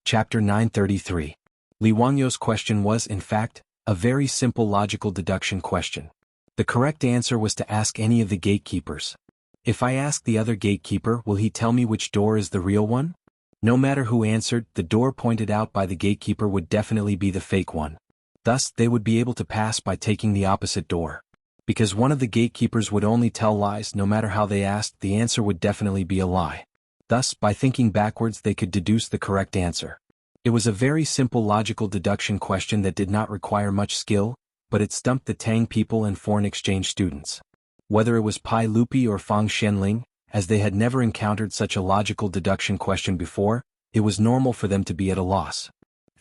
Chapter 933. Li Wangyou's question was, in fact, a very simple logical deduction question. The correct answer was to ask any of the gatekeepers. If I ask the other gatekeeper, will he tell me which door is the real one? No matter who answered, the door pointed out by the gatekeeper would definitely be the fake one. Thus, they would be able to pass by taking the opposite door. Because one of the gatekeepers would only tell lies no matter how they asked, the answer would definitely be a lie. Thus, by thinking backwards, they could deduce the correct answer. It was a very simple logical deduction question that did not require much skill, but it stumped the Tang people and foreign exchange students. Whether it was Pai Lupi or Fang Xianling, as they had never encountered such a logical deduction question before, it was normal for them to be at a loss.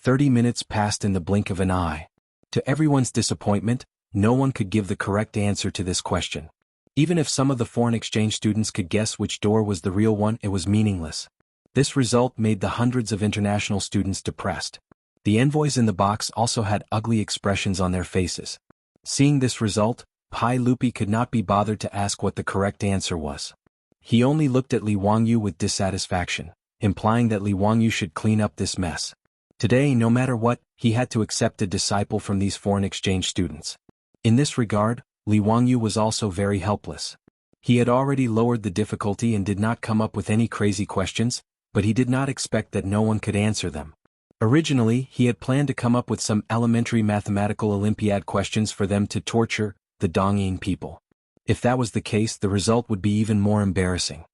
30 minutes passed in the blink of an eye. To everyone's disappointment, no one could give the correct answer to this question. Even if some of the foreign exchange students could guess which door was the real one, it was meaningless. This result made the hundreds of international students depressed. The envoys in the box also had ugly expressions on their faces. Seeing this result, Pai Lupi could not be bothered to ask what the correct answer was. He only looked at Li Wangyou with dissatisfaction, implying that Li Wangyou should clean up this mess. Today, no matter what, he had to accept a disciple from these foreign exchange students. In this regard, Li Wangyou was also very helpless. He had already lowered the difficulty and did not come up with any crazy questions, but he did not expect that no one could answer them. Originally, he had planned to come up with some elementary mathematical Olympiad questions for them to torture the Dongying people. If that was the case, the result would be even more embarrassing.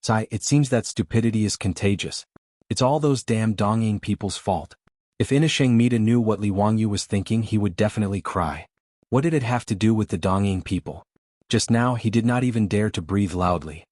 It seems that stupidity is contagious. It's all those damn Dongying people's fault. If Inasheng Mida knew what Li Wangyou was thinking, he would definitely cry. What did it have to do with the Dongying people? Just now, he did not even dare to breathe loudly.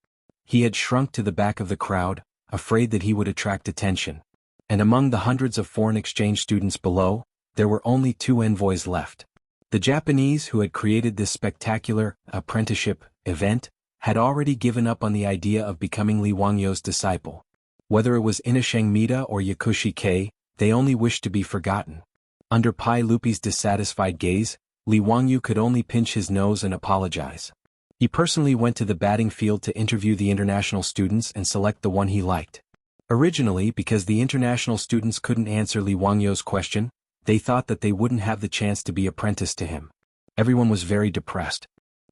He had shrunk to the back of the crowd, afraid that he would attract attention. And among the hundreds of foreign exchange students below, there were only 2 envoys left. The Japanese who had created this spectacular apprenticeship event had already given up on the idea of becoming Li Wangyou's disciple. Whether it was Inasheng Mida or Yakushi Kei, they only wished to be forgotten. Under Pai Lupi's dissatisfied gaze, Li Wangyou could only pinch his nose and apologize. He personally went to the batting field to interview the international students and select the one he liked. Originally, because the international students couldn't answer Li Wangyou's question, they thought that they wouldn't have the chance to be apprenticed to him. Everyone was very depressed.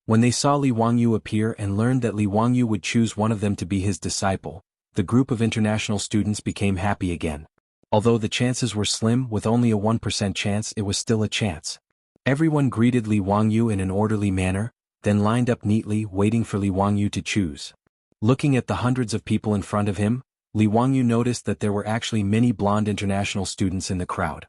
When they saw Li Wangyou appear and learned that Li Wangyou would choose one of them to be his disciple, the group of international students became happy again. Although the chances were slim, with only a 1% chance, it was still a chance. Everyone greeted Li Wangyou in an orderly manner, then lined up neatly, waiting for Li Wangyou to choose. Looking at the hundreds of people in front of him, Li Wangyou noticed that there were actually many blonde international students in the crowd.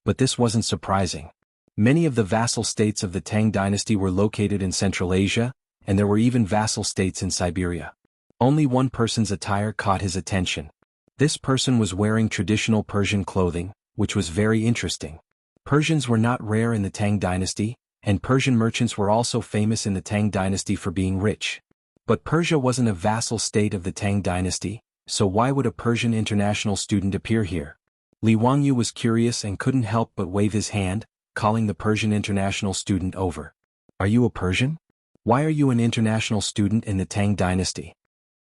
But this wasn't surprising. Many of the vassal states of the Tang dynasty were located in Central Asia, and there were even vassal states in Siberia. Only one person's attire caught his attention. This person was wearing traditional Persian clothing, which was very interesting. Persians were not rare in the Tang dynasty, and Persian merchants were also famous in the Tang dynasty for being rich. But Persia wasn't a vassal state of the Tang dynasty, so why would a Persian international student appear here? Li Wangyou was curious and couldn't help but wave his hand, calling the Persian international student over. Are you a Persian? Why are you an international student in the Tang dynasty?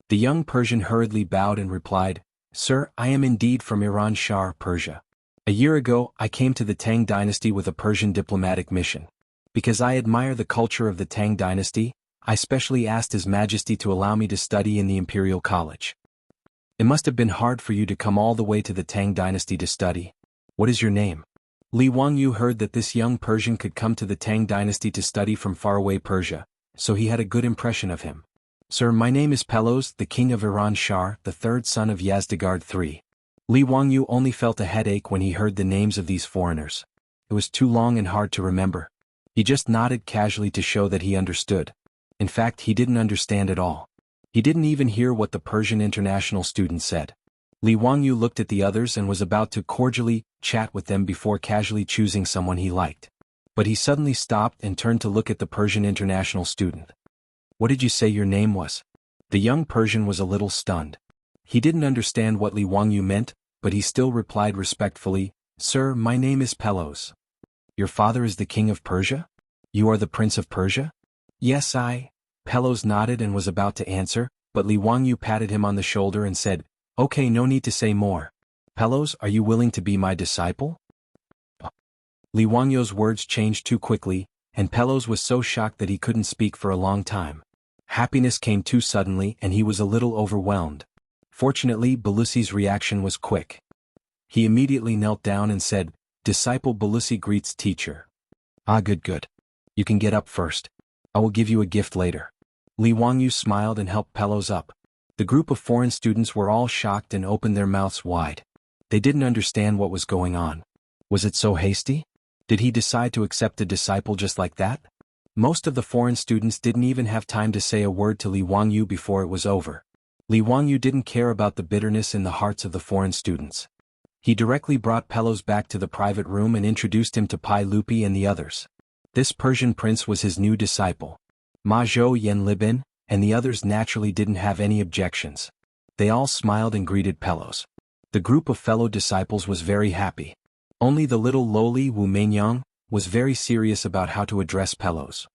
The young Persian hurriedly bowed and replied, Sir, I am indeed from Iran Shah, Persia. A year ago, I came to the Tang dynasty with a Persian diplomatic mission. Because I admire the culture of the Tang dynasty, I specially asked His Majesty to allow me to study in the Imperial College. It must have been hard for you to come all the way to the Tang dynasty to study. What is your name? Li Wangyou heard that this young Persian could come to the Tang dynasty to study from faraway Persia, so he had a good impression of him. Sir, my name is Pelos, the king of Iran Shah, the 3rd son of Yazdegerd III. Li Wangyou only felt a headache when he heard the names of these foreigners. It was too long and hard to remember. He just nodded casually to show that he understood. In fact, he didn't understand at all. He didn't even hear what the Persian international student said. Li Wangyou looked at the others and was about to cordially chat with them before casually choosing someone he liked. But he suddenly stopped and turned to look at the Persian international student. What did you say your name was? The young Persian was a little stunned. He didn't understand what Li Wangyou meant, but he still replied respectfully, Sir, my name is Pelos. Your father is the king of Persia? You are the prince of Persia? Yes, I. Pelos nodded and was about to answer, but Li Wangyou patted him on the shoulder and said, Okay, no need to say more. Pelos, are you willing to be my disciple? Li Wangyo's words changed too quickly, and Pelos was so shocked that he couldn't speak for a long time. Happiness came too suddenly and he was a little overwhelmed. Fortunately, Belusi's reaction was quick. He immediately knelt down and said, "Disciple Belusi greets teacher." "Ah, good. You can get up first. I will give you a gift later." Li Wangyu smiled and helped Pelos up. The group of foreign students were all shocked and opened their mouths wide. They didn't understand what was going on. Was it so hasty? Did he decide to accept a disciple just like that? Most of the foreign students didn't even have time to say a word to Li Wangyu before it was over. Li Wangyu didn't care about the bitterness in the hearts of the foreign students. He directly brought Pelos back to the private room and introduced him to Pai Lupi and the others. This Persian prince was his new disciple. Ma Zhou Yenlibin, and the others naturally didn't have any objections. They all smiled and greeted Pelos. The group of fellow disciples was very happy. Only the little lowly Wu Meinyang was very serious about how to address Pelos.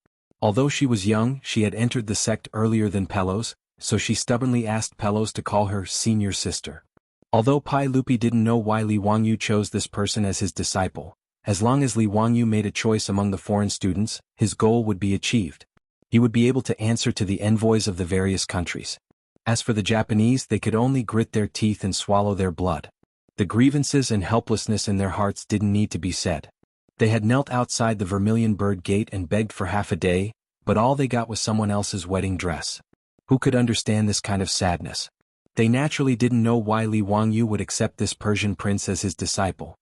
Although she was young, she had entered the sect earlier than Pelos, so she stubbornly asked Pelos to call her senior sister. Although Pai Lupi didn't know why Li Wangyu chose this person as his disciple, as long as Li Wangyu made a choice among the foreign students, his goal would be achieved. He would be able to answer to the envoys of the various countries. As for the Japanese, they could only grit their teeth and swallow their blood. The grievances and helplessness in their hearts didn't need to be said. They had knelt outside the Vermilion Bird Gate and begged for half a day, but all they got was someone else's wedding dress. Who could understand this kind of sadness? They naturally didn't know why Li Wangyu would accept this Persian prince as his disciple.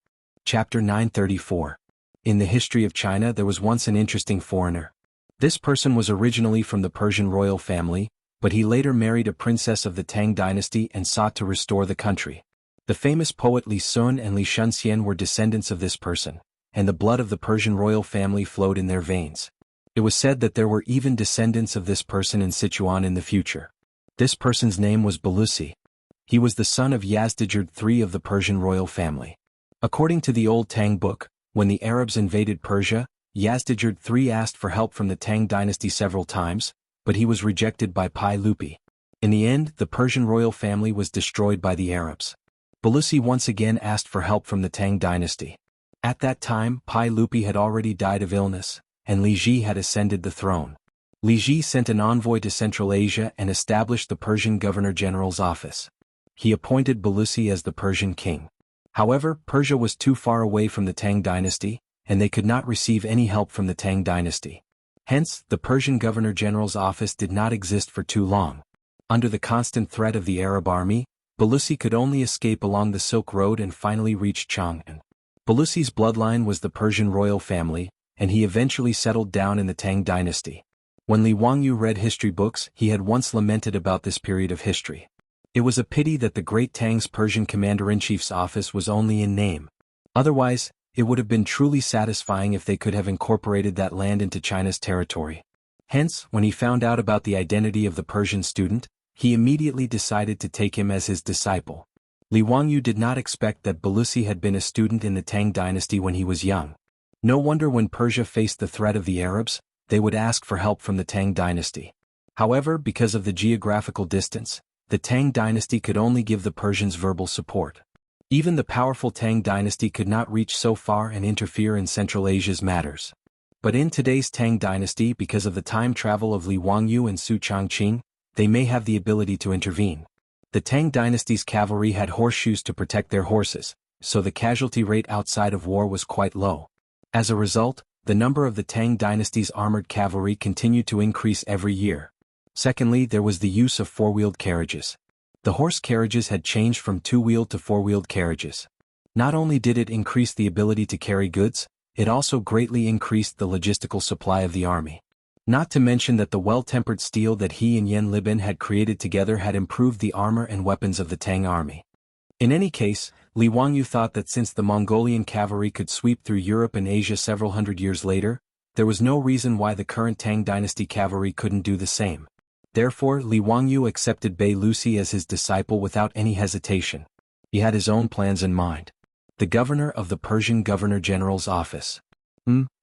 Chapter 934. In the history of China there was once an interesting foreigner. This person was originally from the Persian royal family, but he later married a princess of the Tang dynasty and sought to restore the country. The famous poet Li Sun and Li Shunxian were descendants of this person, and the blood of the Persian royal family flowed in their veins. It was said that there were even descendants of this person in Sichuan in the future. This person's name was Belusi. He was the son of Yazdijerd III of the Persian royal family. According to the old Tang book, when the Arabs invaded Persia, Yazdijerd III asked for help from the Tang dynasty several times, but he was rejected by Pai Lupi. In the end, the Persian royal family was destroyed by the Arabs. Belusi once again asked for help from the Tang dynasty. At that time, Pai Lupi had already died of illness, and Li Ji had ascended the throne. Li Ji sent an envoy to Central Asia and established the Persian Governor-General's office. He appointed Belusi as the Persian king. However, Persia was too far away from the Tang dynasty, and they could not receive any help from the Tang dynasty. Hence, the Persian Governor-General's office did not exist for too long. Under the constant threat of the Arab army, Belusi could only escape along the Silk Road and finally reach Chang'an. Belusi's bloodline was the Persian royal family, and he eventually settled down in the Tang dynasty. When Li Wangyu read history books, he had once lamented about this period of history. It was a pity that the great Tang's Persian commander-in-chief's office was only in name. Otherwise, it would have been truly satisfying if they could have incorporated that land into China's territory. Hence, when he found out about the identity of the Persian student, he immediately decided to take him as his disciple. Li Wangyu did not expect that Belusi had been a student in the Tang dynasty when he was young. No wonder when Persia faced the threat of the Arabs, they would ask for help from the Tang dynasty. However, because of the geographical distance, the Tang dynasty could only give the Persians verbal support. Even the powerful Tang dynasty could not reach so far and interfere in Central Asia's matters. But in today's Tang dynasty, because of the time travel of Li Wangyu and Su Changqing, they may have the ability to intervene. The Tang dynasty's cavalry had horseshoes to protect their horses, so the casualty rate outside of war was quite low. As a result, the number of the Tang dynasty's armored cavalry continued to increase every year. Secondly, there was the use of four-wheeled carriages. The horse carriages had changed from two-wheeled to four-wheeled carriages. Not only did it increase the ability to carry goods, it also greatly increased the logistical supply of the army. Not to mention that the well-tempered steel that he and Yen Libin had created together had improved the armor and weapons of the Tang army. In any case, Li Wangyu thought that since the Mongolian cavalry could sweep through Europe and Asia several hundred years later, there was no reason why the current Tang dynasty cavalry couldn't do the same. Therefore, Li Wangyu accepted Belusi as his disciple without any hesitation. He had his own plans in mind. The governor of the Persian Governor-General's office.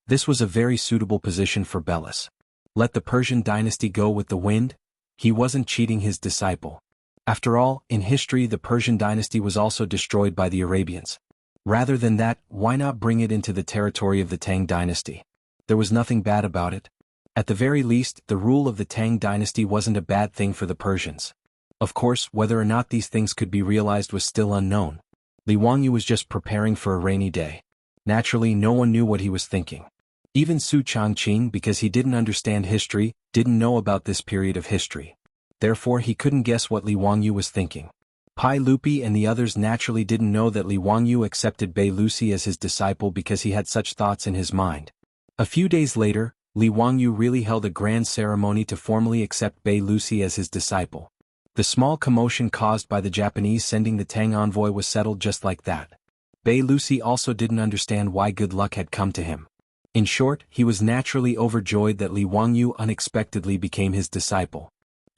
This was a very suitable position for Belus. Let the Persian dynasty go with the wind? He wasn't cheating his disciple. After all, in history the Persian dynasty was also destroyed by the Arabians. Rather than that, why not bring it into the territory of the Tang dynasty? There was nothing bad about it. At the very least, the rule of the Tang dynasty wasn't a bad thing for the Persians. Of course, whether or not these things could be realized was still unknown. Li Wangyu was just preparing for a rainy day. Naturally, no one knew what he was thinking. Even Su Changqing, because he didn't understand history, didn't know about this period of history. Therefore he couldn't guess what Li Wangyu was thinking. Pai Lupi and the others naturally didn't know that Li Wangyu accepted Bei Lucy as his disciple because he had such thoughts in his mind. A few days later, Li Wangyu really held a grand ceremony to formally accept Bei Lucy as his disciple. The small commotion caused by the Japanese sending the Tang envoy was settled just like that. Bei Lucy also didn't understand why good luck had come to him. In short, he was naturally overjoyed that Li Wangyu unexpectedly became his disciple.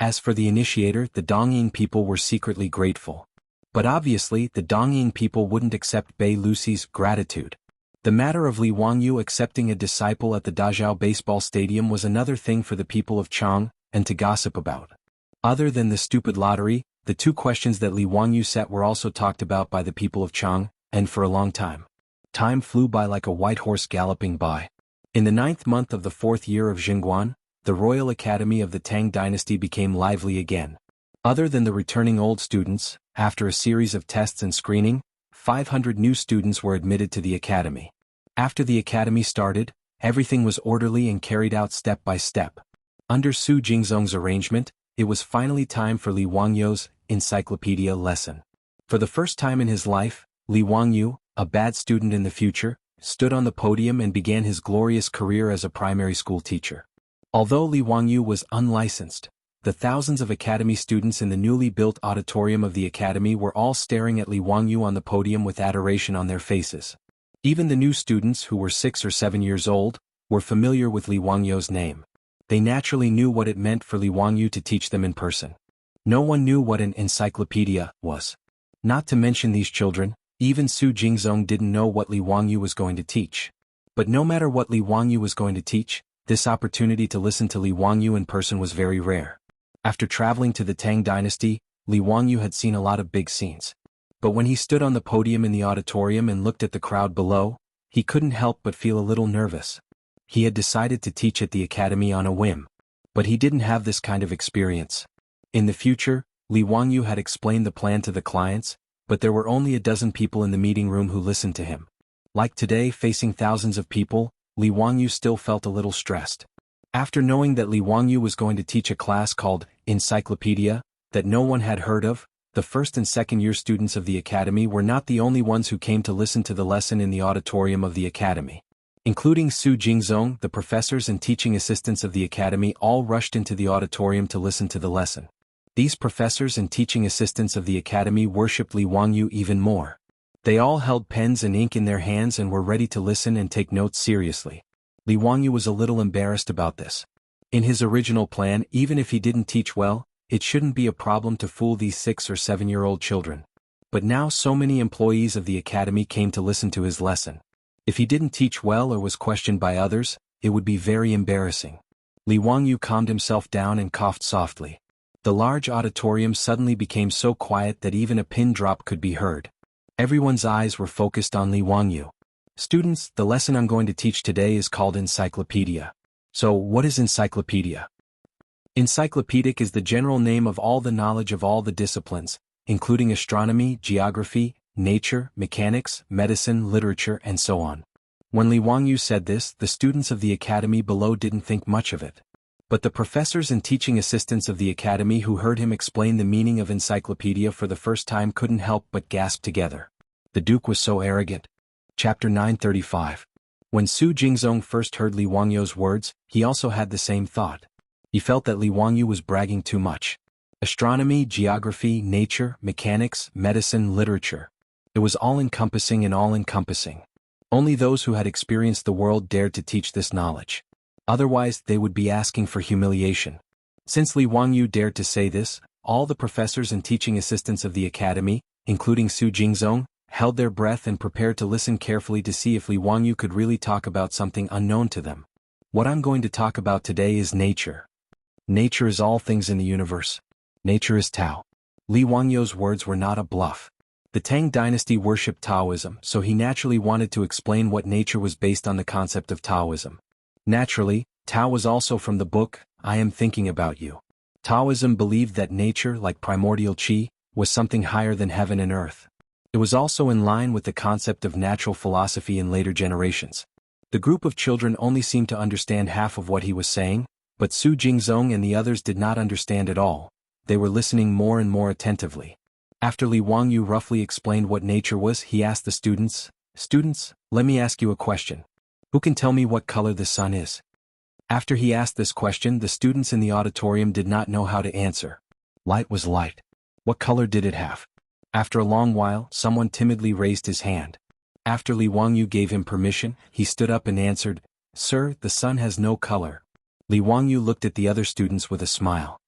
As for the initiator, the Dongying people were secretly grateful. But obviously, the Dongying people wouldn't accept Bei Lucy's gratitude. The matter of Li Wangyu accepting a disciple at the Dazhao baseball stadium was another thing for the people of Chang and to gossip about. Other than the stupid lottery, the two questions that Li Wangyu set were also talked about by the people of Chang, and for a long time. Time flew by like a white horse galloping by. In the 9th month of the 4th year of Jingguan, the Royal Academy of the Tang dynasty became lively again. Other than the returning old students, after a series of tests and screening, 500 new students were admitted to the academy. After the academy started, everything was orderly and carried out step by step. Under Su Jingzong's arrangement, it was finally time for Li Wangyu's encyclopedia lesson. For the first time in his life, Li Wangyu, a bad student in the future, stood on the podium and began his glorious career as a primary school teacher. Although Li Wangyu was unlicensed, the thousands of academy students in the newly built auditorium of the academy were all staring at Li Wangyu on the podium with adoration on their faces. Even the new students, who were 6 or 7 years old, were familiar with Li Wangyu's name. They naturally knew what it meant for Li Wangyu to teach them in person. No one knew what an encyclopedia was. Not to mention these children, even Su Jingzong didn't know what Li Wangyu was going to teach. But no matter what Li Wangyu was going to teach, this opportunity to listen to Li Wangyu in person was very rare. After traveling to the Tang dynasty, Li Wangyu had seen a lot of big scenes. But when he stood on the podium in the auditorium and looked at the crowd below, he couldn't help but feel a little nervous. He had decided to teach at the academy on a whim. But he didn't have this kind of experience. In the future, Li Wangyu had explained the plan to the clients, but there were only a dozen people in the meeting room who listened to him. Like today, facing thousands of people, Li Wangyu still felt a little stressed. After knowing that Li Wangyu was going to teach a class called Encyclopedia, that no one had heard of, the first and second year students of the academy were not the only ones who came to listen to the lesson in the auditorium of the academy. Including Su Jingzong, the professors and teaching assistants of the academy all rushed into the auditorium to listen to the lesson. These professors and teaching assistants of the academy worshipped Li Wangyu even more. They all held pens and ink in their hands and were ready to listen and take notes seriously. Li Wangyu was a little embarrassed about this. In his original plan, even if he didn't teach well, it shouldn't be a problem to fool these 6 or 7-year-old children. But now so many employees of the academy came to listen to his lesson. If he didn't teach well or was questioned by others, it would be very embarrassing. Li Wangyu calmed himself down and coughed softly. The large auditorium suddenly became so quiet that even a pin drop could be heard. Everyone's eyes were focused on Li Wangyu. Students, the lesson I'm going to teach today is called Encyclopedia. So, what is encyclopedia? Encyclopedic is the general name of all the knowledge of all the disciplines, including astronomy, geography, nature, mechanics, medicine, literature, and so on. When Li Wangyu said this, the students of the academy below didn't think much of it. But the professors and teaching assistants of the academy who heard him explain the meaning of encyclopedia for the first time couldn't help but gasp together. The Duke was so arrogant. Chapter 935. When Su Jingzong first heard Li Wangyu's words, he also had the same thought. He felt that Li Wangyu was bragging too much. Astronomy, geography, nature, mechanics, medicine, literature. It was all-encompassing and all-encompassing. Only those who had experienced the world dared to teach this knowledge. Otherwise, they would be asking for humiliation. Since Li Wangyu dared to say this, all the professors and teaching assistants of the academy, including Su Jingzong, held their breath and prepared to listen carefully to see if Li Wangyu could really talk about something unknown to them. What I'm going to talk about today is nature. Nature is all things in the universe. Nature is Tao. Li Wangyou's words were not a bluff. The Tang dynasty worshipped Taoism, so he naturally wanted to explain what nature was based on the concept of Taoism. Naturally, Tao was also from the book, I Am Thinking About You. Taoism believed that nature, like primordial qi, was something higher than heaven and earth. It was also in line with the concept of natural philosophy in later generations. The group of children only seemed to understand half of what he was saying, but Su Jingzong and the others did not understand at all. They were listening more and more attentively. After Li Wangyu roughly explained what nature was, he asked the students, "Students, let me ask you a question. Who can tell me what color the sun is?" After he asked this question, the students in the auditorium did not know how to answer. Light was light. What color did it have? After a long while, someone timidly raised his hand. After Li Wangyu gave him permission, he stood up and answered, "Sir, the sun has no color." Li Wangyu looked at the other students with a smile.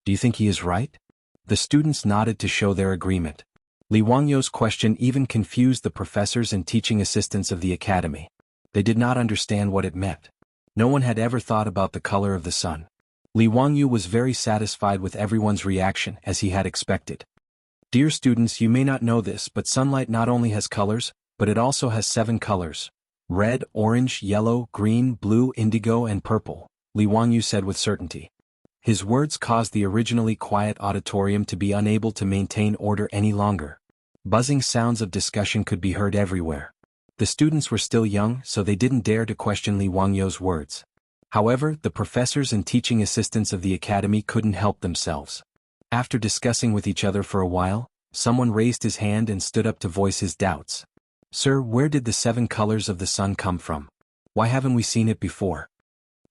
"Do you think he is right?" The students nodded to show their agreement. Li Wangyou's question even confused the professors and teaching assistants of the academy. They did not understand what it meant. No one had ever thought about the color of the sun. Li Wangyu was very satisfied with everyone's reaction, as he had expected. Dear students, you may not know this, but sunlight not only has colors, but it also has 7 colors. Red, orange, yellow, green, blue, indigo and purple, Li Wangyu said with certainty. His words caused the originally quiet auditorium to be unable to maintain order any longer. Buzzing sounds of discussion could be heard everywhere. The students were still young, so they didn't dare to question Li Wangyou's words. However, the professors and teaching assistants of the academy couldn't help themselves. After discussing with each other for a while, someone raised his hand and stood up to voice his doubts. "Sir, where did the 7 colors of the sun come from? Why haven't we seen it before?"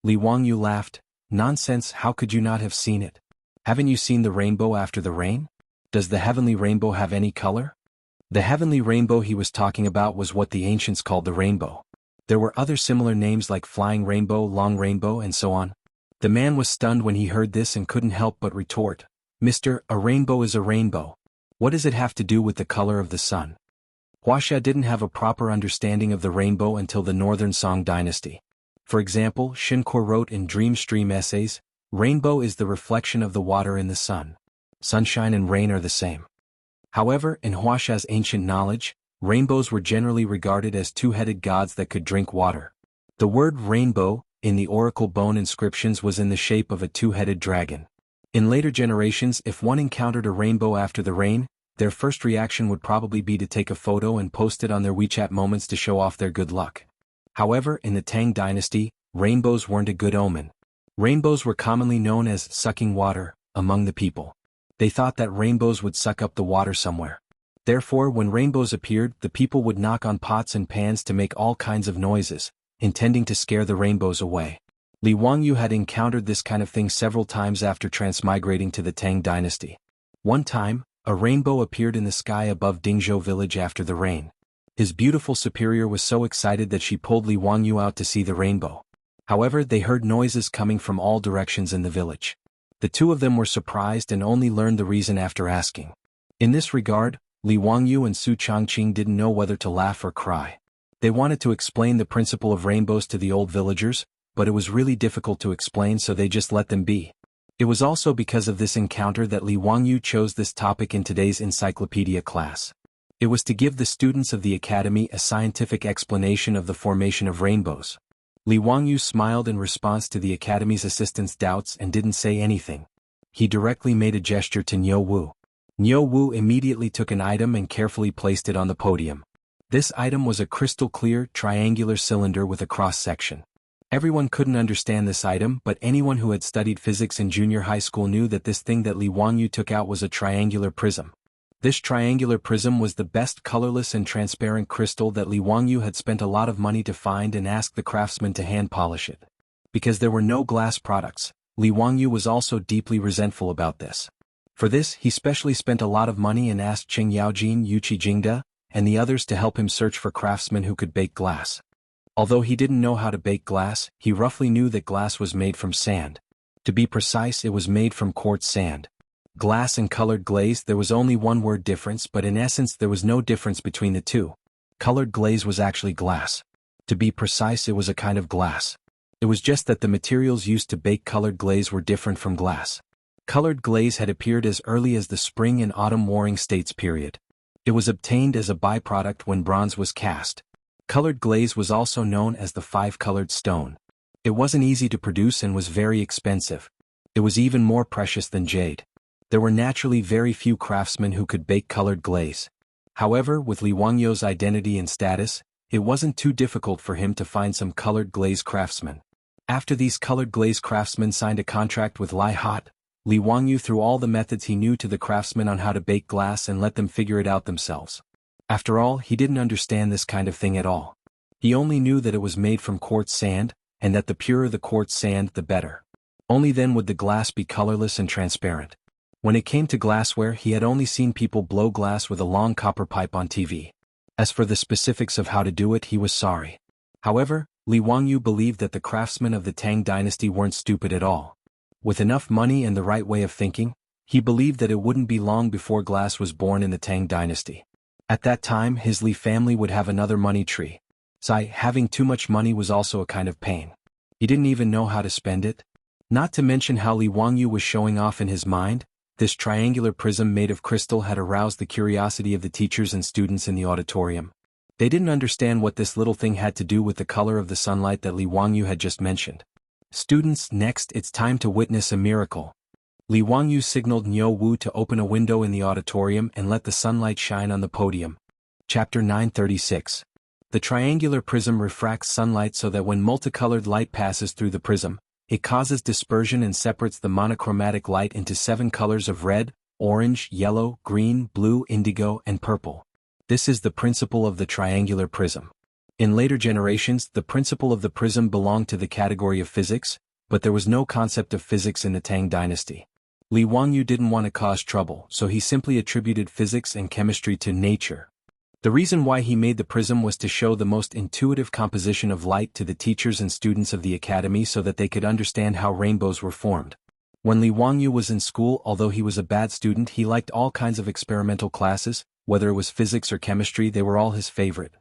Li Wangyu laughed. "Nonsense, how could you not have seen it? Haven't you seen the rainbow after the rain? Does the heavenly rainbow have any color?" The heavenly rainbow he was talking about was what the ancients called the rainbow. There were other similar names like flying rainbow, long rainbow, and so on. The man was stunned when he heard this and couldn't help but retort, "Mister, a rainbow is a rainbow. What does it have to do with the color of the sun?" Wuxia didn't have a proper understanding of the rainbow until the Northern Song dynasty. For example, Shinko wrote in Dream Stream essays, "Rainbow is the reflection of the water in the sun. Sunshine and rain are the same." However, in Wuxia's ancient knowledge, rainbows were generally regarded as 2-headed gods that could drink water. The word rainbow, in the oracle bone inscriptions, was in the shape of a 2-headed dragon. In later generations, if one encountered a rainbow after the rain, their first reaction would probably be to take a photo and post it on their WeChat moments to show off their good luck. However, in the Tang dynasty, rainbows weren't a good omen. Rainbows were commonly known as sucking water among the people. They thought that rainbows would suck up the water somewhere. Therefore, when rainbows appeared, the people would knock on pots and pans to make all kinds of noises, intending to scare the rainbows away. Li Wangyu had encountered this kind of thing several times after transmigrating to the Tang dynasty. One time, a rainbow appeared in the sky above Dingzhou village after the rain. His beautiful superior was so excited that she pulled Li Wangyu out to see the rainbow. However, they heard noises coming from all directions in the village. The two of them were surprised and only learned the reason after asking. In this regard, Li Wangyu and Su Changqing didn't know whether to laugh or cry. They wanted to explain the principle of rainbows to the old villagers, but it was really difficult to explain, so they just let them be. It was also because of this encounter that Li Wangyu chose this topic in today's encyclopedia class. It was to give the students of the academy a scientific explanation of the formation of rainbows. Li Wangyu smiled in response to the academy's assistant's doubts and didn't say anything. He directly made a gesture to Niu Wu. Niu Wu immediately took an item and carefully placed it on the podium. This item was a crystal-clear, triangular cylinder with a cross-section. Everyone couldn't understand this item, but anyone who had studied physics in junior high school knew that this thing that Li Wangyu took out was a triangular prism. This triangular prism was the best colorless and transparent crystal that Li Wangyu had spent a lot of money to find and asked the craftsman to hand polish it. Because there were no glass products, Li Wangyu was also deeply resentful about this. For this, he specially spent a lot of money and asked Qing Yaojin, Yuqi Jingda, and the others to help him search for craftsmen who could bake glass. Although he didn't know how to bake glass, he roughly knew that glass was made from sand. To be precise, it was made from quartz sand. Glass and colored glaze, there was only one word difference, but in essence there was no difference between the two. Colored glaze was actually glass. To be precise, it was a kind of glass. It was just that the materials used to bake colored glaze were different from glass. Colored glaze had appeared as early as the spring and autumn warring states period. It was obtained as a byproduct when bronze was cast. Colored glaze was also known as the five-colored stone. It wasn't easy to produce and was very expensive. It was even more precious than jade. There were naturally very few craftsmen who could bake colored glaze. However, with Li Wangyou's identity and status, it wasn't too difficult for him to find some colored glaze craftsmen. After these colored glaze craftsmen signed a contract with Lai Hot, Li Wangyou threw all the methods he knew to the craftsmen on how to bake glass and let them figure it out themselves. After all, he didn't understand this kind of thing at all. He only knew that it was made from quartz sand, and that the purer the quartz sand the better. Only then would the glass be colorless and transparent. When it came to glassware, he had only seen people blow glass with a long copper pipe on TV. As for the specifics of how to do it, he was sorry. However, Li Wangyou believed that the craftsmen of the Tang dynasty weren't stupid at all. With enough money and the right way of thinking, he believed that it wouldn't be long before glass was born in the Tang dynasty. At that time, his Li family would have another money tree. Having too much money was also a kind of pain. He didn't even know how to spend it. Not to mention how Li Wangyou was showing off in his mind, this triangular prism made of crystal had aroused the curiosity of the teachers and students in the auditorium. They didn't understand what this little thing had to do with the color of the sunlight that Li Wangyou had just mentioned. Students, next it's time to witness a miracle. Li Wangyou signaled Niu Wu to open a window in the auditorium and let the sunlight shine on the podium. Chapter 936. The triangular prism refracts sunlight so that when multicolored light passes through the prism, it causes dispersion and separates the monochromatic light into 7 colors of red, orange, yellow, green, blue, indigo, and purple. This is the principle of the triangular prism. In later generations, the principle of the prism belonged to the category of physics, but there was no concept of physics in the Tang dynasty. Li Wangyou didn't want to cause trouble, so he simply attributed physics and chemistry to nature. The reason why he made the prism was to show the most intuitive composition of light to the teachers and students of the academy so that they could understand how rainbows were formed. When Li Wangyou was in school, although he was a bad student, he liked all kinds of experimental classes, whether it was physics or chemistry, they were all his favorite.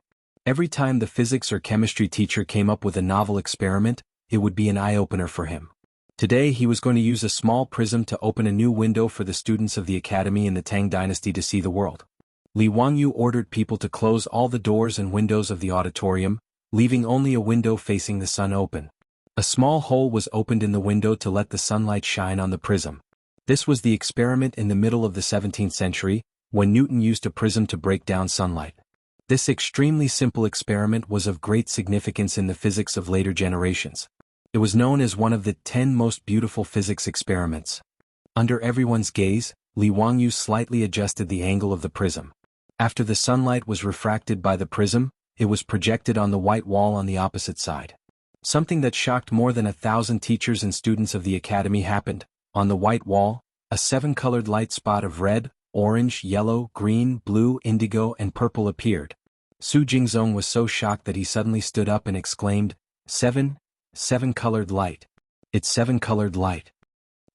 Every time the physics or chemistry teacher came up with a novel experiment, it would be an eye-opener for him. Today he was going to use a small prism to open a new window for the students of the academy in the Tang dynasty to see the world. Li Wangyou ordered people to close all the doors and windows of the auditorium, leaving only a window facing the sun open. A small hole was opened in the window to let the sunlight shine on the prism. This was the experiment in the middle of the 17th century, when Newton used a prism to break down sunlight. This extremely simple experiment was of great significance in the physics of later generations. It was known as one of the 10 most beautiful physics experiments. Under everyone's gaze, Li Wangyou slightly adjusted the angle of the prism. After the sunlight was refracted by the prism, it was projected on the white wall on the opposite side. Something that shocked more than 1,000 teachers and students of the academy happened. On the white wall, a 7-colored light spot of red, orange, yellow, green, blue, indigo, and purple appeared. Su Jingzong was so shocked that he suddenly stood up and exclaimed, Seven-colored light. It's 7-colored light.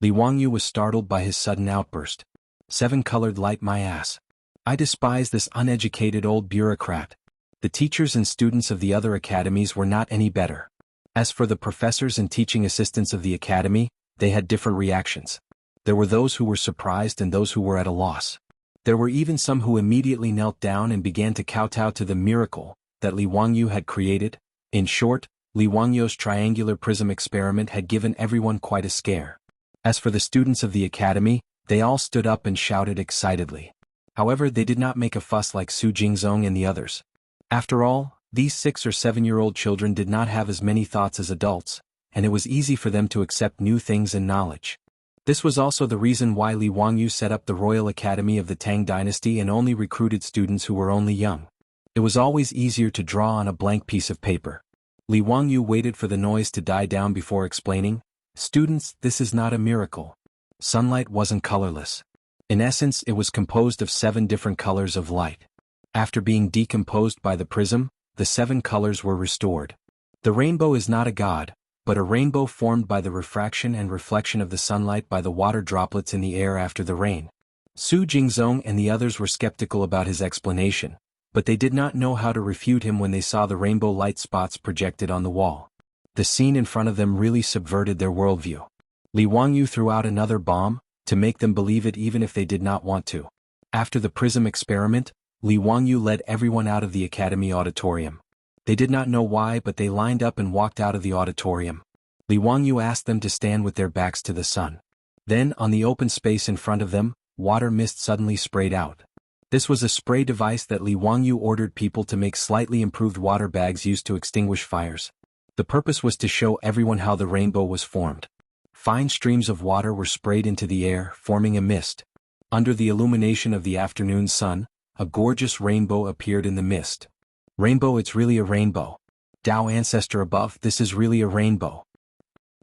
Li Wangyou was startled by his sudden outburst. 7-colored light, my ass. I despise this uneducated old bureaucrat. The teachers and students of the other academies were not any better. As for the professors and teaching assistants of the academy, they had different reactions. There were those who were surprised and those who were at a loss. There were even some who immediately knelt down and began to kowtow to the miracle that Li Wangyou had created. In short, Li Wangyou's triangular prism experiment had given everyone quite a scare. As for the students of the academy, they all stood up and shouted excitedly. However, they did not make a fuss like Su Jingzong and the others. After all, these 6 or 7-year-old children did not have as many thoughts as adults, and it was easy for them to accept new things and knowledge. This was also the reason why Li Wangyou set up the Royal Academy of the Tang dynasty and only recruited students who were only young. It was always easier to draw on a blank piece of paper. Li Wangyou waited for the noise to die down before explaining, "Students, this is not a miracle. Sunlight wasn't colorless. In essence, it was composed of 7 different colors of light. After being decomposed by the prism, the 7 colors were restored. The rainbow is not a god, but a rainbow formed by the refraction and reflection of the sunlight by the water droplets in the air after the rain." Su Jingzong and the others were skeptical about his explanation, but they did not know how to refute him when they saw the rainbow light spots projected on the wall. The scene in front of them really subverted their worldview. Li Wangyou threw out another bomb, to make them believe it even if they did not want to. After the prism experiment, Li Wangyu led everyone out of the academy auditorium. They did not know why, but they lined up and walked out of the auditorium. Li Wangyu asked them to stand with their backs to the sun. Then, on the open space in front of them, water mist suddenly sprayed out. This was a spray device that Li Wangyu ordered people to make slightly improved water bags used to extinguish fires. The purpose was to show everyone how the rainbow was formed. Fine streams of water were sprayed into the air, forming a mist. Under the illumination of the afternoon sun, a gorgeous rainbow appeared in the mist. Rainbow, it's really a rainbow. Tao ancestor above, this is really a rainbow.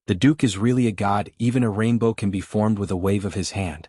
The Duke is really a god, even a rainbow can be formed with a wave of his hand.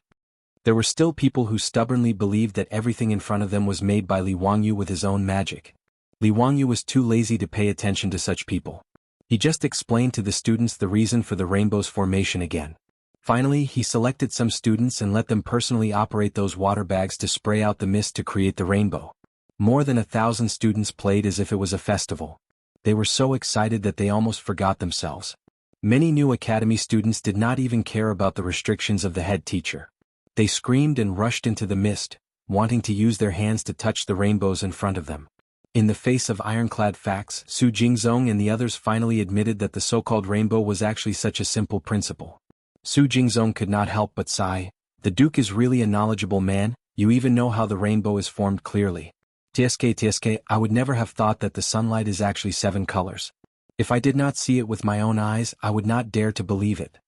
There were still people who stubbornly believed that everything in front of them was made by Li Wangyu with his own magic. Li Wangyu was too lazy to pay attention to such people. He just explained to the students the reason for the rainbow's formation again. Finally, he selected some students and let them personally operate those water bags to spray out the mist to create the rainbow. More than 1,000 students played as if it was a festival. They were so excited that they almost forgot themselves. Many new academy students did not even care about the restrictions of the head teacher. They screamed and rushed into the mist, wanting to use their hands to touch the rainbows in front of them. In the face of ironclad facts, Su Jingzong and the others finally admitted that the so-called rainbow was actually such a simple principle. Su Jingzong could not help but sigh. The Duke is really a knowledgeable man, you even know how the rainbow is formed clearly. TSK, I would never have thought that the sunlight is actually 7 colors. If I did not see it with my own eyes, I would not dare to believe it.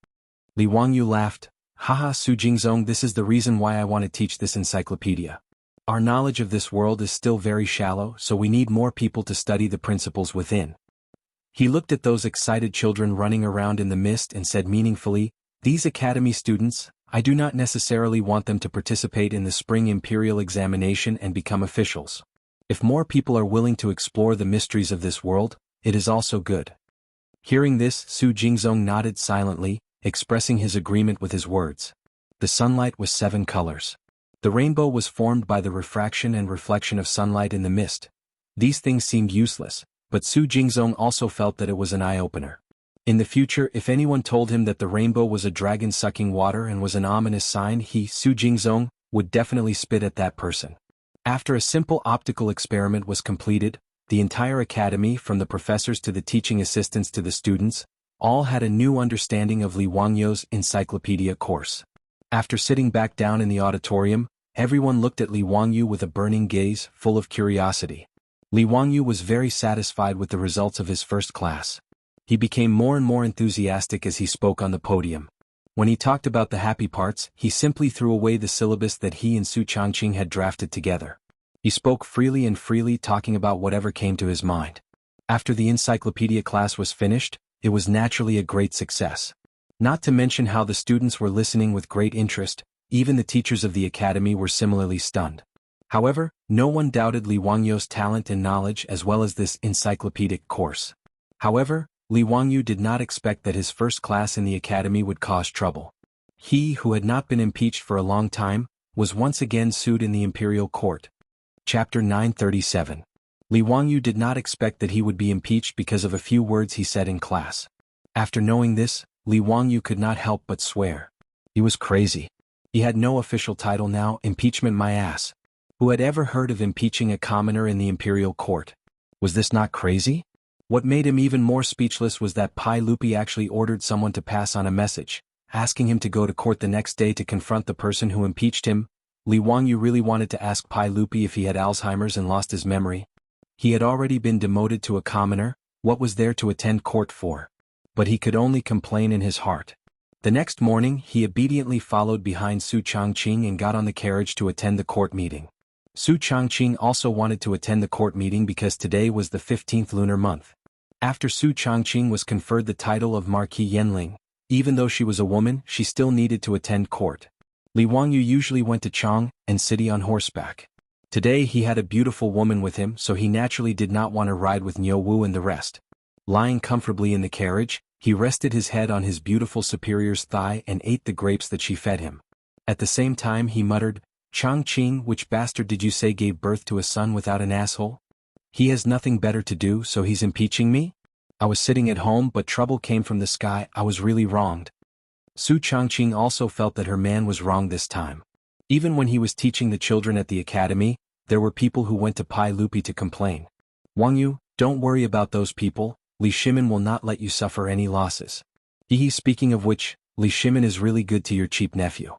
Li Wangyu laughed. Haha, Su Jingzong, this is the reason why I want to teach this encyclopedia. Our knowledge of this world is still very shallow, so we need more people to study the principles within. He looked at those excited children running around in the mist and said meaningfully, these academy students, I do not necessarily want them to participate in the spring imperial examination and become officials. If more people are willing to explore the mysteries of this world, it is also good. Hearing this, Su Jingzong nodded silently, expressing his agreement with his words. The sunlight was 7 colors. The rainbow was formed by the refraction and reflection of sunlight in the mist. These things seemed useless, but Su Jingzong also felt that it was an eye-opener. In the future, if anyone told him that the rainbow was a dragon sucking water and was an ominous sign, he, Su Jingzong, would definitely spit at that person. After a simple optical experiment was completed, the entire academy, from the professors to the teaching assistants to the students, all had a new understanding of Li Wangyu's encyclopedia course. After sitting back down in the auditorium, everyone looked at Li Wangyu with a burning gaze, full of curiosity. Li Wangyu was very satisfied with the results of his first class. He became more and more enthusiastic as he spoke on the podium. When he talked about the happy parts, he simply threw away the syllabus that he and Su Changqing had drafted together. He spoke freely and freely, talking about whatever came to his mind. After the encyclopedia class was finished, it was naturally a great success. Not to mention how the students were listening with great interest, even the teachers of the academy were similarly stunned. However, no one doubted Li Wangyu's talent and knowledge as well as this encyclopedic course. However, Li Wangyu did not expect that his first class in the academy would cause trouble. He, who had not been impeached for a long time, was once again sued in the imperial court. Chapter 937. Li Wangyu did not expect that he would be impeached because of a few words he said in class. After knowing this, Li Wangyu could not help but swear. He was crazy. He had no official title now, impeachment my ass. Who had ever heard of impeaching a commoner in the imperial court? Was this not crazy? What made him even more speechless was that Pai Lupi actually ordered someone to pass on a message, asking him to go to court the next day to confront the person who impeached him. Li Wangyu really wanted to ask Pai Lupi if he had Alzheimer's and lost his memory. He had already been demoted to a commoner, what was there to attend court for? But he could only complain in his heart. The next morning, he obediently followed behind Su Changqing and got on the carriage to attend the court meeting. Su Changqing also wanted to attend the court meeting because today was the 15th lunar month. After Su Changqing was conferred the title of Marquis Yanling, even though she was a woman, she still needed to attend court. Li Wangyu usually went to Chang and City on horseback. Today he had a beautiful woman with him, so he naturally did not want to ride with Niu Wu and the rest. Lying comfortably in the carriage, he rested his head on his beautiful superior's thigh and ate the grapes that she fed him. At the same time he muttered, Changqing, which bastard did you say gave birth to a son without an asshole? He has nothing better to do, so he's impeaching me? I was sitting at home, but trouble came from the sky. I was really wronged. Su Changqing also felt that her man was wrong this time. Even when he was teaching the children at the academy, there were people who went to Pai Lupi to complain. Wang Yu, don't worry about those people, Li Shimin will not let you suffer any losses. Hehe, speaking of which, Li Shimin is really good to your cheap nephew.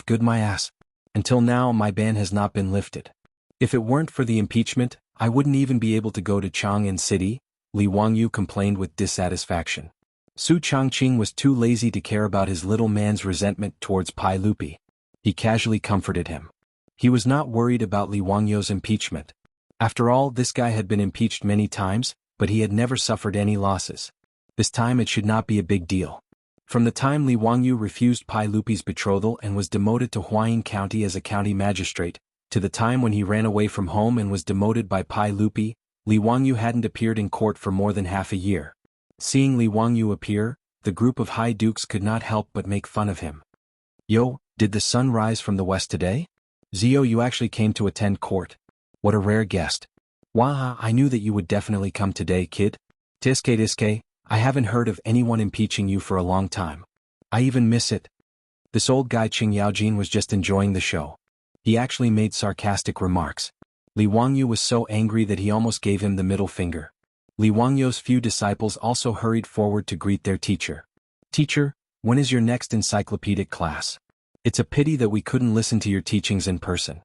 Good my ass. Until now my ban has not been lifted. If it weren't for the impeachment, I wouldn't even be able to go to Chang'an City, Li Wangyu complained with dissatisfaction. Su Changqing was too lazy to care about his little man's resentment towards Pai Lupi. He casually comforted him. He was not worried about Li Wangyu's impeachment. After all, this guy had been impeached many times, but he had never suffered any losses. This time it should not be a big deal. From the time Li Wangyu refused Pai Lupi's betrothal and was demoted to Huayin County as a county magistrate, to the time when he ran away from home and was demoted by Pai Lupi, Li Wangyu hadn't appeared in court for more than half a year. Seeing Li Wangyu appear, the group of high dukes could not help but make fun of him. Yo, did the sun rise from the west today? Zio, you actually came to attend court. What a rare guest. Wah, I knew that you would definitely come today, kid. Tiske, I haven't heard of anyone impeaching you for a long time. I even miss it. This old guy Qing Yaojin was just enjoying the show. He actually made sarcastic remarks. Li Wangyu was so angry that he almost gave him the middle finger. Li Wangyu's few disciples also hurried forward to greet their teacher. Teacher, when is your next encyclopedic class? It's a pity that we couldn't listen to your teachings in person.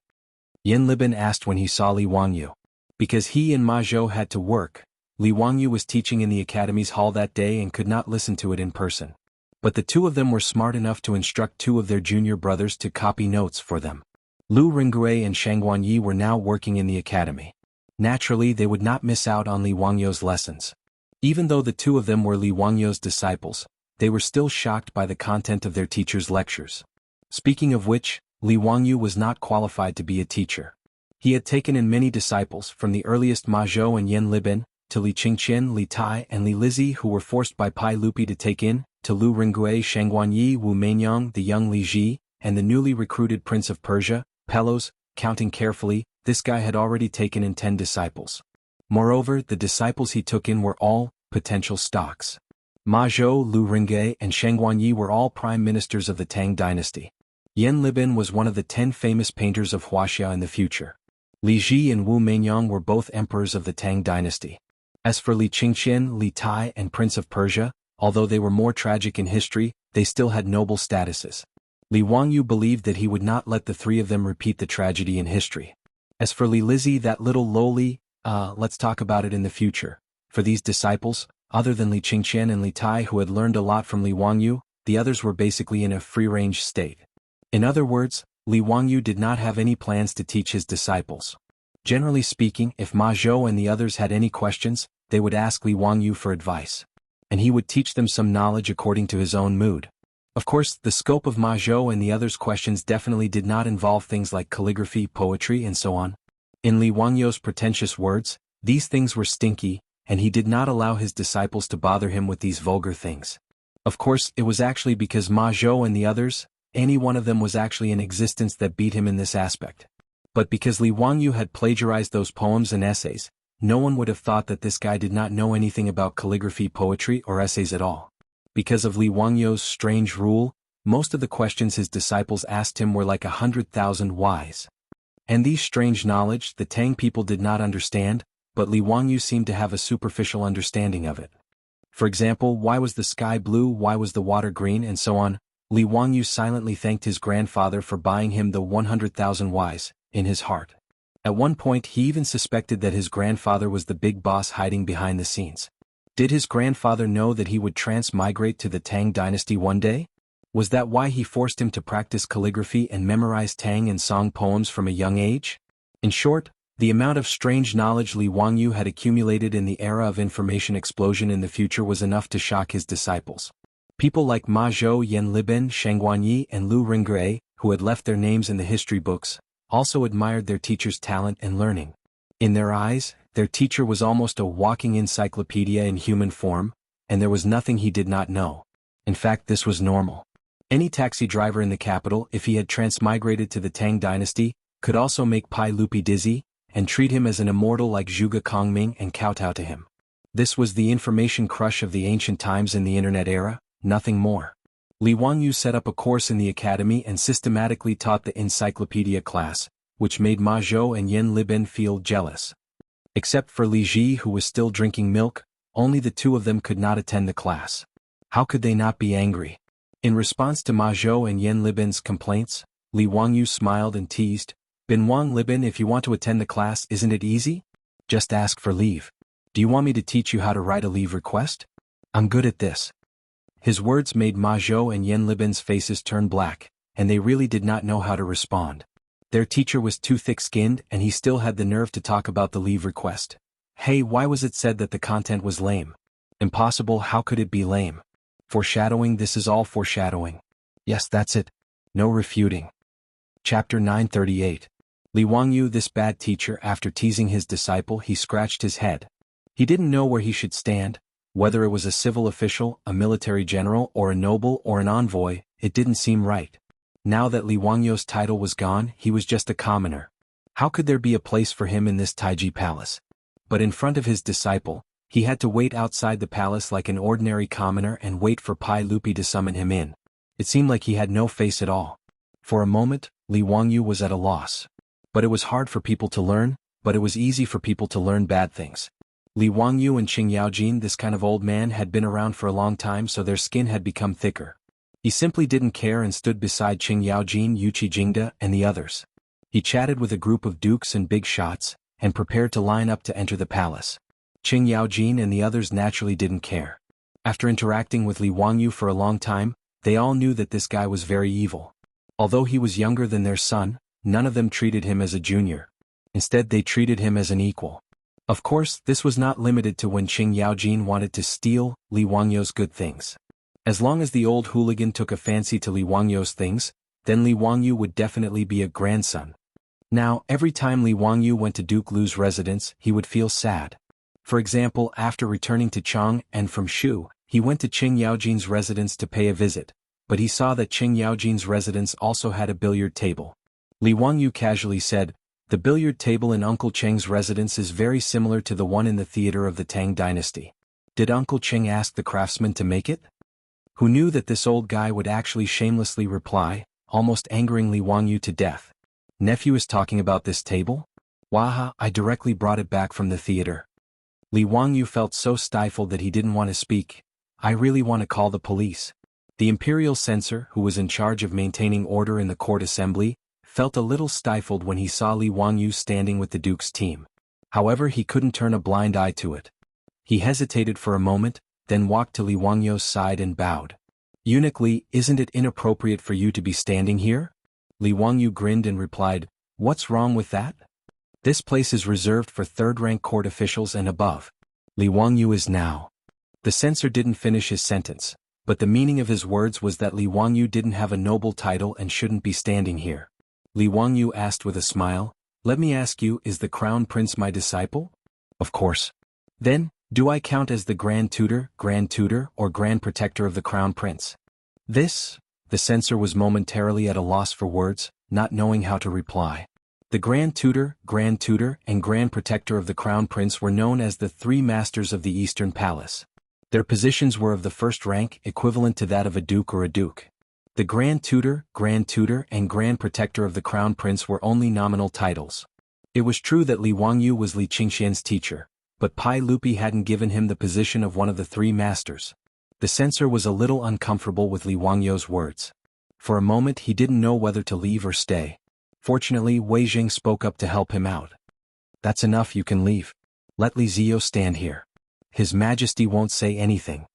Yan Libin asked when he saw Li Wangyu. Because he and Ma Zhou had to work, Li Wangyu was teaching in the academy's hall that day and could not listen to it in person. But the two of them were smart enough to instruct two of their junior brothers to copy notes for them. Lu Ringgui and Shangguan Yi were now working in the academy. Naturally, they would not miss out on Li Wangyu's lessons. Even though the two of them were Li Wangyu's disciples, they were still shocked by the content of their teacher's lectures. Speaking of which, Li Wangyu was not qualified to be a teacher. He had taken in many disciples, from the earliest Ma Zhou and Yan Libin, to Li Qingqian, Li Tai and Li Lizhi, who were forced by Pai Lupi to take in, to Lu Ringgui, Shangguan Yi, Wu Meinyang, the young Li Ji, and the newly recruited Prince of Persia, Pelos. Counting carefully, this guy had already taken in 10 disciples. Moreover, the disciples he took in were all potential stocks. Ma Zhou, Lu Ringgui and Shangguan Yi were all prime ministers of the Tang dynasty. Yan Libin was one of the 10 famous painters of Huaxia in the future. Li Ji and Wu Meinyang were both emperors of the Tang dynasty. As for Li Qingqian, Li Tai and Prince of Persia, although they were more tragic in history, they still had noble statuses. Li Wangyu believed that he would not let the three of them repeat the tragedy in history. As for Li Lizhi, that little lowly, let's talk about it in the future. For these disciples, other than Li Qingqian and Li Tai who had learned a lot from Li Wangyu, the others were basically in a free-range state. In other words, Li Wangyu did not have any plans to teach his disciples. Generally speaking, if Ma Zhou and the others had any questions, they would ask Li Wangyu for advice. And he would teach them some knowledge according to his own mood. Of course, the scope of Ma Zhou and the others' questions definitely did not involve things like calligraphy, poetry, and so on. In Li Wangyu's pretentious words, these things were stinky, and he did not allow his disciples to bother him with these vulgar things. Of course, it was actually because Ma Zhou and the others, any one of them was actually in existence that beat him in this aspect. But because Li Wangyu had plagiarized those poems and essays, no one would have thought that this guy did not know anything about calligraphy, poetry, or essays at all. Because of Li Wangyu's strange rule, most of the questions his disciples asked him were like 100,000 whys. And these strange knowledge the Tang people did not understand, but Li Wangyu seemed to have a superficial understanding of it. For example, why was the sky blue, why was the water green, and so on. Li Wangyu silently thanked his grandfather for buying him the 100,000 whys, in his heart. At one point he even suspected that his grandfather was the big boss hiding behind the scenes. Did his grandfather know that he would transmigrate to the Tang dynasty one day? Was that why he forced him to practice calligraphy and memorize Tang and Song poems from a young age? In short, the amount of strange knowledge Li Wangyu had accumulated in the era of information explosion in the future was enough to shock his disciples. People like Ma Zhou, Yan Libin, Shangguan Yi, and Lu Ringgui, who had left their names in the history books, also admired their teacher's talent and learning. In their eyes, their teacher was almost a walking encyclopedia in human form, and there was nothing he did not know. In fact, this was normal. Any taxi driver in the capital, if he had transmigrated to the Tang dynasty, could also make Pai Lupi dizzy, and treat him as an immortal like Zhuge Kongming and kowtow to him. This was the information crush of the ancient times in the internet era, nothing more. Li Wangyu set up a course in the academy and systematically taught the encyclopedia class, which made Ma Zhou and Yan Libin feel jealous. Except for Li Ji, who was still drinking milk, only the two of them could not attend the class. How could they not be angry? In response to Ma Zhou and Yan Libin's complaints, Li Wangyu smiled and teased, "Bin Wang Libin, if you want to attend the class, isn't it easy? Just ask for leave. Do you want me to teach you how to write a leave request? I'm good at this." His words made Ma Zhou and Yan Libin's faces turn black, and they really did not know how to respond. Their teacher was too thick-skinned, and he still had the nerve to talk about the leave request. Hey, why was it said that the content was lame? Impossible, how could it be lame? Foreshadowing, this is all foreshadowing. Yes, that's it. No refuting. Chapter 938. Li Wangyu, this bad teacher, after teasing his disciple, he scratched his head. He didn't know where he should stand, whether it was a civil official, a military general, or a noble, or an envoy, it didn't seem right. Now that Li Wangyu's title was gone, he was just a commoner. How could there be a place for him in this Taiji palace? But in front of his disciple, he had to wait outside the palace like an ordinary commoner and wait for Pai Lupi to summon him in. It seemed like he had no face at all. For a moment, Li Wangyu was at a loss. But it was hard for people to learn, but it was easy for people to learn bad things. Li Wangyu and Qing Yaojin, this kind of old man, had been around for a long time, so their skin had become thicker. He simply didn't care and stood beside Qing Yaojin, Yuqi Jingda, and the others. He chatted with a group of dukes and big shots, and prepared to line up to enter the palace. Qing Yaojin and the others naturally didn't care. After interacting with Li Wangyu for a long time, they all knew that this guy was very evil. Although he was younger than their son, none of them treated him as a junior. Instead, they treated him as an equal. Of course, this was not limited to when Qing Yaojin wanted to steal Li Wangyu's good things. As long as the old hooligan took a fancy to Li Wangyu's things, then Li Wangyu would definitely be a grandson. Now, every time Li Wangyu went to Duke Lu's residence, he would feel sad. For example, after returning to Chang and from Shu, he went to Qing Yaojin's residence to pay a visit, but he saw that Qing Yaojin's residence also had a billiard table. Li Wangyu casually said, "The billiard table in Uncle Cheng's residence is very similar to the one in the theater of the Tang dynasty. Did Uncle Cheng ask the craftsman to make it?" Who knew that this old guy would actually shamelessly reply, almost angering Li Wangyu to death. "Nephew is talking about this table? Waha, I directly brought it back from the theater." Li Wangyu felt so stifled that he didn't want to speak. "I really want to call the police." The imperial censor, who was in charge of maintaining order in the court assembly, felt a little stifled when he saw Li Wangyu standing with the duke's team. However, he couldn't turn a blind eye to it. He hesitated for a moment, then walked to Li Wangyu's side and bowed. "Eunuch Li, isn't it inappropriate for you to be standing here?" Li Wangyu grinned and replied, "What's wrong with that? This place is reserved for third-rank court officials and above. Li Wangyu is now." The censor didn't finish his sentence, but the meaning of his words was that Li Wangyu didn't have a noble title and shouldn't be standing here. Li Wangyu asked with a smile, "Let me ask you, is the crown prince my disciple?" "Of course." "Then, do I count as the grand tutor, or grand protector of the crown prince?" The censor was momentarily at a loss for words, not knowing how to reply. The grand tutor, and grand protector of the crown prince were known as the three masters of the Eastern Palace. Their positions were of the first rank, equivalent to that of a duke or a duke. The grand tutor, and grand protector of the crown prince were only nominal titles. It was true that Li Wangyu was Li Qingxian's teacher, but Pai Lupi hadn't given him the position of one of the three masters. The censor was a little uncomfortable with Li Wangyu's words. For a moment he didn't know whether to leave or stay. Fortunately, Wei Jing spoke up to help him out. "That's enough, you can leave. Let Li Ziyo stand here. His Majesty won't say anything."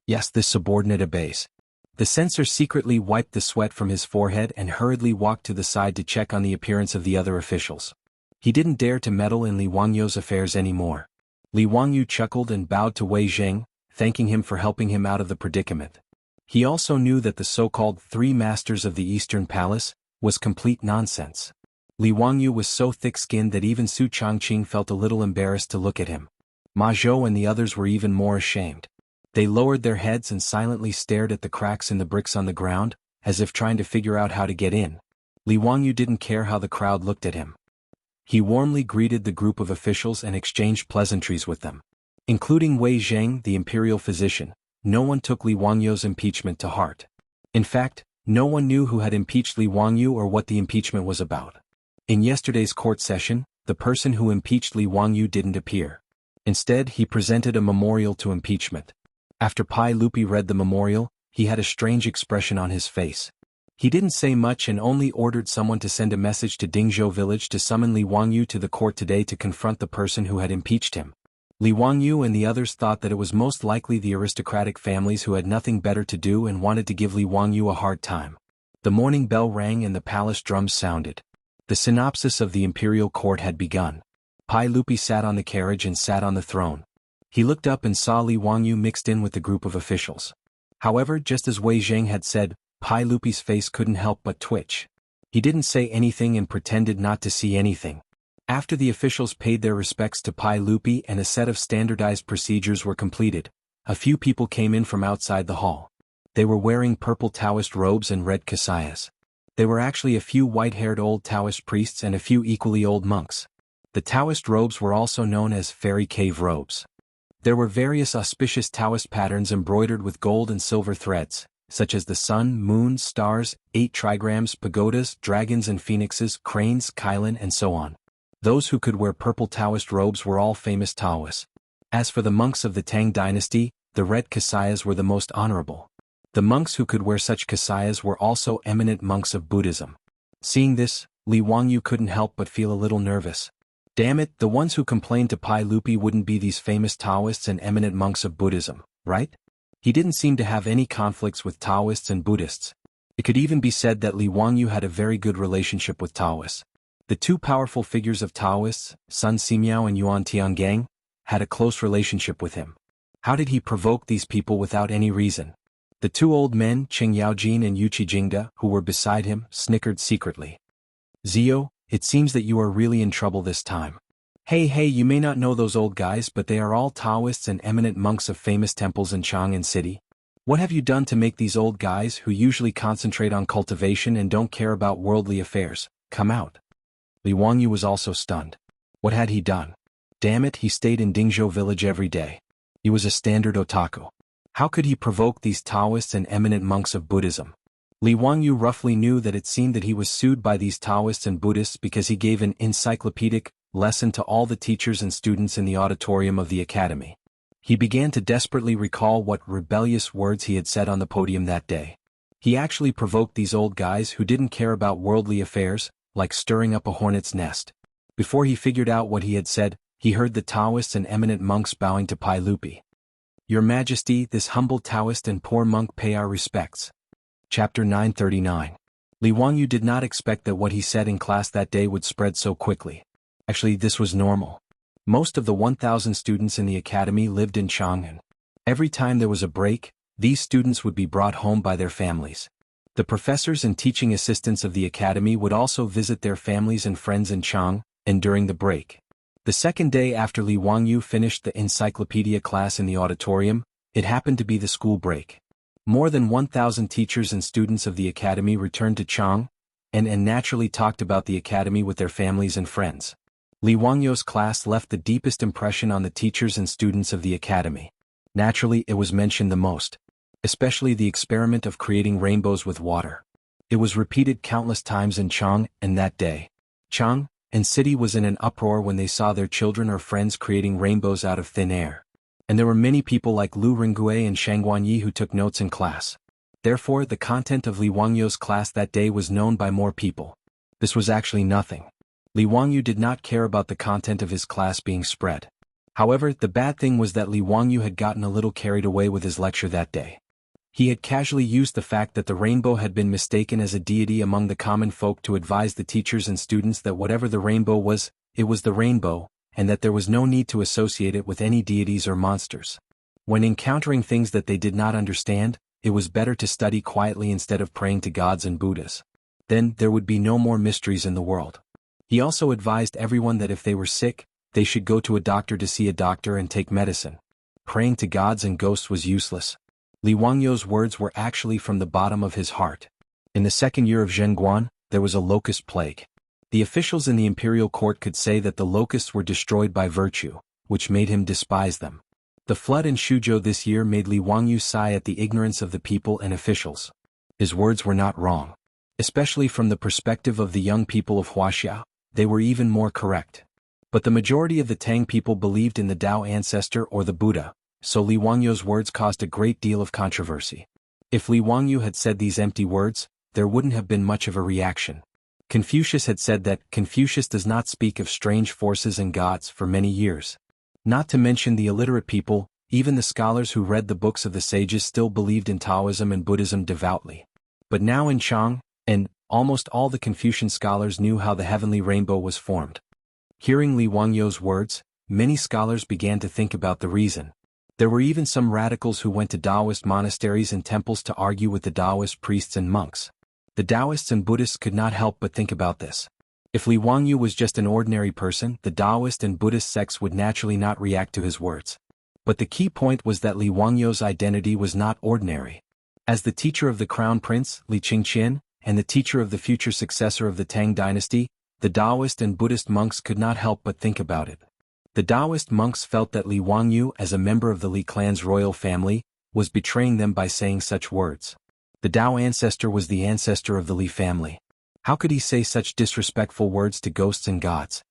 "Yes, this subordinate obeys." The censor secretly wiped the sweat from his forehead and hurriedly walked to the side to check on the appearance of the other officials. He didn't dare to meddle in Li Wangyu's affairs anymore. Li Wangyu chuckled and bowed to Wei Jing, thanking him for helping him out of the predicament. He also knew that the so-called three masters of the Eastern Palace was complete nonsense. Li Wangyu was so thick-skinned that even Su Changqing felt a little embarrassed to look at him. Ma Zhou and the others were even more ashamed. They lowered their heads and silently stared at the cracks in the bricks on the ground, as if trying to figure out how to get in. Li Wangyu didn't care how the crowd looked at him. He warmly greeted the group of officials and exchanged pleasantries with them. Including Wei Zheng, the imperial physician, no one took Li Wangyu's impeachment to heart. In fact, no one knew who had impeached Li Wangyu or what the impeachment was about. In yesterday's court session, the person who impeached Li Wangyu didn't appear. Instead, he presented a memorial to impeachment. After Pai Lupi read the memorial, he had a strange expression on his face. He didn't say much and only ordered someone to send a message to Dingzhou village to summon Li Wangyu to the court today to confront the person who had impeached him. Li Wangyu and the others thought that it was most likely the aristocratic families who had nothing better to do and wanted to give Li Wangyu a hard time. The morning bell rang and the palace drums sounded. The synopsis of the imperial court had begun. Pai Lupi sat on the carriage and sat on the throne. He looked up and saw Li Wangyu mixed in with the group of officials. However, just as Wei Zheng had said, Pai Lupi's face couldn't help but twitch. He didn't say anything and pretended not to see anything. After the officials paid their respects to Pai Lupi and a set of standardized procedures were completed, a few people came in from outside the hall. They were wearing purple Taoist robes and red kasayas. There were actually a few white-haired old Taoist priests and a few equally old monks. The Taoist robes were also known as fairy cave robes. There were various auspicious Taoist patterns embroidered with gold and silver threads, such as the sun, moon, stars, 8 trigrams, pagodas, dragons and phoenixes, cranes, Kylin and so on. Those who could wear purple Taoist robes were all famous Taoists. As for the monks of the Tang dynasty, the red kasayas were the most honorable. The monks who could wear such kasayas were also eminent monks of Buddhism. Seeing this, Li Wangyu couldn't help but feel a little nervous. Damn it, the ones who complained to Pai Lupi wouldn't be these famous Taoists and eminent monks of Buddhism, right? He didn't seem to have any conflicts with Taoists and Buddhists. It could even be said that Li Wangyu had a very good relationship with Taoists. The two powerful figures of Taoists, Sun Simiao and Yuan Tiangang, had a close relationship with him. How did he provoke these people without any reason? The two old men, Qing Yaojin and Yuqi Jingda, who were beside him, snickered secretly. Zio, it seems that you are really in trouble this time. Hey, you may not know those old guys, but they are all Taoists and eminent monks of famous temples in Chang'an City. What have you done to make these old guys, who usually concentrate on cultivation and don't care about worldly affairs, come out? Li Wangyu was also stunned. What had he done? Damn it, he stayed in Dingzhou village every day. He was a standard otaku. How could he provoke these Taoists and eminent monks of Buddhism? Li Wangyu roughly knew that it seemed that he was sued by these Taoists and Buddhists because he gave an encyclopedic lesson to all the teachers and students in the auditorium of the academy. He began to desperately recall what rebellious words he had said on the podium that day. He actually provoked these old guys who didn't care about worldly affairs, like stirring up a hornet's nest. Before he figured out what he had said, he heard the Taoists and eminent monks bowing to Pai Lupi. Your Majesty, this humble Taoist and poor monk pay our respects. Chapter 939. Li Wangyu did not expect that what he said in class that day would spread so quickly. Actually, this was normal. Most of the 1,000 students in the academy lived in Chang'an. Every time there was a break, these students would be brought home by their families. The professors and teaching assistants of the academy would also visit their families and friends in Chang'an during the break. The second day after Li Wangyu finished the encyclopedia class in the auditorium, it happened to be the school break. More than 1,000 teachers and students of the academy returned to Chang'an and naturally talked about the academy with their families and friends. Li Wangyu's class left the deepest impression on the teachers and students of the academy. Naturally, it was mentioned the most, especially the experiment of creating rainbows with water. It was repeated countless times in Chang'an that day. Chang'an City was in an uproar when they saw their children or friends creating rainbows out of thin air. And there were many people like Lu Ringgui and Shang Guanyi who took notes in class. Therefore, the content of Li Wangyu's class that day was known by more people. This was actually nothing. Li Wangyu did not care about the content of his class being spread. However, the bad thing was that Li Wangyu had gotten a little carried away with his lecture that day. He had casually used the fact that the rainbow had been mistaken as a deity among the common folk to advise the teachers and students that whatever the rainbow was, it was the rainbow, and that there was no need to associate it with any deities or monsters. When encountering things that they did not understand, it was better to study quietly instead of praying to gods and Buddhas. Then there would be no more mysteries in the world. He also advised everyone that if they were sick, they should go to a doctor to see a doctor and take medicine. Praying to gods and ghosts was useless. Li Wangyu's words were actually from the bottom of his heart. In the second year of Zhenguan, there was a locust plague. The officials in the imperial court could say that the locusts were destroyed by virtue, which made him despise them. The flood in Shuzhou this year made Li Wangyu sigh at the ignorance of the people and officials. His words were not wrong. Especially from the perspective of the young people of Wuxia, they were even more correct. But the majority of the Tang people believed in the Tao ancestor or the Buddha, so Li Wangyu's words caused a great deal of controversy. If Li Wangyu had said these empty words, there wouldn't have been much of a reaction. Confucius had said that Confucius does not speak of strange forces and gods for many years. Not to mention the illiterate people, even the scholars who read the books of the sages still believed in Taoism and Buddhism devoutly. But now in Chang, and almost all the Confucian scholars knew how the heavenly rainbow was formed. Hearing Li Wangyu's words, many scholars began to think about the reason. There were even some radicals who went to Taoist monasteries and temples to argue with the Taoist priests and monks. The Taoists and Buddhists could not help but think about this. If Li Wangyu was just an ordinary person, the Taoist and Buddhist sects would naturally not react to his words. But the key point was that Li Wangyu's identity was not ordinary. As the teacher of the crown prince, Li Qingqian, and the teacher of the future successor of the Tang dynasty, the Taoist and Buddhist monks could not help but think about it. The Taoist monks felt that Li Wangyu, as a member of the Li clan's royal family, was betraying them by saying such words. The Tao ancestor was the ancestor of the Li family. How could he say such disrespectful words to ghosts and gods?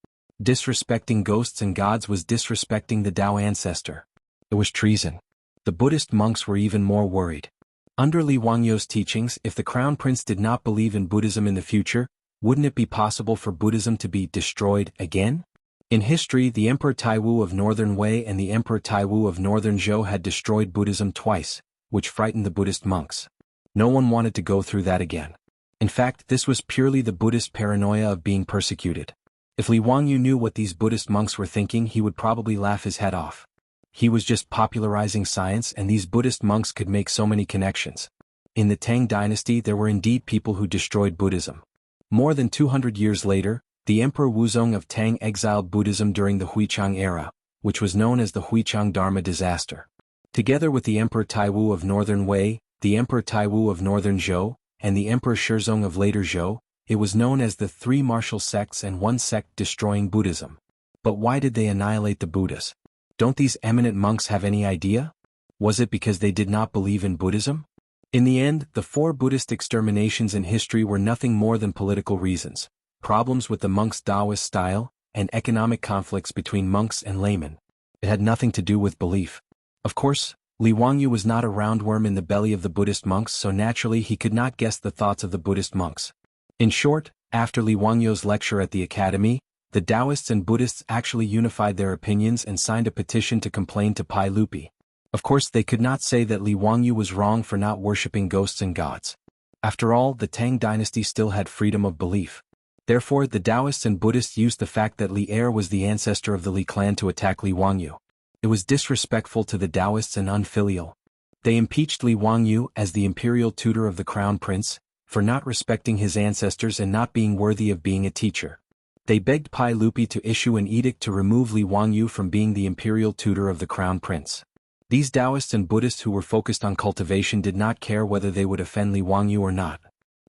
Disrespecting ghosts and gods was disrespecting the Tao ancestor. It was treason. The Buddhist monks were even more worried. Under Li Wangyu's teachings, if the crown prince did not believe in Buddhism in the future, wouldn't it be possible for Buddhism to be destroyed again? In history, the Emperor Taiwu of Northern Wei and the Emperor Taiwu of Northern Zhou had destroyed Buddhism twice, which frightened the Buddhist monks. No one wanted to go through that again. In fact, this was purely the Buddhist paranoia of being persecuted. If Li Wangyu knew what these Buddhist monks were thinking, he would probably laugh his head off. He was just popularizing science, and these Buddhist monks could make so many connections. In the Tang dynasty, there were indeed people who destroyed Buddhism. More than 200 years later, the Emperor Wuzong of Tang exiled Buddhism during the Huichang era, which was known as the Huichang Dharma disaster. Together with the Emperor Taiwu of Northern Wei, the Emperor Taiwu of Northern Zhou, and the Emperor Shizong of later Zhou, it was known as the three martial sects and one sect destroying Buddhism. But why did they annihilate the Buddhas? Don't these eminent monks have any idea? Was it because they did not believe in Buddhism? In the end, the 4 Buddhist exterminations in history were nothing more than political reasons, problems with the monks' Taoist style, and economic conflicts between monks and laymen. It had nothing to do with belief. Of course, Li Wangyu was not a roundworm in the belly of the Buddhist monks, so naturally he could not guess the thoughts of the Buddhist monks. In short, after Li Wangyu's lecture at the academy, the Taoists and Buddhists actually unified their opinions and signed a petition to complain to Pai Lupi. Of course, they could not say that Li Wangyu was wrong for not worshipping ghosts and gods. After all, the Tang dynasty still had freedom of belief. Therefore, the Taoists and Buddhists used the fact that Li Er was the ancestor of the Li clan to attack Li Wangyu. It was disrespectful to the Taoists and unfilial. They impeached Li Wangyu as the imperial tutor of the crown prince, for not respecting his ancestors and not being worthy of being a teacher. They begged Pai Lupi to issue an edict to remove Li Wangyu from being the imperial tutor of the crown prince. These Taoists and Buddhists who were focused on cultivation did not care whether they would offend Li Wangyu or not.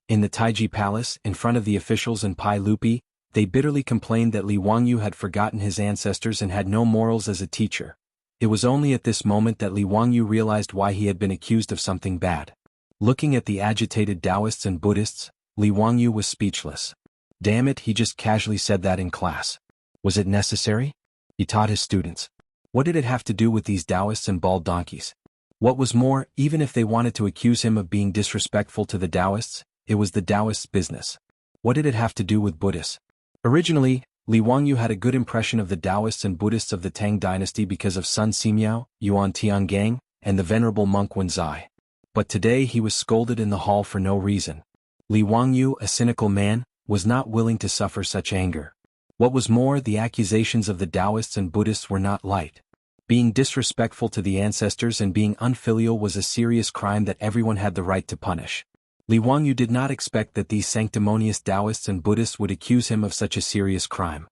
In the Taiji Palace, in front of the officials and Pai Lupi, they bitterly complained that Li Wangyu had forgotten his ancestors and had no morals as a teacher. It was only at this moment that Li Wangyu realized why he had been accused of something bad. Looking at the agitated Taoists and Buddhists, Li Wangyu was speechless. Damn it, he just casually said that in class. Was it necessary? He taught his students. What did it have to do with these Taoists and bald donkeys? What was more, even if they wanted to accuse him of being disrespectful to the Taoists, it was the Taoists' business. What did it have to do with Buddhists? Originally, Li Wangyu had a good impression of the Taoists and Buddhists of the Tang dynasty because of Sun Simiao, Yuan Tiangang, and the venerable monk Wenzai. But today he was scolded in the hall for no reason. Li Wangyu, a cynical man, was not willing to suffer such anger. What was more, the accusations of the Taoists and Buddhists were not light. Being disrespectful to the ancestors and being unfilial was a serious crime that everyone had the right to punish. Li Wangyu did not expect that these sanctimonious Taoists and Buddhists would accuse him of such a serious crime.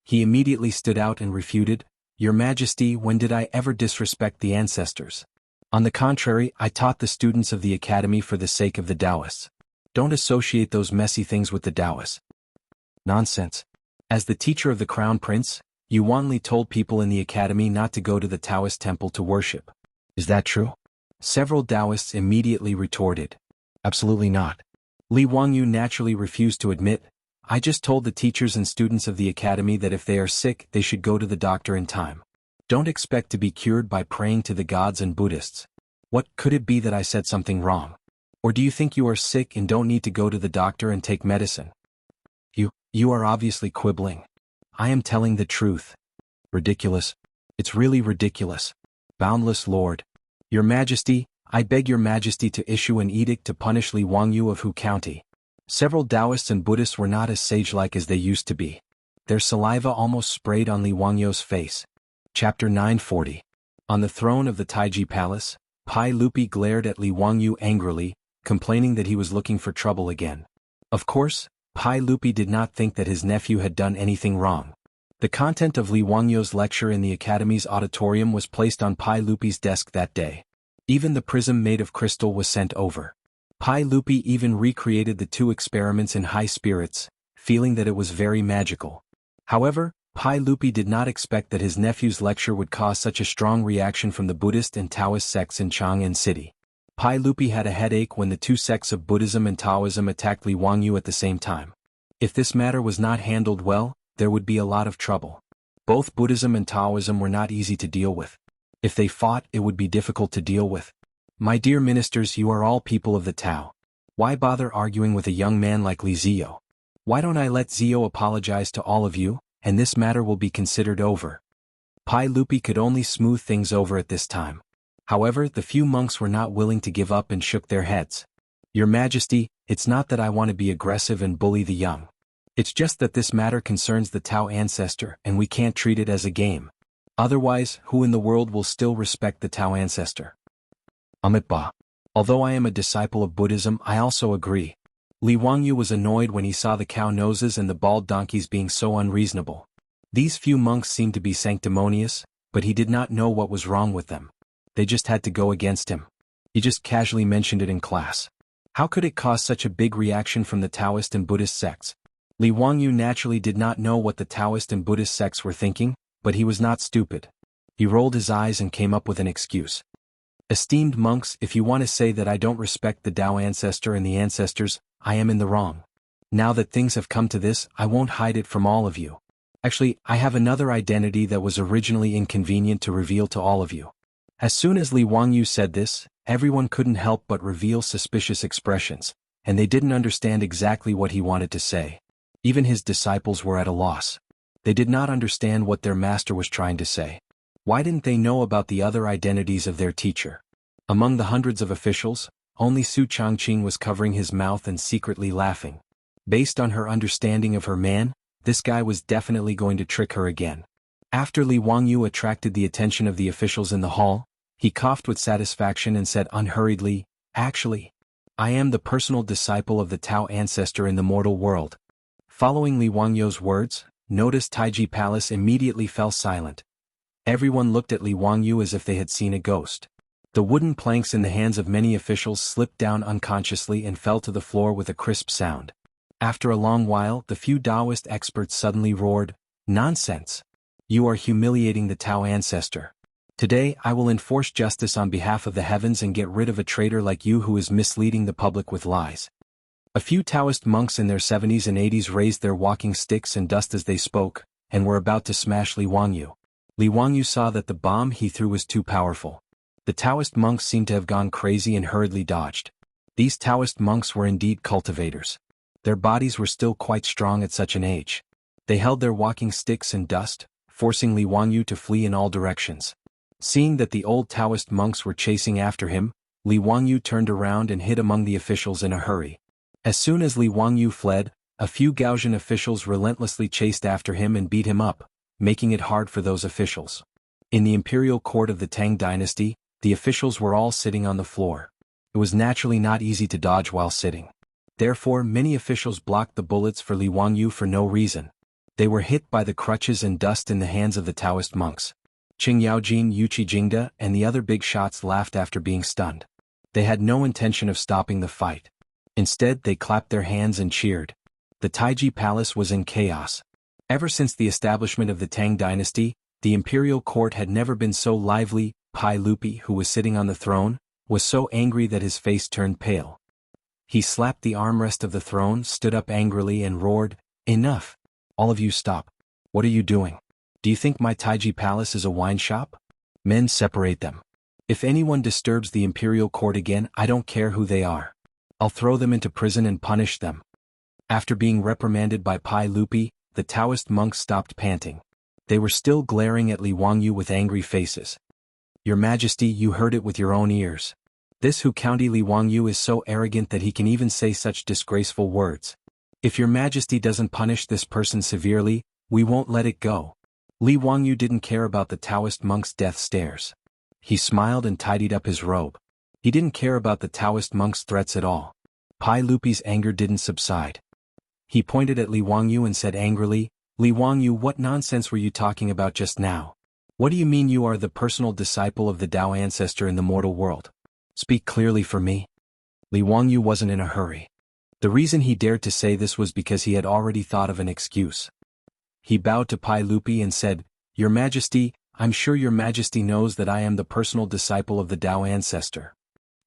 He immediately stood out and refuted, "Your Majesty, when did I ever disrespect the ancestors? On the contrary, I taught the students of the academy for the sake of the Taoists. Don't associate those messy things with the Taoists." Nonsense. As the teacher of the crown prince, Yuan Li told people in the academy not to go to the Taoist temple to worship. Is that true? Several Taoists immediately retorted. Absolutely not. Li Wangyu naturally refused to admit, I just told the teachers and students of the academy that if they are sick, they should go to the doctor in time. Don't expect to be cured by praying to the gods and Buddhists. What could it be that I said something wrong? Or do you think you are sick and don't need to go to the doctor and take medicine? You are obviously quibbling. I am telling the truth. Ridiculous. It's really ridiculous. Boundless Lord. Your Majesty, I beg your Majesty to issue an edict to punish Li Wangyu of Hu County. Several Taoists and Buddhists were not as sage-like as they used to be. Their saliva almost sprayed on Li Wangyu's face. Chapter 940. On the throne of the Taiji Palace, Pai Lupi glared at Li Wangyu angrily, complaining that he was looking for trouble again. Of course, Pai Lupi did not think that his nephew had done anything wrong. The content of Li Wangyu's lecture in the Academy's auditorium was placed on Pai Lupi's desk that day. Even the prism made of crystal was sent over. Pai Lupi even recreated the two experiments in high spirits, feeling that it was very magical. However, Pai Lupi did not expect that his nephew's lecture would cause such a strong reaction from the Buddhist and Taoist sects in Chang'an City. Pai Lupi had a headache when the two sects of Buddhism and Taoism attacked Li Wangyu at the same time. If this matter was not handled well, there would be a lot of trouble. Both Buddhism and Taoism were not easy to deal with. If they fought, it would be difficult to deal with. My dear ministers, you are all people of the Tao. Why bother arguing with a young man like Li Zio? Why don't I let Zio apologize to all of you, and this matter will be considered over? Pai Lupi could only smooth things over at this time. However, the few monks were not willing to give up and shook their heads. Your Majesty, it's not that I want to be aggressive and bully the young. It's just that this matter concerns the Tao ancestor and we can't treat it as a game. Otherwise, who in the world will still respect the Tao ancestor? Ba. Although I am a disciple of Buddhism, I also agree. Li Wangyu was annoyed when he saw the cow noses and the bald donkeys being so unreasonable. These few monks seemed to be sanctimonious, but he did not know what was wrong with them. They just had to go against him. He just casually mentioned it in class. How could it cause such a big reaction from the Taoist and Buddhist sects? Li Wangyu naturally did not know what the Taoist and Buddhist sects were thinking, but he was not stupid. He rolled his eyes and came up with an excuse. Esteemed monks, if you want to say that I don't respect the Tao ancestor and the ancestors, I am in the wrong. Now that things have come to this, I won't hide it from all of you. Actually, I have another identity that was originally inconvenient to reveal to all of you. As soon as Li Wangyu said this, everyone couldn't help but reveal suspicious expressions, and they didn't understand exactly what he wanted to say. Even his disciples were at a loss. They did not understand what their master was trying to say. Why didn't they know about the other identities of their teacher? Among the hundreds of officials, only Su Changqing was covering his mouth and secretly laughing. Based on her understanding of her man, this guy was definitely going to trick her again. After Li Wangyu attracted the attention of the officials in the hall, he coughed with satisfaction and said unhurriedly, Actually, I am the personal disciple of the Tao ancestor in the mortal world. Following Li Wangyu's words, notice Taiji Palace immediately fell silent. Everyone looked at Li Wangyu as if they had seen a ghost. The wooden planks in the hands of many officials slipped down unconsciously and fell to the floor with a crisp sound. After a long while, the few Taoist experts suddenly roared, Nonsense! You are humiliating the Tao ancestor. Today I will enforce justice on behalf of the heavens and get rid of a traitor like you who is misleading the public with lies. A few Taoist monks in their 70s and 80s raised their walking sticks and dust as they spoke, and were about to smash Li Wangyu. Li Wangyu saw that the bomb he threw was too powerful. The Taoist monks seemed to have gone crazy and hurriedly dodged. These Taoist monks were indeed cultivators. Their bodies were still quite strong at such an age. They held their walking sticks and dust, forcing Li Wangyu to flee in all directions. Seeing that the old Taoist monks were chasing after him, Li Wangyu turned around and hid among the officials in a hurry. As soon as Li Wangyu fled, a few Gaotian officials relentlessly chased after him and beat him up, making it hard for those officials. In the imperial court of the Tang dynasty, the officials were all sitting on the floor. It was naturally not easy to dodge while sitting. Therefore, many officials blocked the bullets for Li Wangyu for no reason. They were hit by the crutches and dust in the hands of the Taoist monks. Qing Yaojin, Yuqi Jingda, and the other big shots laughed after being stunned. They had no intention of stopping the fight. Instead, they clapped their hands and cheered. The Taiji Palace was in chaos. Ever since the establishment of the Tang dynasty, the imperial court had never been so lively. Pai Lupi, who was sitting on the throne, was so angry that his face turned pale. He slapped the armrest of the throne, stood up angrily and roared, "Enough! All of you stop. What are you doing? Do you think my Taiji palace is a wine shop? Men, separate them. If anyone disturbs the imperial court again, I don't care who they are. I'll throw them into prison and punish them." After being reprimanded by Pai Lupi, the Taoist monks stopped panting. They were still glaring at Li Wangyu with angry faces. "Your Majesty, you heard it with your own ears. This Hu County Li Wangyu is so arrogant that he can even say such disgraceful words. If your Majesty doesn't punish this person severely, we won't let it go." Li Wangyu didn't care about the Taoist monk's death stares. He smiled and tidied up his robe. He didn't care about the Taoist monk's threats at all. Pai Lupi's anger didn't subside. He pointed at Li Wangyu and said angrily, "Li Wangyu, what nonsense were you talking about just now? What do you mean you are the personal disciple of the Tao ancestor in the mortal world? Speak clearly for me." Li Wangyu wasn't in a hurry. The reason he dared to say this was because he had already thought of an excuse. He bowed to Pai Lupi and said, "Your Majesty, I'm sure your Majesty knows that I am the personal disciple of the Tao ancestor."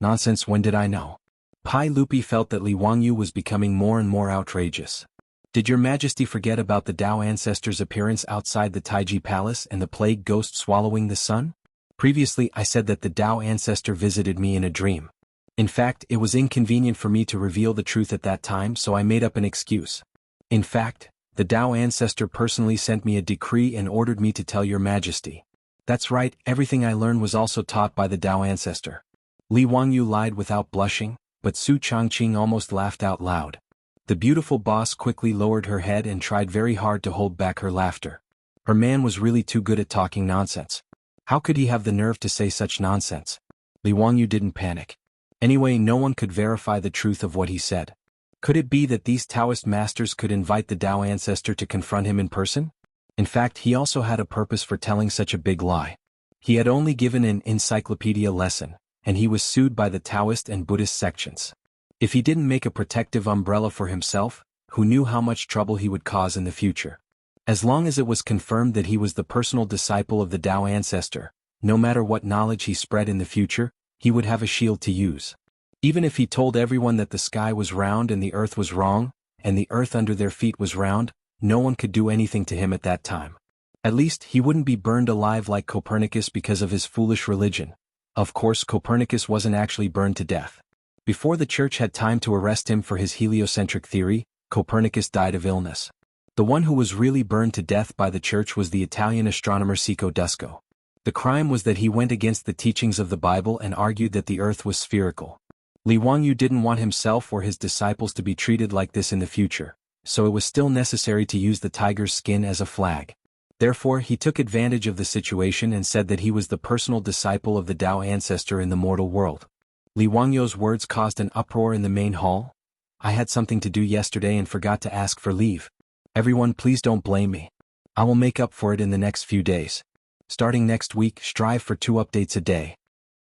"Nonsense, when did I know?" Pai Lupi felt that Li Wangyu was becoming more and more outrageous. "Did your Majesty forget about the Tao ancestor's appearance outside the Taiji palace and the plague ghost swallowing the sun? Previously I said that the Tao ancestor visited me in a dream. In fact, it was inconvenient for me to reveal the truth at that time, so I made up an excuse. In fact, the Tao ancestor personally sent me a decree and ordered me to tell your Majesty. That's right, everything I learned was also taught by the Tao ancestor." Li Wangyu lied without blushing, but Su Changqing almost laughed out loud. The beautiful boss quickly lowered her head and tried very hard to hold back her laughter. Her man was really too good at talking nonsense. How could he have the nerve to say such nonsense? Li Wangyu didn't panic. Anyway, no one could verify the truth of what he said. Could it be that these Taoist masters could invite the Tao ancestor to confront him in person? In fact, he also had a purpose for telling such a big lie. He had only given an encyclopedia lesson, and he was sued by the Taoist and Buddhist sections. If he didn't make a protective umbrella for himself, who knew how much trouble he would cause in the future? As long as it was confirmed that he was the personal disciple of the Tao ancestor, no matter what knowledge he spread in the future, he would have a shield to use. Even if he told everyone that the sky was round and the earth was wrong, and the earth under their feet was round, no one could do anything to him at that time. At least he wouldn't be burned alive like Copernicus because of his foolish religion. Of course, Copernicus wasn't actually burned to death. Before the church had time to arrest him for his heliocentric theory, Copernicus died of illness. The one who was really burned to death by the church was the Italian astronomer Cicco Dusco. The crime was that he went against the teachings of the Bible and argued that the earth was spherical. Li Wangyu didn't want himself or his disciples to be treated like this in the future, so it was still necessary to use the tiger's skin as a flag. Therefore, he took advantage of the situation and said that he was the personal disciple of the Tao ancestor in the mortal world. Li Wangyu's words caused an uproar in the main hall. "I had something to do yesterday and forgot to ask for leave. Everyone, please don't blame me. I will make up for it in the next few days. Starting next week, strive for 2 updates a day."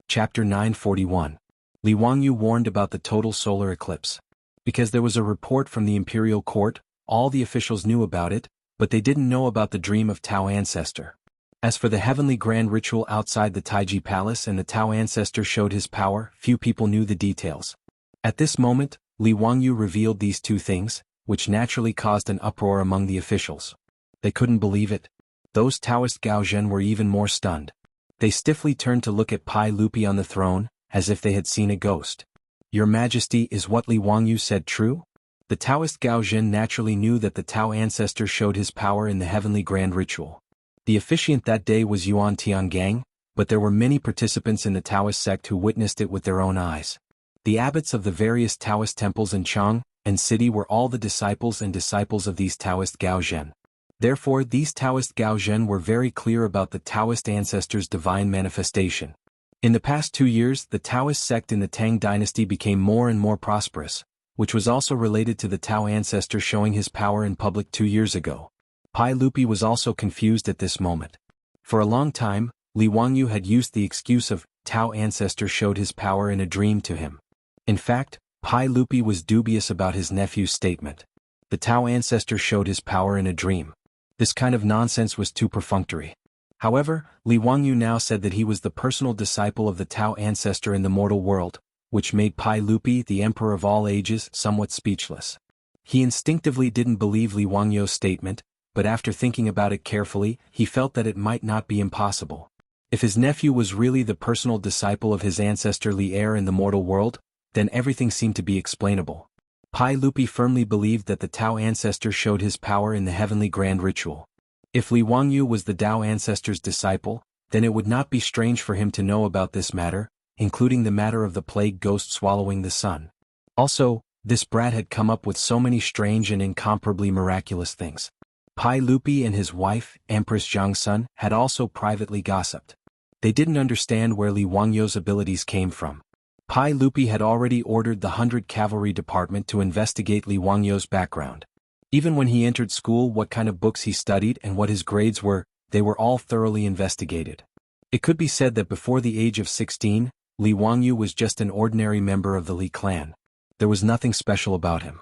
Chapter 941. Li Wangyu warned about the total solar eclipse. Because there was a report from the imperial court, all the officials knew about it, but they didn't know about the dream of Tao ancestor. As for the heavenly grand ritual outside the Taiji palace and the Tao ancestor showed his power, few people knew the details. At this moment, Li Wangyu revealed these 2 things, which naturally caused an uproar among the officials. They couldn't believe it. Those Taoist Gaozhen were even more stunned. They stiffly turned to look at Pai Lupi on the throne, as if they had seen a ghost. "Your Majesty, is what Li Wangyu said true?" The Taoist Gaozhen naturally knew that the Tao ancestor showed his power in the heavenly grand ritual. The officiant that day was Yuan Tiangang, but there were many participants in the Taoist sect who witnessed it with their own eyes. The abbots of the various Taoist temples in Chang and city were all the disciples and disciples of these Taoist Gaozhen. Therefore, these Taoist Gaozhen were very clear about the Taoist ancestor's divine manifestation. In the past 2 years, the Taoist sect in the Tang dynasty became more and more prosperous, which was also related to the Tao ancestor showing his power in public 2 years ago. Pai Lupi was also confused at this moment. For a long time, Li Wangyu had used the excuse of Tao ancestor showed his power in a dream to him. In fact, Pai Lupi was dubious about his nephew's statement. The Tao ancestor showed his power in a dream. This kind of nonsense was too perfunctory. However, Li Wangyu now said that he was the personal disciple of the Tao ancestor in the mortal world, which made Pai Lupi, the emperor of all ages, somewhat speechless. He instinctively didn't believe Li Wangyou's statement, but after thinking about it carefully, he felt that it might not be impossible. If his nephew was really the personal disciple of his ancestor Li Er in the mortal world, then everything seemed to be explainable. Pai Lupi firmly believed that the Tao ancestor showed his power in the heavenly grand ritual. If Li Wangyou was the Tao ancestor's disciple, then it would not be strange for him to know about this matter, including the matter of the plague ghost swallowing the sun. Also, this brat had come up with so many strange and incomparably miraculous things. Pai Lupi and his wife, Empress Zhangsun, had also privately gossiped. They didn't understand where Li Wangyou's abilities came from. Pai Lupi had already ordered the 100 Cavalry Department to investigate Li Wangyou's background. Even when he entered school, what kind of books he studied and what his grades were, they were all thoroughly investigated. It could be said that before the age of 16, Li Wangyou was just an ordinary member of the Li clan. There was nothing special about him.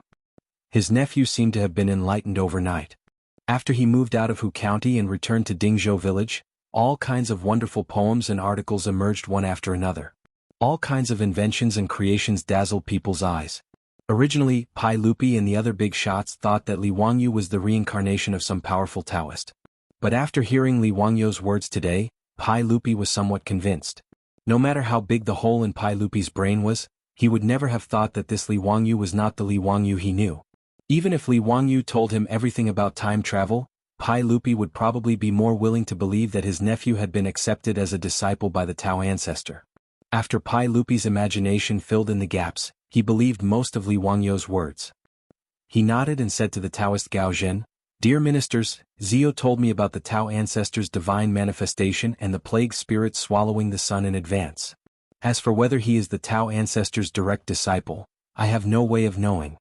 His nephew seemed to have been enlightened overnight. After he moved out of Hu County and returned to Dingzhou village, all kinds of wonderful poems and articles emerged one after another. All kinds of inventions and creations dazzled people's eyes. Originally, Pai Lupi and the other big shots thought that Li Wangyou was the reincarnation of some powerful Taoist. But after hearing Li Wangyou's words today, Pai Lupi was somewhat convinced. No matter how big the hole in Pai Lupi's brain was, he would never have thought that this Li Wangyou was not the Li Wangyou he knew. Even if Li Wangyou told him everything about time travel, Pai Lupi would probably be more willing to believe that his nephew had been accepted as a disciple by the Tao ancestor. After Pai Lupi's imagination filled in the gaps, he believed most of Li Wangyou's words. He nodded and said to the Taoist Gao Zhen, "Dear ministers, Zio told me about the Tao ancestor's divine manifestation and the plague spirit swallowing the sun in advance. As for whether he is the Tao ancestor's direct disciple, I have no way of knowing."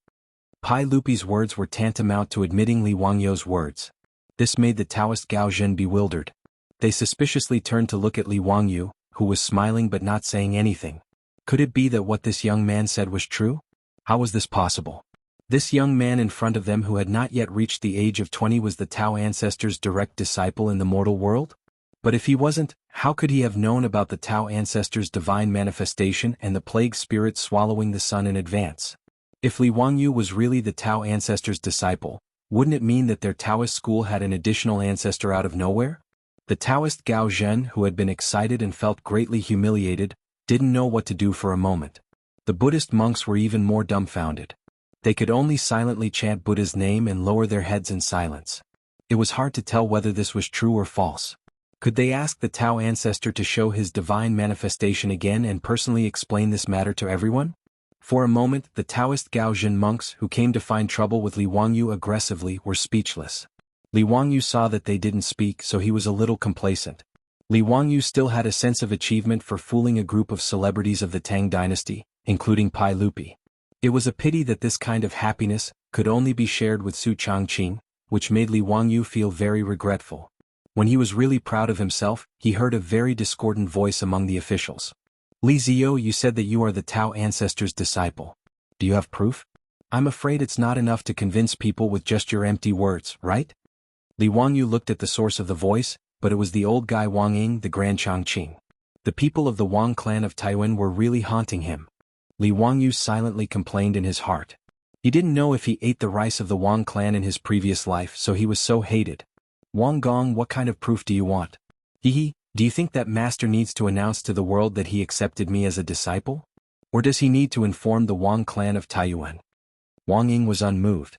Pai Lupi's words were tantamount to admitting Li Wangyou's words. This made the Taoist Gao Zhen bewildered. They suspiciously turned to look at Li Wangyou, who was smiling but not saying anything. Could it be that what this young man said was true? How was this possible? This young man in front of them who had not yet reached the age of 20 was the Tao ancestor's direct disciple in the mortal world? But if he wasn't, how could he have known about the Tao ancestor's divine manifestation and the plague spirit swallowing the sun in advance? If Li Wangyou was really the Tao ancestor's disciple, wouldn't it mean that their Taoist school had an additional ancestor out of nowhere? The Taoist Gao Zhen, who had been excited and felt greatly humiliated, didn't know what to do for a moment. The Buddhist monks were even more dumbfounded. They could only silently chant Buddha's name and lower their heads in silence. It was hard to tell whether this was true or false. Could they ask the Tao ancestor to show his divine manifestation again and personally explain this matter to everyone? For a moment, the Taoist Gao Zhen monks who came to find trouble with Li Wangyou aggressively were speechless. Li Wangyou saw that they didn't speak, so he was a little complacent. Li Wangyou still had a sense of achievement for fooling a group of celebrities of the Tang dynasty, including Pai Lupi. It was a pity that this kind of happiness could only be shared with Su Changqing, which made Li Wangyou feel very regretful. When he was really proud of himself, he heard a very discordant voice among the officials. "Li Zio, you said that you are the Tao ancestor's disciple. Do you have proof? I'm afraid it's not enough to convince people with just your empty words, right?" Li Wangyou looked at the source of the voice, but it was the old guy Wang Ying, the Grand Changqing. The people of the Wang clan of Taiwan were really haunting him. Li Wangyou silently complained in his heart. He didn't know if he ate the rice of the Wang clan in his previous life, so he was so hated. "Wang Gong, what kind of proof do you want? Hehe, do you think that master needs to announce to the world that he accepted me as a disciple? Or does he need to inform the Wang clan of Taiwan?" Wang Ying was unmoved.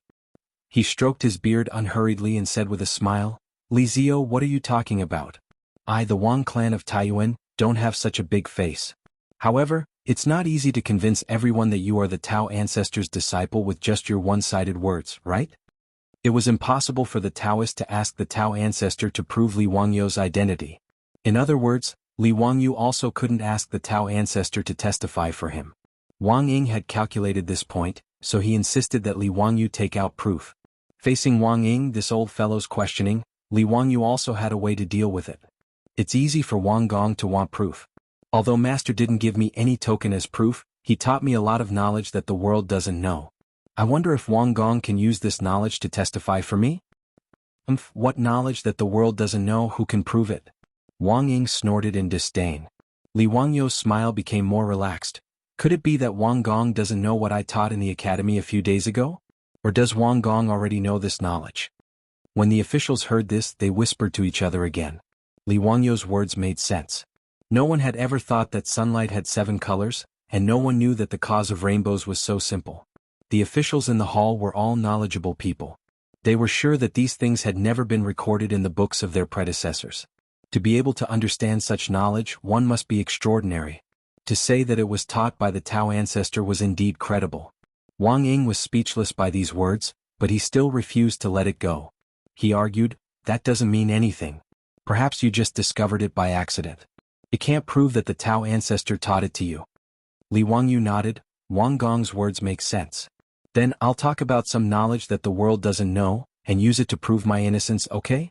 He stroked his beard unhurriedly and said with a smile, "Li Zio, what are you talking about? I, the Wang clan of Taiwan, don't have such a big face. However, it's not easy to convince everyone that you are the Tao ancestor's disciple with just your one-sided words, right?" It was impossible for the Taoist to ask the Tao ancestor to prove Li Wangyou's identity. In other words, Li Wangyou also couldn't ask the Tao ancestor to testify for him. Wang Ying had calculated this point, so he insisted that Li Wangyou take out proof. Facing Wang Ying, this old fellow's questioning, Li Wangyou also had a way to deal with it. "It's easy for Wang Gong to want proof. Although master didn't give me any token as proof, he taught me a lot of knowledge that the world doesn't know. I wonder if Wang Gong can use this knowledge to testify for me?" What knowledge that the world doesn't know? Who can prove it?" Wang Ying snorted in disdain. Li Wangyou's smile became more relaxed. Could it be that Wang Gong doesn't know what I taught in the academy a few days ago? Or does Wang Gong already know this knowledge? When the officials heard this, they whispered to each other again. Li Wangyou's words made sense. No one had ever thought that sunlight had 7 colors, and no one knew that the cause of rainbows was so simple. The officials in the hall were all knowledgeable people. They were sure that these things had never been recorded in the books of their predecessors. To be able to understand such knowledge, one must be extraordinary. To say that it was taught by the Tao ancestor was indeed credible. Wang Ying was speechless by these words, but he still refused to let it go. He argued, "That doesn't mean anything. Perhaps you just discovered it by accident. It can't prove that the Tao ancestor taught it to you." Li Wangyou nodded. Wang Gong's words make sense. Then I'll talk about some knowledge that the world doesn't know, and use it to prove my innocence, okay?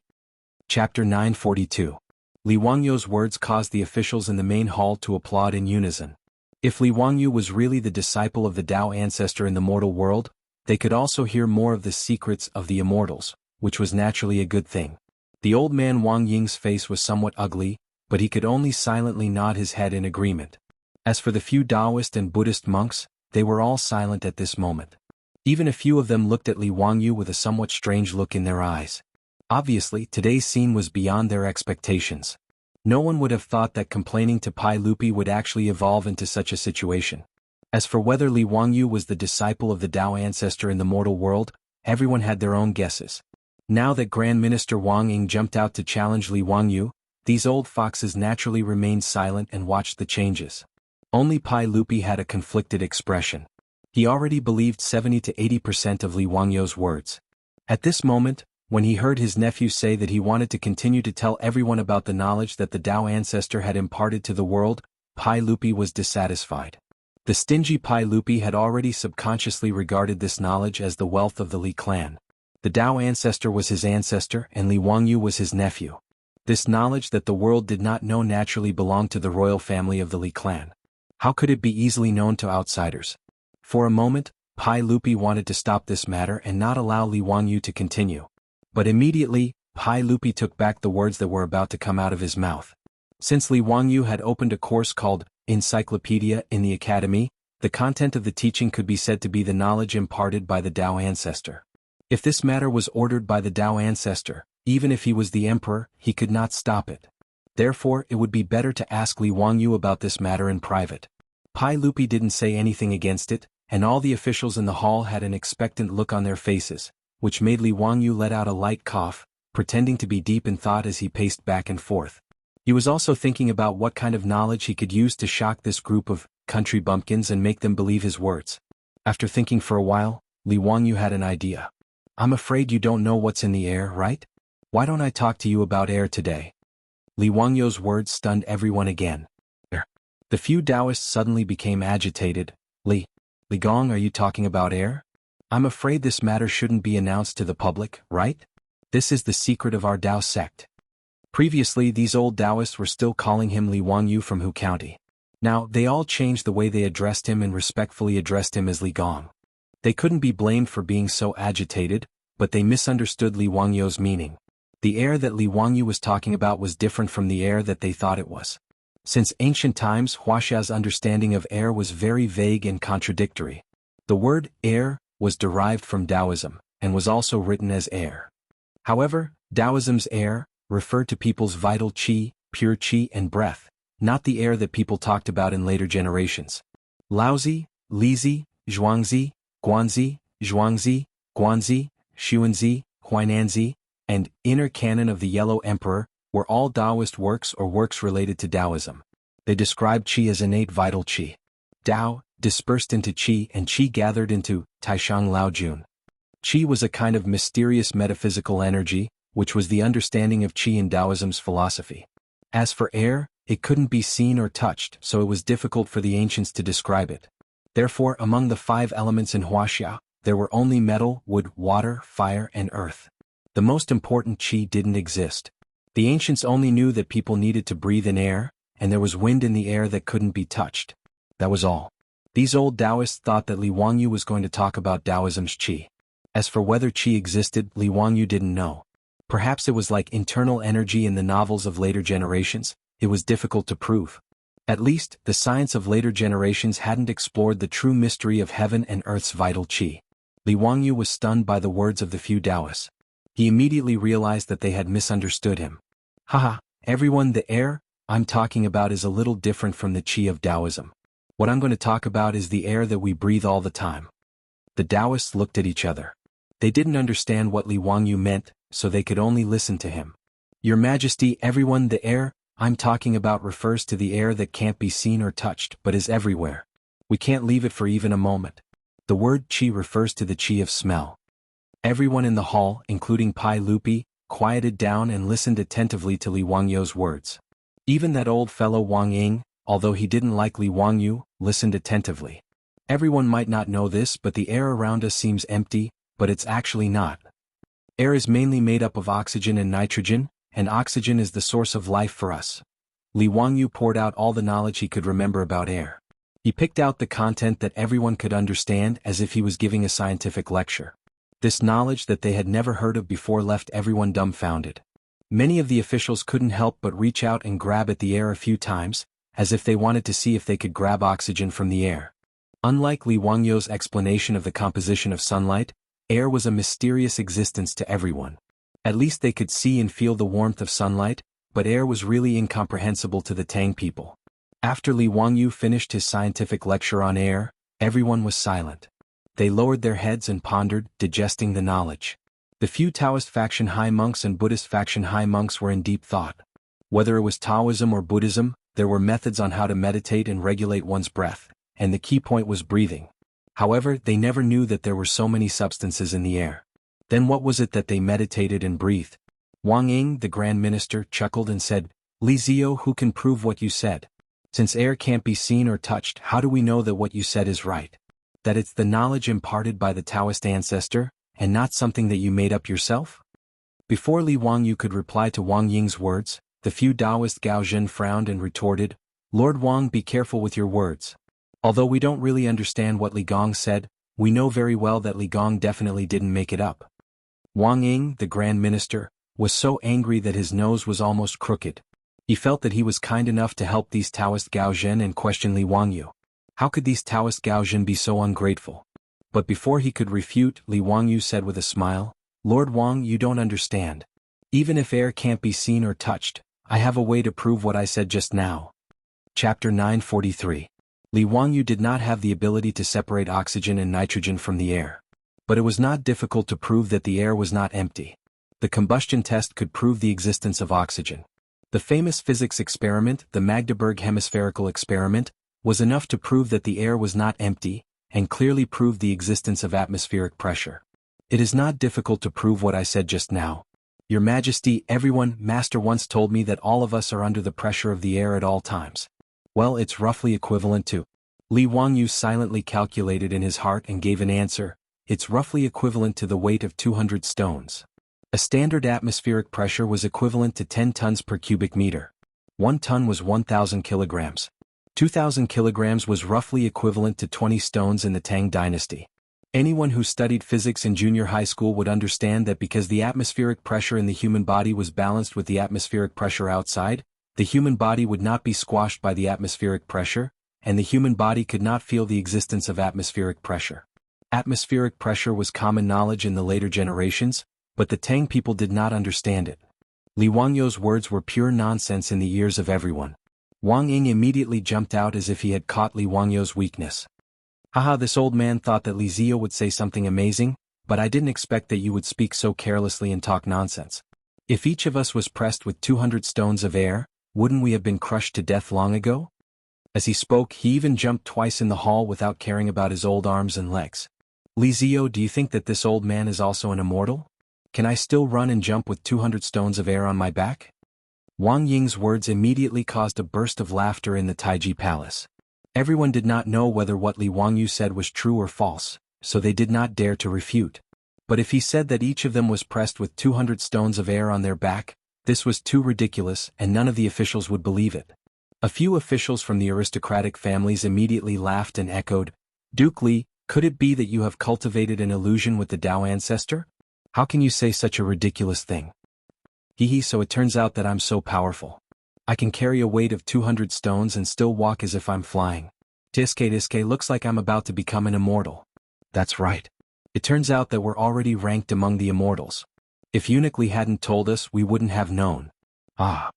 Chapter 942. Li Wangyou's words caused the officials in the main hall to applaud in unison. If Li Wangyou was really the disciple of the Tao ancestor in the mortal world, they could also hear more of the secrets of the immortals, which was naturally a good thing. The old man Wang Ying's face was somewhat ugly, but he could only silently nod his head in agreement. As for the few Taoist and Buddhist monks, they were all silent at this moment. Even a few of them looked at Li Wangyou with a somewhat strange look in their eyes. Obviously, today's scene was beyond their expectations. No one would have thought that complaining to Pai Lupi would actually evolve into such a situation. As for whether Li Wangyou was the disciple of the Tao ancestor in the mortal world, everyone had their own guesses. Now that Grand Minister Wang Ying jumped out to challenge Li Wangyou, these old foxes naturally remained silent and watched the changes. Only Pai Lupi had a conflicted expression. He already believed 70 to 80% of Li Wangyou's words. At this moment, when he heard his nephew say that he wanted to continue to tell everyone about the knowledge that the Tao ancestor had imparted to the world, Pai Lupi was dissatisfied. The stingy Pai Lupi had already subconsciously regarded this knowledge as the wealth of the Li clan. The Tao ancestor was his ancestor and Li Wangyou was his nephew. This knowledge that the world did not know naturally belonged to the royal family of the Li clan. How could it be easily known to outsiders? For a moment, Pai Lupi wanted to stop this matter and not allow Li Wangyou to continue. But immediately, Pai Lupi took back the words that were about to come out of his mouth. Since Li Wangyou had opened a course called Encyclopedia in the academy, the content of the teaching could be said to be the knowledge imparted by the Tao ancestor. If this matter was ordered by the Tao ancestor, even if he was the emperor, he could not stop it. Therefore, it would be better to ask Li Wangyou about this matter in private. Pai Lupi didn't say anything against it, and all the officials in the hall had an expectant look on their faces, which made Li Wangyou let out a light cough, pretending to be deep in thought as he paced back and forth. He was also thinking about what kind of knowledge he could use to shock this group of country bumpkins and make them believe his words. After thinking for a while, Li Wangyou had an idea. "I'm afraid you don't know what's in the air, right? Why don't I talk to you about air today?" Li Wangyou's words stunned everyone again. The few Taoists suddenly became agitated. Li Gong, are you talking about air? I'm afraid this matter shouldn't be announced to the public, right? This is the secret of our Tao sect. Previously, these old Taoists were still calling him Li Wangyou from Hu County. Now, they all changed the way they addressed him and respectfully addressed him as Li Gong. They couldn't be blamed for being so agitated, but they misunderstood Li Wangyou's meaning. The air that Li Wangyou was talking about was different from the air that they thought it was. Since ancient times, Huaxia's understanding of air was very vague and contradictory. The word air was derived from Taoism, and was also written as air. However, Taoism's air referred to people's vital qi, pure qi and breath, not the air that people talked about in later generations. Laozi, Lizi, Zhuangzi, Guanzi, Zhuangzi, Guanzi, Xuanzi, Huainanzi, and Inner Canon of the Yellow Emperor were all Taoist works or works related to Taoism. They described qi as innate vital qi. Tao, dispersed into qi and qi gathered into Taishang Laojun. Qi was a kind of mysterious metaphysical energy, which was the understanding of qi in Taoism's philosophy. As for air, it couldn't be seen or touched, so it was difficult for the ancients to describe it. Therefore, among the 5 elements in Huaxia, there were only metal, wood, water, fire, and earth. The most important qi didn't exist. The ancients only knew that people needed to breathe in air, and there was wind in the air that couldn't be touched. That was all. These old Taoists thought that Li Wangyou was going to talk about Taoism's qi. As for whether qi existed, Li Wangyou didn't know. Perhaps it was like internal energy in the novels of later generations, it was difficult to prove. At least, the science of later generations hadn't explored the true mystery of heaven and earth's vital qi. Li Wangyu was stunned by the words of the few Taoists. He immediately realized that they had misunderstood him. Haha, everyone, the air I'm talking about is a little different from the qi of Taoism. What I'm going to talk about is the air that we breathe all the time. The Taoists looked at each other. They didn't understand what Li Wangyu meant, so they could only listen to him. Your Majesty, everyone, the air I'm talking about refers to the air that can't be seen or touched but is everywhere. We can't leave it for even a moment. The word qi refers to the qi of smell. Everyone in the hall, including Pai Lupi, quieted down and listened attentively to Li Wangyu's words. Even that old fellow Wang Ying, although he didn't like Li Wangyu, listened attentively. Everyone might not know this, but the air around us seems empty, but it's actually not. Air is mainly made up of oxygen and nitrogen, and oxygen is the source of life for us. Li Wangyu poured out all the knowledge he could remember about air. He picked out the content that everyone could understand as if he was giving a scientific lecture. This knowledge that they had never heard of before left everyone dumbfounded. Many of the officials couldn't help but reach out and grab at the air a few times, as if they wanted to see if they could grab oxygen from the air. Unlike Li Wangyu's explanation of the composition of sunlight, air was a mysterious existence to everyone. At least they could see and feel the warmth of sunlight, but air was really incomprehensible to the Tang people. After Li Wangyu finished his scientific lecture on air, everyone was silent. They lowered their heads and pondered, digesting the knowledge. The few Taoist faction high monks and Buddhist faction high monks were in deep thought. Whether it was Taoism or Buddhism, there were methods on how to meditate and regulate one's breath, and the key point was breathing. However, they never knew that there were so many substances in the air. Then what was it that they meditated and breathed? Wang Ying, the Grand Minister, chuckled and said, Li Zio, who can prove what you said? Since air can't be seen or touched, how do we know that what you said is right? That it's the knowledge imparted by the Taoist ancestor, and not something that you made up yourself? Before Li Wangyu could reply to Wang Ying's words, the few Taoist Gaozhen frowned and retorted, Lord Wang, be careful with your words. Although we don't really understand what Li Gong said, we know very well that Li Gong definitely didn't make it up. Wang Ying, the Grand Minister, was so angry that his nose was almost crooked. He felt that he was kind enough to help these Taoist Gaozhen and question Li Wangyu. How could these Taoist Gaozhen be so ungrateful? But before he could refute, Li Wangyu said with a smile, Lord Wang, you don't understand. Even if air can't be seen or touched, I have a way to prove what I said just now. Chapter 943. Li Wangyu did not have the ability to separate oxygen and nitrogen from the air. But it was not difficult to prove that the air was not empty. The combustion test could prove the existence of oxygen. The famous physics experiment, the Magdeburg hemispherical experiment, was enough to prove that the air was not empty, and clearly proved the existence of atmospheric pressure. It is not difficult to prove what I said just now. Your Majesty, everyone, Master once told me that all of us are under the pressure of the air at all times. Well, it's roughly equivalent to. Li Wangyu silently calculated in his heart and gave an answer. It's roughly equivalent to the weight of 200 stones. A standard atmospheric pressure was equivalent to 10 tons per cubic meter. 1 ton was 1,000 kilograms. 2,000 kilograms was roughly equivalent to 20 stones in the Tang dynasty. Anyone who studied physics in junior high school would understand that because the atmospheric pressure in the human body was balanced with the atmospheric pressure outside, the human body would not be squashed by the atmospheric pressure, and the human body could not feel the existence of atmospheric pressure. Atmospheric pressure was common knowledge in the later generations, but the Tang people did not understand it. Li Wangyu's words were pure nonsense in the ears of everyone. Wang Ying immediately jumped out as if he had caught Li Wangyu's weakness. Haha, this old man thought that Li Zio would say something amazing, but I didn't expect that you would speak so carelessly and talk nonsense. If each of us was pressed with 200 stones of air, wouldn't we have been crushed to death long ago? As he spoke, he even jumped twice in the hall without caring about his old arms and legs. Li Zio, do you think that this old man is also an immortal? Can I still run and jump with 200 stones of air on my back? Wang Ying's words immediately caused a burst of laughter in the Taiji Palace. Everyone did not know whether what Li Wangyu said was true or false, so they did not dare to refute. But if he said that each of them was pressed with 200 stones of air on their back, this was too ridiculous and none of the officials would believe it. A few officials from the aristocratic families immediately laughed and echoed, Duke Li, could it be that you have cultivated an illusion with the Tao ancestor? How can you say such a ridiculous thing? Hee, so it turns out that I'm so powerful. I can carry a weight of 200 stones and still walk as if I'm flying. Tiske looks like I'm about to become an immortal. That's right. It turns out that we're already ranked among the immortals. If Eunuch Li hadn't told us, we wouldn't have known. Ah.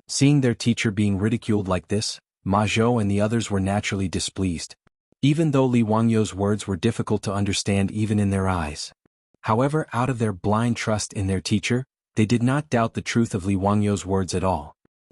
Seeing their teacher being ridiculed like this, Ma Zhou and the others were naturally displeased. Even though Li Wangyou's words were difficult to understand even in their eyes. However, out of their blind trust in their teacher, they did not doubt the truth of Li Wangyou's words at all.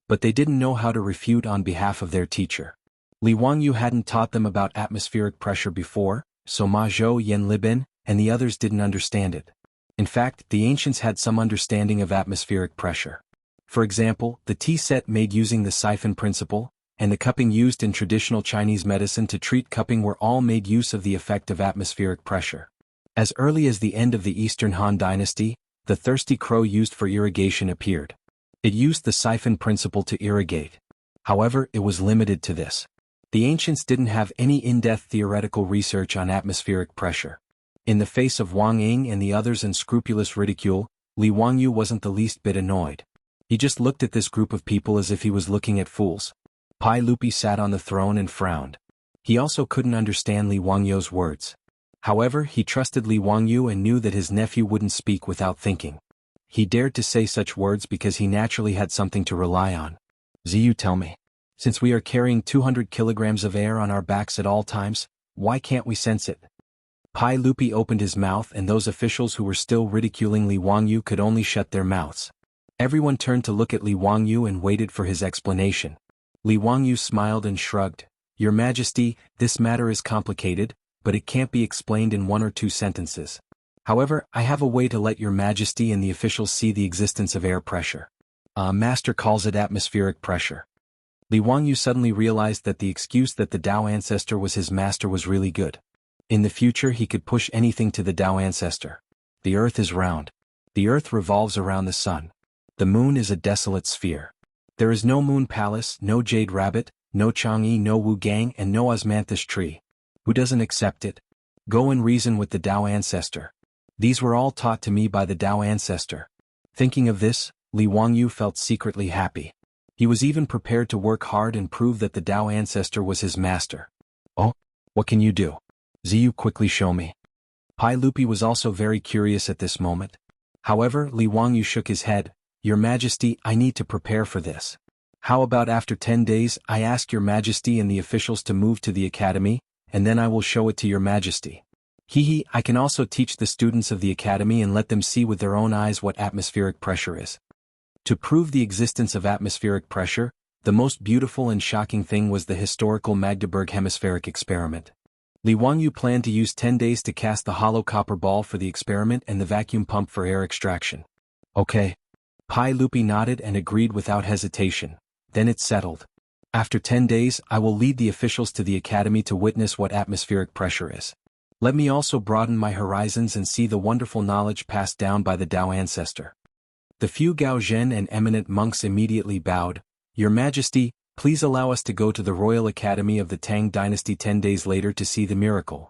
But they didn't know how to refute on behalf of their teacher. Li Wangyou hadn't taught them about atmospheric pressure before, so Ma Zhou, Yan Libin, and the others didn't understand it. In fact, the ancients had some understanding of atmospheric pressure. For example, the tea set made using the siphon principle, and the cupping used in traditional Chinese medicine to treat cupping were all made use of the effect of atmospheric pressure. As early as the end of the Eastern Han Dynasty, the thirsty crow used for irrigation appeared. It used the siphon principle to irrigate. However, it was limited to this. The ancients didn't have any in-depth theoretical research on atmospheric pressure. In the face of Wang Ying and the others' unscrupulous ridicule, Li Wangyou wasn't the least bit annoyed. He just looked at this group of people as if he was looking at fools. Pai Lupi sat on the throne and frowned. He also couldn't understand Li Wangyou's words. However, he trusted Li Wangyou and knew that his nephew wouldn't speak without thinking. He dared to say such words because he naturally had something to rely on. Ziyu, tell me. Since we are carrying 200 kilograms of air on our backs at all times, why can't we sense it? Pai Lupi opened his mouth and those officials who were still ridiculing Li Wangyou could only shut their mouths. Everyone turned to look at Li Wangyou and waited for his explanation. Li Wangyou smiled and shrugged. Your Majesty, this matter is complicated, but it can't be explained in 1 or 2 sentences. However, I have a way to let your Majesty and the officials see the existence of air pressure. Master calls it atmospheric pressure. Li Wangyou suddenly realized that the excuse that the Tao ancestor was his master was really good. In the future he could push anything to the Tao ancestor. The earth is round. The earth revolves around the sun. The moon is a desolate sphere. There is no moon palace, no jade rabbit, no Chang'e, no Wu Gang, and no osmanthus tree. Who doesn't accept it? Go and reason with the Tao ancestor. These were all taught to me by the Tao ancestor. Thinking of this, Li Wangyou felt secretly happy. He was even prepared to work hard and prove that the Tao ancestor was his master. Oh, what can you do? Ziyu, quickly show me. Pai Lupi was also very curious at this moment. However, Li Wangyou shook his head. Your Majesty, I need to prepare for this. How about after 10 days, I ask your Majesty and the officials to move to the academy, and then I will show it to your Majesty. I can also teach the students of the academy and let them see with their own eyes what atmospheric pressure is. To prove the existence of atmospheric pressure, the most beautiful and shocking thing was the historical Magdeburg hemispheric experiment. Li Wangyou planned to use 10 days to cast the hollow copper ball for the experiment and the vacuum pump for air extraction. Okay. Pai Lupi nodded and agreed without hesitation. Then it's settled. After 10 days, I will lead the officials to the academy to witness what atmospheric pressure is. Let me also broaden my horizons and see the wonderful knowledge passed down by the Tao ancestor. The few Gaozhen and eminent monks immediately bowed. Your Majesty, please allow us to go to the Royal Academy of the Tang Dynasty 10 days later to see the miracle.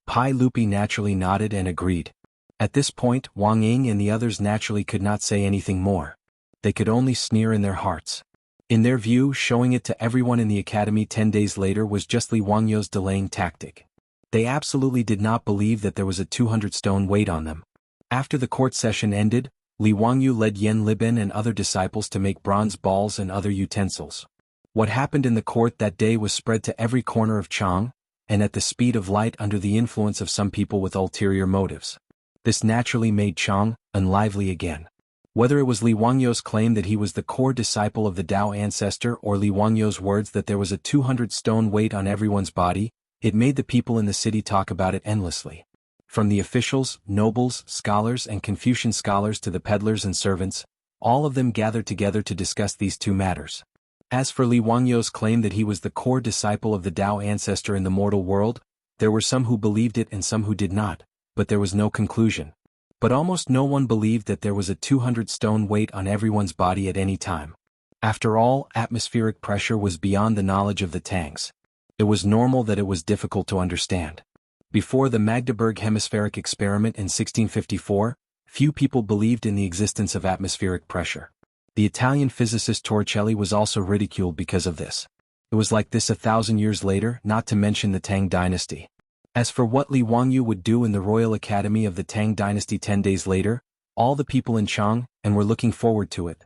Pai Lupi naturally nodded and agreed. At this point, Wang Ying and the others naturally could not say anything more. They could only sneer in their hearts. In their view, showing it to everyone in the academy 10 days later was just Li Wangyou's delaying tactic. They absolutely did not believe that there was a 200-stone weight on them. After the court session ended, Li Wangyou led Yan Libin and other disciples to make bronze balls and other utensils. What happened in the court that day was spread to every corner of Chang, and at the speed of light under the influence of some people with ulterior motives. This naturally made Chang unlively again. Whether it was Li Wangyou's claim that he was the core disciple of the Tao ancestor or Li Wangyou's words that there was a 200-stone weight on everyone's body, it made the people in the city talk about it endlessly. From the officials, nobles, scholars and Confucian scholars to the peddlers and servants, all of them gathered together to discuss these two matters. As for Li Wangyou's claim that he was the core disciple of the Tao ancestor in the mortal world, there were some who believed it and some who did not, but there was no conclusion. But almost no one believed that there was a 200-stone weight on everyone's body at any time. After all, atmospheric pressure was beyond the knowledge of the Tangs. It was normal that it was difficult to understand. Before the Magdeburg hemispheric experiment in 1654, few people believed in the existence of atmospheric pressure. The Italian physicist Torricelli was also ridiculed because of this. It was like this 1,000 years later, not to mention the Tang dynasty. As for what Li Wangyu would do in the Royal Academy of the Tang dynasty 10 days later, all the people in Chang and were looking forward to it.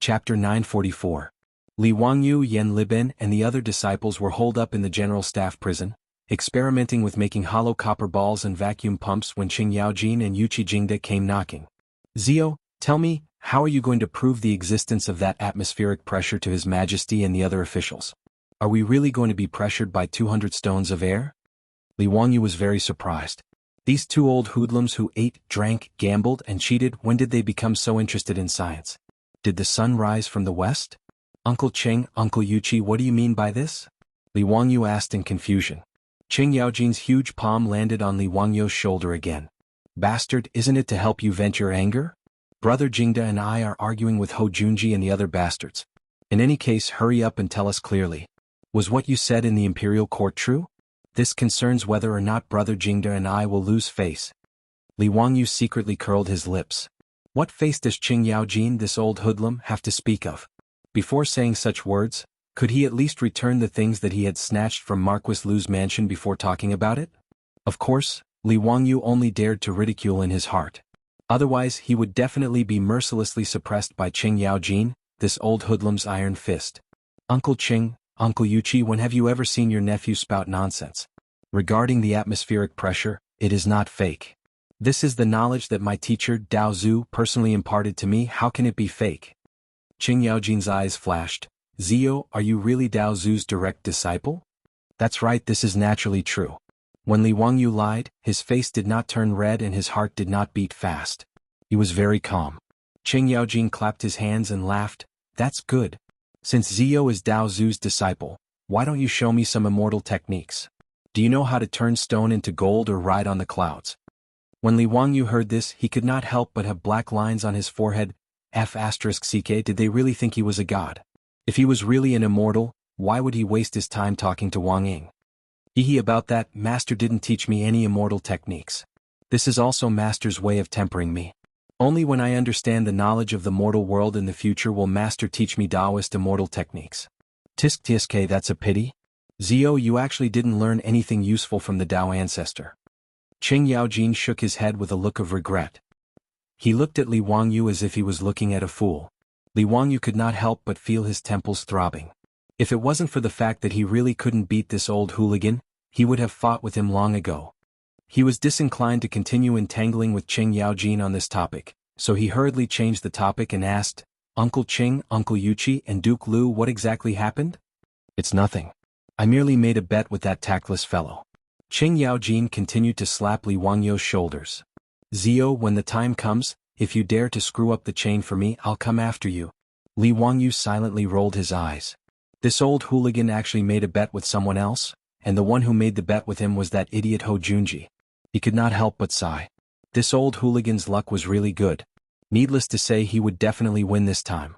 Chapter 944. Li Wangyu, Yan Libin, and the other disciples were holed up in the general staff prison, experimenting with making hollow copper balls and vacuum pumps when Qing Yaojin and Yuqi Jingde came knocking. Zio, tell me, how are you going to prove the existence of that atmospheric pressure to His Majesty and the other officials? Are we really going to be pressured by 200 stones of air? Li Wangyu was very surprised. These two old hoodlums who ate, drank, gambled, and cheated, when did they become so interested in science? Did the sun rise from the west? Uncle Qing, Uncle Yuqi, what do you mean by this? Li Wangyu asked in confusion. Qing Yaojin's huge palm landed on Li Wangyu's shoulder again. Bastard, isn't it to help you vent your anger? Brother Jingde and I are arguing with Ho Junji and the other bastards. In any case, hurry up and tell us clearly. Was what you said in the imperial court true? This concerns whether or not Brother Jingde and I will lose face. Li Wangyu secretly curled his lips. What face does Qing Yaojin, this old hoodlum, have to speak of? Before saying such words, could he at least return the things that he had snatched from Marquis Lu's mansion before talking about it? Of course, Li Wangyu only dared to ridicule in his heart. Otherwise he would definitely be mercilessly suppressed by Qing Yaojin, this old hoodlum's iron fist. Uncle Qing, Uncle Yuqi, when have you ever seen your nephew spout nonsense? Regarding the atmospheric pressure, it is not fake. This is the knowledge that my teacher, Dao Zhu, personally imparted to me. How can it be fake? Qing Yaojin's eyes flashed. Zio, are you really Dao Zhu's direct disciple? That's right, this is naturally true. When Li Wangyu lied, his face did not turn red and his heart did not beat fast. He was very calm. Qing Yaojin clapped his hands and laughed. That's good. Since Zio is Dao Zhu's disciple, why don't you show me some immortal techniques? Do you know how to turn stone into gold or ride on the clouds? When Li Wangyu heard this, he could not help but have black lines on his forehead. F***ck, did they really think he was a god? If he was really an immortal, why would he waste his time talking to Wang Ying? Hehe, about that, Master didn't teach me any immortal techniques. This is also Master's way of tempering me. Only when I understand the knowledge of the mortal world in the future will Master teach me Taoist immortal techniques. Tisk, that's a pity. Zio, you actually didn't learn anything useful from the Tao ancestor. Qing Yaojin shook his head with a look of regret. He looked at Li Wangyu as if he was looking at a fool. Li Wangyu could not help but feel his temples throbbing. If it wasn't for the fact that he really couldn't beat this old hooligan, he would have fought with him long ago. He was disinclined to continue entangling with Qing Yaojin on this topic, so he hurriedly changed the topic and asked, Uncle Qing, Uncle Yuqi, and Duke Lu, what exactly happened? It's nothing. I merely made a bet with that tactless fellow. Qing Yaojin continued to slap Li Wangyu's shoulders. Zio, when the time comes, if you dare to screw up the chain for me, I'll come after you. Li Wangyu silently rolled his eyes. This old hooligan actually made a bet with someone else, and the one who made the bet with him was that idiot Ho Junji. He could not help but sigh. This old hooligan's luck was really good. Needless to say, he would definitely win this time.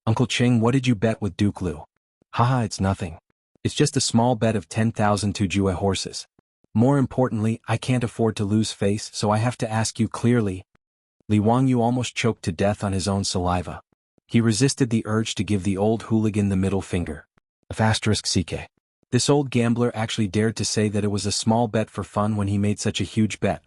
Uncle Qing, what did you bet with Duke Lu? Haha, it's nothing. It's just a small bet of 10,000 Tujue horses. More importantly, I can't afford to lose face, so I have to ask you clearly. Li Wangyu almost choked to death on his own saliva. He resisted the urge to give the old hooligan the middle finger. *ck. This old gambler actually dared to say that it was a small bet for fun when he made such a huge bet.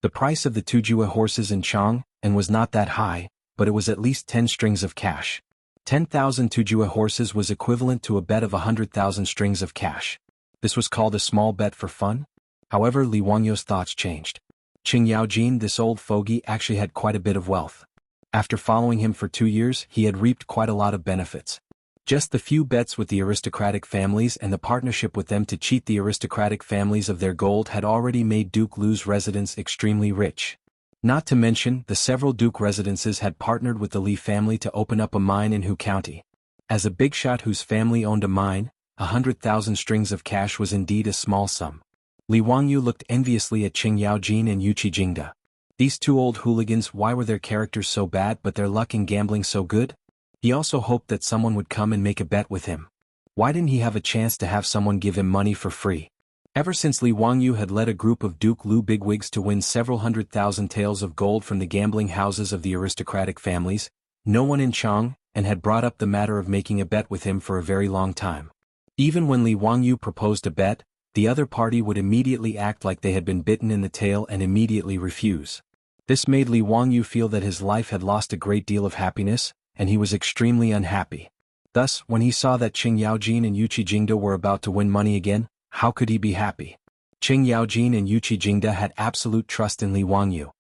The price of the Tujue horses in Chang, and was not that high, but it was at least 10 strings of cash. 10,000 Tujue horses was equivalent to a bet of 100,000 strings of cash. This was called a small bet for fun? However, Li Wangyu's thoughts changed. Qing Yaojin, this old fogey, actually had quite a bit of wealth. After following him for 2 years, he had reaped quite a lot of benefits. Just the few bets with the aristocratic families and the partnership with them to cheat the aristocratic families of their gold had already made Duke Lu's residence extremely rich. Not to mention, the several Duke residences had partnered with the Li family to open up a mine in Hu County. As a big shot whose family owned a mine, 100,000 strings of cash was indeed a small sum. Li Wangyu looked enviously at Qing Yaojin and Yuqi Jingde. These two old hooligans, why were their characters so bad but their luck in gambling so good? He also hoped that someone would come and make a bet with him. Why didn't he have a chance to have someone give him money for free? Ever since Li Wangyu had led a group of Duke Lu bigwigs to win several 100,000 taels of gold from the gambling houses of the aristocratic families, no one in Chang, and had brought up the matter of making a bet with him for a very long time. Even when Li Wangyu proposed a bet, the other party would immediately act like they had been bitten in the tail and immediately refuse. This made Li Wangyu feel that his life had lost a great deal of happiness, and he was extremely unhappy. Thus, when he saw that Qing Yaojin and Yuqi Jingda were about to win money again, how could he be happy? Qing Yaojin and Yuqi Jingda had absolute trust in Li Wangyu.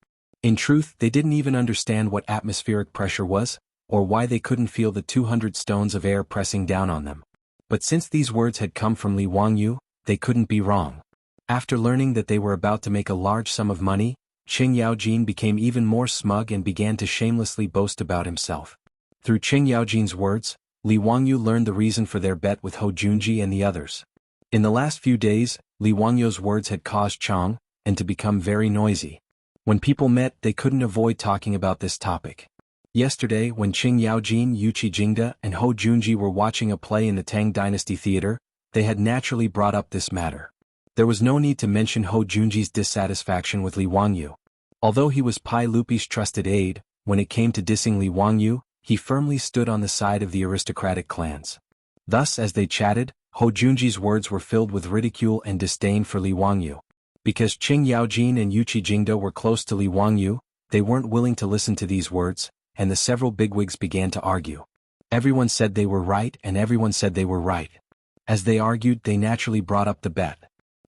In truth, they didn't even understand what atmospheric pressure was, or why they couldn't feel the 200 stones of air pressing down on them. But since these words had come from Li Wangyu, they couldn't be wrong. After learning that they were about to make a large sum of money, Qing Yaojin became even more smug and began to shamelessly boast about himself. Through Qing Yaojin's words, Li Wangyu learned the reason for their bet with Hou Junji and the others. In the last few days, Li Wangyu's words had caused Chang and to become very noisy. When people met, they couldn't avoid talking about this topic. Yesterday, when Qing Yaojin, Yuqi Jingda, and Hou Junji were watching a play in the Tang Dynasty Theater, they had naturally brought up this matter. There was no need to mention Hou Junji's dissatisfaction with Li Wangyu. Although he was Pai Lupi's trusted aide, when it came to dissing Li Wangyu, he firmly stood on the side of the aristocratic clans. Thus, as they chatted, Hou Junji's words were filled with ridicule and disdain for Li Wangyu. Because Qing Yaojin and Yuqi Jingda were close to Li Wangyu, they weren't willing to listen to these words, and the several bigwigs began to argue. Everyone said they were right and everyone said they were right. As they argued, they naturally brought up the bet.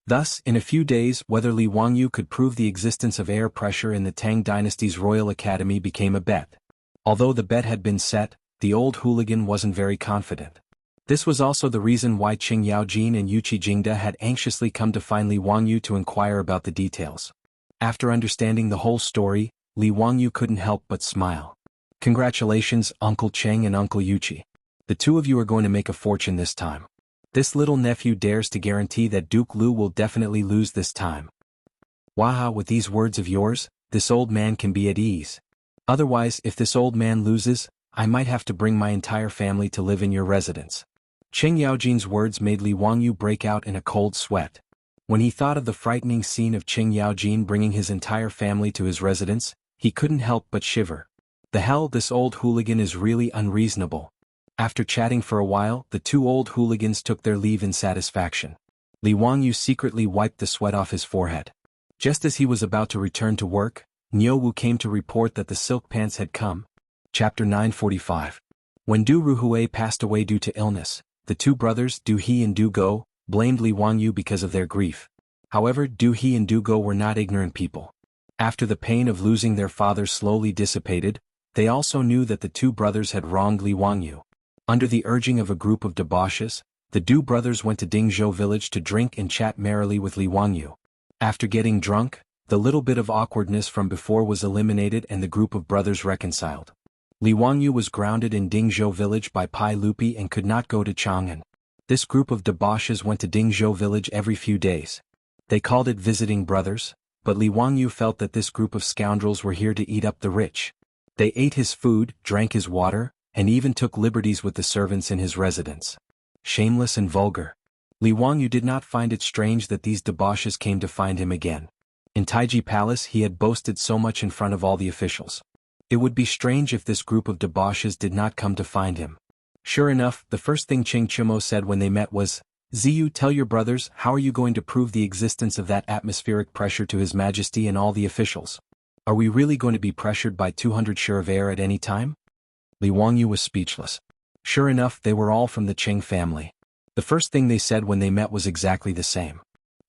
Thus, in a few days, whether Li Wangyu could prove the existence of air pressure in the Tang Dynasty's Royal Academy became a bet. Although the bet had been set, the old hooligan wasn't very confident. This was also the reason why Qing Yaojin and Yuqi Jingda had anxiously come to find Li Wangyu to inquire about the details. After understanding the whole story, Li Wangyu couldn't help but smile. Congratulations, Uncle Cheng and Uncle Yuqi. The two of you are going to make a fortune this time. This little nephew dares to guarantee that Duke Lu will definitely lose this time. Waha, with these words of yours, this old man can be at ease. Otherwise, if this old man loses, I might have to bring my entire family to live in your residence. Qing Yaojin's words made Li Wangyu break out in a cold sweat. When he thought of the frightening scene of Qing Yaojin bringing his entire family to his residence, he couldn't help but shiver. The hell, this old hooligan is really unreasonable. After chatting for a while, the two old hooligans took their leave in satisfaction. Li Wangyu secretly wiped the sweat off his forehead. Just as he was about to return to work, Niu Wu came to report that the silk pants had come. Chapter 945. When Du Ruhui passed away due to illness, the two brothers, Du He and Du Go, blamed Li Wangyu because of their grief. However, Du He and Du Go were not ignorant people. After the pain of losing their father slowly dissipated, they also knew that the two brothers had wronged Li Wangyu. Under the urging of a group of debauches, the Du brothers went to Dingzhou village to drink and chat merrily with Li Wangyu. After getting drunk, the little bit of awkwardness from before was eliminated and the group of brothers reconciled. Li Wangyu was grounded in Dingzhou village by Pai Lupi and could not go to Chang'an. This group of debauches went to Dingzhou village every few days. They called it visiting brothers, but Li Wangyu felt that this group of scoundrels were here to eat up the rich. They ate his food, drank his water, and even took liberties with the servants in his residence. Shameless and vulgar. Li Wangyu did not find it strange that these debauches came to find him again. In Taiji Palace he had boasted so much in front of all the officials. It would be strange if this group of debauches did not come to find him. Sure enough, the first thing Qing Chumo said when they met was, "Ziyu, tell your brothers, how are you going to prove the existence of that atmospheric pressure to His Majesty and all the officials? Are we really going to be pressured by 200 share of air at any time?" Li Wangyu was speechless. Sure enough, they were all from the Qing family. The first thing they said when they met was exactly the same.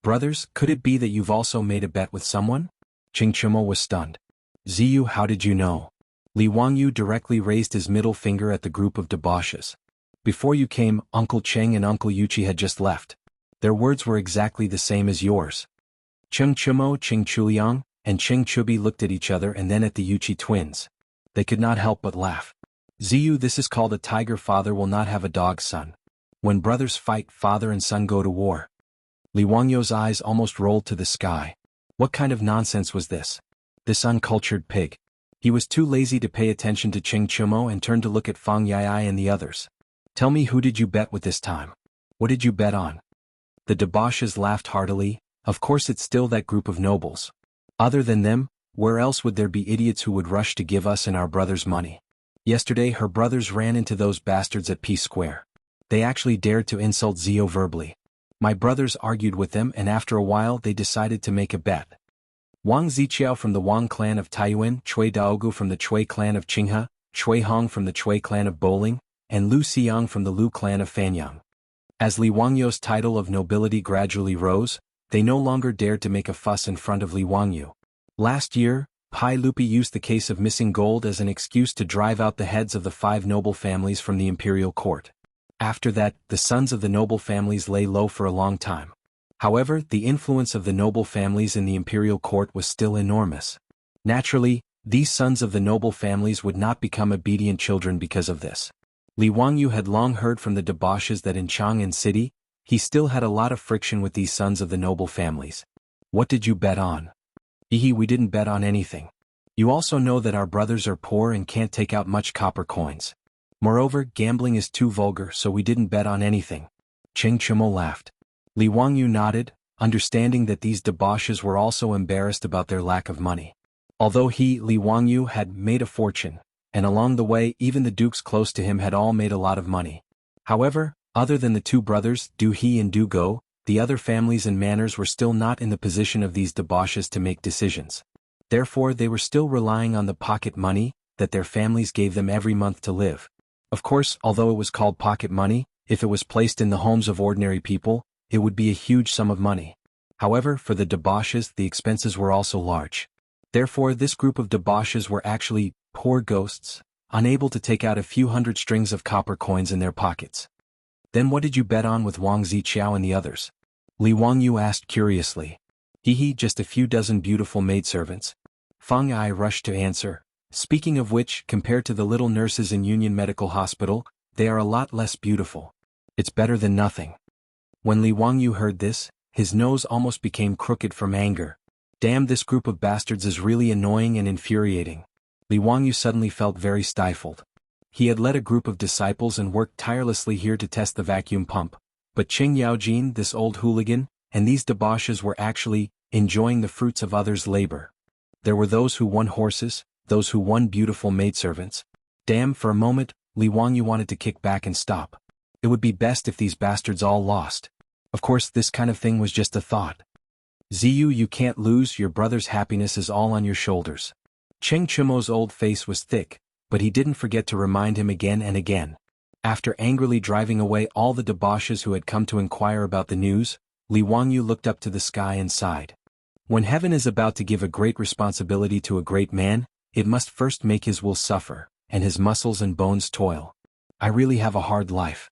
"Brothers, could it be that you've also made a bet with someone?" Qing Chumo was stunned. "Ziyu, how did you know?" Li Wangyu directly raised his middle finger at the group of debauches. "Before you came, Uncle Cheng and Uncle Yuqi had just left. Their words were exactly the same as yours." Qing Chumo, Qing Chuliang, and Qing Chubi looked at each other and then at the Yuqi twins. They could not help but laugh. "Ziyu, this is called a tiger father will not have a dog son. When brothers fight, father and son go to war." Li Wangyu's eyes almost rolled to the sky. What kind of nonsense was this? This uncultured pig. He was too lazy to pay attention to Qing Chumo and turned to look at Fang Yai and the others. "Tell me, who did you bet with this time? What did you bet on?" The debauches laughed heartily. Of course it's still that group of nobles. Other than them, where else would there be idiots who would rush to give us and our brothers money? Yesterday her brothers ran into those bastards at Peace Square. They actually dared to insult Zio verbally. My brothers argued with them and after a while they decided to make a bet. Wang Ziqiao from the Wang clan of Taiyuan, Chui Daogu from the Chui clan of Qinghe, Chui Hong from the Chui clan of Bowling, and Lu Xiang from the Lu clan of Fanyang. As Li Wangyu's title of nobility gradually rose, they no longer dared to make a fuss in front of Li Wangyu. Last year, Pai Lupi used the case of missing gold as an excuse to drive out the heads of the 5 noble families from the imperial court. After that, the sons of the noble families lay low for a long time. However, the influence of the noble families in the imperial court was still enormous. Naturally, these sons of the noble families would not become obedient children because of this. Li Wangyu had long heard from the debauches that in Chang'an City, he still had a lot of friction with these sons of the noble families. What did you bet on? We didn't bet on anything. You also know that our brothers are poor and can't take out much copper coins. Moreover, gambling is too vulgar, so we didn't bet on anything. Cheng Chimo laughed. Li Wangyu nodded, understanding that these debauches were also embarrassed about their lack of money. Although he, Li Wangyu, had made a fortune, and along the way even the dukes close to him had all made a lot of money. However, other than the 2 brothers, Du He and Du Go, the other families and manors were still not in the position of these debauches to make decisions. Therefore they were still relying on the pocket money that their families gave them every month to live. Of course, although it was called pocket money, if it was placed in the homes of ordinary people, it would be a huge sum of money. However, for the debauches the expenses were also large. Therefore this group of debauches were actually poor ghosts, unable to take out a few hundred strings of copper coins in their pockets. Then what did you bet on with Wang Ziqiao and the others? Li Wangyu asked curiously. Just a few dozen beautiful maidservants. Feng Ai rushed to answer. Speaking of which, compared to the little nurses in Union Medical Hospital, they are a lot less beautiful. It's better than nothing. When Li Wangyu heard this, his nose almost became crooked from anger. Damn, this group of bastards is really annoying and infuriating. Li Wangyu suddenly felt very stifled. He had led a group of disciples and worked tirelessly here to test the vacuum pump, but Qing Yaojin, this old hooligan, and these debauches were actually enjoying the fruits of others' labor. There were those who won horses, those who won beautiful maidservants. Damn, for a moment, Li Wangyu wanted to kick back and stop. It would be best if these bastards all lost. Of course, this kind of thing was just a thought. Ziyu, you can't lose, your brother's happiness is all on your shoulders. Cheng Chimo's old face was thick, but he didn't forget to remind him again and again. After angrily driving away all the debauches who had come to inquire about the news, Li Wangyu looked up to the sky and sighed. When heaven is about to give a great responsibility to a great man, it must first make his will suffer, and his muscles and bones toil. I really have a hard life.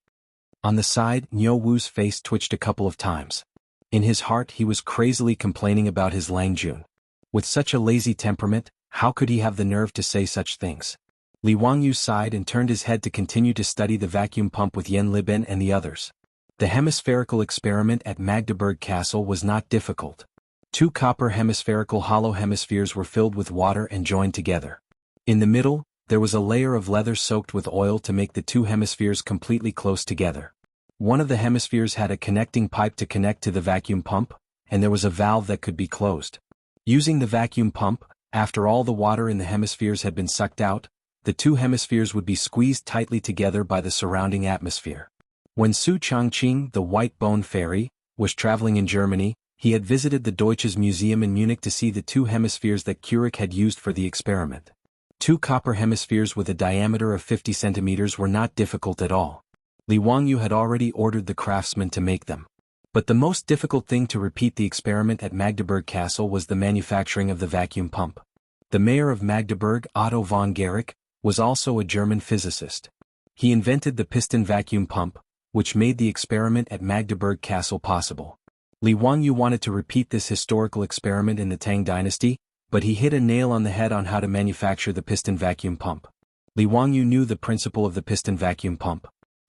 On the side, Niu Wu's face twitched a couple of times. In his heart he was crazily complaining about his Langjun. With such a lazy temperament, how could he have the nerve to say such things? Li Wangyu sighed and turned his head to continue to study the vacuum pump with Yan Liben and the others. The hemispherical experiment at Magdeburg Castle was not difficult. 2 copper hemispherical hollow hemispheres were filled with water and joined together. In the middle, there was a layer of leather soaked with oil to make the 2 hemispheres completely close together. One of the hemispheres had a connecting pipe to connect to the vacuum pump, and there was a valve that could be closed. Using the vacuum pump, after all the water in the hemispheres had been sucked out, the 2 hemispheres would be squeezed tightly together by the surrounding atmosphere. When Su Changqing, the white bone fairy, was traveling in Germany, he had visited the Deutsches Museum in Munich to see the 2 hemispheres that Keurig had used for the experiment. 2 copper hemispheres with a diameter of 50 centimeters were not difficult at all. Li Wangyu had already ordered the craftsmen to make them. But the most difficult thing to repeat the experiment at Magdeburg Castle was the manufacturing of the vacuum pump. The mayor of Magdeburg, Otto von Guericke, was also a German physicist. He invented the piston vacuum pump, which made the experiment at Magdeburg Castle possible. Li Wangyu wanted to repeat this historical experiment in the Tang dynasty, but he hit a nail on the head on how to manufacture the piston vacuum pump. Li Wangyu knew the principle of the piston vacuum pump.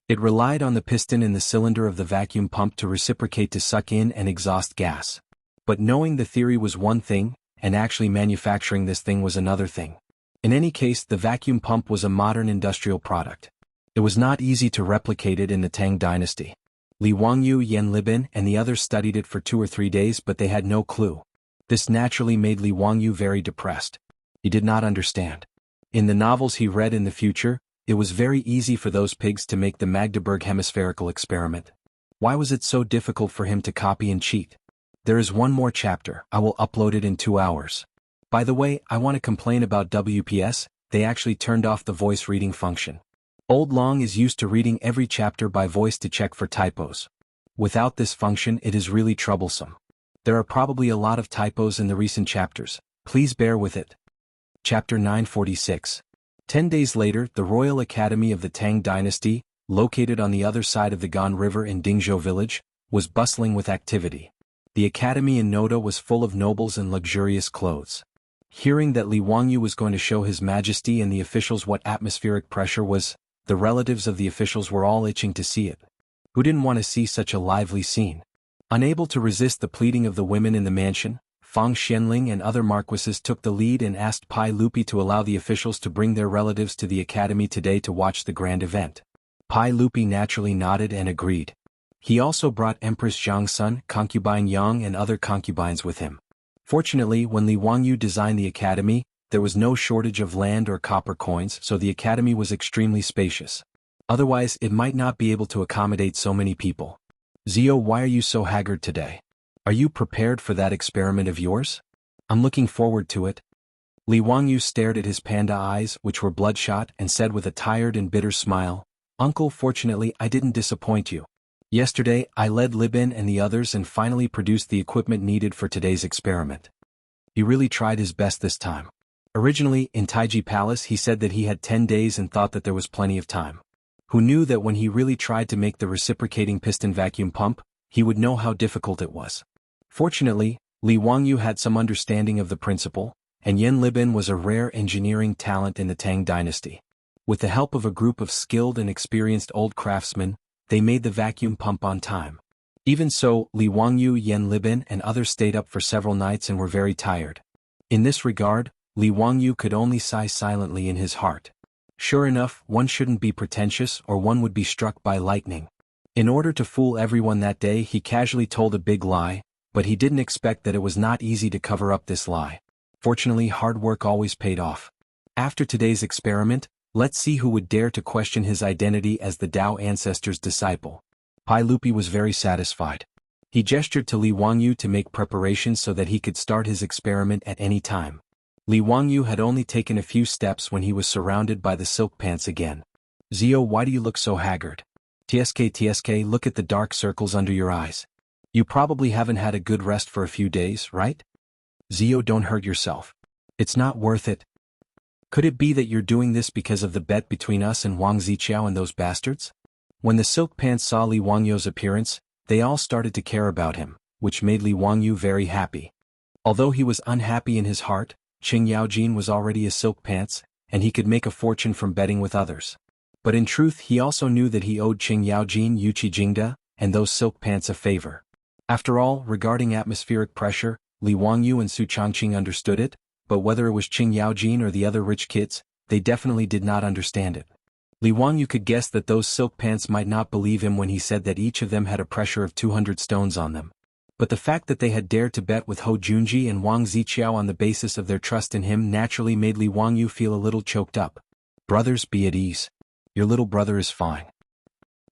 It relied on the piston in the cylinder of the vacuum pump to reciprocate to suck in and exhaust gas. But knowing the theory was one thing, and actually manufacturing this thing was another thing. In any case, the vacuum pump was a modern industrial product. It was not easy to replicate it in the Tang dynasty. Li Wangyu, Yan Liben, and the others studied it for 2 or 3 days, but they had no clue. This naturally made Li Wangyu very depressed. He did not understand. In the novels he read in the future, it was very easy for those pigs to make the Magdeburg hemispherical experiment. Why was it so difficult for him to copy and cheat? There is one more chapter. I will upload it in 2 hours. By the way, I want to complain about WPS, they actually turned off the voice reading function. Old Long is used to reading every chapter by voice to check for typos. Without this function, it is really troublesome. There are probably a lot of typos in the recent chapters. Please bear with it. Chapter 946. 10 days later, the Royal Academy of the Tang Dynasty, located on the other side of the Gan River in Dingzhou village, was bustling with activity. The academy in Noda was full of nobles in luxurious clothes. Hearing that Li Wangyu was going to show His Majesty and the officials what atmospheric pressure was, the relatives of the officials were all itching to see it. Who didn't want to see such a lively scene? Unable to resist the pleading of the women in the mansion, Fang Xianling and other marquises took the lead and asked Pai Lupi to allow the officials to bring their relatives to the academy today to watch the grand event. Pai Lupi naturally nodded and agreed. He also brought Empress Zhang's son, concubine Yang and other concubines with him. Fortunately, when Li Wangyu designed the academy, there was no shortage of land or copper coins, so the academy was extremely spacious. Otherwise, it might not be able to accommodate so many people. Zio, why are you so haggard today? Are you prepared for that experiment of yours? I'm looking forward to it. Li Wangyu stared at his panda eyes, which were bloodshot, and said with a tired and bitter smile, Uncle, fortunately I didn't disappoint you. Yesterday, I led Libin and the others and finally produced the equipment needed for today's experiment. He really tried his best this time. Originally, in Taiji Palace he said that he had 10 days and thought that there was plenty of time. Who knew that when he really tried to make the reciprocating piston vacuum pump, he would know how difficult it was. Fortunately, Li Wangyu had some understanding of the principle, and Yan Libin was a rare engineering talent in the Tang dynasty. With the help of a group of skilled and experienced old craftsmen, they made the vacuum pump on time. Even so, Li Wangyu, Yan Libin and others stayed up for several nights and were very tired. In this regard, Li Wangyu could only sigh silently in his heart. Sure enough, one shouldn't be pretentious or one would be struck by lightning. In order to fool everyone that day, he casually told a big lie, but he didn't expect that it was not easy to cover up this lie. Fortunately, hard work always paid off. After today's experiment, let's see who would dare to question his identity as the Tao ancestor's disciple. Pai Lupi was very satisfied. He gestured to Li Wangyu to make preparations so that he could start his experiment at any time. Li Wangyu had only taken a few steps when he was surrounded by the silk pants again. Zio, why do you look so haggard? TSK, look at the dark circles under your eyes. You probably haven't had a good rest for a few days, right? Zio, don't hurt yourself. It's not worth it. Could it be that you're doing this because of the bet between us and Wang Ziqiao and those bastards? When the silk pants saw Li Wangyu's appearance, they all started to care about him, which made Li Wangyu very happy. Although he was unhappy in his heart, Qing Yaojin was already a silk pants, and he could make a fortune from betting with others. But in truth he also knew that he owed Qing Yaojin, Yuqi Jingda, and those silk pants a favor. After all, regarding atmospheric pressure, Li Wangyu and Su Changqing understood it, but whether it was Qing Yaojin or the other rich kids, they definitely did not understand it. Li Wangyu could guess that those silk pants might not believe him when he said that each of them had a pressure of 200 stones on them. But the fact that they had dared to bet with Hou Junji and Wang Ziqiao on the basis of their trust in him naturally made Li Wangyu feel a little choked up. Brothers, be at ease. Your little brother is fine.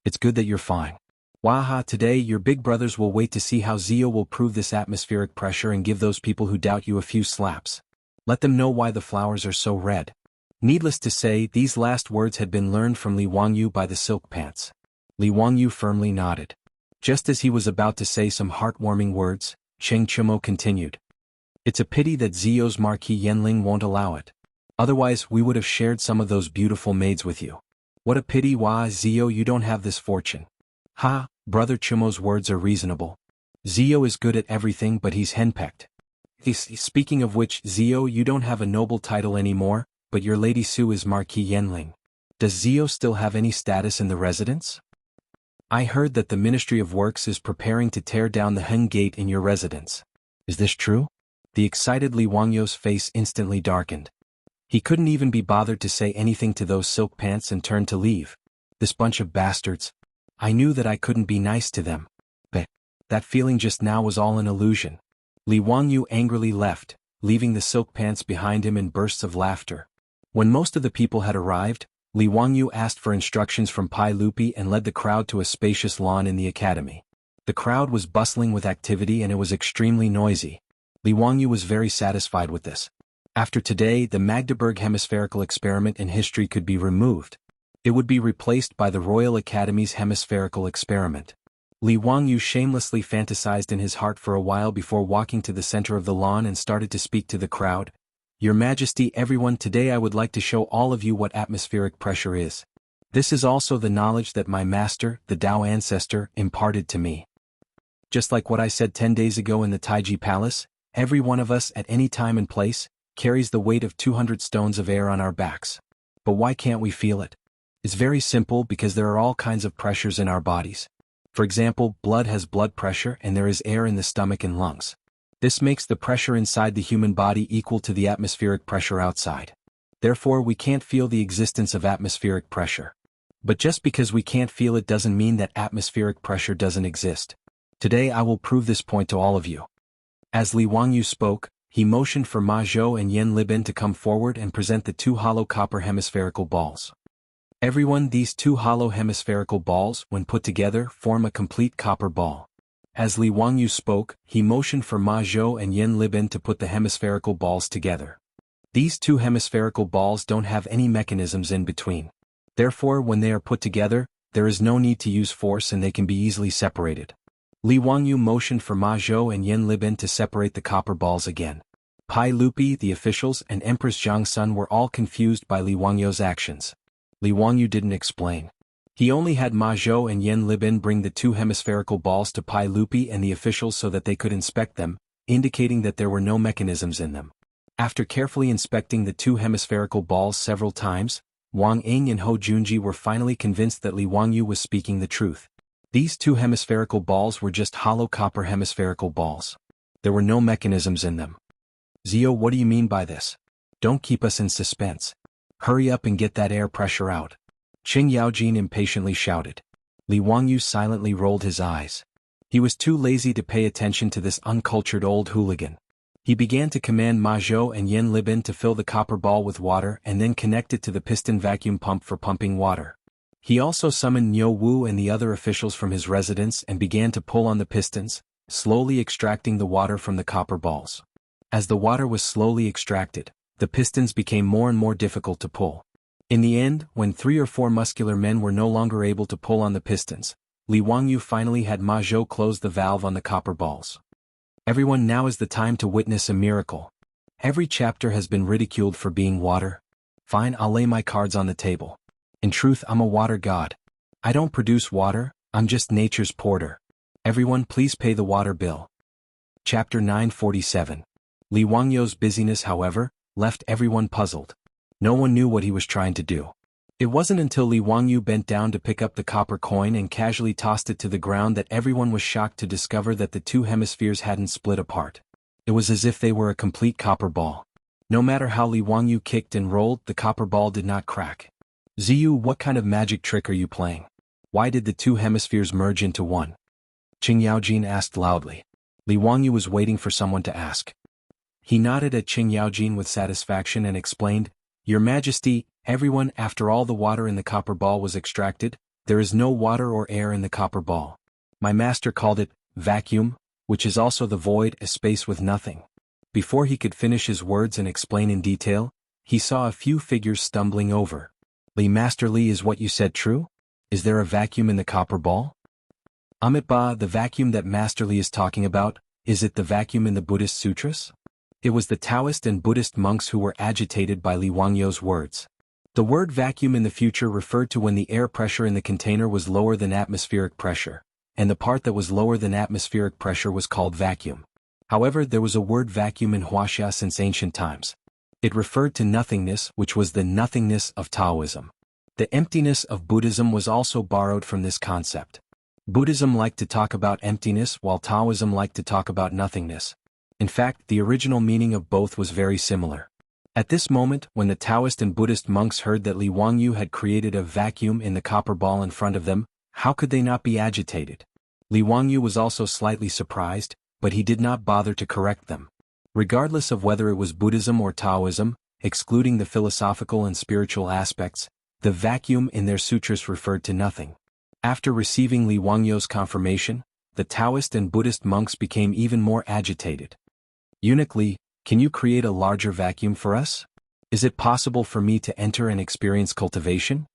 It's good that you're fine. Waha, today your big brothers will wait to see how Zio will prove this atmospheric pressure and give those people who doubt you a few slaps. Let them know why the flowers are so red. Needless to say, these last words had been learned from Li Wangyu by the silk pants. Li Wangyu firmly nodded. Just as he was about to say some heartwarming words, Cheng Chumo continued. It's a pity that Zio's Marquis Yanling won't allow it. Otherwise we would have shared some of those beautiful maids with you. What a pity, Wah, Zio, you don't have this fortune. Ha, brother Chumo's words are reasonable. Zio is good at everything but he's henpecked. Speaking of which, Zio, you don't have a noble title anymore, but your Lady Su is Marquis Yanling. Does Zio still have any status in the residence? I heard that the Ministry of Works is preparing to tear down the Heng Gate in your residence. Is this true? The excited Li Wangyu's face instantly darkened. He couldn't even be bothered to say anything to those silk pants and turned to leave. This bunch of bastards. I knew that I couldn't be nice to them. But that feeling just now was all an illusion. Li Wangyu angrily left, leaving the silk pants behind him in bursts of laughter. When most of the people had arrived, Li Wangyu asked for instructions from Pai Lupi and led the crowd to a spacious lawn in the academy. The crowd was bustling with activity and it was extremely noisy. Li Wangyu was very satisfied with this. After today, the Magdeburg hemispherical experiment in history could be removed. It would be replaced by the Royal Academy's hemispherical experiment. Li Wangyu shamelessly fantasized in his heart for a while before walking to the center of the lawn and started to speak to the crowd. Your Majesty, everyone, today I would like to show all of you what atmospheric pressure is. This is also the knowledge that my master, the Tao ancestor, imparted to me. Just like what I said 10 days ago in the Taiji Palace, every one of us at any time and place carries the weight of 200 stones of air on our backs. But why can't we feel it? It's very simple, because there are all kinds of pressures in our bodies. For example, blood has blood pressure and there is air in the stomach and lungs. This makes the pressure inside the human body equal to the atmospheric pressure outside. Therefore, we can't feel the existence of atmospheric pressure. But just because we can't feel it doesn't mean that atmospheric pressure doesn't exist. Today I will prove this point to all of you. As Li Wangyu spoke, he motioned for Ma Zhou and Yan Libin to come forward and present the two hollow copper hemispherical balls. Everyone, these two hollow hemispherical balls, when put together, form a complete copper ball. As Li Wangyu spoke, he motioned for Ma Zhou and Yan Libin to put the hemispherical balls together. These two hemispherical balls don't have any mechanisms in between. Therefore, when they are put together, there is no need to use force and they can be easily separated. Li Wangyu motioned for Ma Zhou and Yan Libin to separate the copper balls again. Pai Lupi, the officials, and Empress Zhang Sun were all confused by Li Wangyu's actions. Li Wangyu didn't explain. He only had Ma Zhou and Yan Libin bring the two hemispherical balls to Pai Lupi and the officials so that they could inspect them, indicating that there were no mechanisms in them. After carefully inspecting the two hemispherical balls several times, Wang Ying and Hou Junji were finally convinced that Li Wangyu was speaking the truth. These two hemispherical balls were just hollow copper hemispherical balls. There were no mechanisms in them. Zio, what do you mean by this? Don't keep us in suspense. Hurry up and get that air pressure out. Qing Yaojin impatiently shouted. Li Wangyu silently rolled his eyes. He was too lazy to pay attention to this uncultured old hooligan. He began to command Ma Zhou and Yan Libin to fill the copper ball with water and then connect it to the piston vacuum pump for pumping water. He also summoned Niu Wu and the other officials from his residence and began to pull on the pistons, slowly extracting the water from the copper balls. As the water was slowly extracted, the pistons became more and more difficult to pull. In the end, when 3 or 4 muscular men were no longer able to pull on the pistons, Li Wangyu finally had Ma Zhou close the valve on the copper balls. Everyone, now is the time to witness a miracle. Every chapter has been ridiculed for being water. Fine, I'll lay my cards on the table. In truth, I'm a water god. I don't produce water, I'm just nature's porter. Everyone, please pay the water bill. Chapter 947. Li Wangyu's busyness, however, left everyone puzzled. No one knew what he was trying to do. It wasn't until Li Wangyu bent down to pick up the copper coin and casually tossed it to the ground that everyone was shocked to discover that the two hemispheres hadn't split apart. It was as if they were a complete copper ball. No matter how Li Wangyu kicked and rolled, the copper ball did not crack. Ziyu, what kind of magic trick are you playing? Why did the two hemispheres merge into one? Qing Yaojin asked loudly. Li Wangyu was waiting for someone to ask. He nodded at Qing Yaojin with satisfaction and explained, Your Majesty, everyone, after all the water in the copper ball was extracted, there is no water or air in the copper ball. My master called it vacuum, which is also the void, a space with nothing. Before he could finish his words and explain in detail, he saw a few figures stumbling over. Master Li, is what you said true? Is there a vacuum in the copper ball? Amitabha, the vacuum that Master Li is talking about, is it the vacuum in the Buddhist sutras? It was the Taoist and Buddhist monks who were agitated by Li Wangyu's words. The word vacuum in the future referred to when the air pressure in the container was lower than atmospheric pressure, and the part that was lower than atmospheric pressure was called vacuum. However, there was a word vacuum in Wuxia since ancient times. It referred to nothingness, which was the nothingness of Taoism. The emptiness of Buddhism was also borrowed from this concept. Buddhism liked to talk about emptiness while Taoism liked to talk about nothingness. In fact, the original meaning of both was very similar. At this moment, when the Taoist and Buddhist monks heard that Li Wangyu had created a vacuum in the copper ball in front of them, how could they not be agitated? Li Wangyu was also slightly surprised, but he did not bother to correct them. Regardless of whether it was Buddhism or Taoism, excluding the philosophical and spiritual aspects, the vacuum in their sutras referred to nothing. After receiving Li Wangyou's confirmation, the Taoist and Buddhist monks became even more agitated. Eunuch Li, can you create a larger vacuum for us? Is it possible for me to enter and experience cultivation?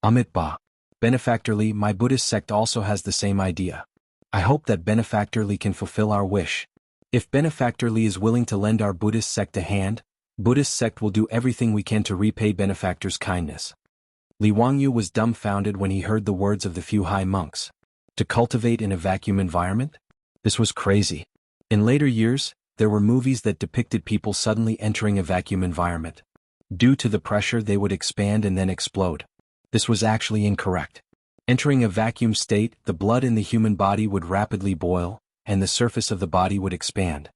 Amit Ba. Benefactor Li, my Buddhist sect also has the same idea. I hope that Benefactor Li can fulfill our wish. If Benefactor Li is willing to lend our Buddhist sect a hand, Buddhist sect will do everything we can to repay Benefactor's kindness. Li Wangyu was dumbfounded when he heard the words of the few high monks. To cultivate in a vacuum environment? This was crazy. In later years, there were movies that depicted people suddenly entering a vacuum environment. Due to the pressure, they would expand and then explode. This was actually incorrect. Entering a vacuum state, the blood in the human body would rapidly boil, and the surface of the body would expand.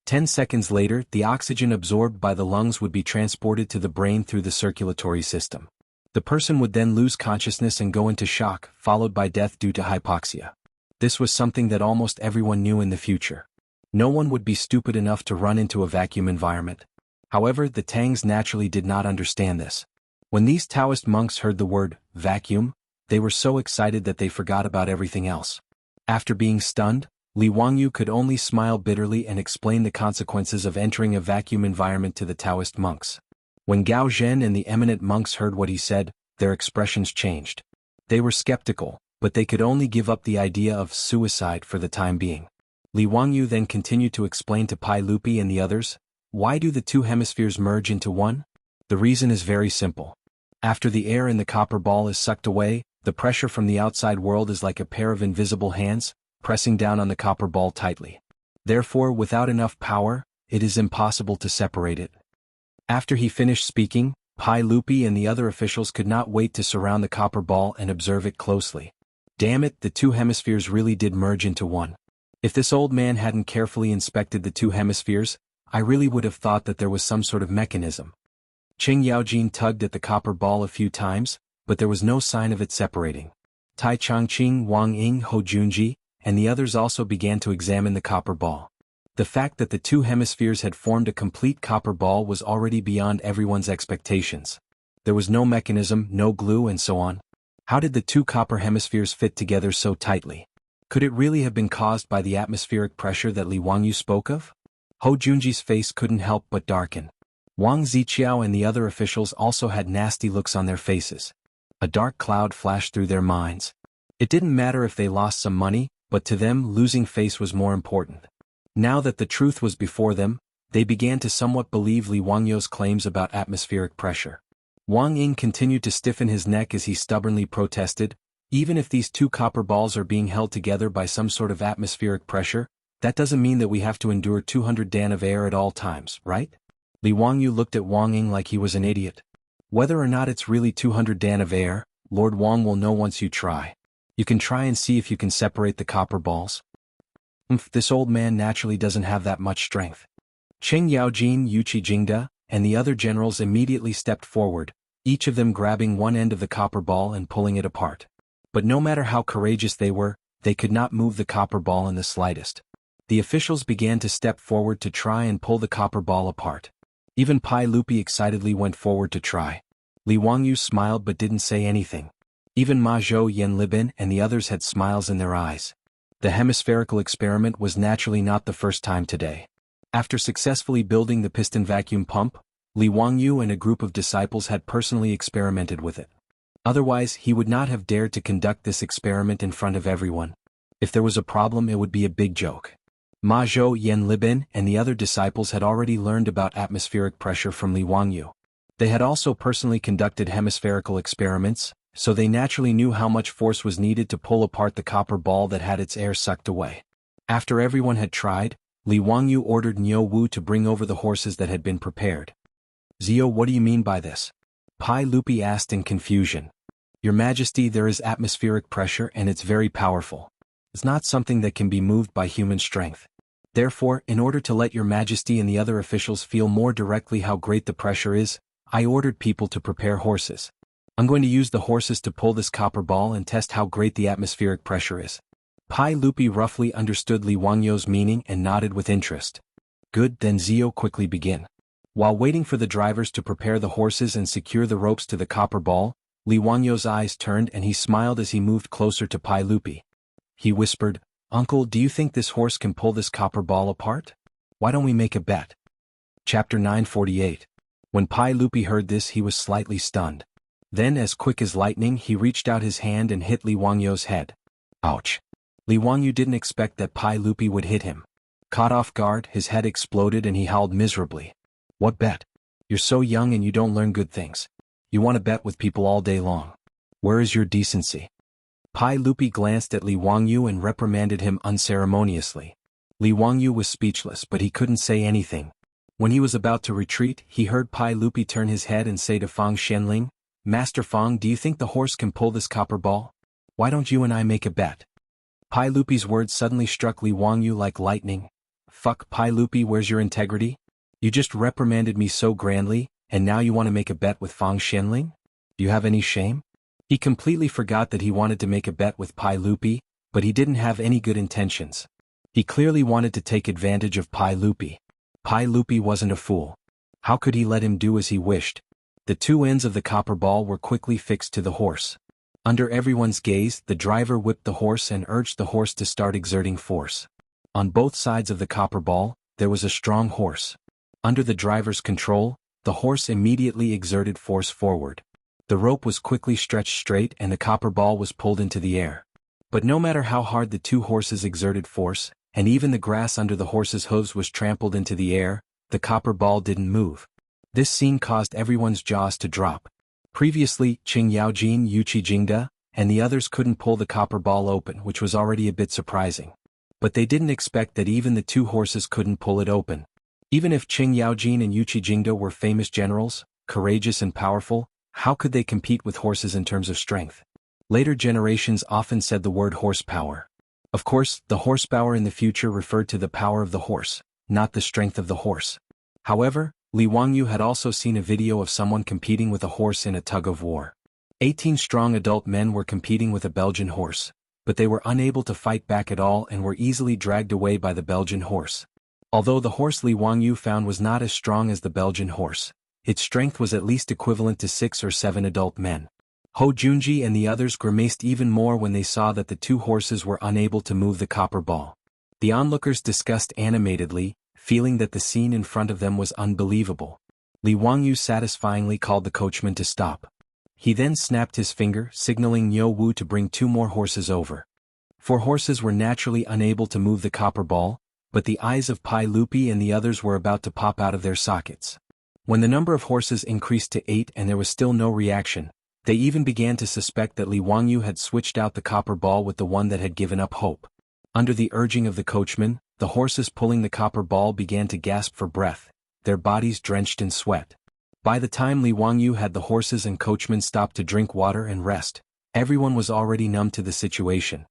10 seconds later, the oxygen absorbed by the lungs would be transported to the brain through the circulatory system. The person would then lose consciousness and go into shock, followed by death due to hypoxia. This was something that almost everyone knew in the future. No one would be stupid enough to run into a vacuum environment. However, the Tangs naturally did not understand this. When these Taoist monks heard the word vacuum, they were so excited that they forgot about everything else. After being stunned, Li Wangyu could only smile bitterly and explain the consequences of entering a vacuum environment to the Taoist monks. When Gao Zhen and the eminent monks heard what he said, their expressions changed. They were skeptical, but they could only give up the idea of suicide for the time being. Li Wangyu then continued to explain to Pai Lupi and the others, why do the two hemispheres merge into one? The reason is very simple. After the air in the copper ball is sucked away, the pressure from the outside world is like a pair of invisible hands, pressing down on the copper ball tightly. Therefore, without enough power, it is impossible to separate it. After he finished speaking, Pai Lupi and the other officials could not wait to surround the copper ball and observe it closely. Damn it, the two hemispheres really did merge into one. If this old man hadn't carefully inspected the two hemispheres, I really would have thought that there was some sort of mechanism. Qing Yaojin tugged at the copper ball a few times, but there was no sign of it separating. Tai Changqing, Wang Ying, Ho Junji, and the others also began to examine the copper ball. The fact that the two hemispheres had formed a complete copper ball was already beyond everyone's expectations. There was no mechanism, no glue, and so on. How did the two copper hemispheres fit together so tightly? Could it really have been caused by the atmospheric pressure that Li Wangyu spoke of? Ho Junji's face couldn't help but darken. Wang Ziqiao and the other officials also had nasty looks on their faces. A dark cloud flashed through their minds. It didn't matter if they lost some money, but to them losing face was more important. Now that the truth was before them, they began to somewhat believe Li Wangyou's claims about atmospheric pressure. Wang Ying continued to stiffen his neck as he stubbornly protested, even if these two copper balls are being held together by some sort of atmospheric pressure, that doesn't mean that we have to endure 200 dan of air at all times, right? Li Wangyu looked at Wang Ying like he was an idiot. Whether or not it's really 200 dan of air, Lord Wang will know once you try. You can try and see if you can separate the copper balls. This old man naturally doesn't have that much strength. Qing Yaojin, Yuqi Jingda, and the other generals immediately stepped forward, each of them grabbing one end of the copper ball and pulling it apart. But no matter how courageous they were, they could not move the copper ball in the slightest. The officials began to step forward to try and pull the copper ball apart. Even Pai Lupi excitedly went forward to try. Li Wangyu smiled but didn't say anything. Even Ma Zhou Yenlibin and the others had smiles in their eyes. The hemispherical experiment was naturally not the first time today. After successfully building the piston vacuum pump, Li Wangyu and a group of disciples had personally experimented with it. Otherwise, he would not have dared to conduct this experiment in front of everyone. If there was a problem, it would be a big joke. Ma Zhou Yenlibin and the other disciples had already learned about atmospheric pressure from Li Wangyu. They had also personally conducted hemispherical experiments, so they naturally knew how much force was needed to pull apart the copper ball that had its air sucked away. After everyone had tried, Li Wangyu ordered Niu Wu to bring over the horses that had been prepared. Zio, what do you mean by this? Pai Lupi asked in confusion. Your Majesty, there is atmospheric pressure and it's very powerful. It's not something that can be moved by human strength. Therefore, in order to let Your Majesty and the other officials feel more directly how great the pressure is, I ordered people to prepare horses. I'm going to use the horses to pull this copper ball and test how great the atmospheric pressure is. Pai Lupi roughly understood Li Wangyou's meaning and nodded with interest. Good, then Zio, quickly begin. While waiting for the drivers to prepare the horses and secure the ropes to the copper ball, Li Wangyo's eyes turned and he smiled as he moved closer to Pai Lupi. He whispered, "Uncle, do you think this horse can pull this copper ball apart? Why don't we make a bet?" Chapter 948. When Pai Lupi heard this, he was slightly stunned. Then, as quick as lightning, he reached out his hand and hit Li Wangyo's head. Ouch! Li Wangyu didn't expect that Pai Lupi would hit him. Caught off guard, his head exploded and he howled miserably. "What bet? You're so young and you don't learn good things. You want to bet with people all day long. Where is your decency?" Pai Lupi glanced at Li Wangyu and reprimanded him unceremoniously. Li Wangyu was speechless, but he couldn't say anything. When he was about to retreat, he heard Pai Lupi turn his head and say to Fang Xianling, "Master Fang, do you think the horse can pull this copper ball? Why don't you and I make a bet?" Pai Lupi's words suddenly struck Li Wangyu like lightning. "Fuck, Pai Lupi, where's your integrity? You just reprimanded me so grandly, and now you want to make a bet with Fang Xianling? Do you have any shame?" He completely forgot that he wanted to make a bet with Pai Lupi, but he didn't have any good intentions. He clearly wanted to take advantage of Pai Lupi. Pai Lupi wasn't a fool. How could he let him do as he wished? The two ends of the copper ball were quickly fixed to the horse. Under everyone's gaze, the driver whipped the horse and urged the horse to start exerting force. On both sides of the copper ball, there was a strong horse. Under the driver's control, the horse immediately exerted force forward. The rope was quickly stretched straight and the copper ball was pulled into the air. But no matter how hard the two horses exerted force, and even the grass under the horses' hooves was trampled into the air, the copper ball didn't move. This scene caused everyone's jaws to drop. Previously, Qing Yaojin, Yuqi Jingda, and the others couldn't pull the copper ball open, which was already a bit surprising. But they didn't expect that even the two horses couldn't pull it open. Even if Qing Yaojin and Yuqi Jingda were famous generals, courageous and powerful, how could they compete with horses in terms of strength? Later generations often said the word horsepower. Of course, the horsepower in the future referred to the power of the horse, not the strength of the horse. However, Li Wangyu had also seen a video of someone competing with a horse in a tug-of-war. 18 strong adult men were competing with a Belgian horse, but they were unable to fight back at all and were easily dragged away by the Belgian horse. Although the horse Li Wangyu found was not as strong as the Belgian horse, its strength was at least equivalent to 6 or 7 adult men. Ho Junji and the others grimaced even more when they saw that the two horses were unable to move the copper ball. The onlookers discussed animatedly, feeling that the scene in front of them was unbelievable. Li Wangyu satisfyingly called the coachman to stop. He then snapped his finger, signaling Niu Wu to bring 2 more horses over. 4 horses were naturally unable to move the copper ball, but the eyes of Pai Lupi and the others were about to pop out of their sockets. When the number of horses increased to 8 and there was still no reaction, they even began to suspect that Li Wangyu had switched out the copper ball with the one that had given up hope. Under the urging of the coachman, the horses pulling the copper ball began to gasp for breath, their bodies drenched in sweat. By the time Li Wangyu had the horses and coachman stop to drink water and rest, everyone was already numb to the situation.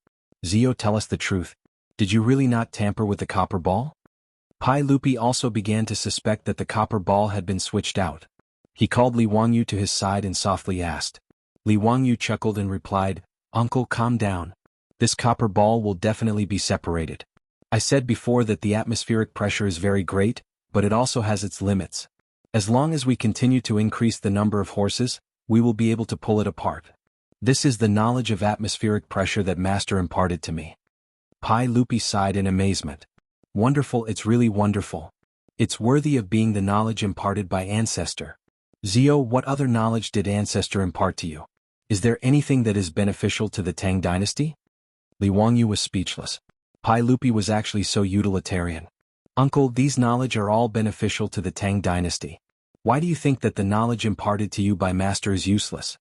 "Zio, tell us the truth. Did you really not tamper with the copper ball?" Pai Lupi also began to suspect that the copper ball had been switched out. He called Li Wangyu to his side and softly asked. Li Wangyu chuckled and replied, "Uncle, calm down. This copper ball will definitely be separated. I said before that the atmospheric pressure is very great, but it also has its limits. As long as we continue to increase the number of horses, we will be able to pull it apart. This is the knowledge of atmospheric pressure that Master imparted to me." Pai Lupi sighed in amazement. "Wonderful, it's really wonderful. It's worthy of being the knowledge imparted by Ancestor. Zio, what other knowledge did Ancestor impart to you? Is there anything that is beneficial to the Tang dynasty?" Li Wangyu was speechless. Pai Lupi was actually so utilitarian. "Uncle, these knowledge are all beneficial to the Tang dynasty. Why do you think that the knowledge imparted to you by Master is useless?"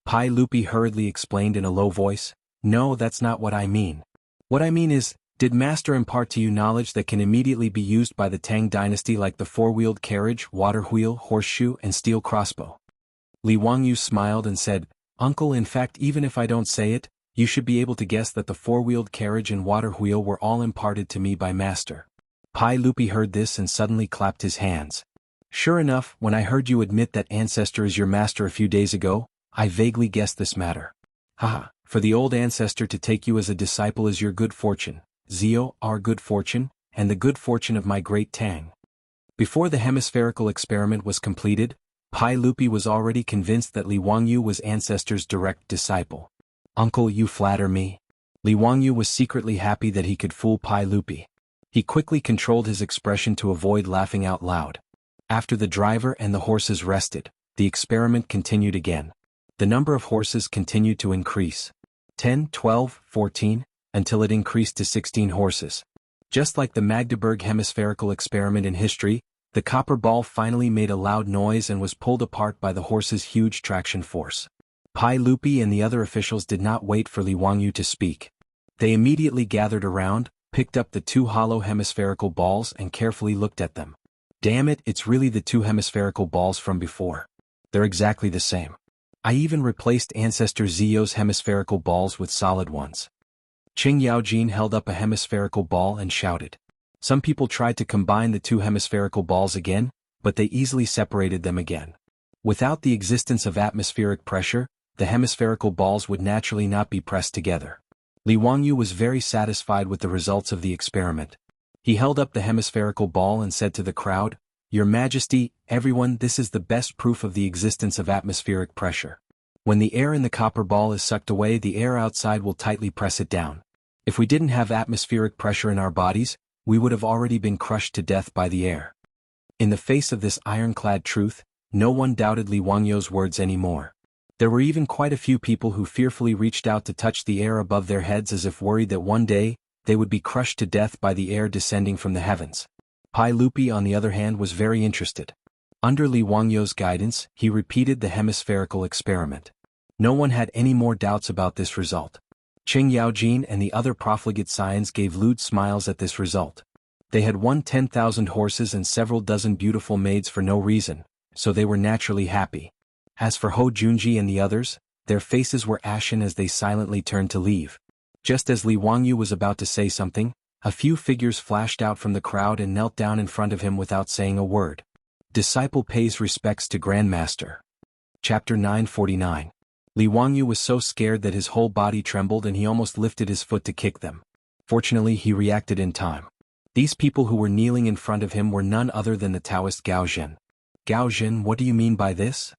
Pai Lupi hurriedly explained in a low voice, "No, that's not what I mean. What I mean is, did Master impart to you knowledge that can immediately be used by the Tang dynasty like the 4-wheeled carriage, water wheel, horseshoe, and steel crossbow?" Li Wangyu smiled and said, "Uncle, in fact, even if I don't say it, you should be able to guess that the 4-wheeled carriage and water wheel were all imparted to me by Master." Pai Lupi heard this and suddenly clapped his hands. "Sure enough, when I heard you admit that Ancestor is your master a few days ago, I vaguely guessed this matter. Haha, for the old Ancestor to take you as a disciple is your good fortune, Zio, our good fortune, and the good fortune of my great Tang." Before the hemispherical experiment was completed, Pai Lupi was already convinced that Li Wangyu was Ancestor's direct disciple. "Uncle, you flatter me." Li Wangyu was secretly happy that he could fool Pai Lupi. He quickly controlled his expression to avoid laughing out loud. After the driver and the horses rested, the experiment continued again. The number of horses continued to increase. 10, 12, 14, until it increased to 16 horses. Just like the Magdeburg hemispherical experiment in history, the copper ball finally made a loud noise and was pulled apart by the horse's huge traction force. Pai Lupi and the other officials did not wait for Li Wangyu to speak. They immediately gathered around, picked up the two hollow hemispherical balls and carefully looked at them. "Damn it, it's really the two hemispherical balls from before. They're exactly the same. I even replaced Ancestor Zio's hemispherical balls with solid ones." Qing Yaojin held up a hemispherical ball and shouted. Some people tried to combine the two hemispherical balls again, but they easily separated them again. Without the existence of atmospheric pressure, the hemispherical balls would naturally not be pressed together. Li Wangyu was very satisfied with the results of the experiment. He held up the hemispherical ball and said to the crowd, "Your Majesty, everyone, this is the best proof of the existence of atmospheric pressure. When the air in the copper ball is sucked away, the air outside will tightly press it down. If we didn't have atmospheric pressure in our bodies, we would have already been crushed to death by the air." In the face of this ironclad truth, no one doubted Li Wangyu's words anymore. There were even quite a few people who fearfully reached out to touch the air above their heads as if worried that one day, they would be crushed to death by the air descending from the heavens. Pai Lupi, on the other hand, was very interested. Under Li Wangyu's guidance, he repeated the hemispherical experiment. No one had any more doubts about this result. Qing Yaojin and the other profligate scions gave lewd smiles at this result. They had won 10,000 horses and several dozen beautiful maids for no reason, so they were naturally happy. As for Ho Junji and the others, their faces were ashen as they silently turned to leave. Just as Li Wangyu was about to say something, a few figures flashed out from the crowd and knelt down in front of him without saying a word. Disciple pays respects to Grandmaster. Chapter 949. Li Wangyu was so scared that his whole body trembled and he almost lifted his foot to kick them. Fortunately, he reacted in time. These people who were kneeling in front of him were none other than the Taoist Gao Zhen. "Gao Zhen, what do you mean by this?"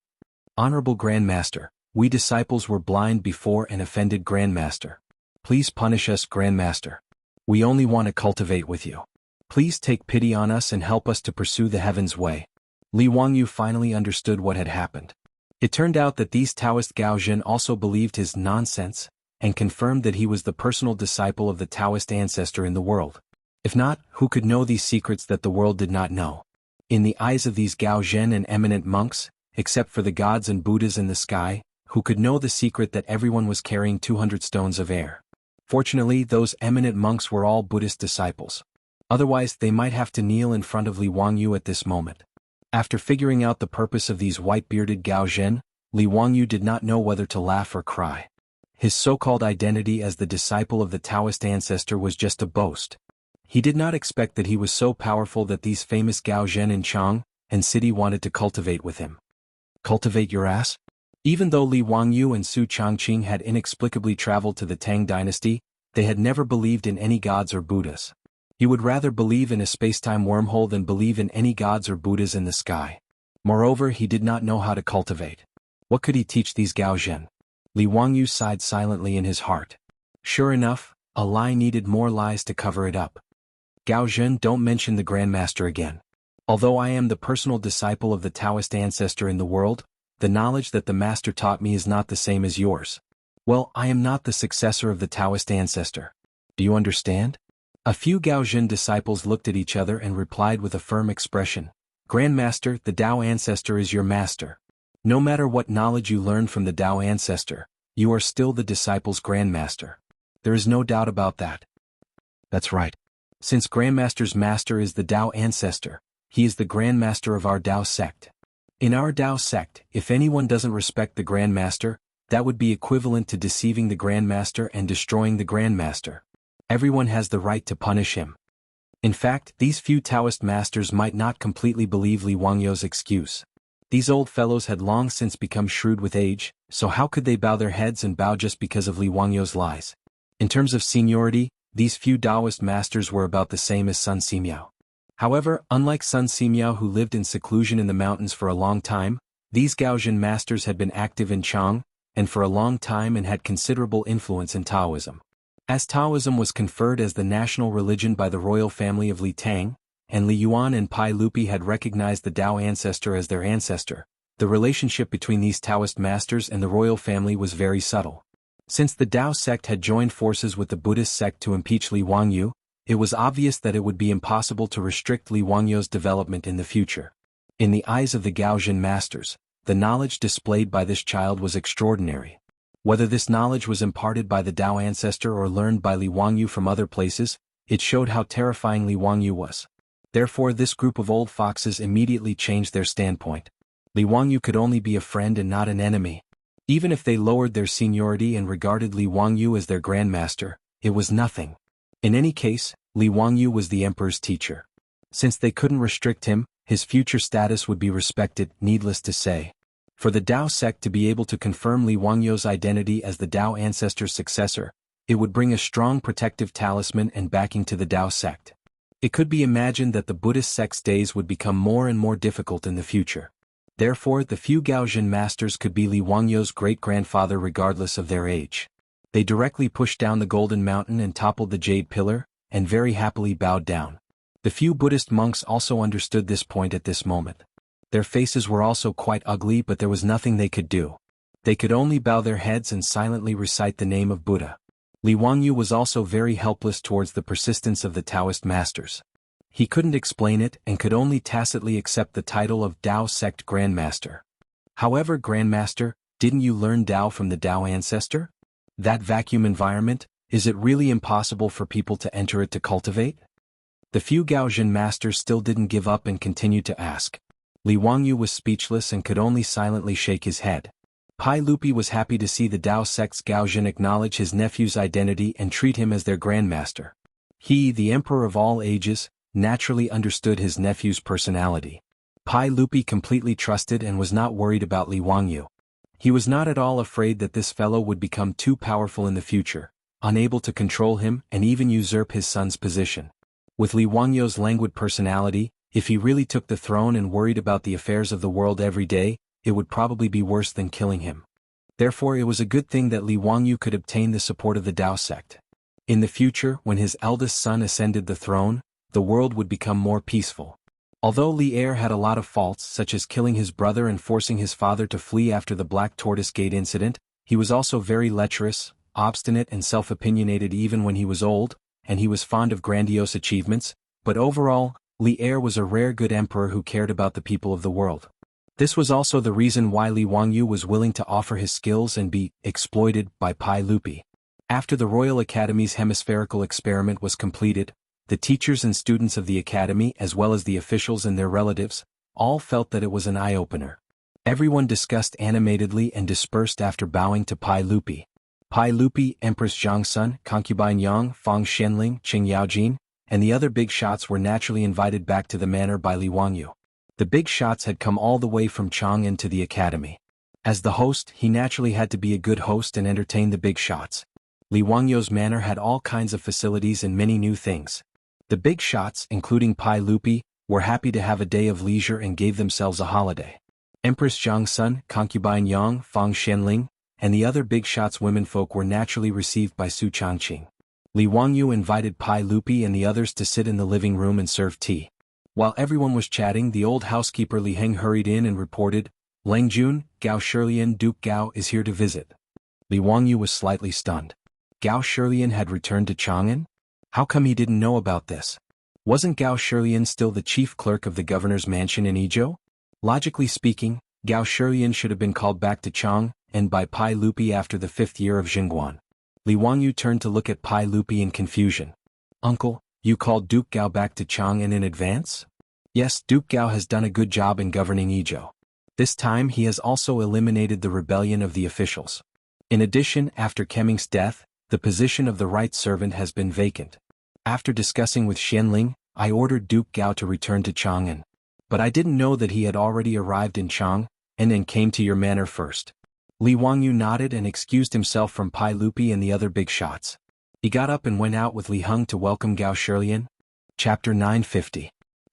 "Honorable Grandmaster, we disciples were blind before and offended Grandmaster. Please punish us, Grandmaster. We only want to cultivate with you. Please take pity on us and help us to pursue the heaven's way." Li Wangyu finally understood what had happened. It turned out that these Taoist Gao Zhen also believed his nonsense, and confirmed that he was the personal disciple of the Taoist ancestor in the world. If not, who could know these secrets that the world did not know? In the eyes of these Gao Zhen and eminent monks, except for the gods and Buddhas in the sky, who could know the secret that everyone was carrying 200 stones of air? Fortunately, those eminent monks were all Buddhist disciples. Otherwise, they might have to kneel in front of Li Wangyu at this moment. After figuring out the purpose of these white-bearded Gao Zhen, Li Wangyu did not know whether to laugh or cry. His so-called identity as the disciple of the Taoist ancestor was just a boast. He did not expect that he was so powerful that these famous Gao Zhen in Chang and city wanted to cultivate with him. Cultivate your ass? Even though Li Wangyu and Su Changqing had inexplicably traveled to the Tang dynasty, they had never believed in any gods or Buddhas. He would rather believe in a space-time wormhole than believe in any gods or Buddhas in the sky. Moreover, he did not know how to cultivate. What could he teach these Gao Zhen? Li Wangyu sighed silently in his heart. Sure enough, a lie needed more lies to cover it up. "Gao Zhen, don't mention the Grandmaster again. Although I am the personal disciple of the Taoist ancestor in the world, the knowledge that the master taught me is not the same as yours. Well, I am not the successor of the Taoist ancestor. Do you understand?" A few Gao Zhen disciples looked at each other and replied with a firm expression, "Grandmaster, the Tao ancestor is your master. No matter what knowledge you learn from the Tao ancestor, you are still the disciple's Grandmaster. There is no doubt about that." "That's right. Since Grandmaster's master is the Tao ancestor, he is the Grandmaster of our Tao sect. In our Tao sect, if anyone doesn't respect the Grandmaster, that would be equivalent to deceiving the Grandmaster and destroying the Grandmaster. Everyone has the right to punish him." In fact, these few Taoist masters might not completely believe Li Wangyu's excuse. These old fellows had long since become shrewd with age, so how could they bow their heads and bow just because of Li Wangyu's lies? In terms of seniority, these few Taoist masters were about the same as Sun Simiao. However, unlike Sun Simiao who lived in seclusion in the mountains for a long time, these Gaojin masters had been active in Chang, and for a long time and had considerable influence in Taoism. As Taoism was conferred as the national religion by the royal family of Li Tang, and Li Yuan and Pai Lupi had recognized the Tao ancestor as their ancestor, the relationship between these Taoist masters and the royal family was very subtle. Since the Tao sect had joined forces with the Buddhist sect to impeach Li Wangyu, it was obvious that it would be impossible to restrict Li Wangyu's development in the future. In the eyes of the Gaojin masters, the knowledge displayed by this child was extraordinary. Whether this knowledge was imparted by the Tao ancestor or learned by Li Wangyu from other places, it showed how terrifying Li Wangyu was. Therefore this group of old foxes immediately changed their standpoint. Li Wangyu could only be a friend and not an enemy. Even if they lowered their seniority and regarded Li Wangyu as their grandmaster, it was nothing. In any case, Li Wangyu was the emperor's teacher. Since they couldn't restrict him, his future status would be respected, needless to say. For the Tao sect to be able to confirm Li Wangyu's identity as the Tao ancestor's successor, it would bring a strong protective talisman and backing to the Tao sect. It could be imagined that the Buddhist sect's days would become more and more difficult in the future. Therefore, the few Gaojin masters could be Li Wangyu's great-grandfather regardless of their age. They directly pushed down the golden mountain and toppled the jade pillar, and very happily bowed down. The few Buddhist monks also understood this point at this moment. Their faces were also quite ugly, but there was nothing they could do. They could only bow their heads and silently recite the name of Buddha. Li Wangyu was also very helpless towards the persistence of the Taoist masters. He couldn't explain it and could only tacitly accept the title of Tao sect Grandmaster. However, Grandmaster, didn't you learn Tao from the Tao ancestor? That vacuum environment, is it really impossible for people to enter it to cultivate? The few Gaojin masters still didn't give up and continued to ask. Li Wangyu was speechless and could only silently shake his head. Pai Lupi was happy to see the Tao sect's Gaojin acknowledge his nephew's identity and treat him as their grandmaster. He, the emperor of all ages, naturally understood his nephew's personality. Pai Lupi completely trusted and was not worried about Li Wangyu. He was not at all afraid that this fellow would become too powerful in the future, unable to control him and even usurp his son's position. With Li Wangyu's languid personality, if he really took the throne and worried about the affairs of the world every day, it would probably be worse than killing him. Therefore it was a good thing that Li Wangyu could obtain the support of the Tao sect. In the future, when his eldest son ascended the throne, the world would become more peaceful. Although Li Heir had a lot of faults such as killing his brother and forcing his father to flee after the Black Tortoise Gate incident, he was also very lecherous, obstinate and self-opinionated even when he was old, and he was fond of grandiose achievements, but overall, Li Heir was a rare good emperor who cared about the people of the world. This was also the reason why Li Wangyu was willing to offer his skills and be exploited by Pai Lupi. After the Royal Academy's hemispherical experiment was completed, the teachers and students of the academy as well as the officials and their relatives, all felt that it was an eye-opener. Everyone discussed animatedly and dispersed after bowing to Pai Lupi. Pai Lupi, Empress Zhang Sun, Concubine Yang, Fang Xianling, Qing Yaojin, and the other big shots were naturally invited back to the manor by Li Wangyu. The big shots had come all the way from Chang'an to the academy. As the host, he naturally had to be a good host and entertain the big shots. Li Wangyu's manor had all kinds of facilities and many new things. The big shots, including Pai Lupi, were happy to have a day of leisure and gave themselves a holiday. Empress Zhang Sun, Concubine Yang, Fang Xianling, and the other big shots womenfolk were naturally received by Su Changqing. Li Wangyu invited Pai Lupi and the others to sit in the living room and serve tea. While everyone was chatting, the old housekeeper Li Heng hurried in and reported, "Lang Jun, Gao Shilian Duke Gao is here to visit." Li Wangyu was slightly stunned. Gao Shilian had returned to Chang'an? How come he didn't know about this? Wasn't Gao Shilian still the chief clerk of the governor's mansion in Izhou? Logically speaking, Gao Shilian should have been called back to Chang'an by Pai Lupi after the 5th year of Jingguan. Li Wangyu turned to look at Pai Lupi in confusion. "Uncle, you called Duke Gao back to Chang'an in advance?" "Yes, Duke Gao has done a good job in governing Izhou. This time he has also eliminated the rebellion of the officials. In addition, after Kemming's death, the position of the right servant has been vacant. After discussing with Xianling, I ordered Duke Gao to return to Chang'an. But I didn't know that he had already arrived in Chang'an and came to your manor first." Li Wangyu nodded and excused himself from Pai Lupi and the other big shots. He got up and went out with Li Heng to welcome Gao Shilian. Chapter 950.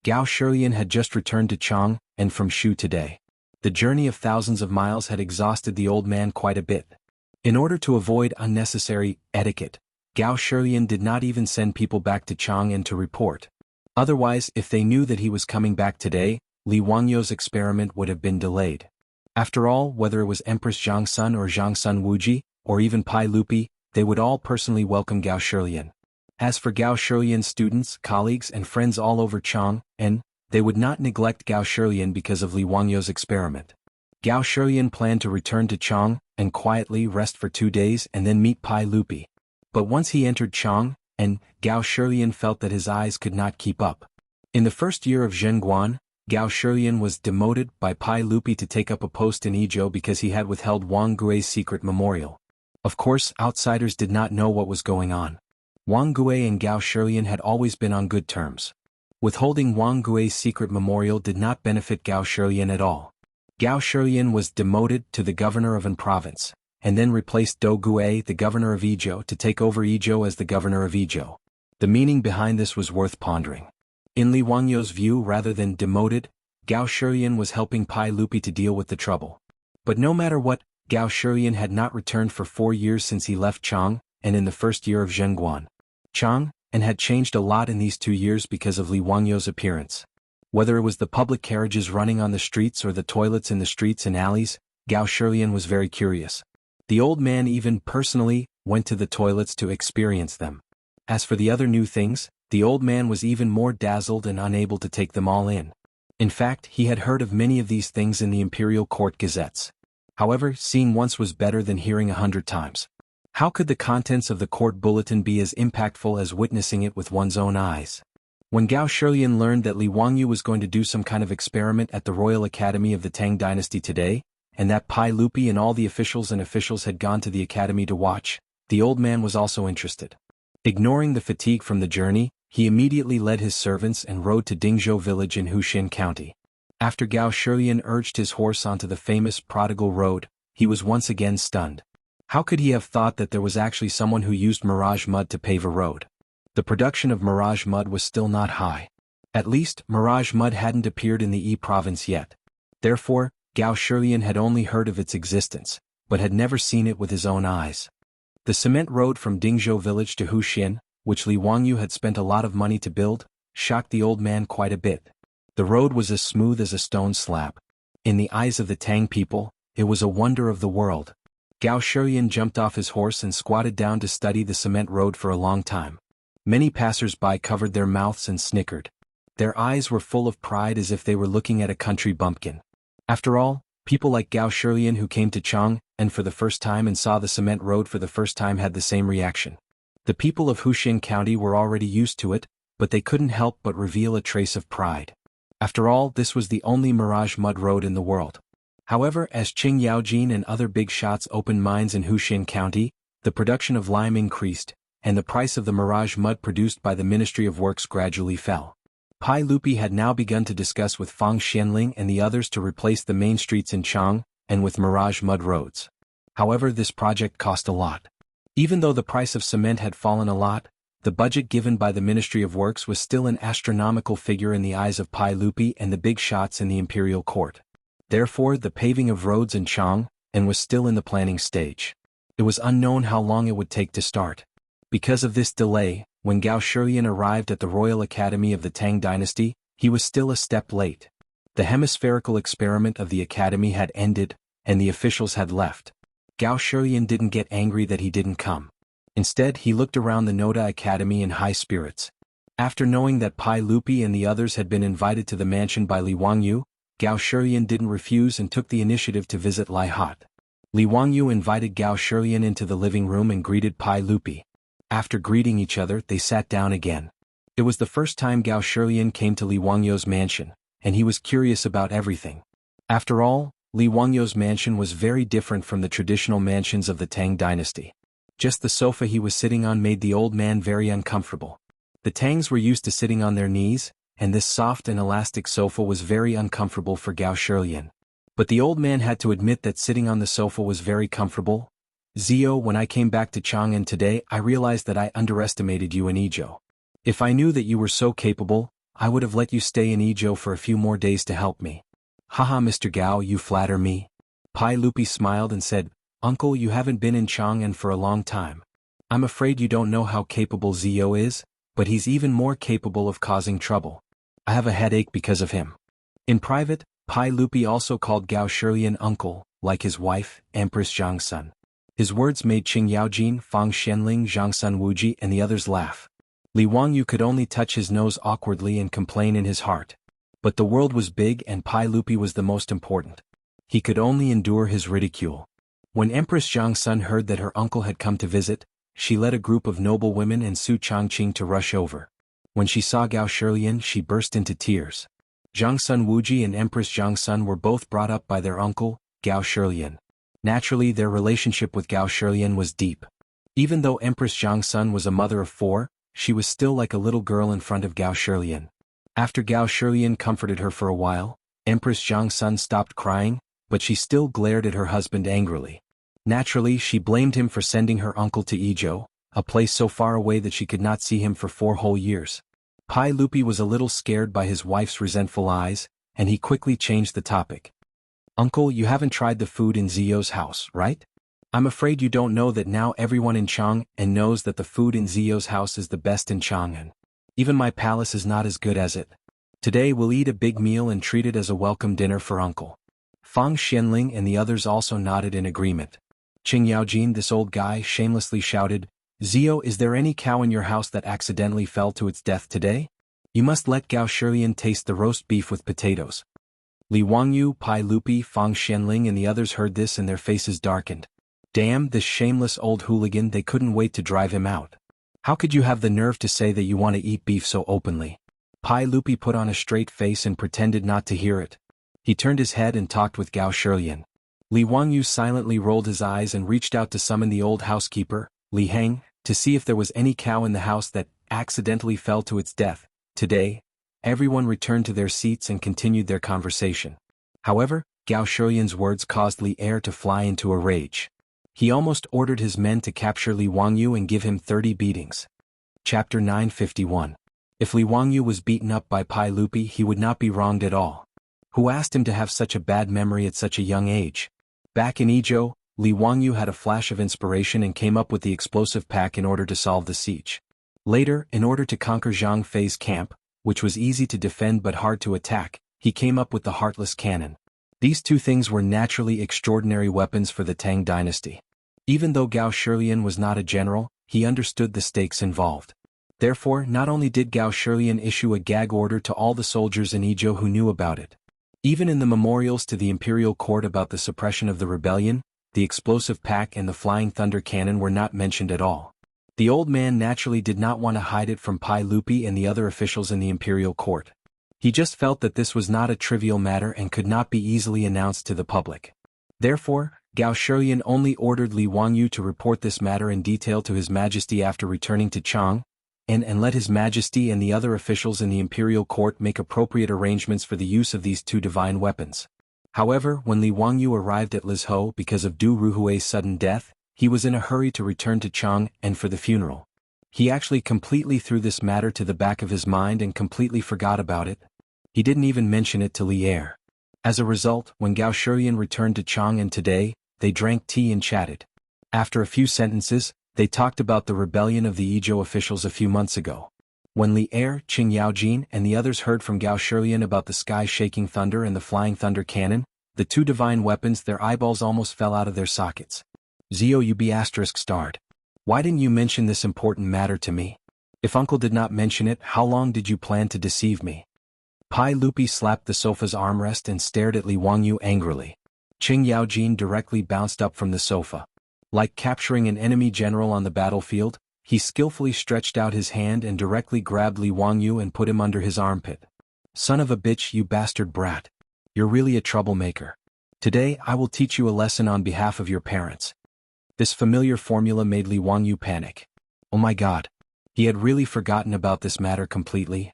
Gao Shilian had just returned to Chang, and from Shu today. The journey of thousands of miles had exhausted the old man quite a bit. In order to avoid unnecessary etiquette, Gao Shilian did not even send people back to Chang'an to report. Otherwise, if they knew that he was coming back today, Li Wangyou's experiment would have been delayed. After all, whether it was Empress Zhangsun or Zhangsun Wuji, or even Pai Lupi, they would all personally welcome Gao Shilian. As for Gao Shilian's students, colleagues and friends all over Chang'an, they would not neglect Gao Shilian because of Li Wangyou's experiment. Gao Shilian planned to return to Chang'an and quietly rest for 2 days and then meet Pai Lupi. But once he entered Chang'an, Gao Shilian felt that his eyes could not keep up. In the first year of Zhenguan, Gao Shilian was demoted by Pai Lupi to take up a post in Yizhou because he had withheld Wang Gui's secret memorial. Of course, outsiders did not know what was going on. Wang Gui and Gao Shilian had always been on good terms. Withholding Wang Gui's secret memorial did not benefit Gao Shilian at all. Gao Shilian was demoted to the governor of an province, and then replaced Dou Gui, the governor of Yizhou, to take over Yizhou as the governor of Yizhou. The meaning behind this was worth pondering. In Li Wangyou's view, rather than demoted, Gao Shilian was helping Pai Lupi to deal with the trouble. But no matter what, Gao Shilian had not returned for 4 years since he left Chang'an, and in the first year of Zhenguan. Chang'an had changed a lot in these 2 years because of Li Wangyou's appearance. Whether it was the public carriages running on the streets or the toilets in the streets and alleys, Gao Shilian was very curious. The old man even personally went to the toilets to experience them. As for the other new things, the old man was even more dazzled and unable to take them all in. In fact, he had heard of many of these things in the imperial court gazettes. However, seeing once was better than hearing 100 times. How could the contents of the court bulletin be as impactful as witnessing it with one's own eyes? When Gao Shilian learned that Li Wangyou was going to do some kind of experiment at the Royal Academy of the Tang Dynasty today, and that Pai Lupi and all the officials had gone to the academy to watch, the old man was also interested. Ignoring the fatigue from the journey, he immediately led his servants and rode to Dingzhou village in Wuxia County. After Gao Shilian urged his horse onto the famous Prodigal Road, he was once again stunned. How could he have thought that there was actually someone who used mirage mud to pave a road? The production of mirage mud was still not high. At least, mirage mud hadn't appeared in the Yi province yet. Therefore, Gao Shilian had only heard of its existence, but had never seen it with his own eyes. The cement road from Dingzhou village to Wuxia, which Li Wangyou had spent a lot of money to build, shocked the old man quite a bit. The road was as smooth as a stone slab. In the eyes of the Tang people, it was a wonder of the world. Gao Shilian jumped off his horse and squatted down to study the cement road for a long time. Many passers-by covered their mouths and snickered. Their eyes were full of pride as if they were looking at a country bumpkin. After all, people like Gao Shilian who came to Chang'an for the first time and saw the cement road for the first time had the same reaction. The people of Wuxia County were already used to it, but they couldn't help but reveal a trace of pride. After all, this was the only mirage mud road in the world. However, as Qing Yaojin and other big shots opened mines in Wuxia County, the production of lime increased, and the price of the mirage mud produced by the Ministry of Works gradually fell. Pai Lupi had now begun to discuss with Fang Xianling and the others to replace the main streets in Chang'an with mirage mud roads. However, this project cost a lot. Even though the price of cement had fallen a lot, the budget given by the Ministry of Works was still an astronomical figure in the eyes of Pai Lupi and the big shots in the imperial court. Therefore, the paving of roads in Chang'an was still in the planning stage. It was unknown how long it would take to start. Because of this delay, when Gao Shilian arrived at the Royal Academy of the Tang Dynasty, he was still a step late. The hemispherical experiment of the academy had ended, and the officials had left. Gao Shilian didn't get angry that he didn't come. Instead, he looked around the Noda Academy in high spirits. After knowing that Pai Lupi and the others had been invited to the mansion by Li Wangyou, Gao Shilian didn't refuse and took the initiative to visit Lai Hot. Li Wangyou invited Gao Shilian into the living room and greeted Pai Lupi. After greeting each other, they sat down again. It was the first time Gao Shilian came to Li Wangyou's mansion, and he was curious about everything. After all, Li Wangyou's mansion was very different from the traditional mansions of the Tang Dynasty. Just the sofa he was sitting on made the old man very uncomfortable. The Tangs were used to sitting on their knees, and this soft and elastic sofa was very uncomfortable for Gao Shilian. But the old man had to admit that sitting on the sofa was very comfortable. Zio, when I came back to Chang'an today, I realized that I underestimated you in Yizhou. If I knew that you were so capable, I would have let you stay in Ezhou for a few more days to help me. Haha, Mr. Gao, you flatter me. Pai Lupi smiled and said, Uncle, you haven't been in Chang'an for a long time. I'm afraid you don't know how capable Zio is, but he's even more capable of causing trouble. I have a headache because of him. In private, Pai Lupi also called Gao Shilian uncle, like his wife, Empress Zhangsun. His words made Qing Yaojin, Fang Xianling, Zhangsun Wuji and the others laugh. Li Wangyu could only touch his nose awkwardly and complain in his heart. But the world was big and Pai Lupi was the most important. He could only endure his ridicule. When Empress Zhangsun heard that her uncle had come to visit, she led a group of noble women and Su Changqing to rush over. When she saw Gao Shilian, she burst into tears. Zhangsun Wuji and Empress Zhangsun were both brought up by their uncle, Gao Shilian. Naturally, their relationship with Gao Shilian was deep. Even though Empress Zhangsun was a mother of 4, she was still like a little girl in front of Gao Shilian. After Gao Shilian comforted her for a while, Empress Zhangsun stopped crying, but she still glared at her husband angrily. Naturally, she blamed him for sending her uncle to Ezhou, a place so far away that she could not see him for 4 whole years. Pai Lupi was a little scared by his wife's resentful eyes, and he quickly changed the topic. Uncle, you haven't tried the food in Zio's house, right? I'm afraid you don't know that now everyone in Chang'an knows that the food in Zio's house is the best in Chang'an. Even my palace is not as good as it. Today we'll eat a big meal and treat it as a welcome dinner for Uncle. Fang Xianling and the others also nodded in agreement. Qing Yaojin, this old guy, shamelessly shouted, Zio, is there any cow in your house that accidentally fell to its death today? You must let Gao Shilian taste the roast beef with potatoes. Li Wangyu, Pai Lupi, Fang Xianling and the others heard this and their faces darkened. Damn, this shameless old hooligan, they couldn't wait to drive him out. How could you have the nerve to say that you want to eat beef so openly? Pai Lupi put on a straight face and pretended not to hear it. He turned his head and talked with Gao Shilian. Li Wangyu silently rolled his eyes and reached out to summon the old housekeeper, Li Heng, to see if there was any cow in the house that accidentally fell to its death. Today, everyone returned to their seats and continued their conversation. However, Gao Shilian's words caused Li Er to fly into a rage. He almost ordered his men to capture Li Wangyu and give him 30 beatings. Chapter 951. If Li Wangyu was beaten up by Pai Lupi, he would not be wronged at all. Who asked him to have such a bad memory at such a young age? Back in Ezhou, Li Wangyu had a flash of inspiration and came up with the explosive pack in order to solve the siege. Later, in order to conquer Zhang Fei's camp, which was easy to defend but hard to attack, he came up with the Heartless Cannon. These two things were naturally extraordinary weapons for the Tang dynasty. Even though Gao Shilian was not a general, he understood the stakes involved. Therefore, not only did Gao Shilian issue a gag order to all the soldiers in Ezhou who knew about it. Even in the memorials to the imperial court about the suppression of the rebellion, the explosive pack and the flying thunder cannon were not mentioned at all. The old man naturally did not want to hide it from Pai Lupi and the other officials in the imperial court. He just felt that this was not a trivial matter and could not be easily announced to the public. Therefore, Gao Shilian only ordered Li Wangyu to report this matter in detail to His Majesty after returning to Chang'an, and let His Majesty and the other officials in the imperial court make appropriate arrangements for the use of these two divine weapons. However, when Li Wangyu arrived at Lizhou because of Du Ruhui's sudden death, he was in a hurry to return to Chang'an and for the funeral. He actually completely threw this matter to the back of his mind and completely forgot about it. He didn't even mention it to Li Er. As a result, when Gao Shilian returned to Chang'an today, they drank tea and chatted. After a few sentences, they talked about the rebellion of the Ezhou officials a few months ago. When Li Er, Qing Yaojin and the others heard from Gao Shilian about the sky-shaking thunder and the flying thunder cannon, the two divine weapons, their eyeballs almost fell out of their sockets. Zio ****. Why didn't you mention this important matter to me? If Uncle did not mention it, how long did you plan to deceive me? Pai Lupi slapped the sofa's armrest and stared at Li Wangyu angrily. Qing Yaojin directly bounced up from the sofa. Like capturing an enemy general on the battlefield, he skillfully stretched out his hand and directly grabbed Li Wangyu and put him under his armpit. Son of a bitch, you bastard brat. You're really a troublemaker. Today I will teach you a lesson on behalf of your parents. This familiar formula made Li Wangyu panic. Oh my god. He had really forgotten about this matter completely.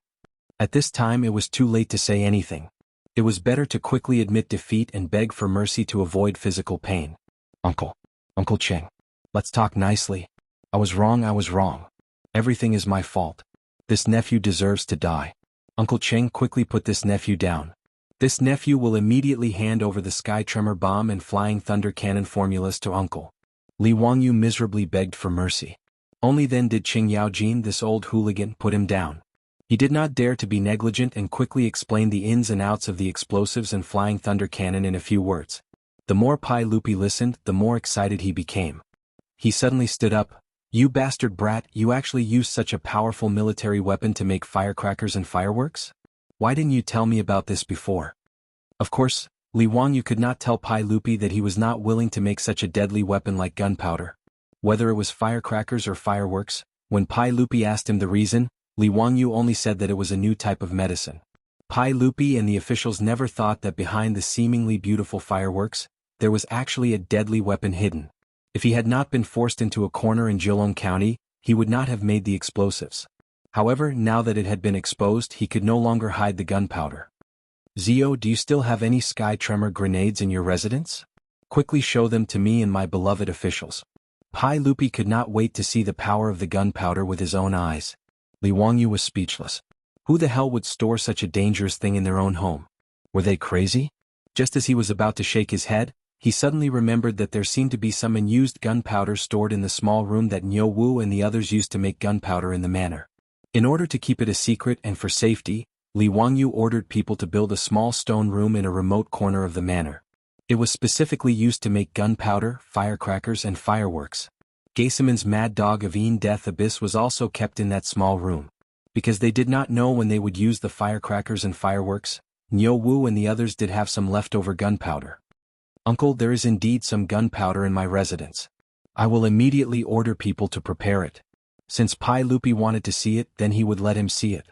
At this time it was too late to say anything. It was better to quickly admit defeat and beg for mercy to avoid physical pain. Uncle Cheng. Let's talk nicely. I was wrong. Everything is my fault. This nephew deserves to die. Uncle Cheng quickly put this nephew down. This nephew will immediately hand over the Sky Tremor Bomb and Flying Thunder Cannon formulas to Uncle. Li Wangyu miserably begged for mercy. Only then did Qing Yaojin, this old hooligan, put him down. He did not dare to be negligent and quickly explained the ins and outs of the explosives and Flying Thunder Cannon in a few words. The more Pai Lupi listened, the more excited he became. He suddenly stood up. "You bastard brat, you actually used such a powerful military weapon to make firecrackers and fireworks? Why didn't you tell me about this before?" Of course, Li Wangyu could not tell Pai Lupi that he was not willing to make such a deadly weapon like gunpowder. Whether it was firecrackers or fireworks, when Pai Lupi asked him the reason, Li Wangyu only said that it was a new type of medicine. Pai Lupi and the officials never thought that behind the seemingly beautiful fireworks, there was actually a deadly weapon hidden. If he had not been forced into a corner in Jilong County, he would not have made the explosives. However, now that it had been exposed, he could no longer hide the gunpowder. "Zio, do you still have any Sky Tremor grenades in your residence? Quickly show them to me and my beloved officials." Pai Lupi could not wait to see the power of the gunpowder with his own eyes. Li Wangyu was speechless. Who the hell would store such a dangerous thing in their own home? Were they crazy? Just as he was about to shake his head, he suddenly remembered that there seemed to be some unused gunpowder stored in the small room that Niu Wu and the others used to make gunpowder in the manor. In order to keep it a secret and for safety, Li Wangyu ordered people to build a small stone room in a remote corner of the manor. It was specifically used to make gunpowder, firecrackers and fireworks. Gasiman's mad dog of Een Death Abyss was also kept in that small room. Because they did not know when they would use the firecrackers and fireworks, Niu Wu and the others did have some leftover gunpowder. "Uncle, there is indeed some gunpowder in my residence. I will immediately order people to prepare it." Since Pai Lupi wanted to see it, then he would let him see it.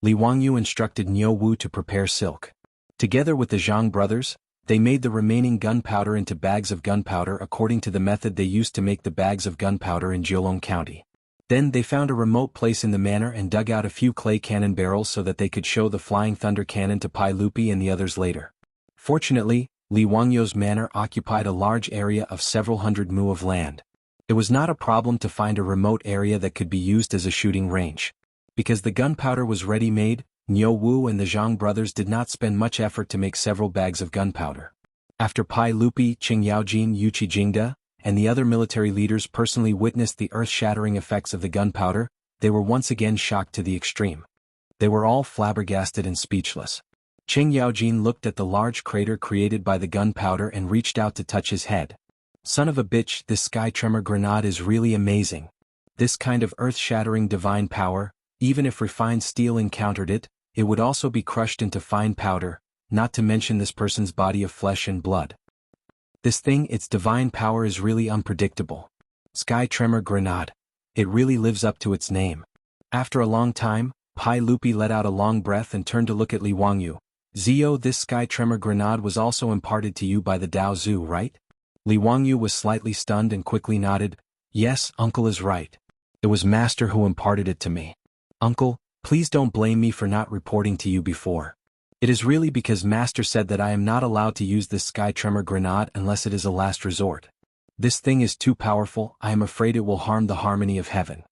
Li Wangyu instructed Niu Wu to prepare silk. Together with the Zhang brothers, they made the remaining gunpowder into bags of gunpowder according to the method they used to make the bags of gunpowder in Jilong County. Then they found a remote place in the manor and dug out a few clay cannon barrels so that they could show the Flying Thunder Cannon to Pai Lupi and the others later. Fortunately, Li Wangyu's manor occupied a large area of several hundred mu of land. It was not a problem to find a remote area that could be used as a shooting range. Because the gunpowder was ready-made, Niu Wu and the Zhang brothers did not spend much effort to make several bags of gunpowder. After Pai Lupi, Qing Yaojin, Yuqi Jingda, and the other military leaders personally witnessed the earth-shattering effects of the gunpowder, they were once again shocked to the extreme. They were all flabbergasted and speechless. Qing Yaojin looked at the large crater created by the gunpowder and reached out to touch his head. "Son of a bitch, this Sky Tremor grenade is really amazing. This kind of earth-shattering divine power, even if refined steel encountered it, it would also be crushed into fine powder, not to mention this person's body of flesh and blood. This thing, its divine power is really unpredictable. Sky Tremor grenade. It really lives up to its name." After a long time, Pai Lupi let out a long breath and turned to look at Li Wangyu. "Zio, this Sky Tremor grenade was also imparted to you by the Dao Zu, right?" Li Wangyu was slightly stunned and quickly nodded. "Yes, uncle is right. It was master who imparted it to me. Uncle, please don't blame me for not reporting to you before. It is really because master said that I am not allowed to use this Sky Tremor grenade unless it is a last resort. This thing is too powerful, I am afraid it will harm the harmony of heaven."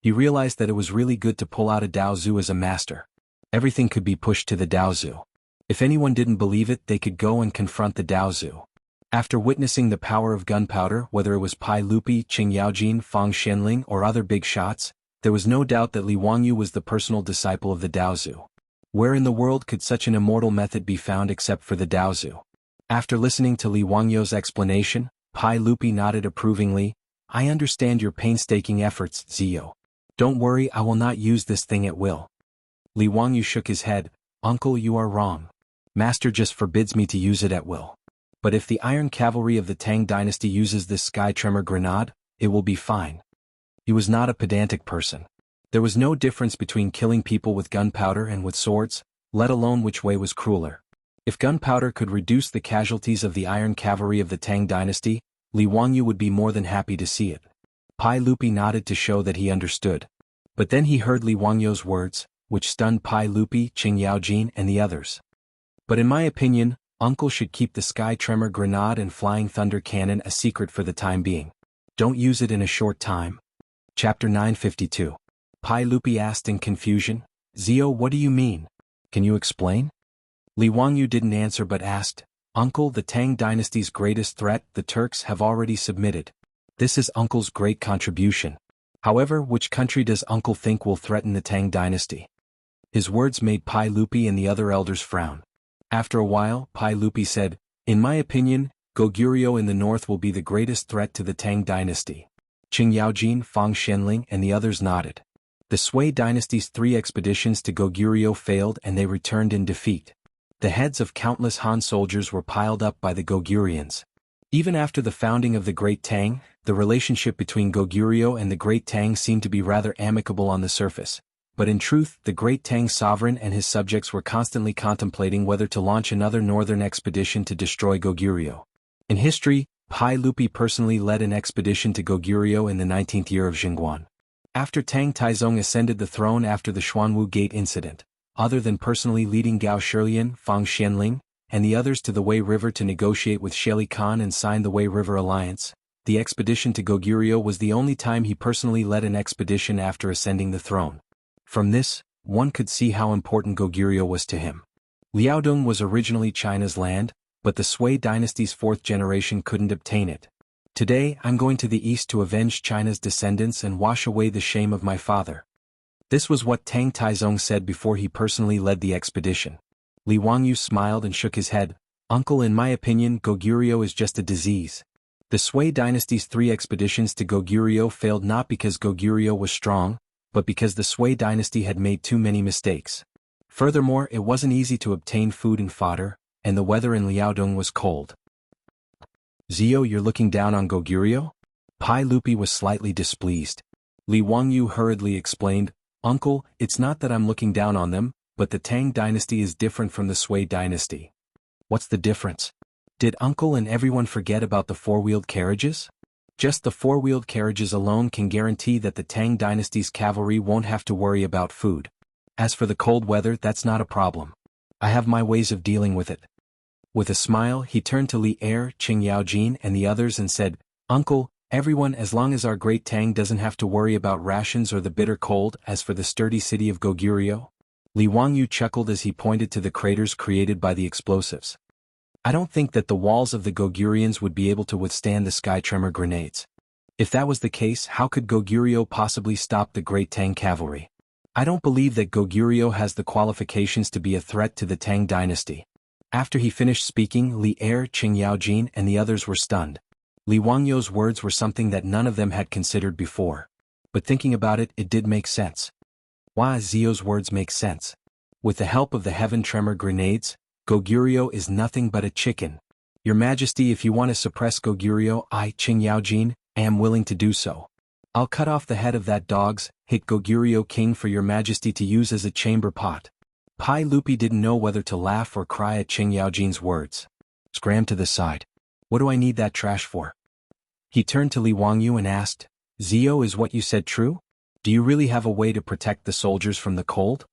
He realized that it was really good to pull out a Dao Zu as a master. Everything could be pushed to the Dao Zu. If anyone didn't believe it, they could go and confront the Dao Zu. After witnessing the power of gunpowder, whether it was Pai Lupi, Qing Yaojin, Fang Xianling or other big shots, there was no doubt that Li Wangyu was the personal disciple of the Dao Zu. Where in the world could such an immortal method be found except for the Dao Zu? After listening to Li Wangyu's explanation, Pai Lupi nodded approvingly. "I understand your painstaking efforts, Zio. Don't worry, I will not use this thing at will." Li Wangyu shook his head. "Uncle, you are wrong. Master just forbids me to use it at will. But if the Iron Cavalry of the Tang dynasty uses this Sky Tremor grenade, it will be fine." He was not a pedantic person. There was no difference between killing people with gunpowder and with swords, let alone which way was crueler. If gunpowder could reduce the casualties of the Iron Cavalry of the Tang dynasty, Li Wangyu would be more than happy to see it. Pai Lupi nodded to show that he understood. But then he heard Li Wangyu's words, which stunned Pai Lupi, Qing Yaojin and the others. "But in my opinion, Uncle should keep the Sky Tremor grenade and Flying Thunder Cannon a secret for the time being. Don't use it in a short time." Chapter 952. Pai Lupi asked in confusion, "Zio, what do you mean?" Can you explain? Li Wangyu didn't answer but asked, Uncle, the Tang dynasty's greatest threat, the Turks have already submitted. This is Uncle's great contribution. However, which country does Uncle think will threaten the Tang dynasty? His words made Pai Lupi and the other elders frown. After a while, Pai Lupi said, In my opinion, Goguryeo in the north will be the greatest threat to the Tang dynasty. Qing Yaojin, Fang Xianling and the others nodded. The Sui dynasty's 3 expeditions to Goguryeo failed and they returned in defeat. The heads of countless Han soldiers were piled up by the Goguryans. Even after the founding of the Great Tang, the relationship between Goguryeo and the Great Tang seemed to be rather amicable on the surface. But in truth, the Great Tang sovereign and his subjects were constantly contemplating whether to launch another northern expedition to destroy Goguryeo. In history, Pai Lupi personally led an expedition to Goguryeo in the 19th year of Xingguan. After Tang Taizong ascended the throne after the Xuanwu Gate incident, other than personally leading Gao Shilian, Fang Xianling, and the others to the Wei River to negotiate with Sheli Khan and sign the Wei River Alliance, the expedition to Goguryeo was the only time he personally led an expedition after ascending the throne. From this, one could see how important Goguryeo was to him. Liaodong was originally China's land, but the Sui dynasty's 4th generation couldn't obtain it. Today, I'm going to the east to avenge China's descendants and wash away the shame of my father. This was what Tang Taizong said before he personally led the expedition. Li Wangyu smiled and shook his head. Uncle, in my opinion, Goguryeo is just a disease. The Sui dynasty's 3 expeditions to Goguryeo failed not because Goguryeo was strong, but because the Sui dynasty had made too many mistakes. Furthermore, it wasn't easy to obtain food and fodder, and the weather in Liaodong was cold. Zio, you're looking down on Goguryeo? Pai Lupi was slightly displeased. Li Wangyu hurriedly explained, Uncle, it's not that I'm looking down on them, but the Tang dynasty is different from the Sui dynasty. What's the difference? Did Uncle and everyone forget about the 4-wheeled carriages? Just the 4-wheeled carriages alone can guarantee that the Tang dynasty's cavalry won't have to worry about food. As for the cold weather, that's not a problem. I have my ways of dealing with it. With a smile, he turned to Li Er, Qing Yaojin and the others and said, Uncle, everyone, as long as our Great Tang doesn't have to worry about rations or the bitter cold, as for the sturdy city of Goguryeo. Li Wangyu chuckled as he pointed to the craters created by the explosives. I don't think that the walls of the Goguryans would be able to withstand the sky tremor grenades. If that was the case, how could Goguryeo possibly stop the Great Tang cavalry? I don't believe that Goguryeo has the qualifications to be a threat to the Tang dynasty. After he finished speaking, Li Er, Qing Yaojin and the others were stunned. Li Wangyu's words were something that none of them had considered before. But thinking about it, it did make sense. Why Zio's words make sense. With the help of the heaven tremor grenades, Goguryeo is nothing but a chicken. Your Majesty, if you want to suppress Goguryeo, I, Qing Yaojin, am willing to do so. I'll cut off the head of that dog's, hit Goguryeo king for your Majesty to use as a chamber pot. Pai Lupi didn't know whether to laugh or cry at Qing Yaojin's words. Scram to the side. What do I need that trash for? He turned to Li Wangyu and asked, Zio, is what you said true? Do you really have a way to protect the soldiers from the cold?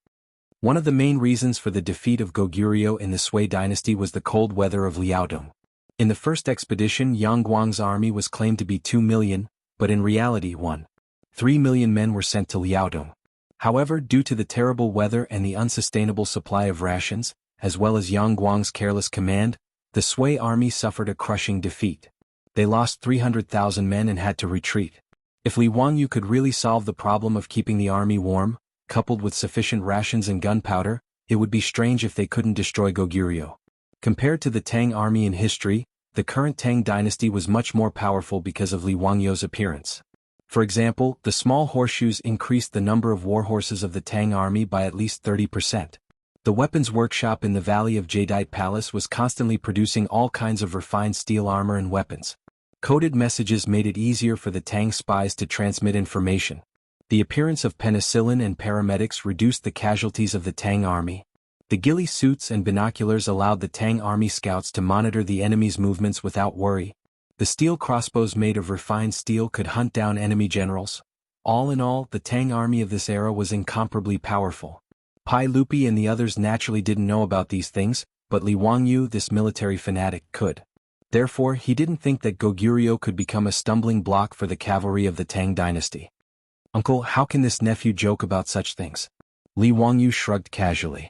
One of the main reasons for the defeat of Goguryeo in the Sui dynasty was the cold weather of Liaodong. In the first expedition, Yang Guang's army was claimed to be 2 million, but in reality 1.3 million men were sent to Liaodong. However, due to the terrible weather and the unsustainable supply of rations, as well as Yang Guang's careless command, the Sui army suffered a crushing defeat. They lost 300,000 men and had to retreat. If Li Wangyu could really solve the problem of keeping the army warm, coupled with sufficient rations and gunpowder, it would be strange if they couldn't destroy Goguryeo. Compared to the Tang army in history, the current Tang dynasty was much more powerful because of Li Wangyu's appearance. For example, the small horseshoes increased the number of warhorses of the Tang army by at least 30%. The weapons workshop in the Valley of Jadeite Palace was constantly producing all kinds of refined steel armor and weapons. Coded messages made it easier for the Tang spies to transmit information. The appearance of penicillin and paramedics reduced the casualties of the Tang army. The ghillie suits and binoculars allowed the Tang army scouts to monitor the enemy's movements without worry. The steel crossbows made of refined steel could hunt down enemy generals. All in all, the Tang army of this era was incomparably powerful. Pai Lupi and the others naturally didn't know about these things, but Li Wangyu, this military fanatic, could. Therefore, he didn't think that Goguryeo could become a stumbling block for the cavalry of the Tang dynasty. Uncle, how can this nephew joke about such things? Li Wangyu shrugged casually.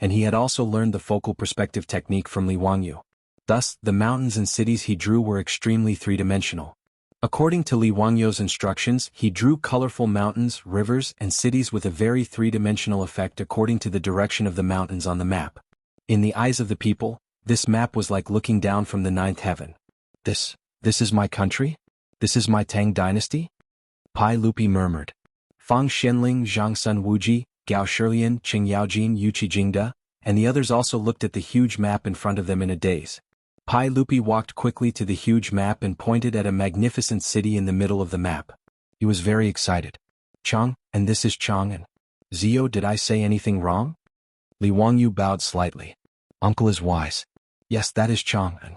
and he had also learned the focal perspective technique from Li Wangyu. Thus, the mountains and cities he drew were extremely three-dimensional. According to Li Wangyu's instructions, he drew colorful mountains, rivers, and cities with a very three-dimensional effect according to the direction of the mountains on the map. In the eyes of the people, this map was like looking down from the ninth heaven. This is my country? This is my Tang dynasty? Pai Lupi murmured. Fang Xianling, Zhang Sun Wuji, Gao Shilian, Qing Yaojin, Yuqi Jingda, and the others also looked at the huge map in front of them in a daze. Pai Lupi walked quickly to the huge map and pointed at a magnificent city in the middle of the map. He was very excited. Chang, and this is Chang'an. Zio, did I say anything wrong? Li Wangyu bowed slightly. Uncle is wise. Yes, that is Chang'an.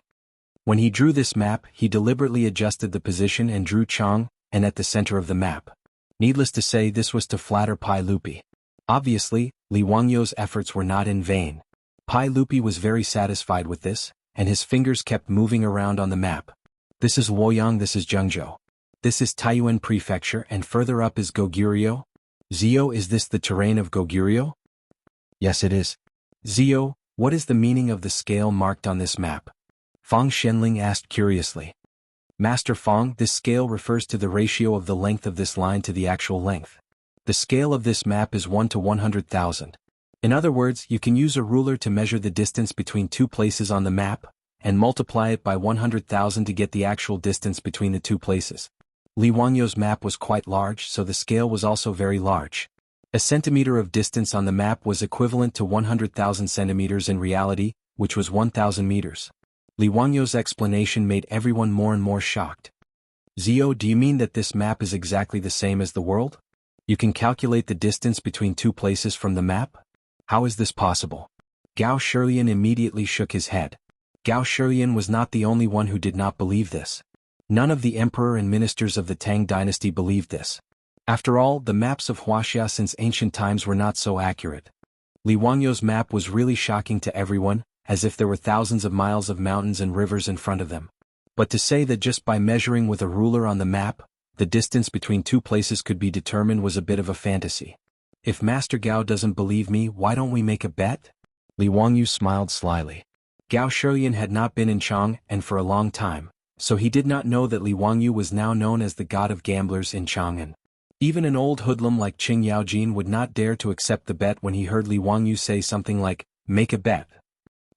When he drew this map, he deliberately adjusted the position and drew Chang, and at the center of the map. Needless to say, this was to flatter Pai Lupi. Obviously, Li Wangyu's efforts were not in vain. Pai Lupi was very satisfied with this, and his fingers kept moving around on the map. This is Luoyang, this is Zhengzhou. This is Taiyuan Prefecture, and further up is Goguryeo. Zio, is this the terrain of Goguryeo? Yes, it is. Zio, what is the meaning of the scale marked on this map? Fang Xianling asked curiously. Master Fang, this scale refers to the ratio of the length of this line to the actual length. The scale of this map is 1 to 100,000. In other words, you can use a ruler to measure the distance between two places on the map, and multiply it by 100,000 to get the actual distance between the two places. Li Wangyu's map was quite large, so the scale was also very large. A centimeter of distance on the map was equivalent to 100,000 centimeters in reality, which was 1,000 meters. Li Wangyu's explanation made everyone more and more shocked. Zio, do you mean that this map is exactly the same as the world? You can calculate the distance between two places from the map? How is this possible? Gao Shilian immediately shook his head. Gao Shilian was not the only one who did not believe this. None of the emperor and ministers of the Tang dynasty believed this. After all, the maps of Wuxia since ancient times were not so accurate. Li Wangyu's map was really shocking to everyone, as if there were thousands of miles of mountains and rivers in front of them. But to say that just by measuring with a ruler on the map, the distance between two places could be determined was a bit of a fantasy. If Master Gao doesn't believe me, why don't we make a bet? Li Wangyu smiled slyly. Gao Shilian had not been in Chang'an for a long time, so he did not know that Li Wangyu was now known as the god of gamblers in Chang'an. Even an old hoodlum like Qing Yaojin would not dare to accept the bet when he heard Li Wangyu say something like, "Make a bet."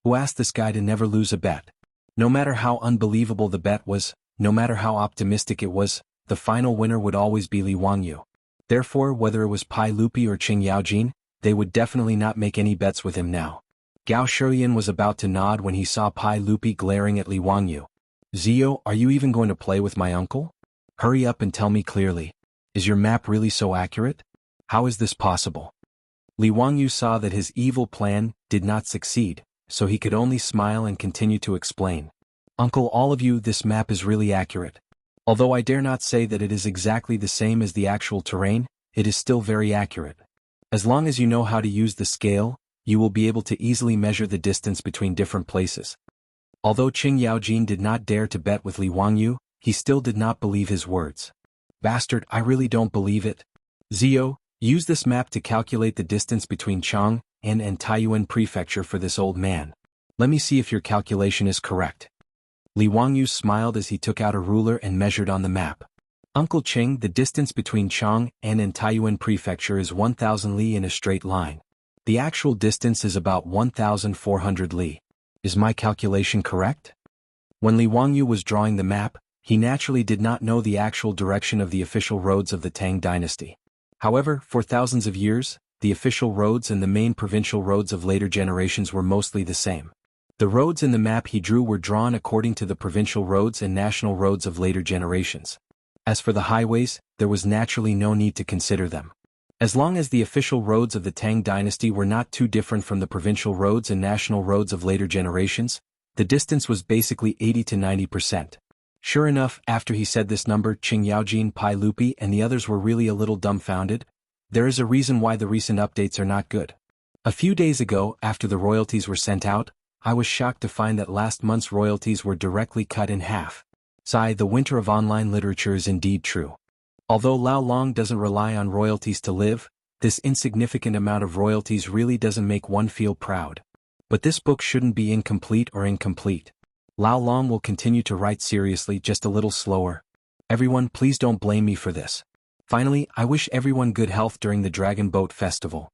Who asked this guy to never lose a bet? No matter how unbelievable the bet was, no matter how optimistic it was, the final winner would always be Li Wangyu. Therefore, whether it was Pai Lupi or Qing Yaojin, they would definitely not make any bets with him now. Gao Shilian was about to nod when he saw Pai Lupi glaring at Li Wangyu. Zio, are you even going to play with my uncle? Hurry up and tell me clearly. Is your map really so accurate? How is this possible? Li Wangyu saw that his evil plan did not succeed, so he could only smile and continue to explain. Uncle, all of you, this map is really accurate. Although I dare not say that it is exactly the same as the actual terrain, it is still very accurate. As long as you know how to use the scale, you will be able to easily measure the distance between different places. Although Qing Yaojin did not dare to bet with Li Wangyu, he still did not believe his words. Bastard, I really don't believe it. Zio, use this map to calculate the distance between Chang'an and Taiyuan Prefecture for this old man. Let me see if your calculation is correct. Li Wangyu smiled as he took out a ruler and measured on the map. Uncle Qing, the distance between Chang'an and Taiyuan Prefecture is 1,000 li in a straight line. The actual distance is about 1,400 li. Is my calculation correct? When Li Wangyu was drawing the map, he naturally did not know the actual direction of the official roads of the Tang dynasty. However, for thousands of years, the official roads and the main provincial roads of later generations were mostly the same. The roads in the map he drew were drawn according to the provincial roads and national roads of later generations. As for the highways, there was naturally no need to consider them. As long as the official roads of the Tang dynasty were not too different from the provincial roads and national roads of later generations, the distance was basically 80 to 90%. Sure enough, after he said this number, Qing Yaojin, Pai Lupi, and the others were really a little dumbfounded. There is a reason why the recent updates are not good. A few days ago, after the royalties were sent out, I was shocked to find that last month's royalties were directly cut in half. Sigh, the winter of online literature is indeed true. Although Lao Long doesn't rely on royalties to live, this insignificant amount of royalties really doesn't make one feel proud. But this book shouldn't be incomplete or incomplete. Lao Long will continue to write seriously, just a little slower. Everyone, please don't blame me for this. Finally, I wish everyone good health during the Dragon Boat Festival.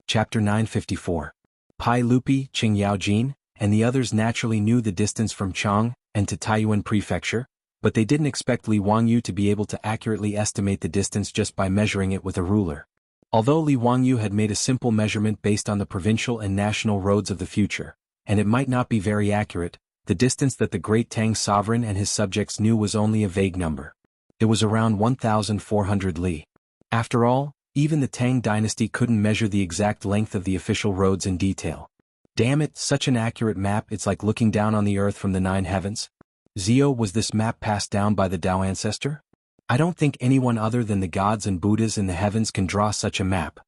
Chapter 954. Pai Lupi, Qing Yaojin, and the others naturally knew the distance from Chang and to Taiyuan Prefecture, but they didn't expect Li Wangyu to be able to accurately estimate the distance just by measuring it with a ruler. Although Li Wangyu had made a simple measurement based on the provincial and national roads of the future, and it might not be very accurate, the distance that the great Tang sovereign and his subjects knew was only a vague number. It was around 1,400 li. After all, even the Tang dynasty couldn't measure the exact length of the official roads in detail. Damn it, such an accurate map, it's like looking down on the earth from the 9 heavens. Zio, was this map passed down by the Tao ancestor? I don't think anyone other than the gods and Buddhas in the heavens can draw such a map.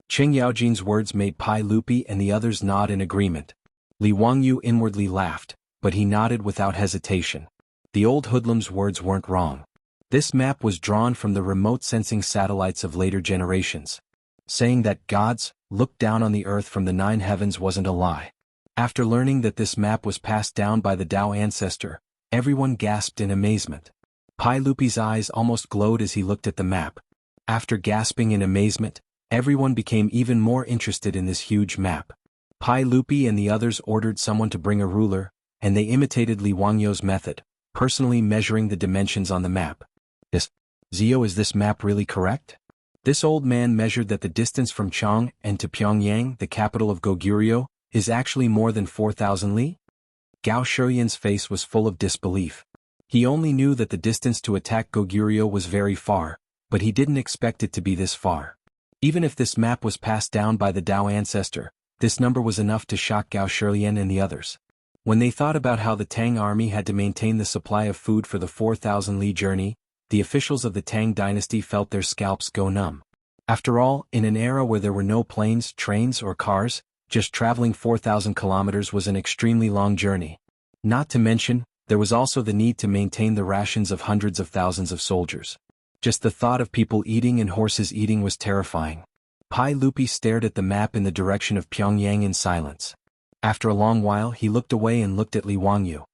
Qing Yaojin's words made Pai Lupi and the others nod in agreement. Li Wangyu inwardly laughed, but he nodded without hesitation. The old hoodlum's words weren't wrong. This map was drawn from the remote sensing satellites of later generations. Saying that gods looked down on the earth from the 9 heavens wasn't a lie. After learning that this map was passed down by the Tao ancestor, everyone gasped in amazement. Pai Lupi's eyes almost glowed as he looked at the map. After gasping in amazement, everyone became even more interested in this huge map. Pai Lupi and the others ordered someone to bring a ruler, and they imitated Li Wangyu's method, personally measuring the dimensions on the map. Zio, is this map really correct? This old man measured that the distance from Chang and to Pyongyang, the capital of Goguryeo, is actually more than 4,000 li? Gao Shuyan's face was full of disbelief. He only knew that the distance to attack Goguryeo was very far, but he didn't expect it to be this far. Even if this map was passed down by the Tao ancestor, this number was enough to shock Gao Shuyan and the others. When they thought about how the Tang army had to maintain the supply of food for the 4,000 li journey, the officials of the Tang dynasty felt their scalps go numb. After all, in an era where there were no planes, trains, or cars, just traveling 4,000 kilometers was an extremely long journey. Not to mention, there was also the need to maintain the rations of hundreds of thousands of soldiers. Just the thought of people eating and horses eating was terrifying. Pai Lupi stared at the map in the direction of Pyongyang in silence. After a long while he looked away and looked at Li Wangyu.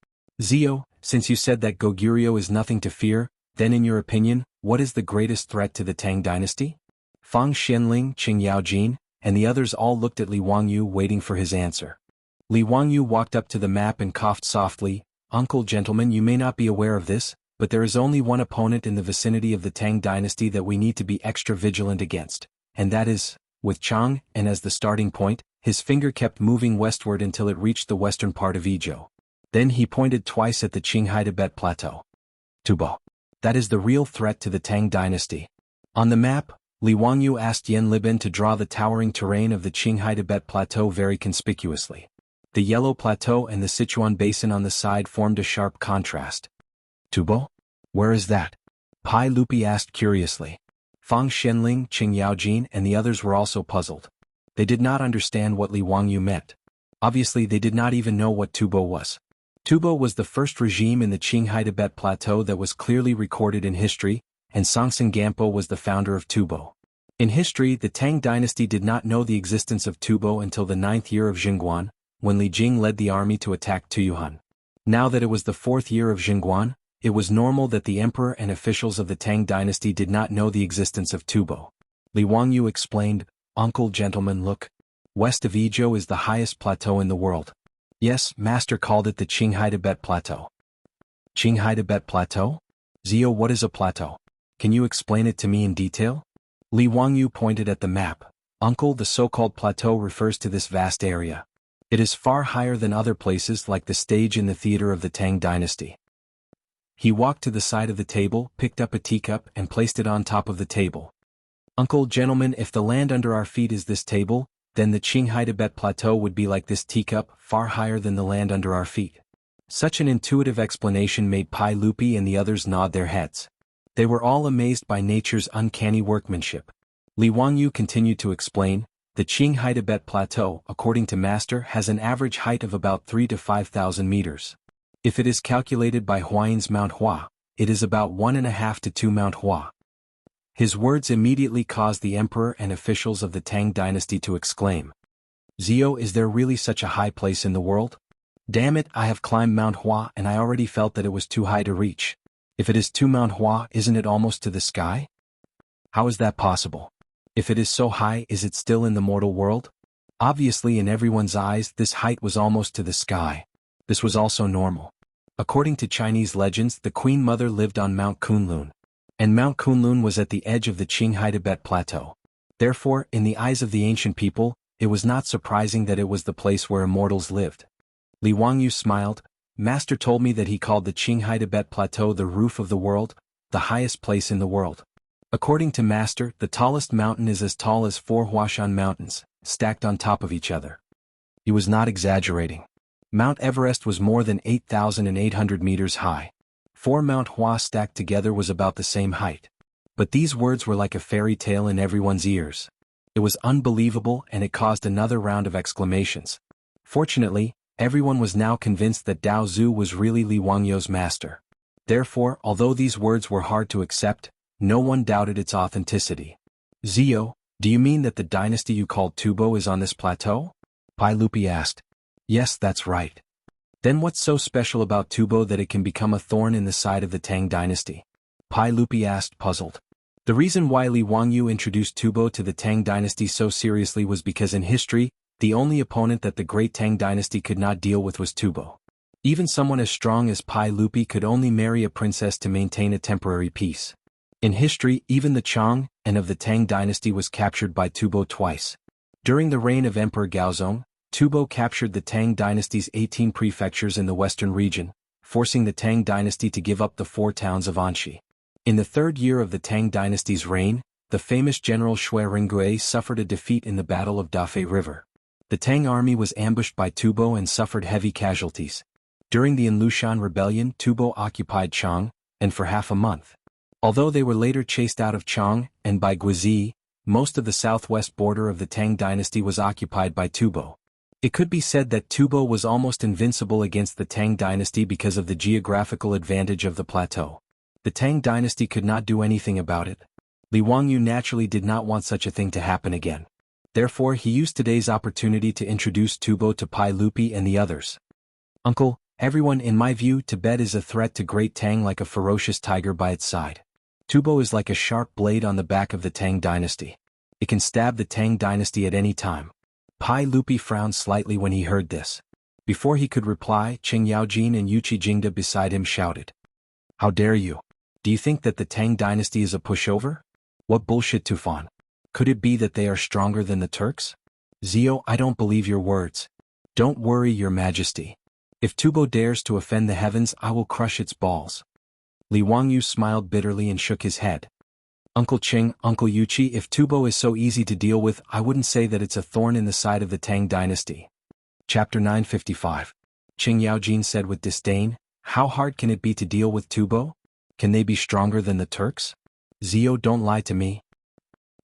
Zio, since you said that Goguryeo is nothing to fear, then in your opinion, what is the greatest threat to the Tang dynasty? Fang Xianling, Qing Yaojin, and the others all looked at Li Wangyu waiting for his answer. Li Wangyu walked up to the map and coughed softly. Uncle gentleman, you may not be aware of this, but there is only one opponent in the vicinity of the Tang dynasty that we need to be extra vigilant against, and that is, with Chang, and as the starting point, his finger kept moving westward until it reached the western part of Izhou. Then he pointed twice at the Qinghai Tibet Plateau. Tubo. That is the real threat to the Tang dynasty. On the map, Li Wangyu asked Yan Liben to draw the towering terrain of the Qinghai Tibet Plateau very conspicuously. The Yellow Plateau and the Sichuan Basin on the side formed a sharp contrast. Tubo? Where is that? Pai Lupi asked curiously. Fang Xianling, Qing Yaojin, and the others were also puzzled. They did not understand what Li Wangyu meant. Obviously they did not even know what Tubo was. Tubo was the first regime in the Qinghai Tibet Plateau that was clearly recorded in history, and Songtsen Gampo was the founder of Tubo. In history, the Tang dynasty did not know the existence of Tubo until the 9th year of Jingguan, when Li Jing led the army to attack Tuyuhan. Now that it was the 4th year of Jingguan, it was normal that the emperor and officials of the Tang dynasty did not know the existence of Tubo. Li Wangyu explained, Uncle gentleman, look. West of Izhou is the highest plateau in the world. Yes, master called it the Qinghai Tibet Plateau. Qinghai Tibet Plateau? Zio, what is a plateau? Can you explain it to me in detail? Li Wangyu pointed at the map. Uncle, the so-called plateau refers to this vast area. It is far higher than other places like the stage in the theater of the Tang dynasty. He walked to the side of the table, picked up a teacup, and placed it on top of the table. Uncle gentleman, if the land under our feet is this table, then the Qinghai Tibet Plateau would be like this teacup, far higher than the land under our feet. Such an intuitive explanation made Pai Lupi and the others nod their heads. They were all amazed by nature's uncanny workmanship. Li Wangyu continued to explain, the Qinghai Tibet Plateau, according to master, has an average height of about 3,000 to 5,000 meters. If it is calculated by Huayan's Mount Hua, it is about 1.5 to 2 Mount Hua. His words immediately caused the emperor and officials of the Tang dynasty to exclaim, "Zio, is there really such a high place in the world? Damn it, I have climbed Mount Hua and I already felt that it was too high to reach. If it is to Mount Hua, isn't it almost to the sky? How is that possible? If it is so high, is it still in the mortal world?" Obviously, in everyone's eyes, this height was almost to the sky. This was also normal. According to Chinese legends, the Queen Mother lived on Mount Kunlun, and Mount Kunlun was at the edge of the Qinghai Tibet Plateau. Therefore, in the eyes of the ancient people, it was not surprising that it was the place where immortals lived. Li Wangyu smiled. Master told me that he called the Qinghai Tibet Plateau the roof of the world, the highest place in the world. According to Master, the tallest mountain is as tall as 4 Huashan mountains, stacked on top of each other. He was not exaggerating. Mount Everest was more than 8,800 meters high. 4 Mount Hua stacked together was about the same height. But these words were like a fairy tale in everyone's ears. It was unbelievable, and it caused another round of exclamations. Fortunately, everyone was now convinced that Dao Zhu was really Li Wangyu's master. Therefore, although these words were hard to accept, no one doubted its authenticity. "Zio, do you mean that the dynasty you called Tubo is on this plateau?" Pai Lupi asked. "Yes, that's right." "Then what's so special about Tubo that it can become a thorn in the side of the Tang dynasty?" Pai Lupi asked, puzzled. The reason why Li Wangyu introduced Tubo to the Tang dynasty so seriously was because in history, the only opponent that the great Tang dynasty could not deal with was Tubo. Even someone as strong as Pai Lupi could only marry a princess to maintain a temporary peace. In history, even the Chang and of the Tang dynasty was captured by Tubo twice. During the reign of Emperor Gaozong, Tubo captured the Tang dynasty's 18 prefectures in the western region, forcing the Tang dynasty to give up the 4 towns of Anxi. In the 3rd year of the Tang dynasty's reign, the famous general Shui Ringgui suffered a defeat in the Battle of Dafei River. The Tang army was ambushed by Tubo and suffered heavy casualties. During the Enlushan rebellion, Tubo occupied Chang, and for half a month. Although they were later chased out of Chang, and by Guizi, most of the southwest border of the Tang dynasty was occupied by Tubo. It could be said that Tubo was almost invincible against the Tang dynasty because of the geographical advantage of the plateau. The Tang dynasty could not do anything about it. Li Wangyu naturally did not want such a thing to happen again. Therefore, he used today's opportunity to introduce Tubo to Pai Lupi and the others. "Uncle, everyone, in my view, Tibet is a threat to Great Tang like a ferocious tiger by its side. Tubo is like a sharp blade on the back of the Tang dynasty. It can stab the Tang dynasty at any time." Pai Lupi frowned slightly when he heard this. Before he could reply, Qing Yaojin and Yuqi Jingda beside him shouted, "How dare you? Do you think that the Tang dynasty is a pushover? What bullshit, Tufan. Could it be that they are stronger than the Turks?" "Zio, I don't believe your words." "Don't worry, your majesty. If Tubo dares to offend the heavens, I will crush its balls." Li Wangyu smiled bitterly and shook his head. "Uncle Qing, Uncle Yuqi, if Tubo is so easy to deal with, I wouldn't say that it's a thorn in the side of the Tang dynasty." Chapter 955. Qing Yaojin said with disdain, "How hard can it be to deal with Tubo? Can they be stronger than the Turks?" "Zio, don't lie to me."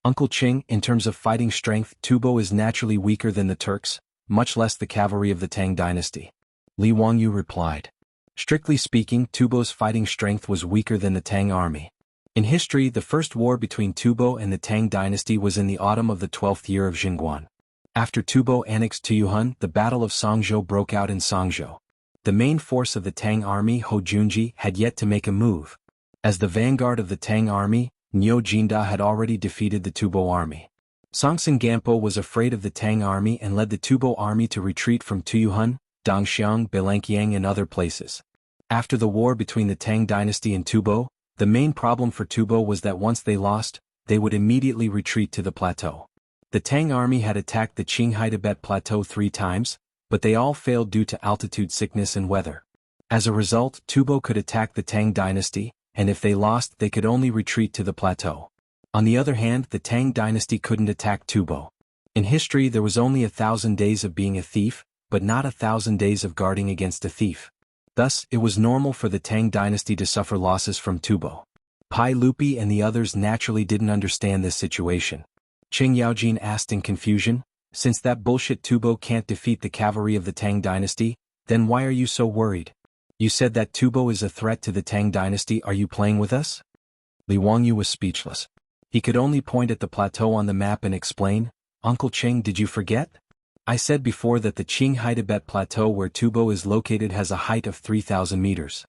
"Uncle Qing, in terms of fighting strength, Tubo is naturally weaker than the Turks, much less the cavalry of the Tang dynasty." Li Wangyu replied. Strictly speaking, Tubo's fighting strength was weaker than the Tang army. In history, the first war between Tubo and the Tang dynasty was in the autumn of the 12th year of Jingguan. After Tubo annexed Tuyuhun, the Battle of Songzhou broke out in Songzhou. The main force of the Tang army, Ho Junji, had yet to make a move. As the vanguard of the Tang army, Nyo Jinda had already defeated the Tubo army. Songtsen Gampo was afraid of the Tang army and led the Tubo army to retreat from Tuyuhun, Dongxiang, Belanqiang and other places. After the war between the Tang dynasty and Tubo, the main problem for Tubo was that once they lost, they would immediately retreat to the plateau. The Tang army had attacked the Qinghai Tibet plateau 3 times, but they all failed due to altitude sickness and weather. As a result, Tubo could attack the Tang dynasty, and if they lost, they could only retreat to the plateau. On the other hand, the Tang dynasty couldn't attack Tubo. In history, there was only 1,000 days of being a thief, but not 1,000 days of guarding against a thief. Thus, it was normal for the Tang dynasty to suffer losses from Tubo. Pai Lupi and the others naturally didn't understand this situation. Qing Yaojin asked in confusion, "Since that bullshit Tubo can't defeat the cavalry of the Tang dynasty, then why are you so worried? You said that Tubo is a threat to the Tang dynasty, are you playing with us?" Li Wangyu was speechless. He could only point at the plateau on the map and explain, "Uncle Cheng, did you forget? I said before that the Qinghai Tibet Plateau where Tubo is located has a height of 3,000 meters.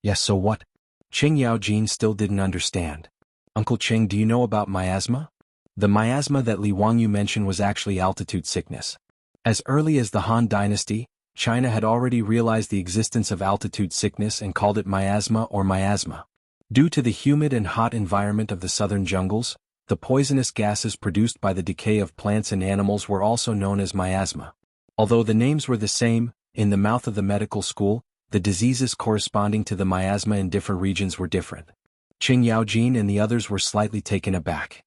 Yes, so what? Cheng Yaojin still didn't understand. Uncle Cheng, do you know about miasma? The miasma that Li Wangyu mentioned was actually altitude sickness. As early as the Han Dynasty, China had already realized the existence of altitude sickness and called it miasma or miasma. Due to the humid and hot environment of the southern jungles, the poisonous gases produced by the decay of plants and animals were also known as miasma. Although the names were the same, in the mouth of the medical school, the diseases corresponding to the miasma in different regions were different. Qing Yaojin and the others were slightly taken aback.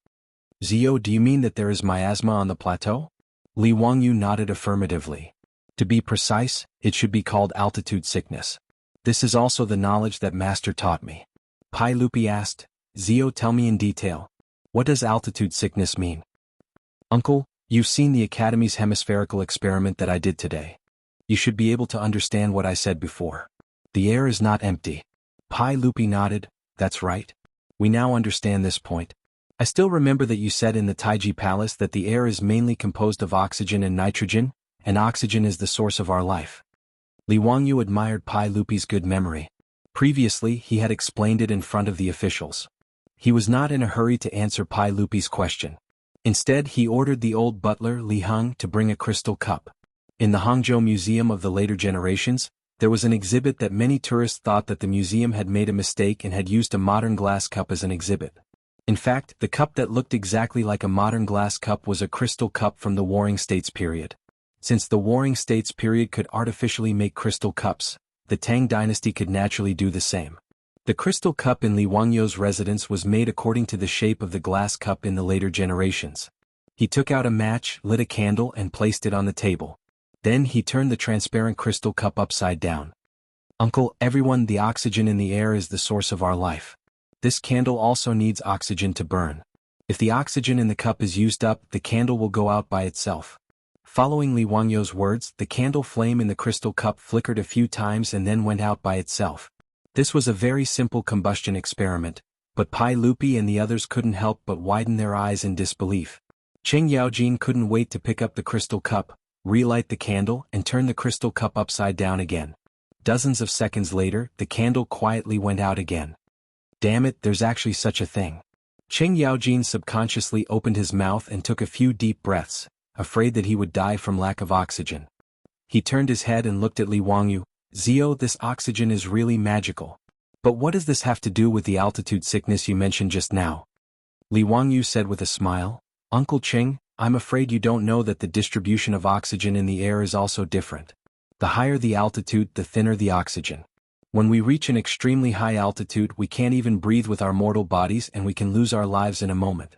Zio, do you mean that there is miasma on the plateau? Li Wangyu nodded affirmatively. To be precise, it should be called altitude sickness. This is also the knowledge that Master taught me. Pai Lupi asked, Zio, tell me in detail. What does altitude sickness mean? Uncle, you've seen the Academy's hemispherical experiment that I did today. You should be able to understand what I said before. The air is not empty. Pai Lupi nodded, that's right. We now understand this point. I still remember that you said in the Taiji Palace that the air is mainly composed of oxygen and nitrogen, and oxygen is the source of our life. Li Wangyu admired Pai Lupi's good memory. Previously, he had explained it in front of the officials. He was not in a hurry to answer Pai Lupi's question. Instead, he ordered the old butler Li Heng to bring a crystal cup. In the Hangzhou Museum of the later generations, there was an exhibit that many tourists thought that the museum had made a mistake and had used a modern glass cup as an exhibit. In fact, the cup that looked exactly like a modern glass cup was a crystal cup from the Warring States period. Since the Warring States period could artificially make crystal cups, the Tang dynasty could naturally do the same. The crystal cup in Li Wangyu's residence was made according to the shape of the glass cup in the later generations. He took out a match, lit a candle and placed it on the table. Then he turned the transparent crystal cup upside down. Uncle, everyone, the oxygen in the air is the source of our life. This candle also needs oxygen to burn. If the oxygen in the cup is used up, the candle will go out by itself. Following Li Wangyu's words, the candle flame in the crystal cup flickered a few times and then went out by itself. This was a very simple combustion experiment, but Pai Lupi and the others couldn't help but widen their eyes in disbelief. Cheng Yaojin couldn't wait to pick up the crystal cup, relight the candle and turn the crystal cup upside down again. Dozens of seconds later, the candle quietly went out again. Damn it, there's actually such a thing. Cheng Yaojin subconsciously opened his mouth and took a few deep breaths, afraid that he would die from lack of oxygen. He turned his head and looked at Li Wangyu. Zio, this oxygen is really magical. But what does this have to do with the altitude sickness you mentioned just now? Li Wangyu said with a smile, Uncle Cheng, I'm afraid you don't know that the distribution of oxygen in the air is also different. The higher the altitude, the thinner the oxygen. When we reach an extremely high altitude, we can't even breathe with our mortal bodies and we can lose our lives in a moment.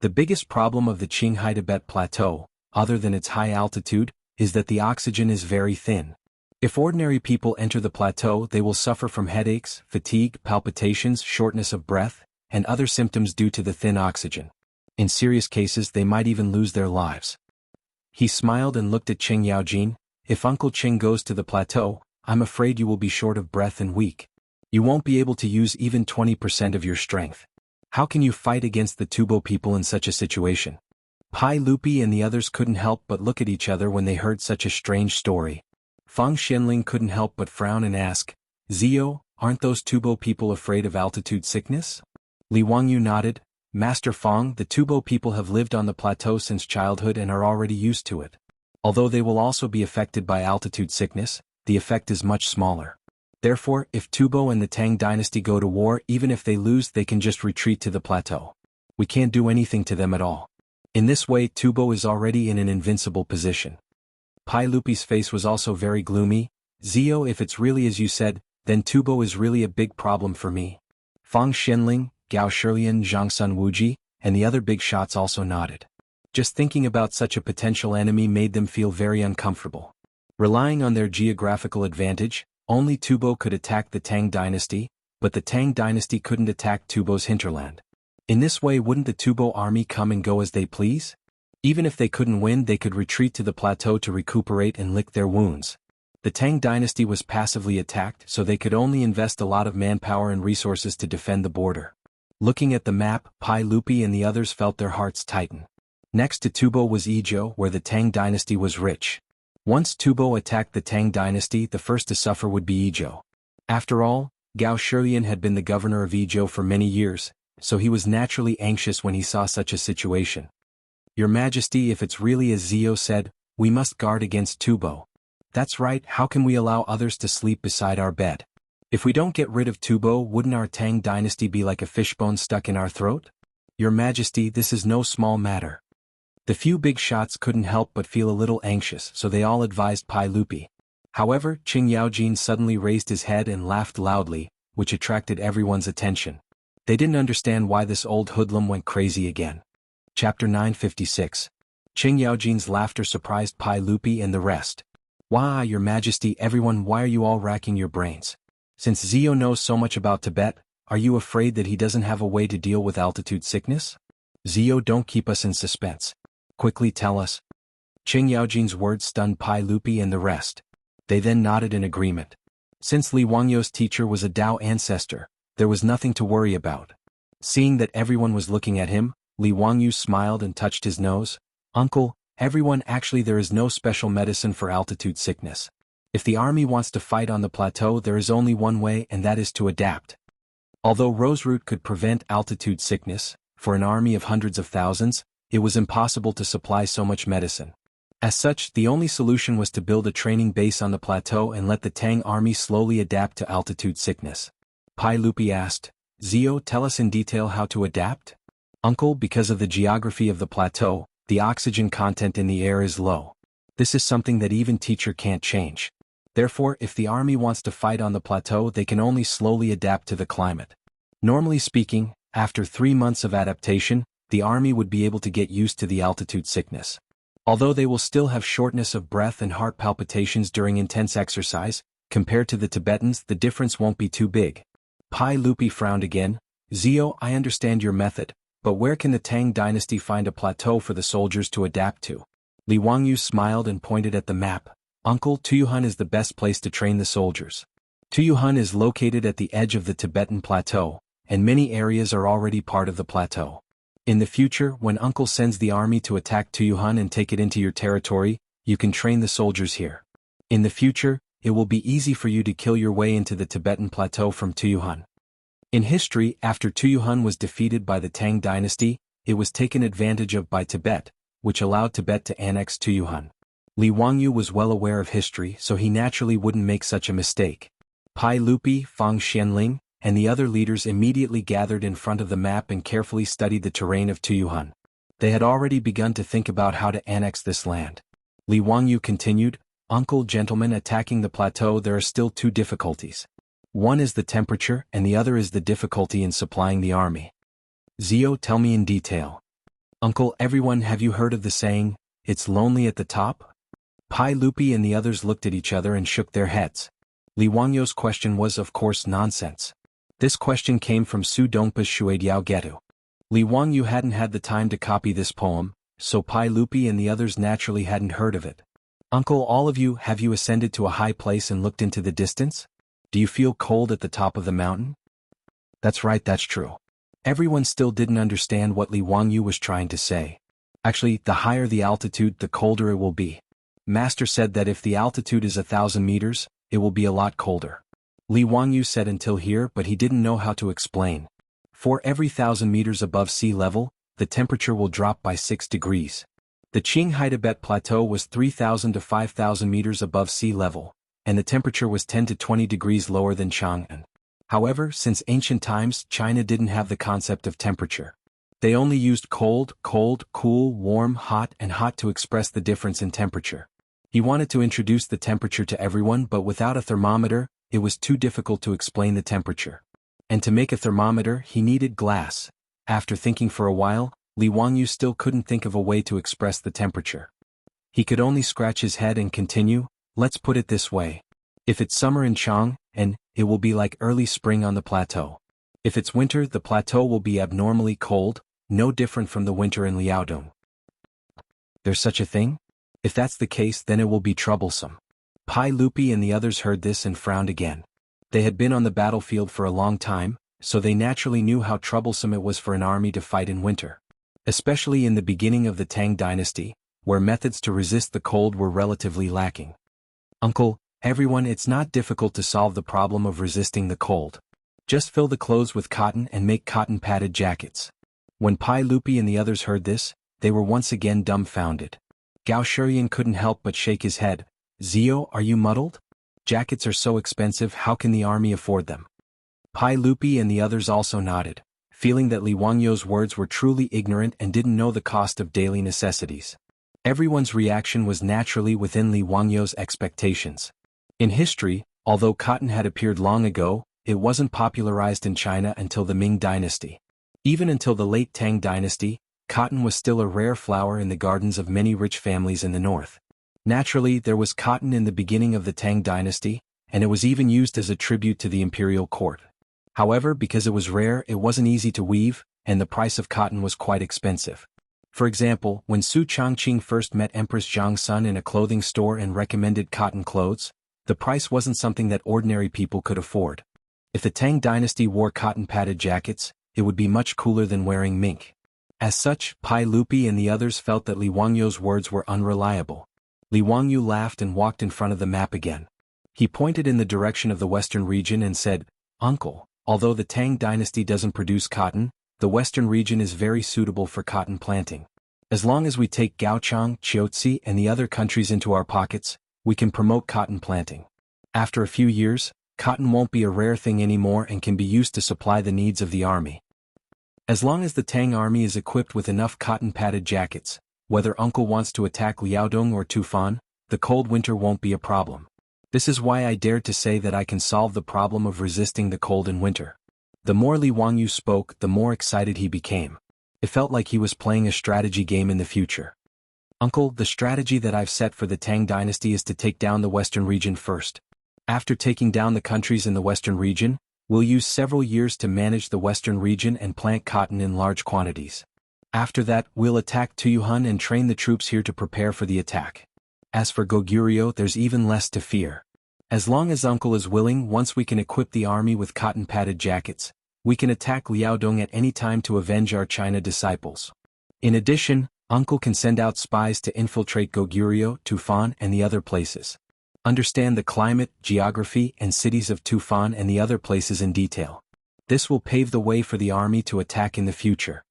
The biggest problem of the Qinghai Tibet Plateau, other than its high altitude, is that the oxygen is very thin. If ordinary people enter the plateau, they will suffer from headaches, fatigue, palpitations, shortness of breath, and other symptoms due to the thin oxygen. In serious cases, they might even lose their lives. He smiled and looked at Cheng Yaojin. If Uncle Cheng goes to the plateau, I'm afraid you will be short of breath and weak. You won't be able to use even 20% of your strength. How can you fight against the Tubo people in such a situation? Pai Lupi and the others couldn't help but look at each other when they heard such a strange story. Fang Xianling couldn't help but frown and ask, Zio, aren't those Tubo people afraid of altitude sickness? Li Wangyu nodded. Master Fang, the Tubo people have lived on the plateau since childhood and are already used to it. Although they will also be affected by altitude sickness, the effect is much smaller. Therefore, if Tubo and the Tang dynasty go to war, even if they lose, they can just retreat to the plateau. We can't do anything to them at all. In this way, Tubo is already in an invincible position. Pai Lupi's face was also very gloomy. Zio, if it's really as you said, then Tubo is really a big problem for me. Fang Xianling, Gao Shilian, Zhang Sun Wuji, and the other big shots also nodded. Just thinking about such a potential enemy made them feel very uncomfortable. Relying on their geographical advantage, only Tubo could attack the Tang dynasty, but the Tang dynasty couldn't attack Tubo's hinterland. In this way, wouldn't the Tubo army come and go as they please? Even if they couldn't win, they could retreat to the plateau to recuperate and lick their wounds. The Tang dynasty was passively attacked, so they could only invest a lot of manpower and resources to defend the border. Looking at the map, Pai Lupi and the others felt their hearts tighten. Next to Tubo was Izhou, where the Tang dynasty was rich. Once Tubo attacked the Tang dynasty, the first to suffer would be Izhou. After all, Gao Shiyan had been the governor of Izhou for many years, so he was naturally anxious when he saw such a situation. Your Majesty, if it's really as Zio said, we must guard against Tubo. That's right, how can we allow others to sleep beside our bed? If we don't get rid of Tubo, wouldn't our Tang dynasty be like a fishbone stuck in our throat? Your Majesty, this is no small matter. The few big shots couldn't help but feel a little anxious, so they all advised Pai Lupi. However, Qing Yaojin suddenly raised his head and laughed loudly, which attracted everyone's attention. They didn't understand why this old hoodlum went crazy again. Chapter 956. Qing Yaojin's laughter surprised Pai Lupi and the rest. Why, Your Majesty, everyone, why are you all racking your brains? Since Zio knows so much about Tibet, are you afraid that he doesn't have a way to deal with altitude sickness? Zio, don't keep us in suspense. Quickly tell us. Qing Yaojin's words stunned Pai Lupi and the rest. They then nodded in agreement. Since Li Wangyou's teacher was a Tao ancestor, there was nothing to worry about. Seeing that everyone was looking at him, Li Wangyou smiled and touched his nose. Uncle, everyone, actually there is no special medicine for altitude sickness. If the army wants to fight on the plateau, there is only one way, and that is to adapt. Although roseroot could prevent altitude sickness, for an army of hundreds of thousands, it was impossible to supply so much medicine. As such, the only solution was to build a training base on the plateau and let the Tang army slowly adapt to altitude sickness. Pai Lupi asked, Zio, tell us in detail how to adapt? Uncle, because of the geography of the plateau, the oxygen content in the air is low. This is something that even teacher can't change. Therefore, if the army wants to fight on the plateau, they can only slowly adapt to the climate. Normally speaking, after 3 months of adaptation, the army would be able to get used to the altitude sickness. Although they will still have shortness of breath and heart palpitations during intense exercise, compared to the Tibetans, the difference won't be too big. Pai Lupi frowned again. Zio, I understand your method, but where can the Tang dynasty find a plateau for the soldiers to adapt to? Li Wangyou smiled and pointed at the map. Uncle, Tuyuhun is the best place to train the soldiers. Tuyuhun is located at the edge of the Tibetan plateau, and many areas are already part of the plateau. In the future, when Uncle sends the army to attack Tuyuhun and take it into your territory, you can train the soldiers here. In the future, it will be easy for you to kill your way into the Tibetan plateau from Tuyuhun. In history, after Tuyuhun was defeated by the Tang dynasty, it was taken advantage of by Tibet, which allowed Tibet to annex Tuyuhun. Li Wangyou was well aware of history, so he naturally wouldn't make such a mistake. Pai Lupi, Fang Xianling, and the other leaders immediately gathered in front of the map and carefully studied the terrain of Tuyuhun. They had already begun to think about how to annex this land. Li Wangyou continued, Uncle, gentlemen, attacking the plateau, there are still 2 difficulties. One is the temperature, and the other is the difficulty in supplying the army. Zio, tell me in detail. Uncle, everyone, have you heard of the saying, it's lonely at the top? Pai Lupi and the others looked at each other and shook their heads. Li Wangyou's question was, of course, nonsense. This question came from Su Dongpa's Shuaidiao Getu. Li Wangyou hadn't had the time to copy this poem, so Pai Lupi and the others naturally hadn't heard of it. Uncle, all of you, have you ascended to a high place and looked into the distance? Do you feel cold at the top of the mountain? That's right, that's true. Everyone still didn't understand what Li Wangyou was trying to say. Actually, the higher the altitude, the colder it will be. Master said that if the altitude is 1,000 meters, it will be a lot colder. Li Wangyou said until here, but he didn't know how to explain. For every 1,000 meters above sea level, the temperature will drop by 6 degrees. The Qinghai Tibet Plateau was 3,000 to 5,000 meters above sea level, and the temperature was 10 to 20 degrees lower than Chang'an. However, since ancient times, China didn't have the concept of temperature. They only used cold, cold, cool, warm, hot, and hot to express the difference in temperature. He wanted to introduce the temperature to everyone, but without a thermometer, it was too difficult to explain the temperature. And to make a thermometer, he needed glass. After thinking for a while, Li Wangyou still couldn't think of a way to express the temperature. He could only scratch his head and continue, let's put it this way. If it's summer in Chang'an, it will be like early spring on the plateau. If it's winter, the plateau will be abnormally cold, no different from the winter in Liaodong. There's such a thing? If that's the case, then it will be troublesome. Pai Lupi and the others heard this and frowned again. They had been on the battlefield for a long time, so they naturally knew how troublesome it was for an army to fight in winter. Especially in the beginning of the Tang dynasty, where methods to resist the cold were relatively lacking. Uncle, everyone, it's not difficult to solve the problem of resisting the cold. Just fill the clothes with cotton and make cotton-padded jackets. When Pai Lupi and the others heard this, they were once again dumbfounded. Gao Shurian couldn't help but shake his head. Zio, are you muddled? Jackets are so expensive, how can the army afford them? Pai Lupi and the others also nodded, feeling that Li Wangyo's words were truly ignorant and didn't know the cost of daily necessities. Everyone's reaction was naturally within Li Wangyo's expectations. In history, although cotton had appeared long ago, it wasn't popularized in China until the Ming dynasty. Even until the late Tang dynasty, cotton was still a rare flower in the gardens of many rich families in the north. Naturally, there was cotton in the beginning of the Tang dynasty, and it was even used as a tribute to the imperial court. However, because it was rare, it wasn't easy to weave, and the price of cotton was quite expensive. For example, when Su Chongqing first met Empress Zhang Sun in a clothing store and recommended cotton clothes, the price wasn't something that ordinary people could afford. If the Tang dynasty wore cotton-padded jackets, it would be much cooler than wearing mink. As such, Pai Lupi and the others felt that Li Wangyo's words were unreliable. Li Wangyu laughed and walked in front of the map again. He pointed in the direction of the western region and said, Uncle, although the Tang dynasty doesn't produce cotton, the western region is very suitable for cotton planting. As long as we take Gaochang, Chiaotzi, and the other countries into our pockets, we can promote cotton planting. After a few years, cotton won't be a rare thing anymore and can be used to supply the needs of the army. As long as the Tang army is equipped with enough cotton-padded jackets, whether Uncle wants to attack Liaodong or Tufan, the cold winter won't be a problem. This is why I dared to say that I can solve the problem of resisting the cold in winter. The more Li Wangyu spoke, the more excited he became. It felt like he was playing a strategy game in the future. Uncle, the strategy that I've set for the Tang dynasty is to take down the western region first. After taking down the countries in the western region, we'll use several years to manage the western region and plant cotton in large quantities. After that, we'll attack Tuyuhun and train the troops here to prepare for the attack. As for Goguryeo, there's even less to fear. As long as Uncle is willing, once we can equip the army with cotton-padded jackets, we can attack Liaodong at any time to avenge our China disciples. In addition, Uncle can send out spies to infiltrate Goguryeo, Tufan, and the other places. Understand the climate, geography, and cities of Tufan and the other places in detail. This will pave the way for the army to attack in the future.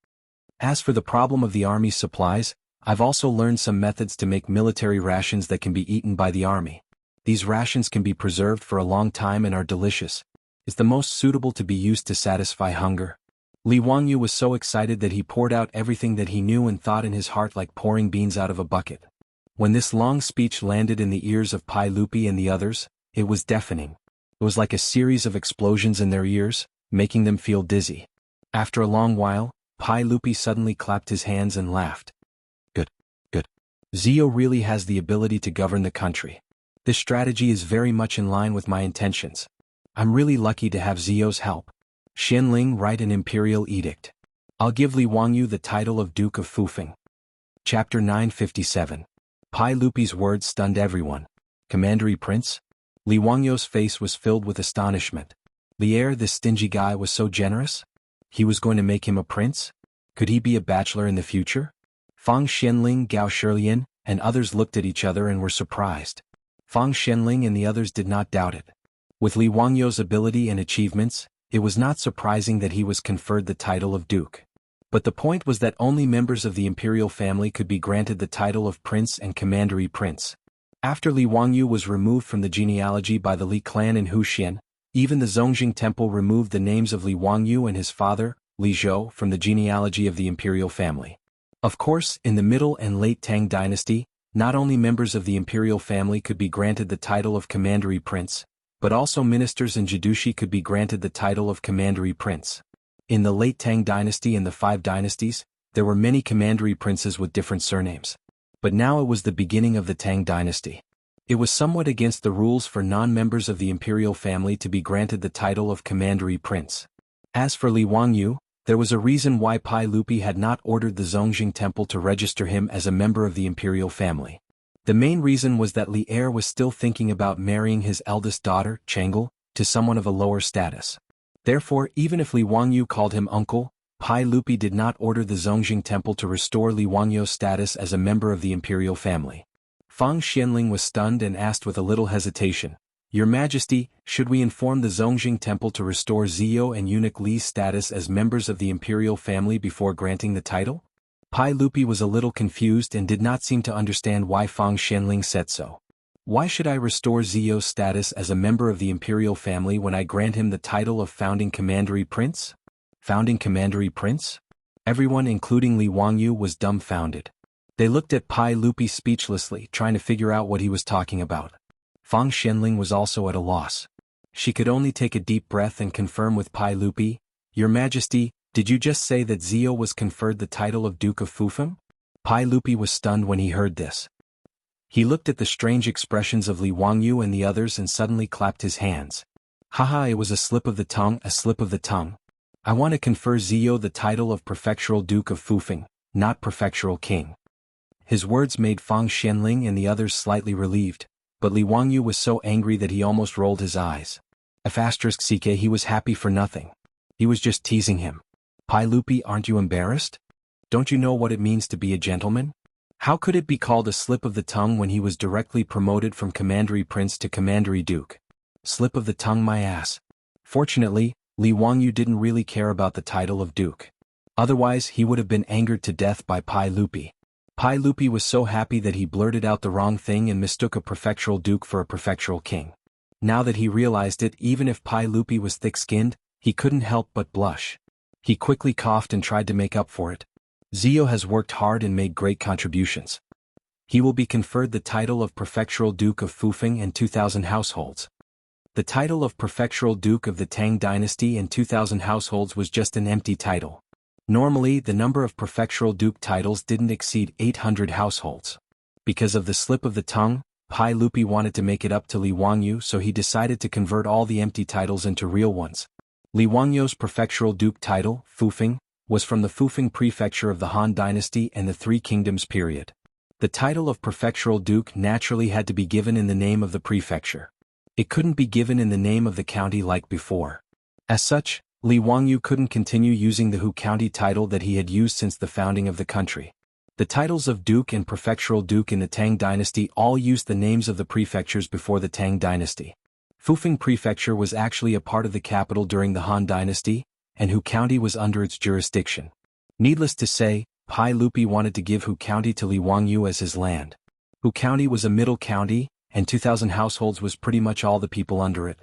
As for the problem of the army's supplies, I've also learned some methods to make military rations that can be eaten by the army. These rations can be preserved for a long time and are delicious. Is the most suitable to be used to satisfy hunger. Li Wangyu was so excited that he poured out everything that he knew and thought in his heart like pouring beans out of a bucket. When this long speech landed in the ears of Pai Lupi and the others, it was deafening. It was like a series of explosions in their ears, making them feel dizzy. After a long while, Pai Lupi suddenly clapped his hands and laughed. Good, good. Zio really has the ability to govern the country. This strategy is very much in line with my intentions. I'm really lucky to have Zio's help. Xianling, write an imperial edict. I'll give Li Wangyu the title of Duke of Fufeng. Chapter 957. Pai Lupi's words stunned everyone. Commandery Prince? Li Wangyu's face was filled with astonishment. Li Er, this stingy guy, was so generous? He was going to make him a prince? Could he be a bachelor in the future? Fang Xianling, Gao Shilian, and others looked at each other and were surprised. Fang Xianling and the others did not doubt it. With Li Wangyu's ability and achievements, it was not surprising that he was conferred the title of Duke. But the point was that only members of the imperial family could be granted the title of Prince and Commandery Prince. After Li Wangyu was removed from the genealogy by the Li clan in Huxian, even the Zongjing Temple removed the names of Li Wangyu and his father, Li Zhou, from the genealogy of the imperial family. Of course, in the Middle and Late Tang dynasty, not only members of the imperial family could be granted the title of Commandery Prince, but also ministers and Jidushi could be granted the title of Commandery Prince. In the late Tang dynasty and the Five Dynasties, there were many Commandery Princes with different surnames. But now it was the beginning of the Tang dynasty. It was somewhat against the rules for non-members of the imperial family to be granted the title of Commandery Prince. As for Li Wangyu, there was a reason why Pai Lupi had not ordered the Zongjing Temple to register him as a member of the imperial family. The main reason was that Li Er was still thinking about marrying his eldest daughter, Changel, to someone of a lower status. Therefore, even if Li Wangyu called him uncle, Pai Lupi did not order the Zongjing Temple to restore Li Wangyu's status as a member of the imperial family. Fang Xianling was stunned and asked with a little hesitation, "Your Majesty, should we inform the Zongjing Temple to restore Ziyou and eunuch Li's status as members of the imperial family before granting the title?" Pai Lupi was a little confused and did not seem to understand why Fang Xianling said so. "Why should I restore Ziyou's status as a member of the imperial family when I grant him the title of founding commandery prince?" Founding commandery prince? Everyone including Li Wangyu was dumbfounded. They looked at Pai Lupi speechlessly, trying to figure out what he was talking about. Fang Xianling was also at a loss. She could only take a deep breath and confirm with Pai Lupi, "Your Majesty, did you just say that Ziyou was conferred the title of Duke of Fufeng?" Pai Lupi was stunned when he heard this. He looked at the strange expressions of Li Wangyu and the others and suddenly clapped his hands. "Haha, it was a slip of the tongue, a slip of the tongue. I want to confer Ziyou the title of Prefectural Duke of Fufeng, not Prefectural King." His words made Fang Xianling and the others slightly relieved, but Li Wangyu was so angry that he almost rolled his eyes. *CK he was happy for nothing. He was just teasing him. "Pai Lupi, aren't you embarrassed? Don't you know what it means to be a gentleman? How could it be called a slip of the tongue when he was directly promoted from commandery prince to commandery duke? Slip of the tongue, my ass." Fortunately, Li Wangyu didn't really care about the title of duke. Otherwise he would have been angered to death by Pai Lupi. Pai Lupi was so happy that he blurted out the wrong thing and mistook a prefectural duke for a prefectural king. Now that he realized it, even if Pai Lupi was thick-skinned, he couldn't help but blush. He quickly coughed and tried to make up for it. "Ziyou has worked hard and made great contributions. He will be conferred the title of Prefectural Duke of Fufeng and 2,000 households." The title of Prefectural Duke of the Tang dynasty and 2,000 households was just an empty title. Normally, the number of prefectural duke titles didn't exceed 800 households. Because of the slip of the tongue, Pai Lupi wanted to make it up to Li Wangyu, so he decided to convert all the empty titles into real ones. Li Wangyu's prefectural duke title, Fufeng, was from the Fufeng prefecture of the Han dynasty and the Three Kingdoms period. The title of prefectural duke naturally had to be given in the name of the prefecture. It couldn't be given in the name of the county like before. As such, Li Wangyu couldn't continue using the Hu County title that he had used since the founding of the country. The titles of Duke and Prefectural Duke in the Tang dynasty all used the names of the prefectures before the Tang dynasty. Fufeng Prefecture was actually a part of the capital during the Han dynasty, and Hu County was under its jurisdiction. Needless to say, Pai Lupi wanted to give Hu County to Li Wangyu as his land. Hu County was a middle county, and 2,000 households was pretty much all the people under it.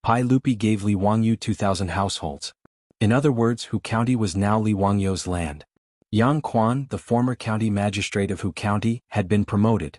Pai Lupi gave Li Wangyu 2,000 households. In other words, Hu County was now Li Wangyu's land. Yang Quan, the former county magistrate of Hu County, had been promoted.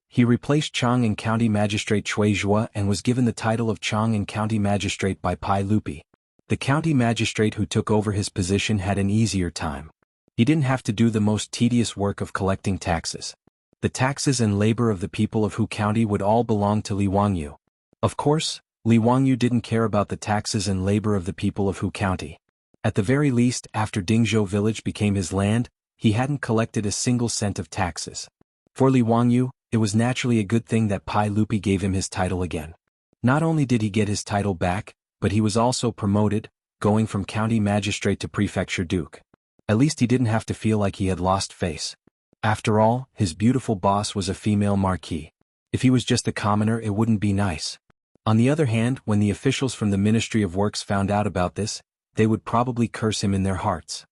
He replaced Chang and County Magistrate Chui Zhua and was given the title of Chang and County Magistrate by Pai Lupi. The county magistrate who took over his position had an easier time. He didn't have to do the most tedious work of collecting taxes. The taxes and labor of the people of Hu County would all belong to Li Wangyu. Of course, Li Wangyu didn't care about the taxes and labor of the people of Hu County. At the very least, after Dingzhou village became his land, he hadn't collected a single cent of taxes. For Li Wangyu, it was naturally a good thing that Pai Lupi gave him his title again. Not only did he get his title back, but he was also promoted, going from county magistrate to prefecture duke. At least he didn't have to feel like he had lost face. After all, his beautiful boss was a female marquis. If he was just a commoner, it wouldn't be nice. On the other hand, when the officials from the Ministry of Works found out about this, they would probably curse him in their hearts.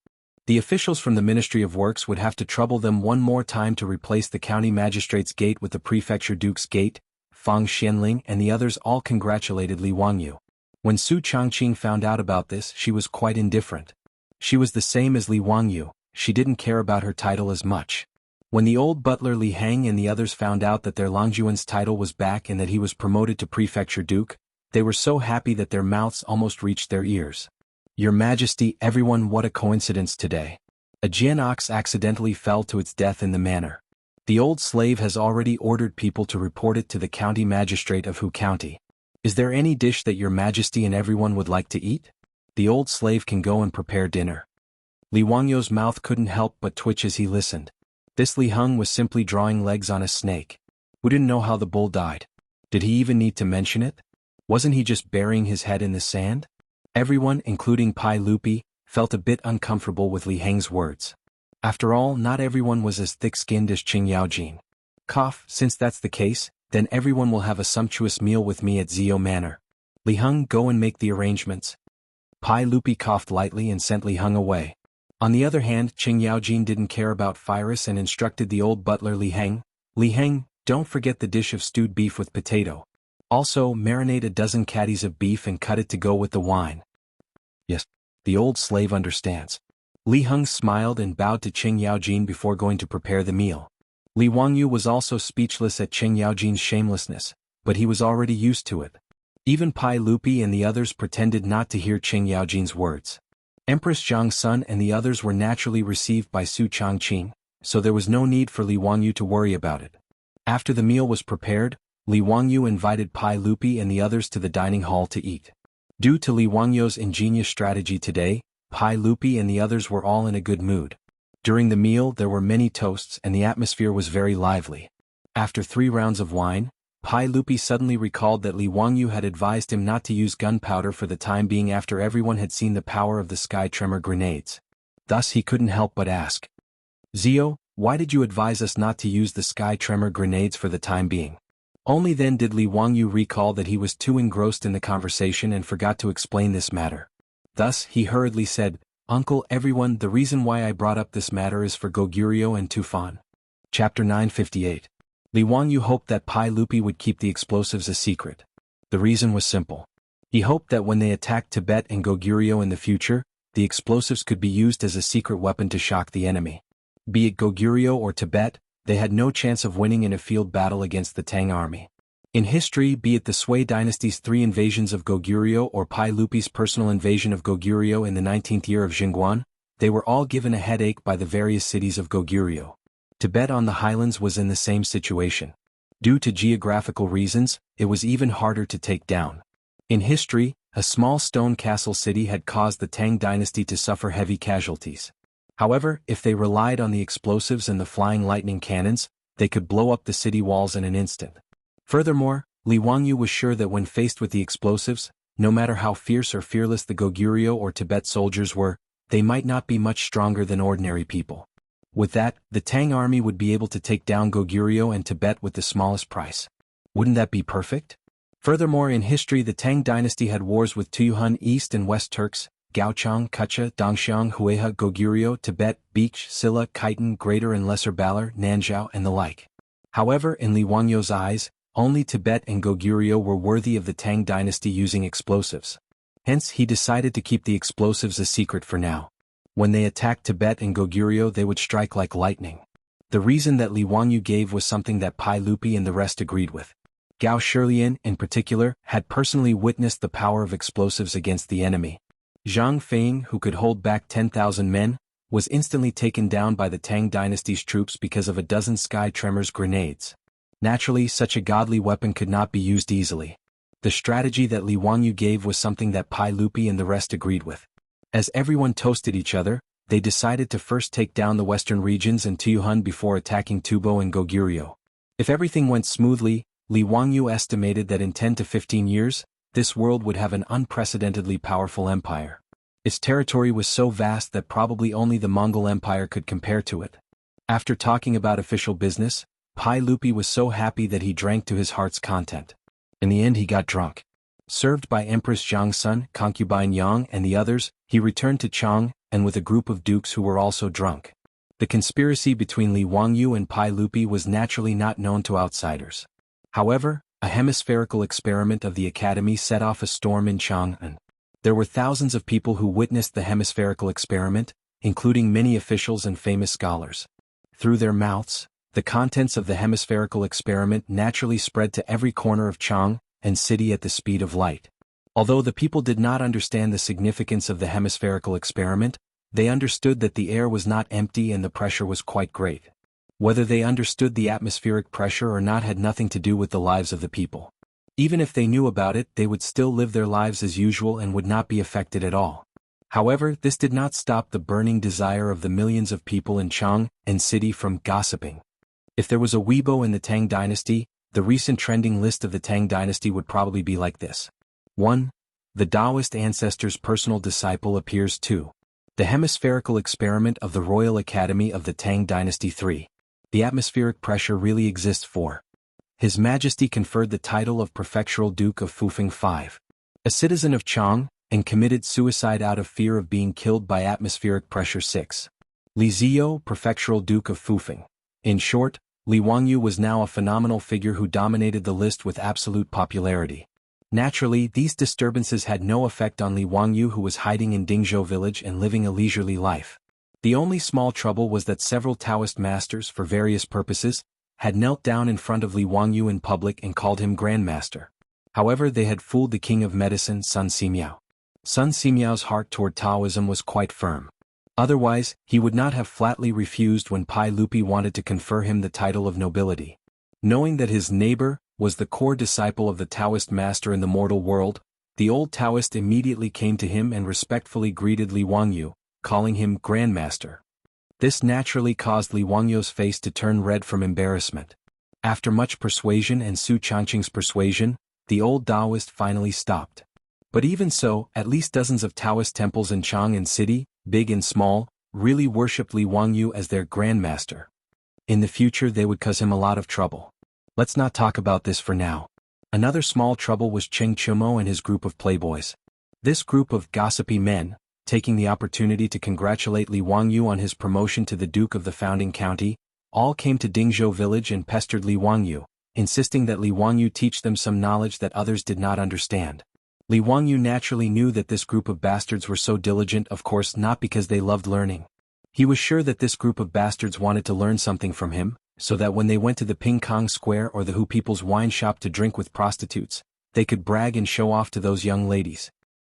The officials from the Ministry of Works would have to trouble them one more time to replace the county magistrate's gate with the prefecture duke's gate. Fang Xianling and the others all congratulated Li Wangyu. When Su Changqing found out about this, she was quite indifferent. She was the same as Li Wangyu, she didn't care about her title as much. When the old butler Li Heng and the others found out that their Longjuan's title was back and that he was promoted to prefecture duke, they were so happy that their mouths almost reached their ears. "Your Majesty, everyone, what a coincidence today. A Jian ox accidentally fell to its death in the manor. The old slave has already ordered people to report it to the county magistrate of Hu County. Is there any dish that your Majesty and everyone would like to eat? The old slave can go and prepare dinner." Li Wangyu's mouth couldn't help but twitch as he listened. This Li Heng was simply drawing legs on a snake. Who didn't know how the bull died? Did he even need to mention it? Wasn't he just burying his head in the sand? Everyone, including Pai Lupi, felt a bit uncomfortable with Li Heng's words. After all, not everyone was as thick-skinned as Qing Yaojin. Since that's the case, then everyone will have a sumptuous meal with me at Zio Manor. Li Heng, go and make the arrangements. Pai Lupi coughed lightly and sent Li Heng away. On the other hand, Qing Yaojin didn't care about Virus and instructed the old butler Li Heng, don't forget the dish of stewed beef with potato. Also, marinate a dozen caddies of beef and cut it to go with the wine. Yes, the old slave understands. Li Heng smiled and bowed to Qing Yaojin before going to prepare the meal. Li Wangyu was also speechless at Qing Yaojin's shamelessness, but he was already used to it. Even Pai Lupi and the others pretended not to hear Qing Yaojin's words. Empress Zhang's son and the others were naturally received by Su Changqing, so there was no need for Li Wangyu to worry about it. After the meal was prepared, Li Wangyu invited Pai Lupi and the others to the dining hall to eat. Due to Li Wangyu's ingenious strategy today, Pai Lupi and the others were all in a good mood. During the meal there were many toasts and the atmosphere was very lively. After 3 rounds of wine, Pai Lupi suddenly recalled that Li Wangyu had advised him not to use gunpowder for the time being after everyone had seen the power of the sky tremor grenades. Thus he couldn't help but ask, "Zio, why did you advise us not to use the sky tremor grenades for the time being?" Only then did Li Wangyu recall that he was too engrossed in the conversation and forgot to explain this matter. Thus he hurriedly said, "Uncle, everyone, the reason why I brought up this matter is for Goguryeo and Tufan." Chapter 958. Li Wangyu hoped that Pai Lupi would keep the explosives a secret. The reason was simple. He hoped that when they attacked Tibet and Goguryeo in the future, the explosives could be used as a secret weapon to shock the enemy. Be it Goguryeo or Tibet, they had no chance of winning in a field battle against the Tang army. In history, be it the Sui dynasty's 3 invasions of Goguryeo or Pai Lupi's personal invasion of Goguryeo in the 19th year of Jingguan, they were all given a headache by the various cities of Goguryeo. Tibet on the highlands was in the same situation. Due to geographical reasons, it was even harder to take down. In history, a small stone castle city had caused the Tang dynasty to suffer heavy casualties. However, if they relied on the explosives and the flying lightning cannons, they could blow up the city walls in an instant. Furthermore, Li Wangyu was sure that when faced with the explosives, no matter how fierce or fearless the Goguryeo or Tibet soldiers were, they might not be much stronger than ordinary people. With that, the Tang army would be able to take down Goguryeo and Tibet with the smallest price. Wouldn't that be perfect? Furthermore, in history the Tang dynasty had wars with Tuyuhun East and West Turks, Gaochang, Kucha, Dongxiang, Hueha, Goguryeo, Tibet, Beech, Silla, Khitan, Greater and Lesser Balar, Nanzhao and the like. However, in Li Wangyu's eyes, only Tibet and Goguryeo were worthy of the Tang dynasty using explosives. Hence, he decided to keep the explosives a secret for now. When they attacked Tibet and Goguryeo they would strike like lightning. The reason that Li Wangyu gave was something that Pai Lupi and the rest agreed with. Gao Shilian, in particular, had personally witnessed the power of explosives against the enemy. Zhang Feing, who could hold back 10,000 men, was instantly taken down by the Tang dynasty's troops because of a dozen sky tremors grenades. Naturally, such a godly weapon could not be used easily. The strategy that Li Wangyu gave was something that Pai Lupi and the rest agreed with. As everyone toasted each other, they decided to first take down the western regions and Tuyuhun before attacking Tubo and Goguryeo. If everything went smoothly, Li Wangyu estimated that in 10 to 15 years, this world would have an unprecedentedly powerful empire. Its territory was so vast that probably only the Mongol Empire could compare to it. After talking about official business, Pai Lupi was so happy that he drank to his heart's content. In the end he got drunk. Served by Empress Zhang's son, concubine Yang and the others, he returned to Chang, and with a group of dukes who were also drunk. The conspiracy between Li Wangyu and Pai Lupi was naturally not known to outsiders. However, a hemispherical experiment of the academy set off a storm in Chang'an. There were thousands of people who witnessed the hemispherical experiment, including many officials and famous scholars. Through their mouths, the contents of the hemispherical experiment naturally spread to every corner of Chang and city at the speed of light. Although the people did not understand the significance of the hemispherical experiment, they understood that the air was not empty and the pressure was quite great. Whether they understood the atmospheric pressure or not had nothing to do with the lives of the people. Even if they knew about it, they would still live their lives as usual and would not be affected at all. However, this did not stop the burning desire of the millions of people in Chang and city from gossiping. If there was a Weibo in the Tang dynasty, the recent trending list of the Tang dynasty would probably be like this. 1. the Taoist ancestor's personal disciple, appears too. The hemispherical experiment of the Royal Academy of the Tang Dynasty 3. The atmospheric pressure really exists for. His Majesty conferred the title of Prefectural Duke of Fufeng 5. A citizen of Chang, and committed suicide out of fear of being killed by atmospheric pressure 6. Li Ziyo, Prefectural Duke of Fufeng. In short, Li Wangyu was now a phenomenal figure who dominated the list with absolute popularity. Naturally, these disturbances had no effect on Li Wangyu, who was hiding in Dingzhou village and living a leisurely life. The only small trouble was that several Taoist masters, for various purposes, had knelt down in front of Li Wangyu in public and called him Grandmaster. However, they had fooled the king of medicine, Sun Simiao. Sun Simiao's heart toward Taoism was quite firm. Otherwise, he would not have flatly refused when Pai Lupi wanted to confer him the title of nobility. Knowing that his neighbor was the core disciple of the Taoist master in the mortal world, the old Taoist immediately came to him and respectfully greeted Li Wangyu, calling him Grandmaster. This naturally caused Li Wangyu's face to turn red from embarrassment. After much persuasion and Su Changqing's persuasion, the old Taoist finally stopped. But even so, at least dozens of Taoist temples in Chang'an City, big and small, really worshipped Li Wangyu as their Grandmaster. In the future they would cause him a lot of trouble. Let's not talk about this for now. Another small trouble was Cheng Chumo and his group of playboys. This group of gossipy men, taking the opportunity to congratulate Li Wangyu on his promotion to the Duke of the founding county, all came to Dingzhou village and pestered Li Wangyu, insisting that Li Wangyu teach them some knowledge that others did not understand. Li Wangyu naturally knew that this group of bastards were so diligent, of course not because they loved learning. He was sure that this group of bastards wanted to learn something from him, so that when they went to the Ping Kong Square or the Hu People's wine shop to drink with prostitutes, they could brag and show off to those young ladies.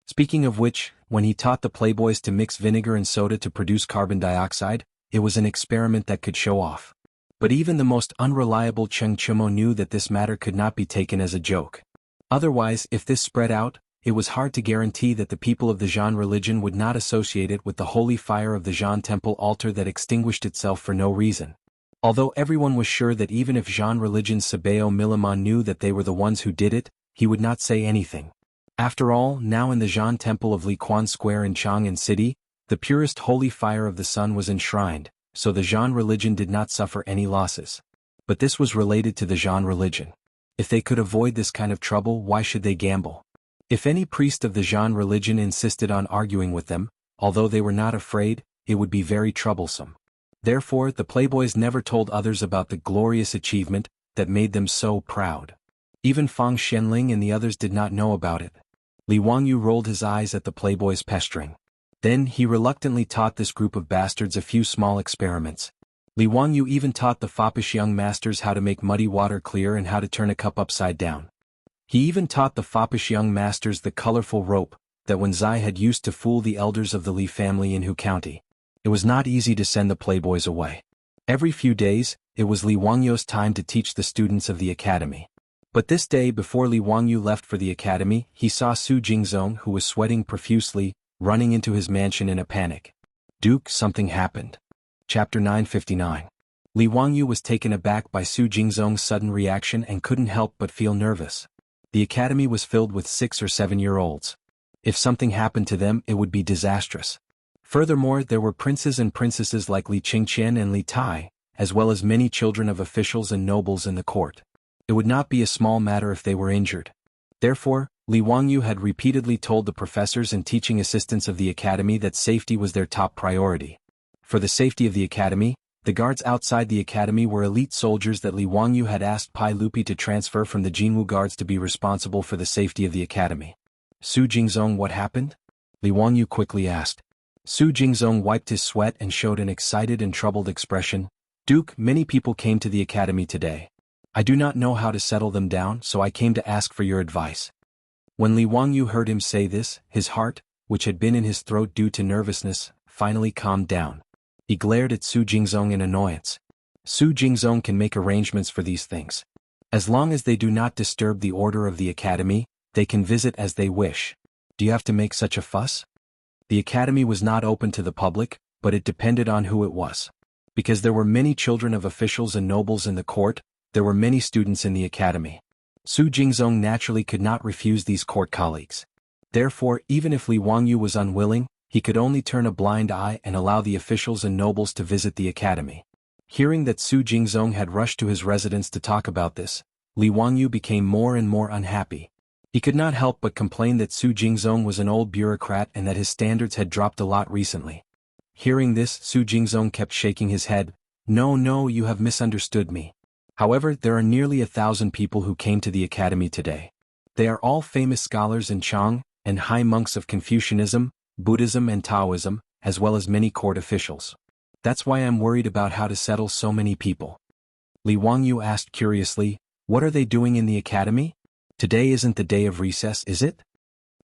Speaking of which, when he taught the playboys to mix vinegar and soda to produce carbon dioxide, it was an experiment that could show off. But even the most unreliable Cheng Chumo knew that this matter could not be taken as a joke. Otherwise, if this spread out, it was hard to guarantee that the people of the Zhan religion would not associate it with the holy fire of the Zhan temple altar that extinguished itself for no reason. Although everyone was sure that even if Zhan religion's Sabeo Miliman knew that they were the ones who did it, he would not say anything. After all, now in the Zhan temple of Liquan Square in Chang'an City, the purest holy fire of the sun was enshrined, so the Zhan religion did not suffer any losses. But this was related to the Zhan religion. If they could avoid this kind of trouble, why should they gamble? If any priest of the Zhan religion insisted on arguing with them, although they were not afraid, it would be very troublesome. Therefore, the playboys never told others about the glorious achievement that made them so proud. Even Fang Xianling and the others did not know about it. Li Wangyu rolled his eyes at the playboys' pestering. Then he reluctantly taught this group of bastards a few small experiments. Li Wangyu even taught the foppish young masters how to make muddy water clear and how to turn a cup upside down. He even taught the foppish young masters the colorful rope that Wen Zai had used to fool the elders of the Li family in Hu County. It was not easy to send the playboys away. Every few days, it was Li Wangyu's time to teach the students of the academy. But this day before Li Wangyu left for the academy, he saw Su Jingzong, who was sweating profusely, running into his mansion in a panic. Duke, something happened. Chapter 959. Li Wangyu was taken aback by Su Jingzong's sudden reaction and couldn't help but feel nervous. The academy was filled with 6 or 7-year-olds. If something happened to them, it would be disastrous. Furthermore, there were princes and princesses like Li Qingqian and Li Tai, as well as many children of officials and nobles in the court. It would not be a small matter if they were injured. Therefore, Li Wangyu had repeatedly told the professors and teaching assistants of the academy that safety was their top priority. For the safety of the academy, the guards outside the academy were elite soldiers that Li Wangyu had asked Pai Lupi to transfer from the Jinwu guards to be responsible for the safety of the academy. Su Jingzong, what happened? Li Wangyu quickly asked. Su Jingzong wiped his sweat and showed an excited and troubled expression. Duke, many people came to the academy today. I do not know how to settle them down, so I came to ask for your advice. When Li Wangyu heard him say this, his heart, which had been in his throat due to nervousness, finally calmed down. He glared at Su Jingzong in annoyance. Su Jingzong can make arrangements for these things. As long as they do not disturb the order of the academy, they can visit as they wish. Do you have to make such a fuss? The academy was not open to the public, but it depended on who it was. Because there were many children of officials and nobles in the court, there were many students in the academy. Su Jingzong naturally could not refuse these court colleagues. Therefore, even if Li Wangyu was unwilling, he could only turn a blind eye and allow the officials and nobles to visit the academy. Hearing that Su Jingzong had rushed to his residence to talk about this, Li Wangyu became more and more unhappy. He could not help but complain that Su Jingzong was an old bureaucrat and that his standards had dropped a lot recently. Hearing this, Su Jingzong kept shaking his head. No, you have misunderstood me. However, there are nearly 1,000 people who came to the academy today. They are all famous scholars in Chang, and high monks of Confucianism, Buddhism and Taoism, as well as many court officials. That's why I'm worried about how to settle so many people. Li Wangyu asked curiously, what are they doing in the academy? Today isn't the day of recess, is it?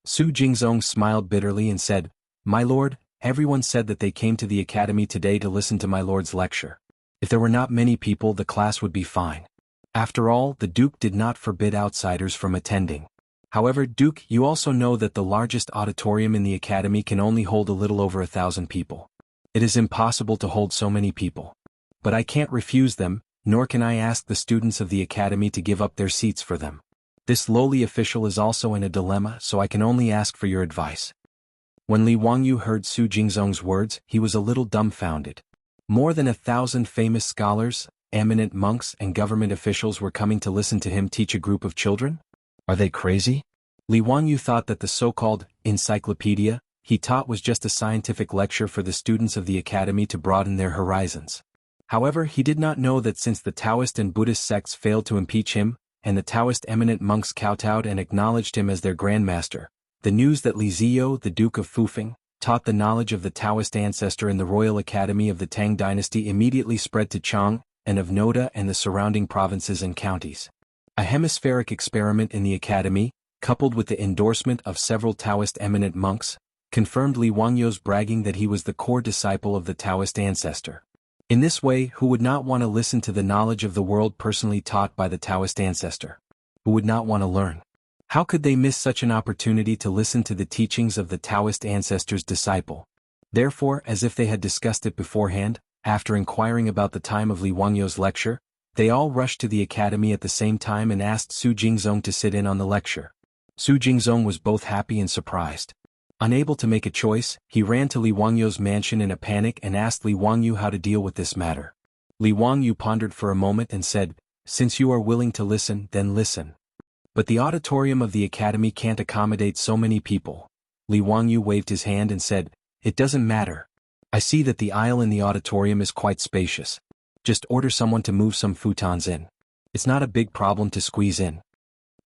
Su Jingzong smiled bitterly and said, My lord, everyone said that they came to the academy today to listen to my lord's lecture. If there were not many people, the class would be fine. After all, the Duke did not forbid outsiders from attending. However, Duke, you also know that the largest auditorium in the academy can only hold a little over 1,000 people. It is impossible to hold so many people. But I can't refuse them, nor can I ask the students of the academy to give up their seats for them. This lowly official is also in a dilemma, so I can only ask for your advice. When Li Wangyu heard Su Jingzong's words, he was a little dumbfounded. More than 1,000 famous scholars, eminent monks and government officials were coming to listen to him teach a group of children? Are they crazy? Li Wangyu thought that the so-called encyclopedia he taught was just a scientific lecture for the students of the academy to broaden their horizons. However, he did not know that since the Taoist and Buddhist sects failed to impeach him, and the Taoist eminent monks kowtowed and acknowledged him as their grandmaster, the news that Li Ziyo, the Duke of Fufeng, taught the knowledge of the Taoist ancestor in the Royal Academy of the Tang dynasty immediately spread to Chang, and of Noda and the surrounding provinces and counties. A hemispheric experiment in the academy, coupled with the endorsement of several Taoist eminent monks, confirmed Li Wangyu's bragging that he was the core disciple of the Taoist ancestor. In this way, who would not want to listen to the knowledge of the world personally taught by the Taoist ancestor? Who would not want to learn? How could they miss such an opportunity to listen to the teachings of the Taoist ancestor's disciple? Therefore, as if they had discussed it beforehand, after inquiring about the time of Li Wangyu's lecture, they all rushed to the academy at the same time and asked Su Jingzong to sit in on the lecture. Su Jingzong was both happy and surprised. Unable to make a choice, he ran to Li Wangyu's mansion in a panic and asked Li Wangyu how to deal with this matter. Li Wangyu pondered for a moment and said, Since you are willing to listen, then listen. But the auditorium of the academy can't accommodate so many people. Li Wangyu waved his hand and said, It doesn't matter. I see that the aisle in the auditorium is quite spacious. Just order someone to move some futons in. It's not a big problem to squeeze in.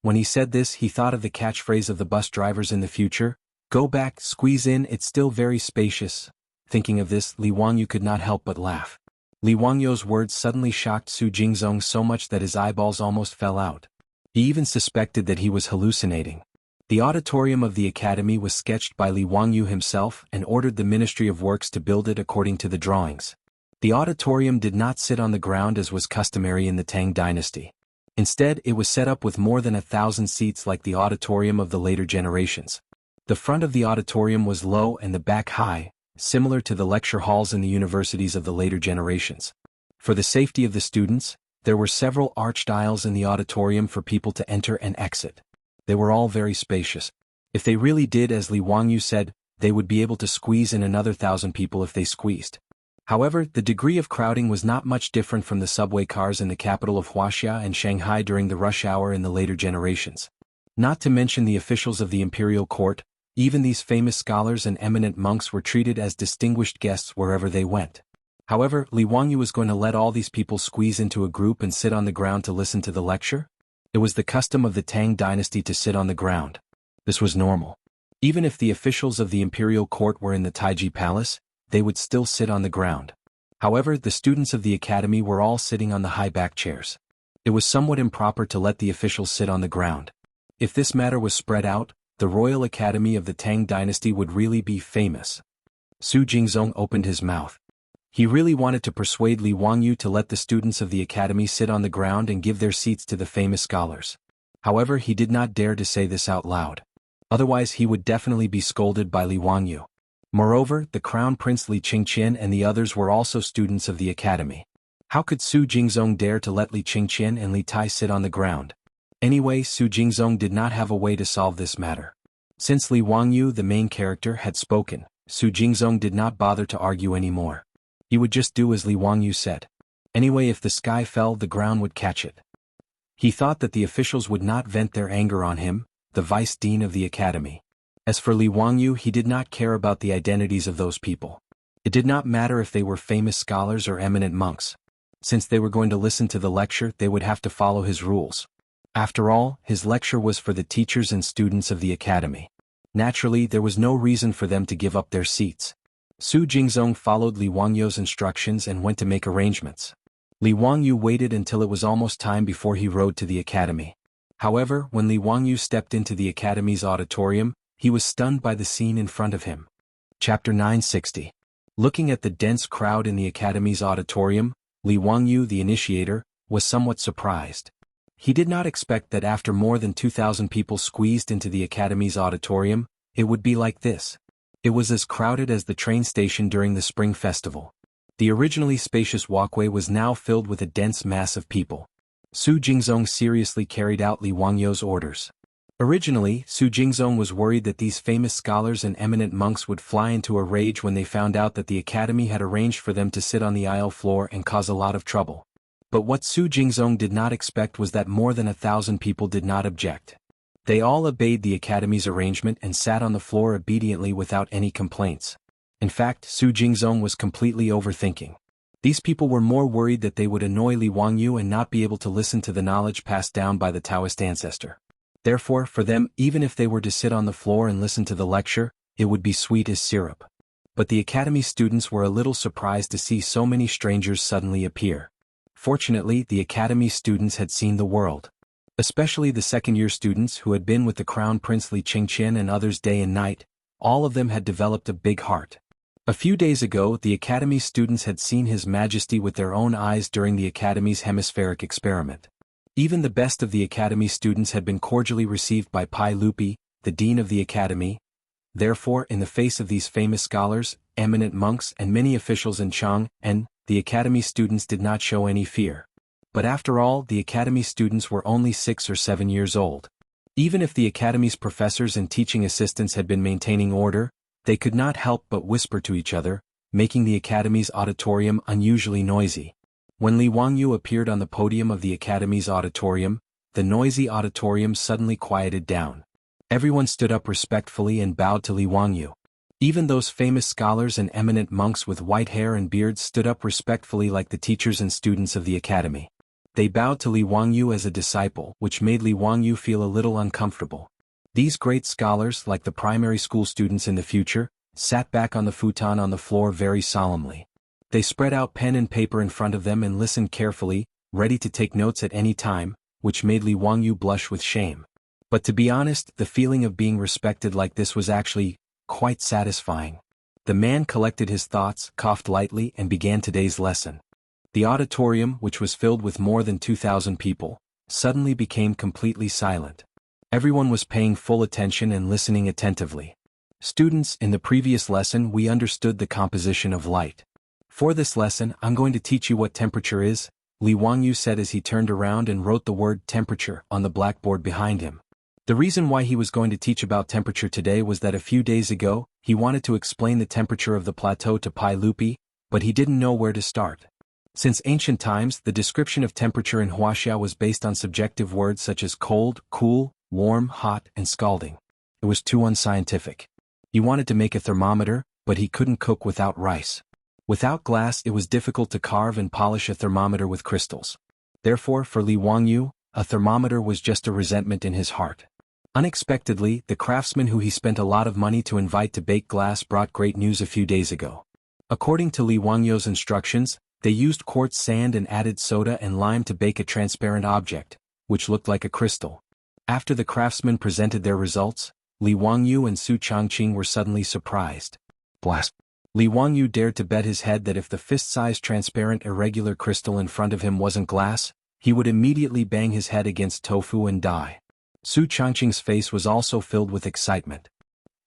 When he said this, he thought of the catchphrase of the bus drivers in the future, Go back, squeeze in, it's still very spacious. Thinking of this, Li Wangyu could not help but laugh. Li Wangyu's words suddenly shocked Su Jingzong so much that his eyeballs almost fell out. He even suspected that he was hallucinating. The auditorium of the academy was sketched by Li Wangyu himself and ordered the Ministry of Works to build it according to the drawings. The auditorium did not sit on the ground as was customary in the Tang dynasty. Instead, it was set up with more than 1,000 seats like the auditorium of the later generations. The front of the auditorium was low and the back high, similar to the lecture halls in the universities of the later generations. For the safety of the students, there were several arched aisles in the auditorium for people to enter and exit. They were all very spacious. If they really did as Li Wangyu said, they would be able to squeeze in another 1,000 people if they squeezed. However, the degree of crowding was not much different from the subway cars in the capital of Wuxia and Shanghai during the rush hour in the later generations. Not to mention the officials of the imperial court, even these famous scholars and eminent monks were treated as distinguished guests wherever they went. However, Li Wangyu was going to let all these people squeeze into a group and sit on the ground to listen to the lecture? It was the custom of the Tang dynasty to sit on the ground. This was normal. Even if the officials of the imperial court were in the Taiji palace, they would still sit on the ground. However, the students of the academy were all sitting on the high back chairs. It was somewhat improper to let the officials sit on the ground. If this matter was spread out, the Royal Academy of the Tang dynasty would really be famous. Su Jingzong opened his mouth. He really wanted to persuade Li Wangyu to let the students of the academy sit on the ground and give their seats to the famous scholars. However, he did not dare to say this out loud. Otherwise he would definitely be scolded by Li Wangyu. Moreover, the Crown Prince Li Qingqian and the others were also students of the academy. How could Su Jingzong dare to let Li Qingqian and Li Tai sit on the ground? Anyway, Su Jingzong did not have a way to solve this matter. Since Li Wangyu, the main character, had spoken, Su Jingzong did not bother to argue anymore. He would just do as Li Wangyu said. Anyway, if the sky fell, the ground would catch it. He thought that the officials would not vent their anger on him, the vice dean of the academy. As for Li Wangyu, he did not care about the identities of those people. It did not matter if they were famous scholars or eminent monks. Since they were going to listen to the lecture, they would have to follow his rules. After all, his lecture was for the teachers and students of the academy. Naturally, there was no reason for them to give up their seats. Su Jingzong followed Li Wangyu's instructions and went to make arrangements. Li Wangyu waited until it was almost time before he rode to the academy. However, when Li Wangyu stepped into the academy's auditorium, he was stunned by the scene in front of him. Chapter 960. Looking at the dense crowd in the academy's auditorium, Li Wangyu, the initiator, was somewhat surprised. He did not expect that after more than 2,000 people squeezed into the academy's auditorium, it would be like this. It was as crowded as the train station during the spring festival. The originally spacious walkway was now filled with a dense mass of people. Su Jingzong seriously carried out Li Wangyu's orders. Originally, Su Jingzong was worried that these famous scholars and eminent monks would fly into a rage when they found out that the academy had arranged for them to sit on the aisle floor and cause a lot of trouble. But what Su Jingzong did not expect was that more than 1,000 people did not object. They all obeyed the academy's arrangement and sat on the floor obediently without any complaints. In fact, Su Jingzong was completely overthinking. These people were more worried that they would annoy Li Wangyu and not be able to listen to the knowledge passed down by the Taoist ancestor. Therefore, for them, even if they were to sit on the floor and listen to the lecture, it would be sweet as syrup. But the academy students were a little surprised to see so many strangers suddenly appear. Fortunately, the academy students had seen the world. Especially the second-year students who had been with the Crown Prince Li Qingqian and others day and night, all of them had developed a big heart. A few days ago, the academy students had seen His Majesty with their own eyes during the academy's hemispheric experiment. Even the best of the academy students had been cordially received by Pai Lupi, the dean of the academy. Therefore, in the face of these famous scholars, eminent monks and many officials in Chang'an, the academy students did not show any fear. But after all, the academy students were only 6 or 7 years old. Even if the academy's professors and teaching assistants had been maintaining order, they could not help but whisper to each other, making the academy's auditorium unusually noisy. When Li Wangyu appeared on the podium of the academy's auditorium, the noisy auditorium suddenly quieted down. Everyone stood up respectfully and bowed to Li Wangyu. Even those famous scholars and eminent monks with white hair and beards stood up respectfully like the teachers and students of the academy. They bowed to Li Wangyu as a disciple, which made Li Wangyu feel a little uncomfortable. These great scholars, like the primary school students in the future, sat back on the futon on the floor very solemnly. They spread out pen and paper in front of them and listened carefully, ready to take notes at any time, which made Li Wangyu blush with shame. But to be honest, the feeling of being respected like this was actually quite satisfying. The man collected his thoughts, coughed lightly, and began today's lesson. The auditorium, which was filled with more than 2,000 people, suddenly became completely silent. Everyone was paying full attention and listening attentively. Students, in the previous lesson we understood the composition of light. For this lesson, I'm going to teach you what temperature is, Li Wangyu said as he turned around and wrote the word temperature on the blackboard behind him. The reason why he was going to teach about temperature today was that a few days ago, he wanted to explain the temperature of the plateau to Pai Lupi, but he didn't know where to start. Since ancient times, the description of temperature in Wuxia was based on subjective words such as cold, cool, warm, hot, and scalding. It was too unscientific. He wanted to make a thermometer, but he couldn't cook without rice. Without glass, it was difficult to carve and polish a thermometer with crystals. Therefore, for Li Wangyu, a thermometer was just a resentment in his heart. Unexpectedly, the craftsman who he spent a lot of money to invite to bake glass brought great news a few days ago. According to Li Wangyu's instructions, they used quartz sand and added soda and lime to bake a transparent object, which looked like a crystal. After the craftsmen presented their results, Li Wangyu and Su Changqing were suddenly surprised. Blast! Li Wangyu dared to bet his head that if the fist-sized transparent irregular crystal in front of him wasn't glass, he would immediately bang his head against tofu and die. Su Changqing's face was also filled with excitement.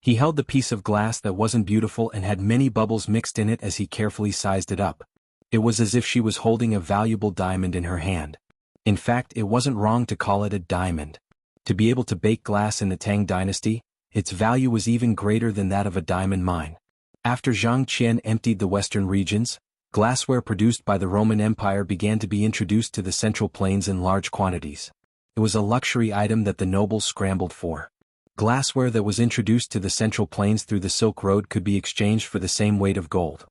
He held the piece of glass that wasn't beautiful and had many bubbles mixed in it as he carefully sized it up. It was as if she was holding a valuable diamond in her hand. In fact, it wasn't wrong to call it a diamond. To be able to bake glass in the Tang dynasty, its value was even greater than that of a diamond mine. After Zhang Qian emptied the western regions, glassware produced by the Roman Empire began to be introduced to the Central Plains in large quantities. It was a luxury item that the nobles scrambled for. Glassware that was introduced to the Central Plains through the Silk Road could be exchanged for the same weight of gold.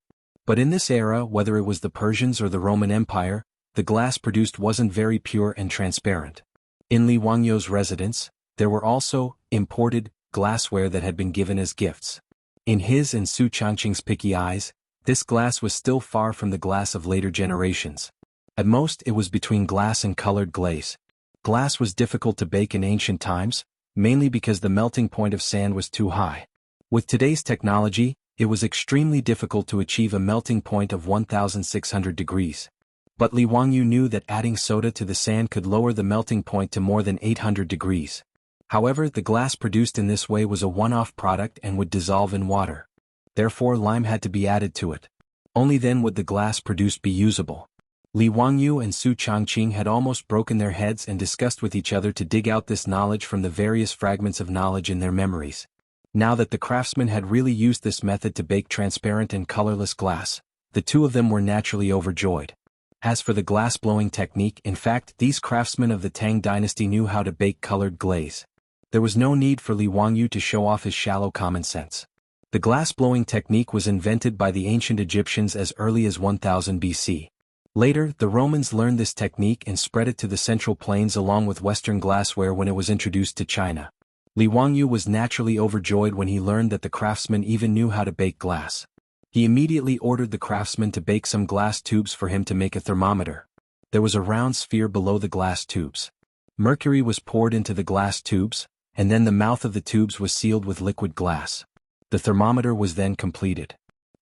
But in this era, whether it was the Persians or the Roman Empire, the glass produced wasn't very pure and transparent. In Li Wangyou's residence, there were also imported glassware that had been given as gifts. In his and Su Changqing's picky eyes, this glass was still far from the glass of later generations. At most, it was between glass and colored glaze. Glass was difficult to bake in ancient times, mainly because the melting point of sand was too high. With today's technology, it was extremely difficult to achieve a melting point of 1,600 degrees. But Li Wangyou knew that adding soda to the sand could lower the melting point to more than 800 degrees. However, the glass produced in this way was a one-off product and would dissolve in water. Therefore, lime had to be added to it. Only then would the glass produced be usable. Li Wangyou and Su Changqing had almost broken their heads and discussed with each other to dig out this knowledge from the various fragments of knowledge in their memories. Now that the craftsmen had really used this method to bake transparent and colorless glass, the two of them were naturally overjoyed. As for the glass-blowing technique, in fact, these craftsmen of the Tang dynasty knew how to bake colored glaze. There was no need for Li Wangyou to show off his shallow common sense. The glass-blowing technique was invented by the ancient Egyptians as early as 1000 BC. Later, the Romans learned this technique and spread it to the Central Plains along with Western glassware when it was introduced to China. Li Wangyou was naturally overjoyed when he learned that the craftsmen even knew how to bake glass. He immediately ordered the craftsmen to bake some glass tubes for him to make a thermometer. There was a round sphere below the glass tubes. Mercury was poured into the glass tubes, and then the mouth of the tubes was sealed with liquid glass. The thermometer was then completed.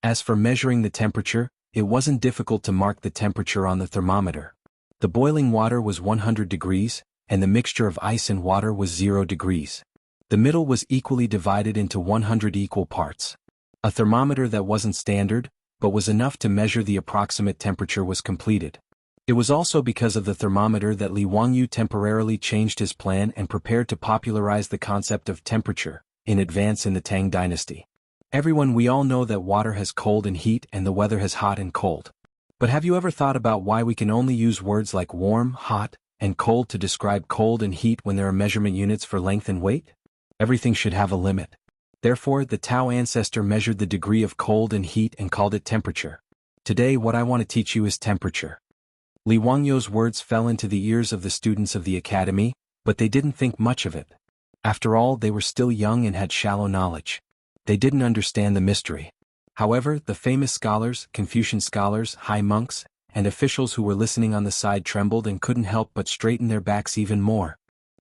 As for measuring the temperature, it wasn't difficult to mark the temperature on the thermometer. The boiling water was 100 degrees, and the mixture of ice and water was 0 degrees. The middle was equally divided into 100 equal parts. A thermometer that wasn't standard, but was enough to measure the approximate temperature was completed. It was also because of the thermometer that Li Wangyou temporarily changed his plan and prepared to popularize the concept of temperature in advance in the Tang dynasty. We all know that water has cold and heat and the weather has hot and cold. But have you ever thought about why we can only use words like warm, hot, and cold to describe cold and heat when there are measurement units for length and weight? Everything should have a limit. Therefore, the Tao ancestor measured the degree of cold and heat and called it temperature. Today, what I want to teach you is temperature. Li Wangyou's words fell into the ears of the students of the academy, but they didn't think much of it. After all, they were still young and had shallow knowledge. They didn't understand the mystery. However, the famous scholars, Confucian scholars, high monks, and officials who were listening on the side trembled and couldn't help but straighten their backs even more.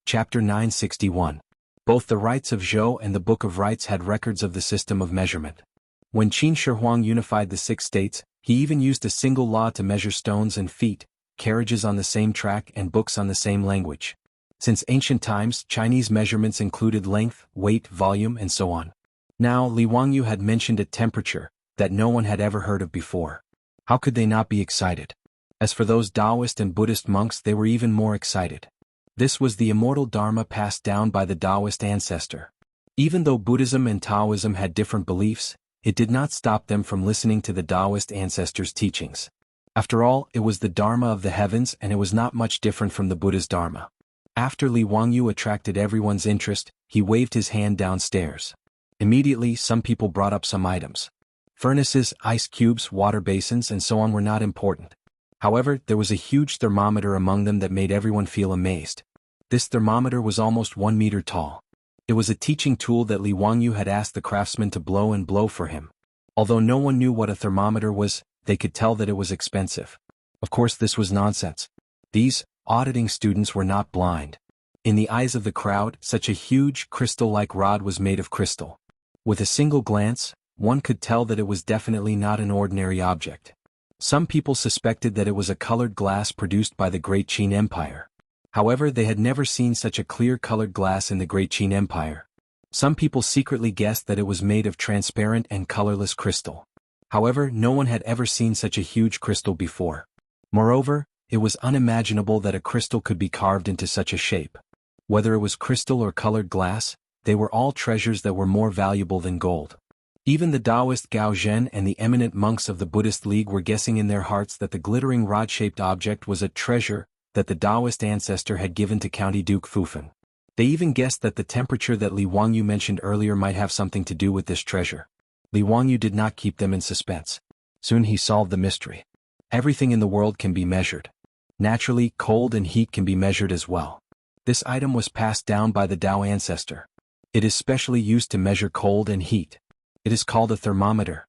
Chapter 961. Both the Rites of Zhou and the Book of Rites had records of the system of measurement. When Qin Shi Huang unified the 6 states, he even used a single law to measure stones and feet, carriages on the same track and books on the same language. Since ancient times, Chinese measurements included length, weight, volume, and so on. Now, Li Wangyou had mentioned a temperature that no one had ever heard of before. How could they not be excited? As for those Taoist and Buddhist monks, they were even more excited. This was the immortal Dharma passed down by the Taoist ancestor. Even though Buddhism and Taoism had different beliefs, it did not stop them from listening to the Taoist ancestors' teachings. After all, it was the Dharma of the heavens and it was not much different from the Buddha's Dharma. After Li Wangyou attracted everyone's interest, he waved his hand downstairs. Immediately, some people brought up some items. Furnaces, ice cubes, water basins, and so on were not important. However, there was a huge thermometer among them that made everyone feel amazed. This thermometer was almost 1 meter tall. It was a teaching tool that Li Wangyou had asked the craftsmen to blow and blow for him. Although no one knew what a thermometer was, they could tell that it was expensive. Of course, this was nonsense. These auditing students were not blind. In the eyes of the crowd, such a huge, crystal-like rod was made of crystal. With a single glance, one could tell that it was definitely not an ordinary object. Some people suspected that it was a colored glass produced by the Great Qin Empire. However, they had never seen such a clear colored glass in the Great Qin Empire. Some people secretly guessed that it was made of transparent and colorless crystal. However, no one had ever seen such a huge crystal before. Moreover, it was unimaginable that a crystal could be carved into such a shape. Whether it was crystal or colored glass, they were all treasures that were more valuable than gold. Even the Taoist Gao Zhen and the eminent monks of the Buddhist League were guessing in their hearts that the glittering rod-shaped object was a treasure that the Taoist ancestor had given to County Duke Fufan. They even guessed that the temperature that Li Wangyu mentioned earlier might have something to do with this treasure. Li Wangyu did not keep them in suspense. Soon he solved the mystery. Everything in the world can be measured. Naturally, cold and heat can be measured as well. This item was passed down by the Tao ancestor. It is specially used to measure cold and heat. It is called a thermometer.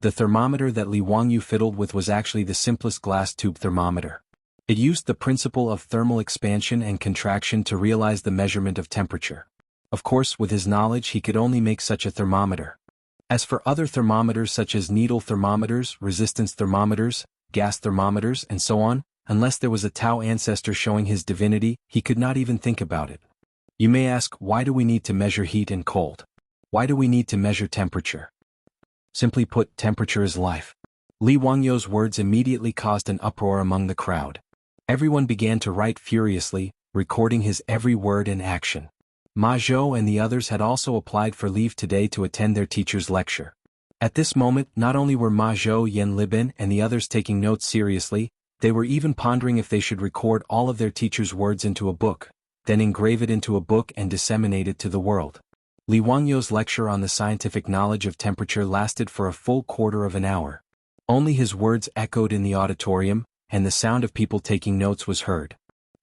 The thermometer that Li Wangyu fiddled with was actually the simplest glass tube thermometer. It used the principle of thermal expansion and contraction to realize the measurement of temperature. Of course, with his knowledge he could only make such a thermometer. As for other thermometers such as needle thermometers, resistance thermometers, gas thermometers, and so on, unless there was a Tao ancestor showing his divinity, he could not even think about it. You may ask, why do we need to measure heat and cold? Why do we need to measure temperature? Simply put, temperature is life. Li Wangyu's words immediately caused an uproar among the crowd. Everyone began to write furiously, recording his every word and action. Ma Zhou and the others had also applied for leave today to attend their teacher's lecture. At this moment, not only were Ma Zhou, Yan Libin, and the others taking notes seriously, they were even pondering if they should record all of their teacher's words into a book, then engrave it into a book and disseminate it to the world. Li Wangyu's lecture on the scientific knowledge of temperature lasted for a full quarter of an hour. Only his words echoed in the auditorium, and the sound of people taking notes was heard.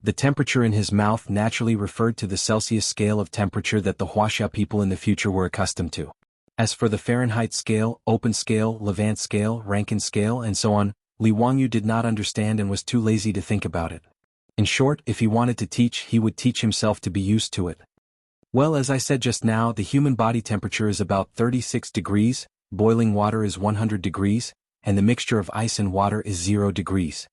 The temperature in his mouth naturally referred to the Celsius scale of temperature that the Wuxia people in the future were accustomed to. As for the Fahrenheit scale, open scale, Levant scale, Rankine scale, and so on, Li Wangyu did not understand and was too lazy to think about it. In short, if he wanted to teach, he would teach himself to be used to it. Well, as I said just now, the human body temperature is about 36 degrees, boiling water is 100 degrees, and the mixture of ice and water is 0 degrees.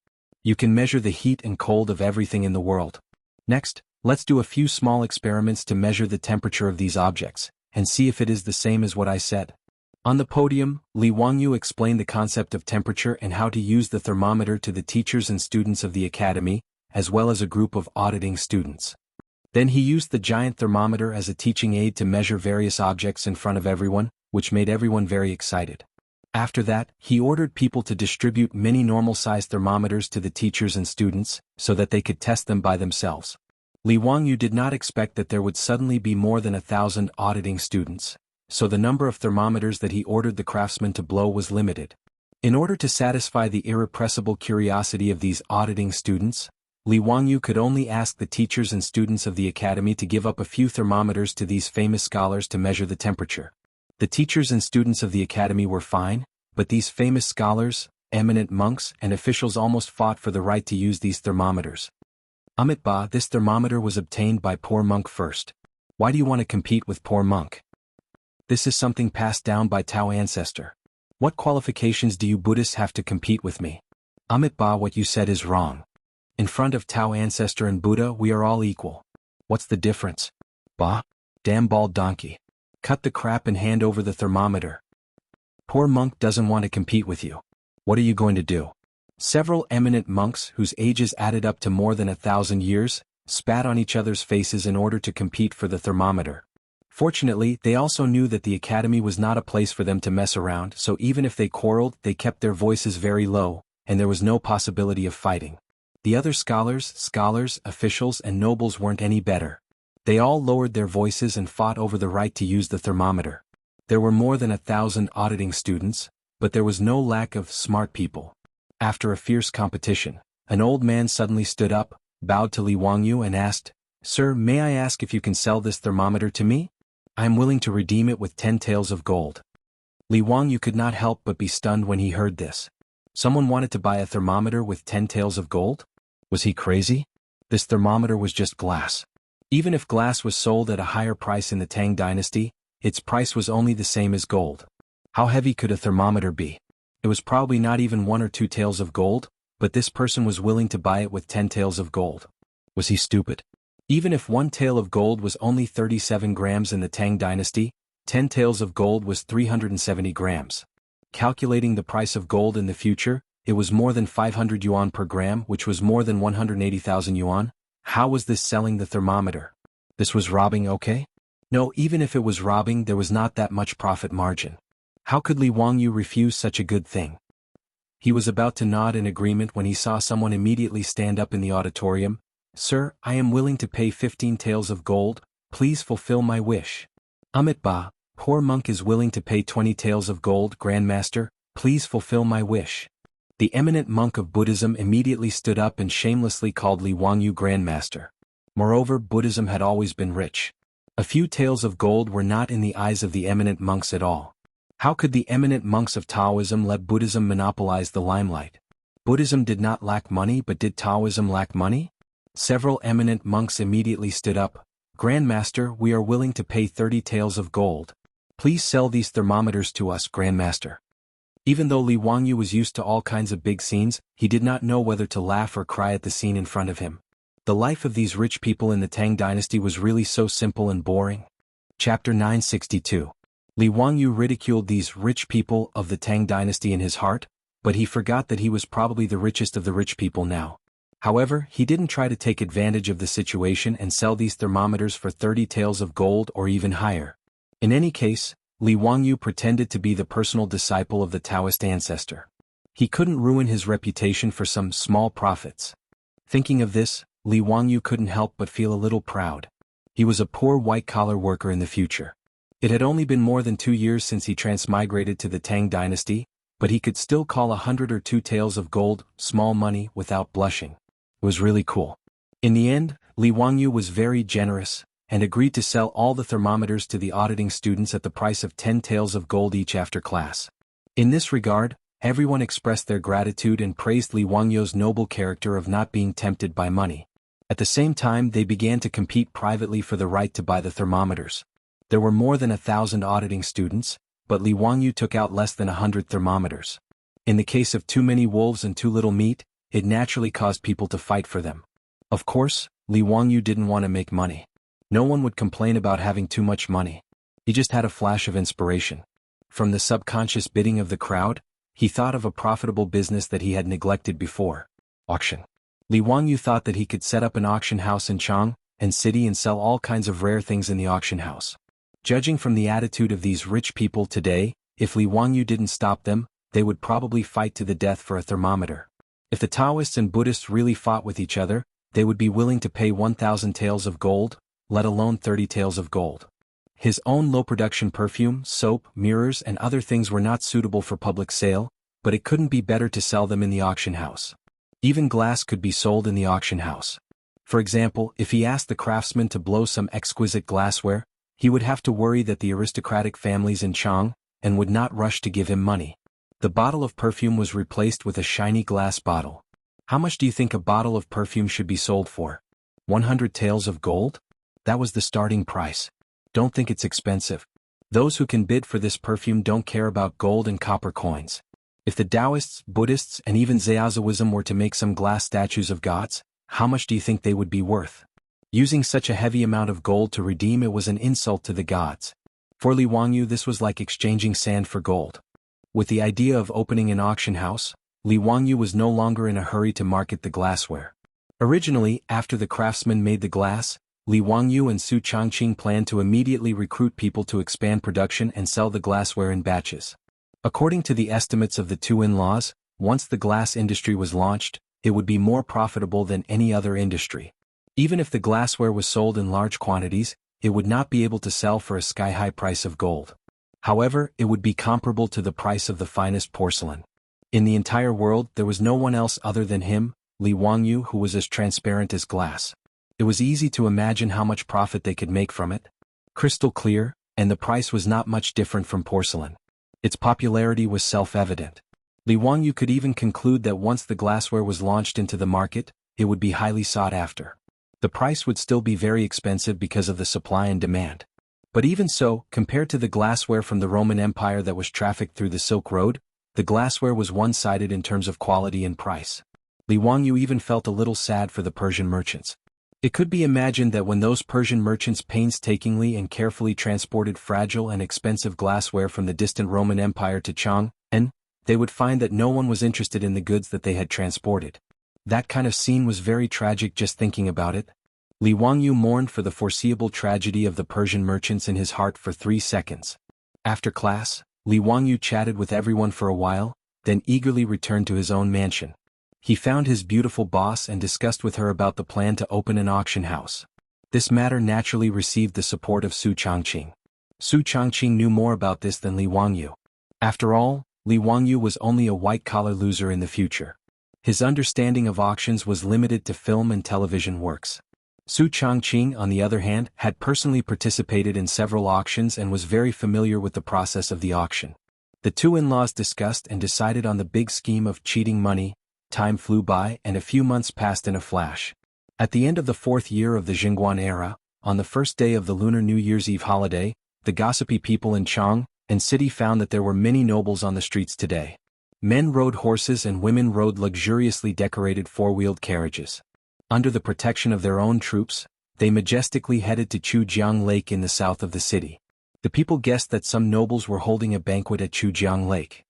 You can measure the heat and cold of everything in the world. Next, let's do a few small experiments to measure the temperature of these objects, and see if it is the same as what I said. On the podium, Li Wangyu explained the concept of temperature and how to use the thermometer to the teachers and students of the academy, as well as a group of auditing students. Then he used the giant thermometer as a teaching aid to measure various objects in front of everyone, which made everyone very excited. After that, he ordered people to distribute many normal-sized thermometers to the teachers and students, so that they could test them by themselves. Li Wangyu did not expect that there would suddenly be more than 1,000 auditing students, so the number of thermometers that he ordered the craftsmen to blow was limited. In order to satisfy the irrepressible curiosity of these auditing students, Li Wangyu could only ask the teachers and students of the academy to give up a few thermometers to these famous scholars to measure the temperature. The teachers and students of the academy were fine, but these famous scholars, eminent monks, and officials almost fought for the right to use these thermometers. Amitabha, this thermometer was obtained by poor monk first. Why do you want to compete with poor monk? This is something passed down by Tao ancestor. What qualifications do you Buddhists have to compete with me? Amitabha, what you said is wrong. In front of Tao ancestor and Buddha, we are all equal. What's the difference? Bah? Damn bald donkey. Cut the crap and hand over the thermometer. Poor monk doesn't want to compete with you. What are you going to do? Several eminent monks, whose ages added up to more than 1,000 years, spat on each other's faces in order to compete for the thermometer. Fortunately, they also knew that the academy was not a place for them to mess around, so even if they quarreled, they kept their voices very low, and there was no possibility of fighting. The other scholars, officials, and nobles weren't any better. They all lowered their voices and fought over the right to use the thermometer. There were more than 1,000 auditing students, but there was no lack of smart people. After a fierce competition, an old man suddenly stood up, bowed to Li Wangyu and asked, "Sir, may I ask if you can sell this thermometer to me? I am willing to redeem it with 10 taels of gold." Li Wangyu could not help but be stunned when he heard this. Someone wanted to buy a thermometer with 10 taels of gold? Was he crazy? This thermometer was just glass. Even if glass was sold at a higher price in the Tang dynasty, its price was only the same as gold. How heavy could a thermometer be? It was probably not even 1 or 2 taels of gold, but this person was willing to buy it with 10 taels of gold. Was he stupid? Even if 1 tael of gold was only 37 grams in the Tang dynasty, 10 taels of gold was 370 grams. Calculating the price of gold in the future, it was more than 500 yuan per gram, which was more than 180,000 yuan. How was this selling the thermometer? This was robbing, okay? No, even if it was robbing, there was not that much profit margin. How could Li Wangyu refuse such a good thing? He was about to nod in agreement when he saw someone immediately stand up in the auditorium. Sir, I am willing to pay 15 taels of gold, please fulfill my wish. Amit Ba, poor monk is willing to pay 20 taels of gold, Grandmaster, please fulfill my wish. The eminent monk of Buddhism immediately stood up and shamelessly called Li Wangyu Grandmaster. Moreover, Buddhism had always been rich. A few taels of gold were not in the eyes of the eminent monks at all. How could the eminent monks of Taoism let Buddhism monopolize the limelight? Buddhism did not lack money, but did Taoism lack money? Several eminent monks immediately stood up. Grandmaster, we are willing to pay 30 taels of gold. Please sell these thermometers to us, Grandmaster. Even though Li Wangyu was used to all kinds of big scenes, he did not know whether to laugh or cry at the scene in front of him. The life of these rich people in the Tang dynasty was really so simple and boring. Chapter 962. Li Wangyu ridiculed these rich people of the Tang dynasty in his heart, but he forgot that he was probably the richest of the rich people now. However, he didn't try to take advantage of the situation and sell these thermometers for 30 taels of gold or even higher. In any case, Li Wangyu pretended to be the personal disciple of the Taoist ancestor. He couldn't ruin his reputation for some small profits. Thinking of this, Li Wangyu couldn't help but feel a little proud. He was a poor white-collar worker in the future. It had only been more than 2 years since he transmigrated to the Tang dynasty, but he could still call 100 or 2 taels of gold small money without blushing. It was really cool. In the end, Li Wangyu was very generous, and agreed to sell all the thermometers to the auditing students at the price of 10 taels of gold each after class. In this regard, everyone expressed their gratitude and praised Li Wangyu's noble character of not being tempted by money. At the same time, they began to compete privately for the right to buy the thermometers. There were more than 1,000 auditing students, but Li Wangyu took out less than 100 thermometers. In the case of too many wolves and too little meat, it naturally caused people to fight for them. Of course, Li Wangyu didn't want to make money. No one would complain about having too much money. He just had a flash of inspiration. From the subconscious bidding of the crowd, he thought of a profitable business that he had neglected before. Auction. Li Wangyu thought that he could set up an auction house in Chang and city and sell all kinds of rare things in the auction house. Judging from the attitude of these rich people today, if Li Wangyu didn't stop them, they would probably fight to the death for a thermometer. If the Taoists and Buddhists really fought with each other, they would be willing to pay 1,000 taels of gold, let alone 30 taels of gold. His own low-production perfume, soap, mirrors and other things were not suitable for public sale, but it couldn't be better to sell them in the auction house. Even glass could be sold in the auction house. For example, if he asked the craftsman to blow some exquisite glassware, he would have to worry that the aristocratic families in Chang and would not rush to give him money. The bottle of perfume was replaced with a shiny glass bottle. How much do you think a bottle of perfume should be sold for? 100 taels of gold? That was the starting price. Don't think it's expensive. Those who can bid for this perfume don't care about gold and copper coins. If the Taoists, Buddhists and even Zaozoism were to make some glass statues of gods, how much do you think they would be worth? Using such a heavy amount of gold to redeem it was an insult to the gods. For Li Wangyu this was like exchanging sand for gold. With the idea of opening an auction house, Li Wangyu was no longer in a hurry to market the glassware. Originally, after the craftsmen made the glass, Li Wangyu and Su Changqing planned to immediately recruit people to expand production and sell the glassware in batches. According to the estimates of the two in-laws, once the glass industry was launched, it would be more profitable than any other industry. Even if the glassware was sold in large quantities, it would not be able to sell for a sky-high price of gold. However, it would be comparable to the price of the finest porcelain. In the entire world, there was no one else other than him, Li Wangyu, who was as transparent as glass. It was easy to imagine how much profit they could make from it. Crystal clear, and the price was not much different from porcelain. Its popularity was self-evident. Li Wangyu could even conclude that once the glassware was launched into the market, it would be highly sought after. The price would still be very expensive because of the supply and demand. But even so, compared to the glassware from the Roman Empire that was trafficked through the Silk Road, the glassware was one-sided in terms of quality and price. Li Wangyu even felt a little sad for the Persian merchants. It could be imagined that when those Persian merchants painstakingly and carefully transported fragile and expensive glassware from the distant Roman Empire to Chang, they would find that no one was interested in the goods that they had transported. That kind of scene was very tragic just thinking about it. Li Wangyu mourned for the foreseeable tragedy of the Persian merchants in his heart for 3 seconds. After class, Li Wangyu chatted with everyone for a while, then eagerly returned to his own mansion. He found his beautiful boss and discussed with her about the plan to open an auction house. This matter naturally received the support of Su Changqing. Su Changqing knew more about this than Li Wangyu. After all, Li Wangyu was only a white-collar loser in the future. His understanding of auctions was limited to film and television works. Su Changqing, on the other hand, had personally participated in several auctions and was very familiar with the process of the auction. The two in-laws discussed and decided on the big scheme of cheating money. Time flew by and a few months passed in a flash. At the end of the 4th year of the Jingguan era, on the first day of the Lunar New Year's Eve holiday, the gossipy people in Chang and city found that there were many nobles on the streets today. Men rode horses and women rode luxuriously decorated 4-wheeled carriages. Under the protection of their own troops, they majestically headed to Chujiang Lake in the south of the city. The people guessed that some nobles were holding a banquet at Chujiang Lake.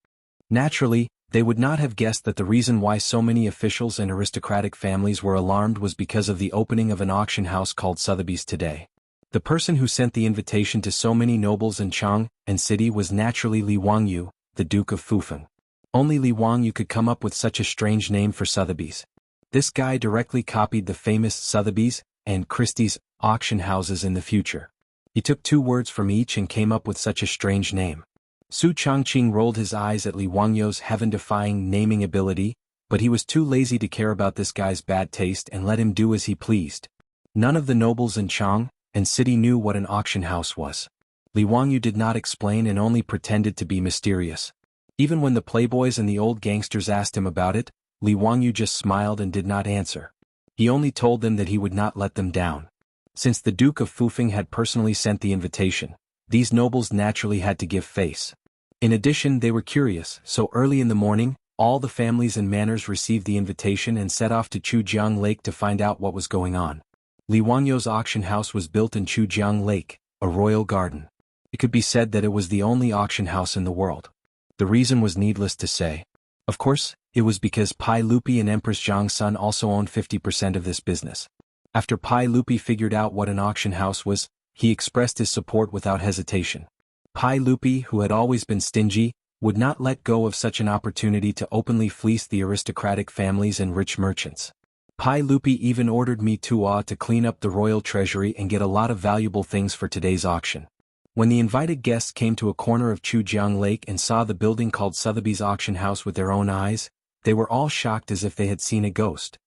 Naturally, they would not have guessed that the reason why so many officials and aristocratic families were alarmed was because of the opening of an auction house called Sotheby's today. The person who sent the invitation to so many nobles in Chang and city was naturally Li Wangyu, the Duke of Fufeng. Only Li Wangyu could come up with such a strange name for Sotheby's. This guy directly copied the famous Sotheby's and Christie's auction houses in the future. He took 2 words from each and came up with such a strange name. Su Changqing rolled his eyes at Li Wangyu's heaven-defying naming ability, but he was too lazy to care about this guy's bad taste and let him do as he pleased. None of the nobles in Chang and city knew what an auction house was. Li Wangyu did not explain and only pretended to be mysterious. Even when the playboys and the old gangsters asked him about it, Li Wangyu just smiled and did not answer. He only told them that he would not let them down. Since the Duke of Fufeng had personally sent the invitation, these nobles naturally had to give face. In addition, they were curious, so early in the morning, all the families and manors received the invitation and set off to Chujiang Lake to find out what was going on. Li Wangyu's auction house was built in Chujiang Lake, a royal garden. It could be said that it was the only auction house in the world. The reason was needless to say. Of course, it was because Pai Lupi and Empress Zhang's son also owned 50% of this business. After Pai Lupi figured out what an auction house was, he expressed his support without hesitation. Pai Lupi, who had always been stingy, would not let go of such an opportunity to openly fleece the aristocratic families and rich merchants. Pai Lupi even ordered Mi Tuo to clean up the royal treasury and get a lot of valuable things for today's auction. When the invited guests came to a corner of Chujiang Lake and saw the building called Sotheby's Auction House with their own eyes, they were all shocked as if they had seen a ghost.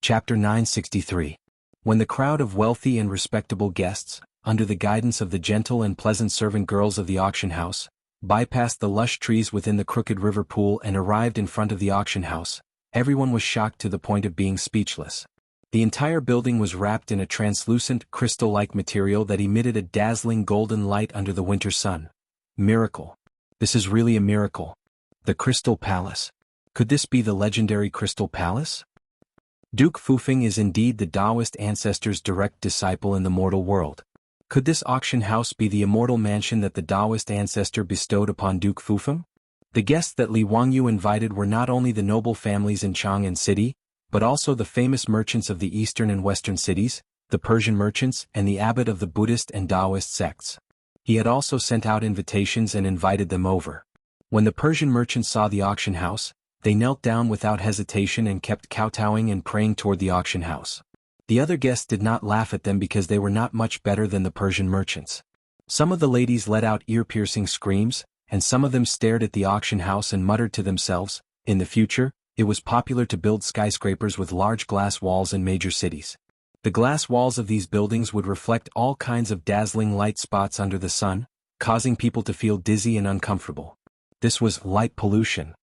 Chapter 963. When the crowd of wealthy and respectable guests, under the guidance of the gentle and pleasant servant girls of the auction house, bypassed the lush trees within the crooked river pool and arrived in front of the auction house, everyone was shocked to the point of being speechless. The entire building was wrapped in a translucent, crystal-like material that emitted a dazzling golden light under the winter sun. Miracle. This is really a miracle. The Crystal Palace. Could this be the legendary Crystal Palace? Duke Fufeng is indeed the Taoist ancestor's direct disciple in the mortal world. Could this auction house be the immortal mansion that the Taoist ancestor bestowed upon Duke Fufeng? The guests that Li Wangyu invited were not only the noble families in Chang'an City, but also the famous merchants of the eastern and western cities, the Persian merchants and the abbot of the Buddhist and Taoist sects. He had also sent out invitations and invited them over. When the Persian merchants saw the auction house, they knelt down without hesitation and kept kowtowing and praying toward the auction house. The other guests did not laugh at them because they were not much better than the Persian merchants. Some of the ladies let out ear-piercing screams, and some of them stared at the auction house and muttered to themselves. In the future, it was popular to build skyscrapers with large glass walls in major cities. The glass walls of these buildings would reflect all kinds of dazzling light spots under the sun, causing people to feel dizzy and uncomfortable. This was light pollution.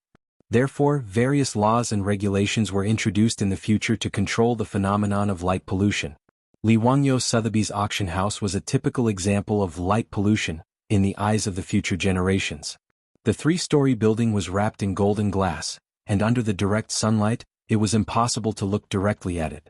Therefore, various laws and regulations were introduced in the future to control the phenomenon of light pollution. Li Wangyu Sotheby's auction house was a typical example of light pollution, in the eyes of the future generations. The 3-story building was wrapped in golden glass, and under the direct sunlight, it was impossible to look directly at it.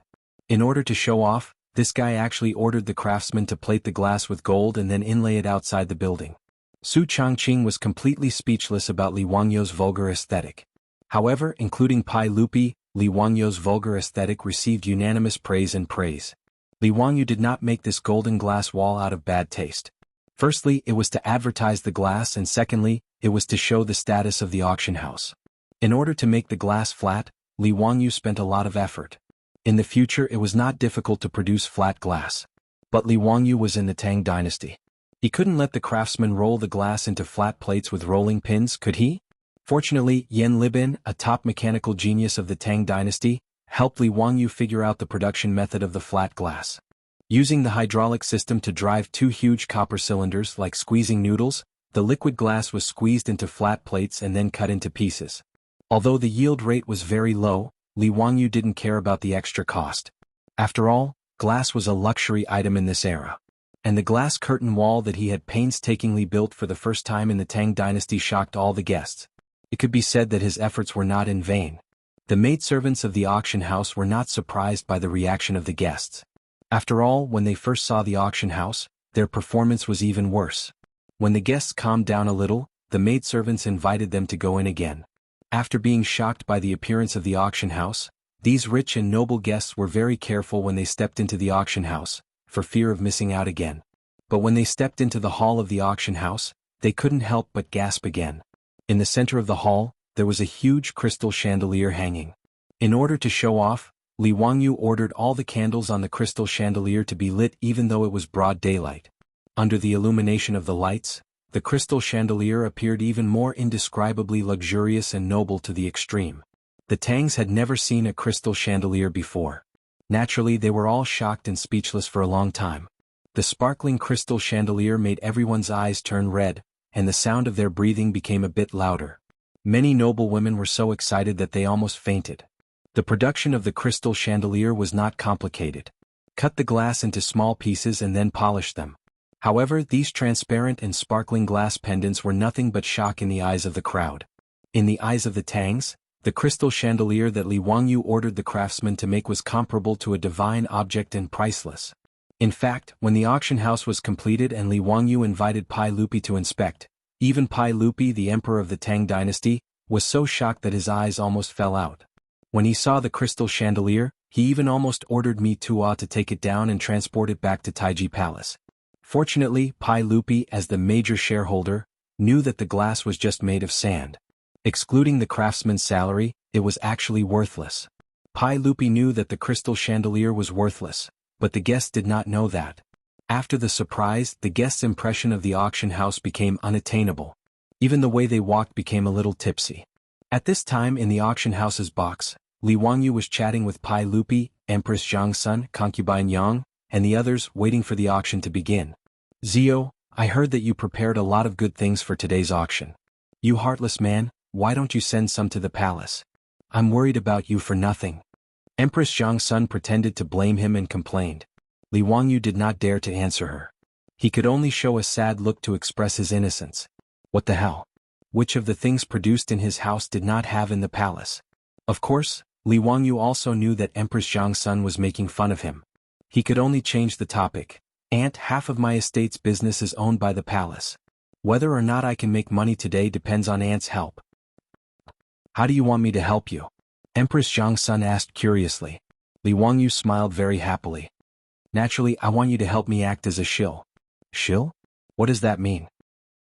In order to show off, this guy actually ordered the craftsman to plate the glass with gold and then inlay it outside the building. Su Changqing was completely speechless about Li Wangyu's vulgar aesthetic. However, including Pai Lupi, Li Wangyu's vulgar aesthetic received unanimous praise and praise. Li Wangyu did not make this golden glass wall out of bad taste. Firstly, it was to advertise the glass, and secondly, it was to show the status of the auction house. In order to make the glass flat, Li Wangyu spent a lot of effort. In the future it was not difficult to produce flat glass. But Li Wangyu was in the Tang dynasty. He couldn't let the craftsman roll the glass into flat plates with rolling pins, could he? Fortunately, Yan Libin, a top mechanical genius of the Tang dynasty, helped Li Wangyu figure out the production method of the flat glass. Using the hydraulic system to drive two huge copper cylinders like squeezing noodles, the liquid glass was squeezed into flat plates and then cut into pieces. Although the yield rate was very low, Li Wangyu didn't care about the extra cost. After all, glass was a luxury item in this era. And the glass curtain wall that he had painstakingly built for the first time in the Tang dynasty shocked all the guests. It could be said that his efforts were not in vain. The maidservants of the auction house were not surprised by the reaction of the guests. After all, when they first saw the auction house, their performance was even worse. When the guests calmed down a little, the maidservants invited them to go in again. After being shocked by the appearance of the auction house, these rich and noble guests were very careful when they stepped into the auction house, for fear of missing out again. But when they stepped into the hall of the auction house, they couldn't help but gasp again. In the center of the hall, there was a huge crystal chandelier hanging. In order to show off, Li Wangyu ordered all the candles on the crystal chandelier to be lit even though it was broad daylight. Under the illumination of the lights, the crystal chandelier appeared even more indescribably luxurious and noble to the extreme. The Tangs had never seen a crystal chandelier before. Naturally, they were all shocked and speechless for a long time. The sparkling crystal chandelier made everyone's eyes turn red, and the sound of their breathing became a bit louder. Many noble women were so excited that they almost fainted. The production of the crystal chandelier was not complicated. Cut the glass into small pieces and then polish them. However, these transparent and sparkling glass pendants were nothing but shock in the eyes of the crowd. In the eyes of the Tangs, the crystal chandelier that Li Wangyu ordered the craftsman to make was comparable to a divine object and priceless. In fact, when the auction house was completed and Li Wangyu invited Pai Lupi to inspect, even Pai Lupi, the emperor of the Tang dynasty, was so shocked that his eyes almost fell out. When he saw the crystal chandelier, he even almost ordered Mi Tuo to take it down and transport it back to Taiji Palace. Fortunately, Pai Lupi, as the major shareholder, knew that the glass was just made of sand. Excluding the craftsman's salary, it was actually worthless. Pai Lupi knew that the crystal chandelier was worthless, but the guests did not know that. After the surprise, the guests' impression of the auction house became unattainable. Even the way they walked became a little tipsy. At this time in the auction house's box, Li Wangyu was chatting with Pai Lupi, Empress Zhang's son, concubine Yang, and the others, waiting for the auction to begin. "Zio, I heard that you prepared a lot of good things for today's auction. You heartless man, why don't you send some to the palace? I'm worried about you for nothing." Empress Zhang's son pretended to blame him and complained. Li Wangyu did not dare to answer her. He could only show a sad look to express his innocence. What the hell? Which of the things produced in his house did not have in the palace? Of course, Li Wangyu also knew that Empress Zhang's son was making fun of him. He could only change the topic. "Aunt, half of my estate's business is owned by the palace. Whether or not I can make money today depends on Aunt's help." "How do you want me to help you?" Empress Zhang's son asked curiously. Li Wangyu smiled very happily. "Naturally, I want you to help me act as a shill." "Shill? What does that mean?"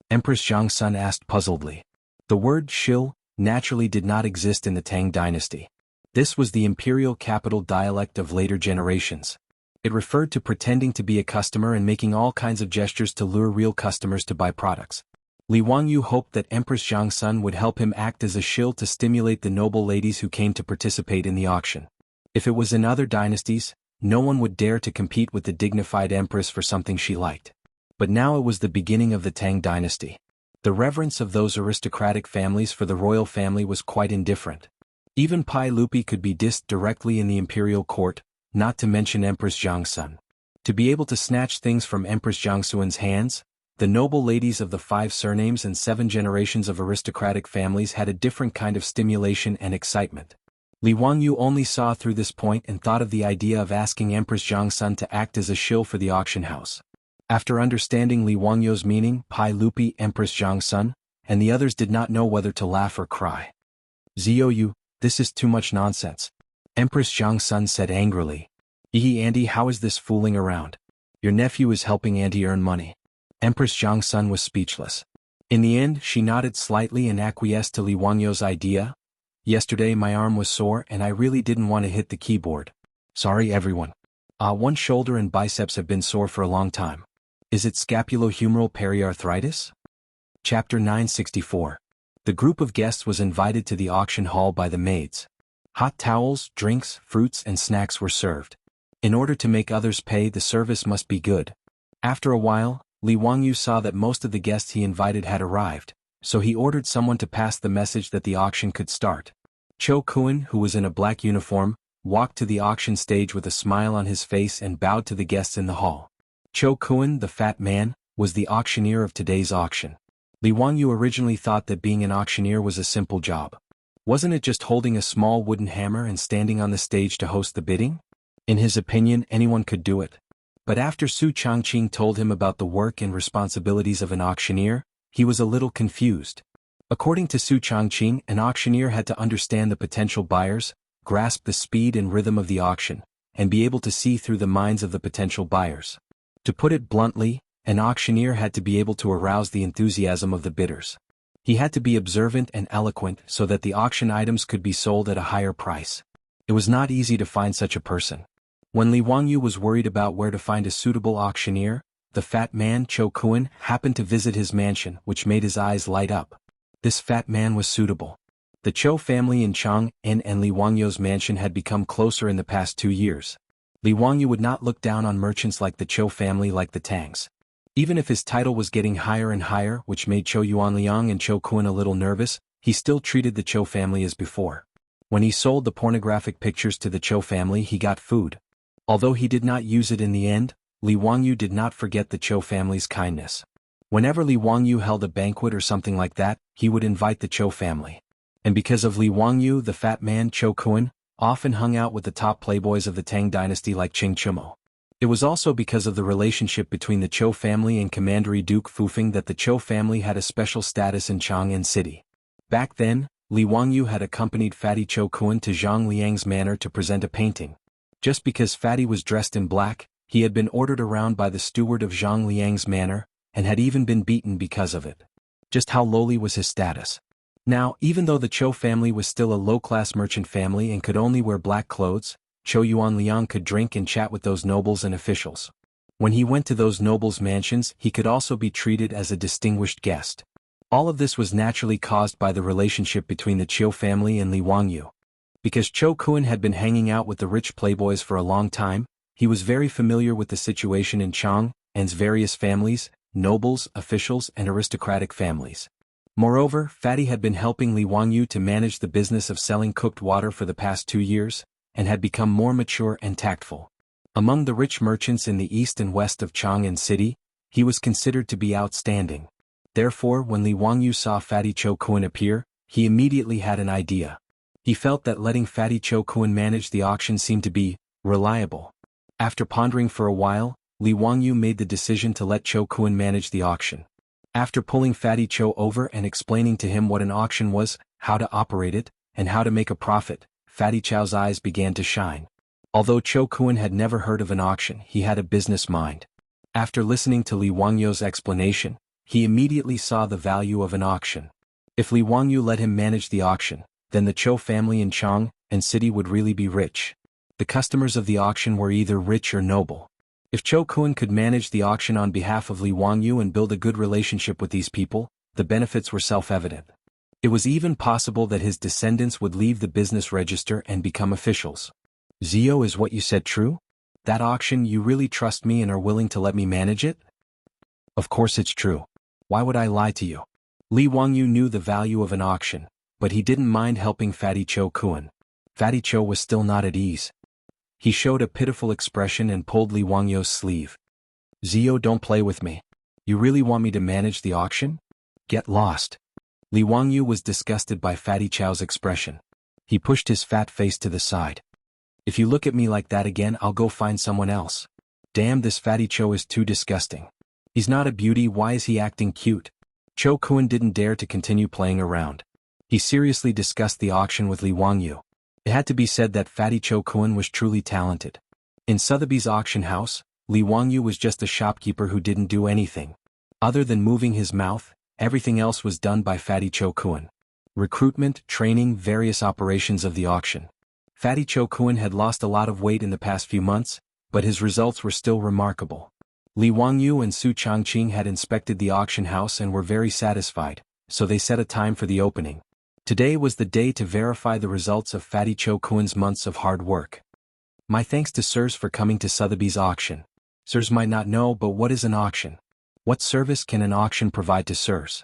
Empress Zhang's son asked puzzledly. The word shill naturally did not exist in the Tang dynasty. This was the imperial capital dialect of later generations. It referred to pretending to be a customer and making all kinds of gestures to lure real customers to buy products. Li Wangyu hoped that Empress Zhang's son would help him act as a shill to stimulate the noble ladies who came to participate in the auction. If it was in other dynasties, no one would dare to compete with the dignified empress for something she liked. But now it was the beginning of the Tang dynasty. The reverence of those aristocratic families for the royal family was quite indifferent. Even Pai Lupi could be dissed directly in the imperial court, not to mention Empress Zhang's son. To be able to snatch things from Empress Jiangxuan's hands, the noble ladies of the 5 surnames and 7 generations of aristocratic families had a different kind of stimulation and excitement. Li Wangyu only saw through this point and thought of the idea of asking Empress Zhang's son to act as a shill for the auction house. After understanding Li Wangyu's meaning, Pai Lupi, Empress Zhang's son, and the others did not know whether to laugh or cry. "Zio, this is too much nonsense," Empress Zhang's son said angrily. Auntie, how is this fooling around? Your nephew is helping Auntie earn money." Empress Zhang's son was speechless. In the end, she nodded slightly and acquiesced to Li Wangyou's idea. "Yesterday my arm was sore and I really didn't want to hit the keyboard. Sorry everyone. One shoulder and biceps have been sore for a long time. Is it scapulohumeral periarthritis?" Chapter 964. The group of guests was invited to the auction hall by the maids. Hot towels, drinks, fruits and snacks were served. In order to make others pay, the service must be good. After a while, Li Wangyou saw that most of the guests he invited had arrived, so he ordered someone to pass the message that the auction could start. Cho Kuan, who was in a black uniform, walked to the auction stage with a smile on his face and bowed to the guests in the hall. Cho Kuan, the fat man, was the auctioneer of today's auction. Li Wangyou originally thought that being an auctioneer was a simple job. Wasn't it just holding a small wooden hammer and standing on the stage to host the bidding? In his opinion, anyone could do it. But after Su Changqing told him about the work and responsibilities of an auctioneer, he was a little confused. According to Su Changqing, an auctioneer had to understand the potential buyers, grasp the speed and rhythm of the auction, and be able to see through the minds of the potential buyers. To put it bluntly, an auctioneer had to be able to arouse the enthusiasm of the bidders. He had to be observant and eloquent so that the auction items could be sold at a higher price. It was not easy to find such a person. When Li Wangyou was worried about where to find a suitable auctioneer, the fat man Cho Kuan happened to visit his mansion, which made his eyes light up. This fat man was suitable. The Cho family in Chang'an and Li Wangyou's mansion had become closer in the past 2 years. Li Wangyou would not look down on merchants like the Cho family like the Tangs. Even if his title was getting higher and higher, which made Cho Yuanliang and Cho Kuan a little nervous, he still treated the Cho family as before. When he sold the pornographic pictures to the Cho family, he got food. Although he did not use it in the end, Li Wangyou did not forget the Cho family's kindness. Whenever Li Wangyou held a banquet or something like that, he would invite the Cho family. And because of Li Wangyou, the fat man Cho Kuan often hung out with the top playboys of the Tang dynasty like Qing Chumo. It was also because of the relationship between the Cho family and Commandery Duke Fufeng that the Cho family had a special status in Chang'an City. Back then, Li Wangyou had accompanied Fatty Cho Kuan to Zhang Liang's manor to present a painting. Just because Fatty was dressed in black, he had been ordered around by the steward of Zhang Liang's manor, and had even been beaten because of it. Just how lowly was his status. Now, even though the Cho family was still a low-class merchant family and could only wear black clothes, Cho Yuanliang could drink and chat with those nobles and officials. When he went to those nobles' mansions, he could also be treated as a distinguished guest. All of this was naturally caused by the relationship between the Cho family and Li Wangyou. Because Cho Kuan had been hanging out with the rich playboys for a long time, he was very familiar with the situation in Chang'an's various families, nobles, officials, and aristocratic families. Moreover, Fatty had been helping Li Wangyou to manage the business of selling cooked water for the past 2 years, and had become more mature and tactful. Among the rich merchants in the east and west of Chang'an City, he was considered to be outstanding. Therefore, when Li Wangyou saw Fatty Cho Kuan appear, he immediately had an idea. He felt that letting Fatty Cho Kuan manage the auction seemed to be reliable. After pondering for a while, Li Wangyou made the decision to let Cho Kuan manage the auction. After pulling Fatty Cho over and explaining to him what an auction was, how to operate it, and how to make a profit, Fatty Cho's eyes began to shine. Although Cho Kuan had never heard of an auction, he had a business mind. After listening to Li Wangyou's explanation, he immediately saw the value of an auction. If Li Wangyou let him manage the auction, then the Cho family in Chang'an City would really be rich. The customers of the auction were either rich or noble. If Cho Kuan could manage the auction on behalf of Li Wangyou and build a good relationship with these people, the benefits were self-evident. It was even possible that his descendants would leave the business register and become officials. Zio, is what you said true? That auction, you really trust me and are willing to let me manage it? Of course it's true. Why would I lie to you? Li Wangyou knew the value of an auction, but he didn't mind helping Fatty Cho Kuan. Fatty Cho was still not at ease. He showed a pitiful expression and pulled Li Wangyou's sleeve. Zio, don't play with me. You really want me to manage the auction? Get lost. Li Wangyou was disgusted by Fatty Cho's expression. He pushed his fat face to the side. If you look at me like that again, I'll go find someone else. Damn, this Fatty Cho is too disgusting. He's not a beauty, why is he acting cute? Cho Kuan didn't dare to continue playing around. He seriously discussed the auction with Li Wangyou. It had to be said that Fatty Cho Kuan was truly talented. In Sotheby's auction house, Li Wangyu was just a shopkeeper who didn't do anything. Other than moving his mouth, everything else was done by Fatty Cho Kuan. Recruitment, training, various operations of the auction. Fatty Cho Kuan had lost a lot of weight in the past few months, but his results were still remarkable. Li Wangyu and Su Changqing had inspected the auction house and were very satisfied, so they set a time for the opening. Today was the day to verify the results of Fatty Cho Kuan's months of hard work. My thanks to sirs for coming to Sotheby's auction. Sirs might not know, but what is an auction? What service can an auction provide to sirs?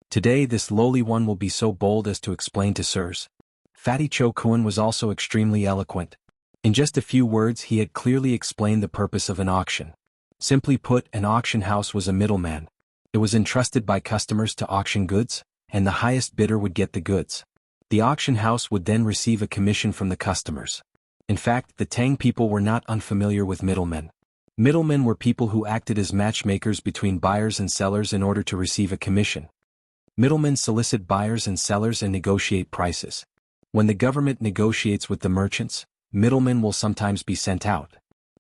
Today this lowly one will be so bold as to explain to sirs. Fatty Cho Kuan was also extremely eloquent. In just a few words he had clearly explained the purpose of an auction. Simply put, an auction house was a middleman. It was entrusted by customers to auction goods, and the highest bidder would get the goods. The auction house would then receive a commission from the customers. In fact, the Tang people were not unfamiliar with middlemen. Middlemen were people who acted as matchmakers between buyers and sellers in order to receive a commission. Middlemen solicit buyers and sellers and negotiate prices. When the government negotiates with the merchants, middlemen will sometimes be sent out.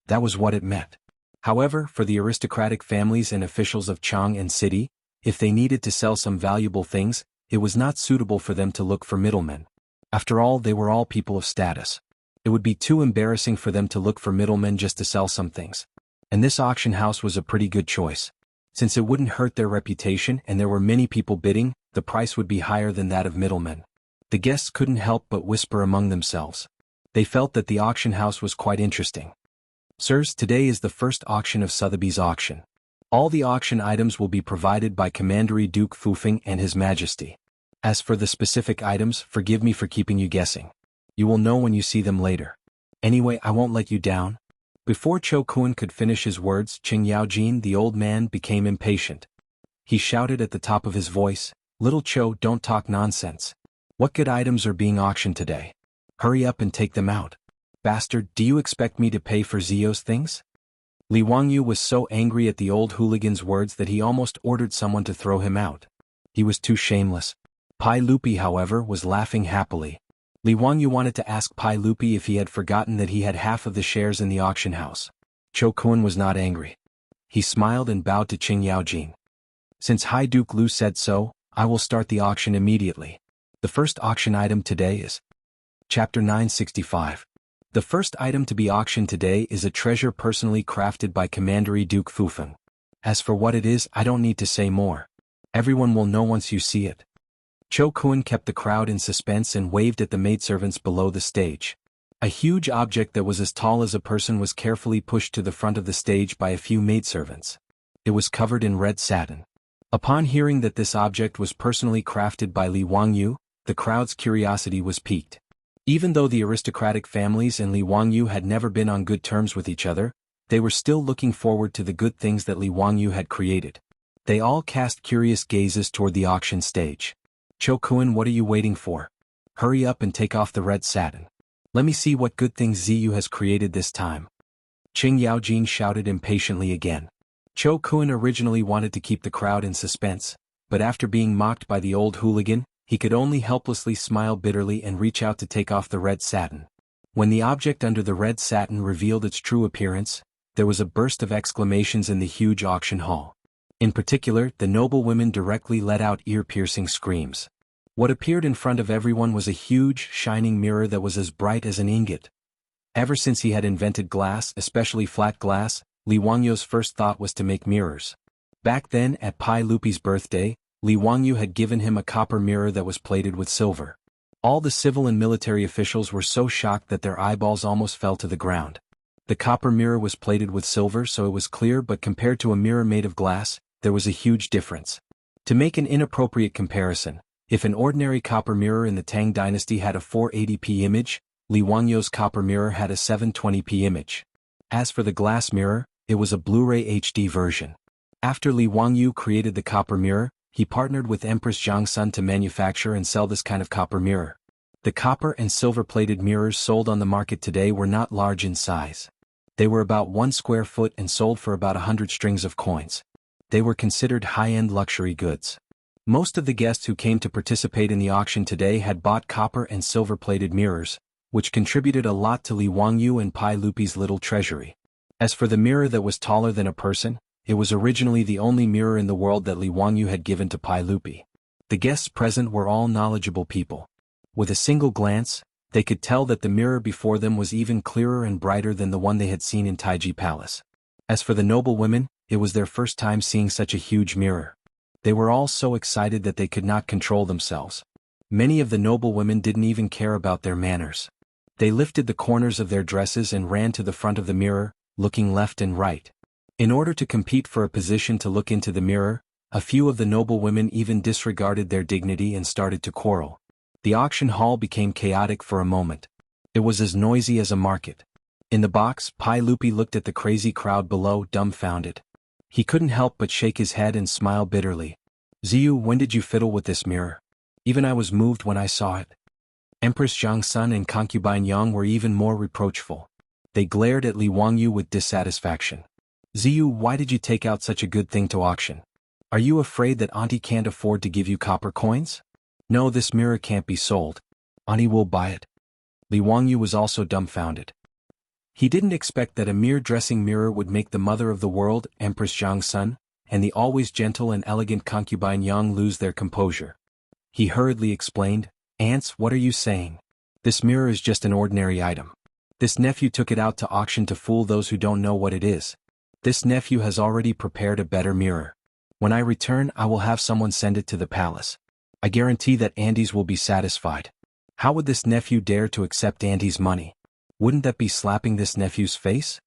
That was what it meant. However, for the aristocratic families and officials of Chang and city, if they needed to sell some valuable things, it was not suitable for them to look for middlemen. After all, they were all people of status. It would be too embarrassing for them to look for middlemen just to sell some things. And this auction house was a pretty good choice. Since it wouldn't hurt their reputation and there were many people bidding, the price would be higher than that of middlemen. The guests couldn't help but whisper among themselves. They felt that the auction house was quite interesting. Sirs, today is the first auction of Sotheby's auction. All the auction items will be provided by Commander Duke Fufeng and His Majesty. As for the specific items, forgive me for keeping you guessing. You will know when you see them later. Anyway, I won't let you down. Before Cho Kuan could finish his words, Qing Yaojin, the old man, became impatient. He shouted at the top of his voice, "Little Cho, don't talk nonsense. What good items are being auctioned today? Hurry up and take them out. Bastard, do you expect me to pay for Zio's things?" Li Wangyu was so angry at the old hooligan's words that he almost ordered someone to throw him out. He was too shameless. Pai Lupi, however, was laughing happily. Li Wangyu wanted to ask Pai Lupi if he had forgotten that he had half of the shares in the auction house. Cho Kuan was not angry. He smiled and bowed to Qing Yaojin. "Since High Duke Lu said so, I will start the auction immediately. The first auction item today is..." Chapter 965. The first item to be auctioned today is a treasure personally crafted by Commander Duke Fufeng. As for what it is, I don't need to say more. Everyone will know once you see it. Cho Kuan kept the crowd in suspense and waved at the maidservants below the stage. A huge object that was as tall as a person was carefully pushed to the front of the stage by a few maidservants. It was covered in red satin. Upon hearing that this object was personally crafted by Li Wangyu, the crowd's curiosity was piqued. Even though the aristocratic families and Li Wangyu had never been on good terms with each other, they were still looking forward to the good things that Li Wangyu had created. They all cast curious gazes toward the auction stage. "Cho Kuan, what are you waiting for? Hurry up and take off the red satin. Let me see what good things Ziyu has created this time." Qing Yaojin shouted impatiently again. Cho Kuan originally wanted to keep the crowd in suspense, but after being mocked by the old hooligan, he could only helplessly smile bitterly and reach out to take off the red satin. When the object under the red satin revealed its true appearance, there was a burst of exclamations in the huge auction hall. In particular, the noble women directly let out ear-piercing screams. What appeared in front of everyone was a huge, shining mirror that was as bright as an ingot. Ever since he had invented glass, especially flat glass, Li Wangyu's first thought was to make mirrors. Back then, at Pai Lupi's birthday, Li Wangyu had given him a copper mirror that was plated with silver. All the civil and military officials were so shocked that their eyeballs almost fell to the ground. The copper mirror was plated with silver, so it was clear, but compared to a mirror made of glass, there was a huge difference. To make an inappropriate comparison, if an ordinary copper mirror in the Tang dynasty had a 480p image, Li Wangyu's copper mirror had a 720p image. As for the glass mirror, it was a Blu-ray HD version. After Li Wangyu created the copper mirror, he partnered with Empress Jiangsun to manufacture and sell this kind of copper mirror. The copper and silver-plated mirrors sold on the market today were not large in size. They were about 1 square foot and sold for about 100 strings of coins. They were considered high-end luxury goods. Most of the guests who came to participate in the auction today had bought copper and silver-plated mirrors, which contributed a lot to Li Wangyu and Pai Lupi's little treasury. As for the mirror that was taller than a person, it was originally the only mirror in the world that Li Wangyu had given to Pai Lupi. The guests present were all knowledgeable people. With a single glance, they could tell that the mirror before them was even clearer and brighter than the one they had seen in Taiji Palace. As for the noble women, it was their first time seeing such a huge mirror. They were all so excited that they could not control themselves. Many of the noble women didn't even care about their manners. They lifted the corners of their dresses and ran to the front of the mirror, looking left and right. In order to compete for a position to look into the mirror, a few of the noble women even disregarded their dignity and started to quarrel. The auction hall became chaotic for a moment. It was as noisy as a market. In the box, Pai Lupi looked at the crazy crowd below, dumbfounded. He couldn't help but shake his head and smile bitterly. Ziyu, when did you fiddle with this mirror? Even I was moved when I saw it. Empress Zhang's son and concubine Yang were even more reproachful. They glared at Li Wangyu with dissatisfaction. Ziyu, why did you take out such a good thing to auction? Are you afraid that Auntie can't afford to give you copper coins? No, this mirror can't be sold. Auntie will buy it. Li Wangyu was also dumbfounded. He didn't expect that a mere dressing mirror would make the mother of the world, Empress Zhang's son, and the always gentle and elegant concubine Yang lose their composure. He hurriedly explained, Aunts, what are you saying? This mirror is just an ordinary item. This nephew took it out to auction to fool those who don't know what it is. This nephew has already prepared a better mirror. When I return, I will have someone send it to the palace. I guarantee that Auntie's will be satisfied. How would this nephew dare to accept Auntie's money? Wouldn't that be slapping this nephew's face?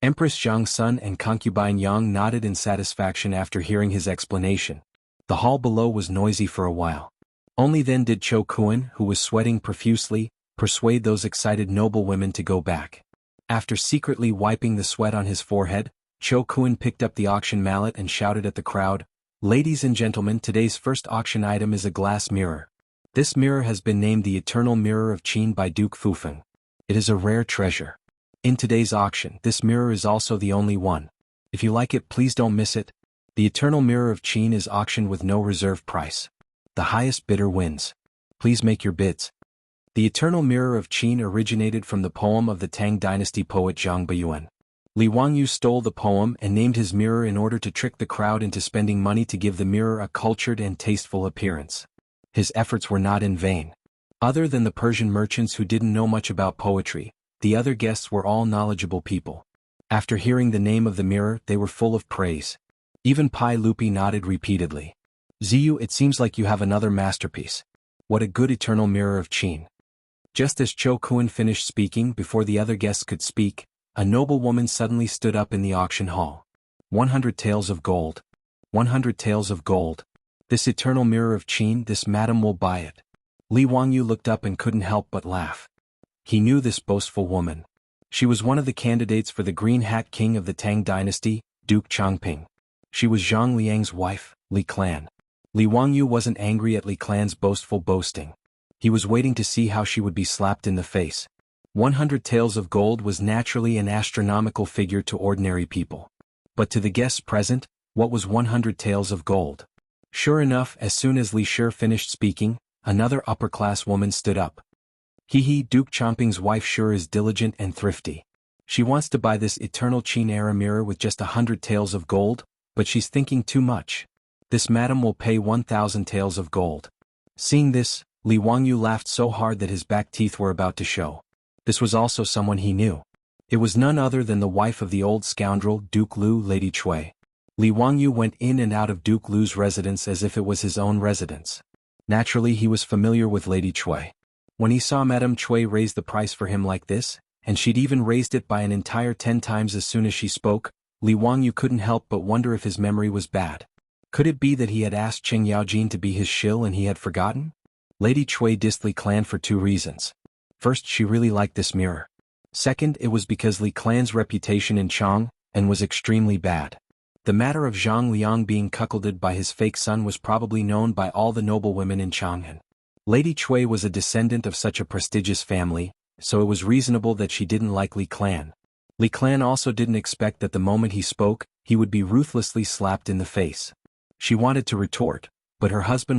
Empress Zhang's son and concubine Yang nodded in satisfaction after hearing his explanation. The hall below was noisy for a while. Only then did Cho Kuan, who was sweating profusely, persuade those excited noble women to go back. After secretly wiping the sweat on his forehead, Cho Kuan picked up the auction mallet and shouted at the crowd, Ladies and gentlemen, today's first auction item is a glass mirror. This mirror has been named the Eternal Mirror of Qin by Duke Fufeng. It is a rare treasure. In today's auction, this mirror is also the only one. If you like it, please don't miss it. The Eternal Mirror of Qin is auctioned with no reserve price. The highest bidder wins. Please make your bids. The Eternal Mirror of Qin originated from the poem of the Tang dynasty poet Zhang Baiyuan. Li Wangyu stole the poem and named his mirror in order to trick the crowd into spending money to give the mirror a cultured and tasteful appearance. His efforts were not in vain. Other than the Persian merchants who didn't know much about poetry, the other guests were all knowledgeable people. After hearing the name of the mirror, they were full of praise. Even Pai Lupi nodded repeatedly. Ziyu, it seems like you have another masterpiece. What a good Eternal Mirror of Qin. Just as Cho Kuan finished speaking, before the other guests could speak, a noble woman suddenly stood up in the auction hall. 100 taels of gold. 100 taels of gold. This Eternal Mirror of Qin, this madam will buy it. Li Wangyu looked up and couldn't help but laugh. He knew this boastful woman. She was one of the candidates for the Green Hat King of the Tang dynasty, Duke Changping. She was Zhang Liang's wife, Li Clan. Li Wangyu wasn't angry at Li Clan's boastful boasting. He was waiting to see how she would be slapped in the face. 100 taels of gold was naturally an astronomical figure to ordinary people. But to the guests present, what was 100 taels of gold? Sure enough, as soon as Li Shi finished speaking, another upper-class woman stood up. Duke Changping's wife sure is diligent and thrifty. She wants to buy this Eternal Qin era mirror with just 100 taels of gold, but she's thinking too much. This madam will pay 1,000 taels of gold. Seeing this, Li Wangyu laughed so hard that his back teeth were about to show. This was also someone he knew. It was none other than the wife of the old scoundrel Duke Lu, Lady Cui. Li Wangyu went in and out of Duke Lu's residence as if it was his own residence. Naturally, he was familiar with Lady Cui. When he saw Madame Cui raise the price for him like this, and she'd even raised it by an entire 10 times as soon as she spoke, Li Wangyu couldn't help but wonder if his memory was bad. Could it be that he had asked Qing Yaojin to be his shill and he had forgotten? Lady Cui dissed Li Clan for 2 reasons. First, she really liked this mirror. Second, it was because Li Clan's reputation in Chang was extremely bad. The matter of Zhang Liang being cuckolded by his fake son was probably known by all the noble women in Chang'an. Lady Cui was a descendant of such a prestigious family, so it was reasonable that she didn't like Li Clan. Li Clan also didn't expect that the moment he spoke, he would be ruthlessly slapped in the face. She wanted to retort, but her husband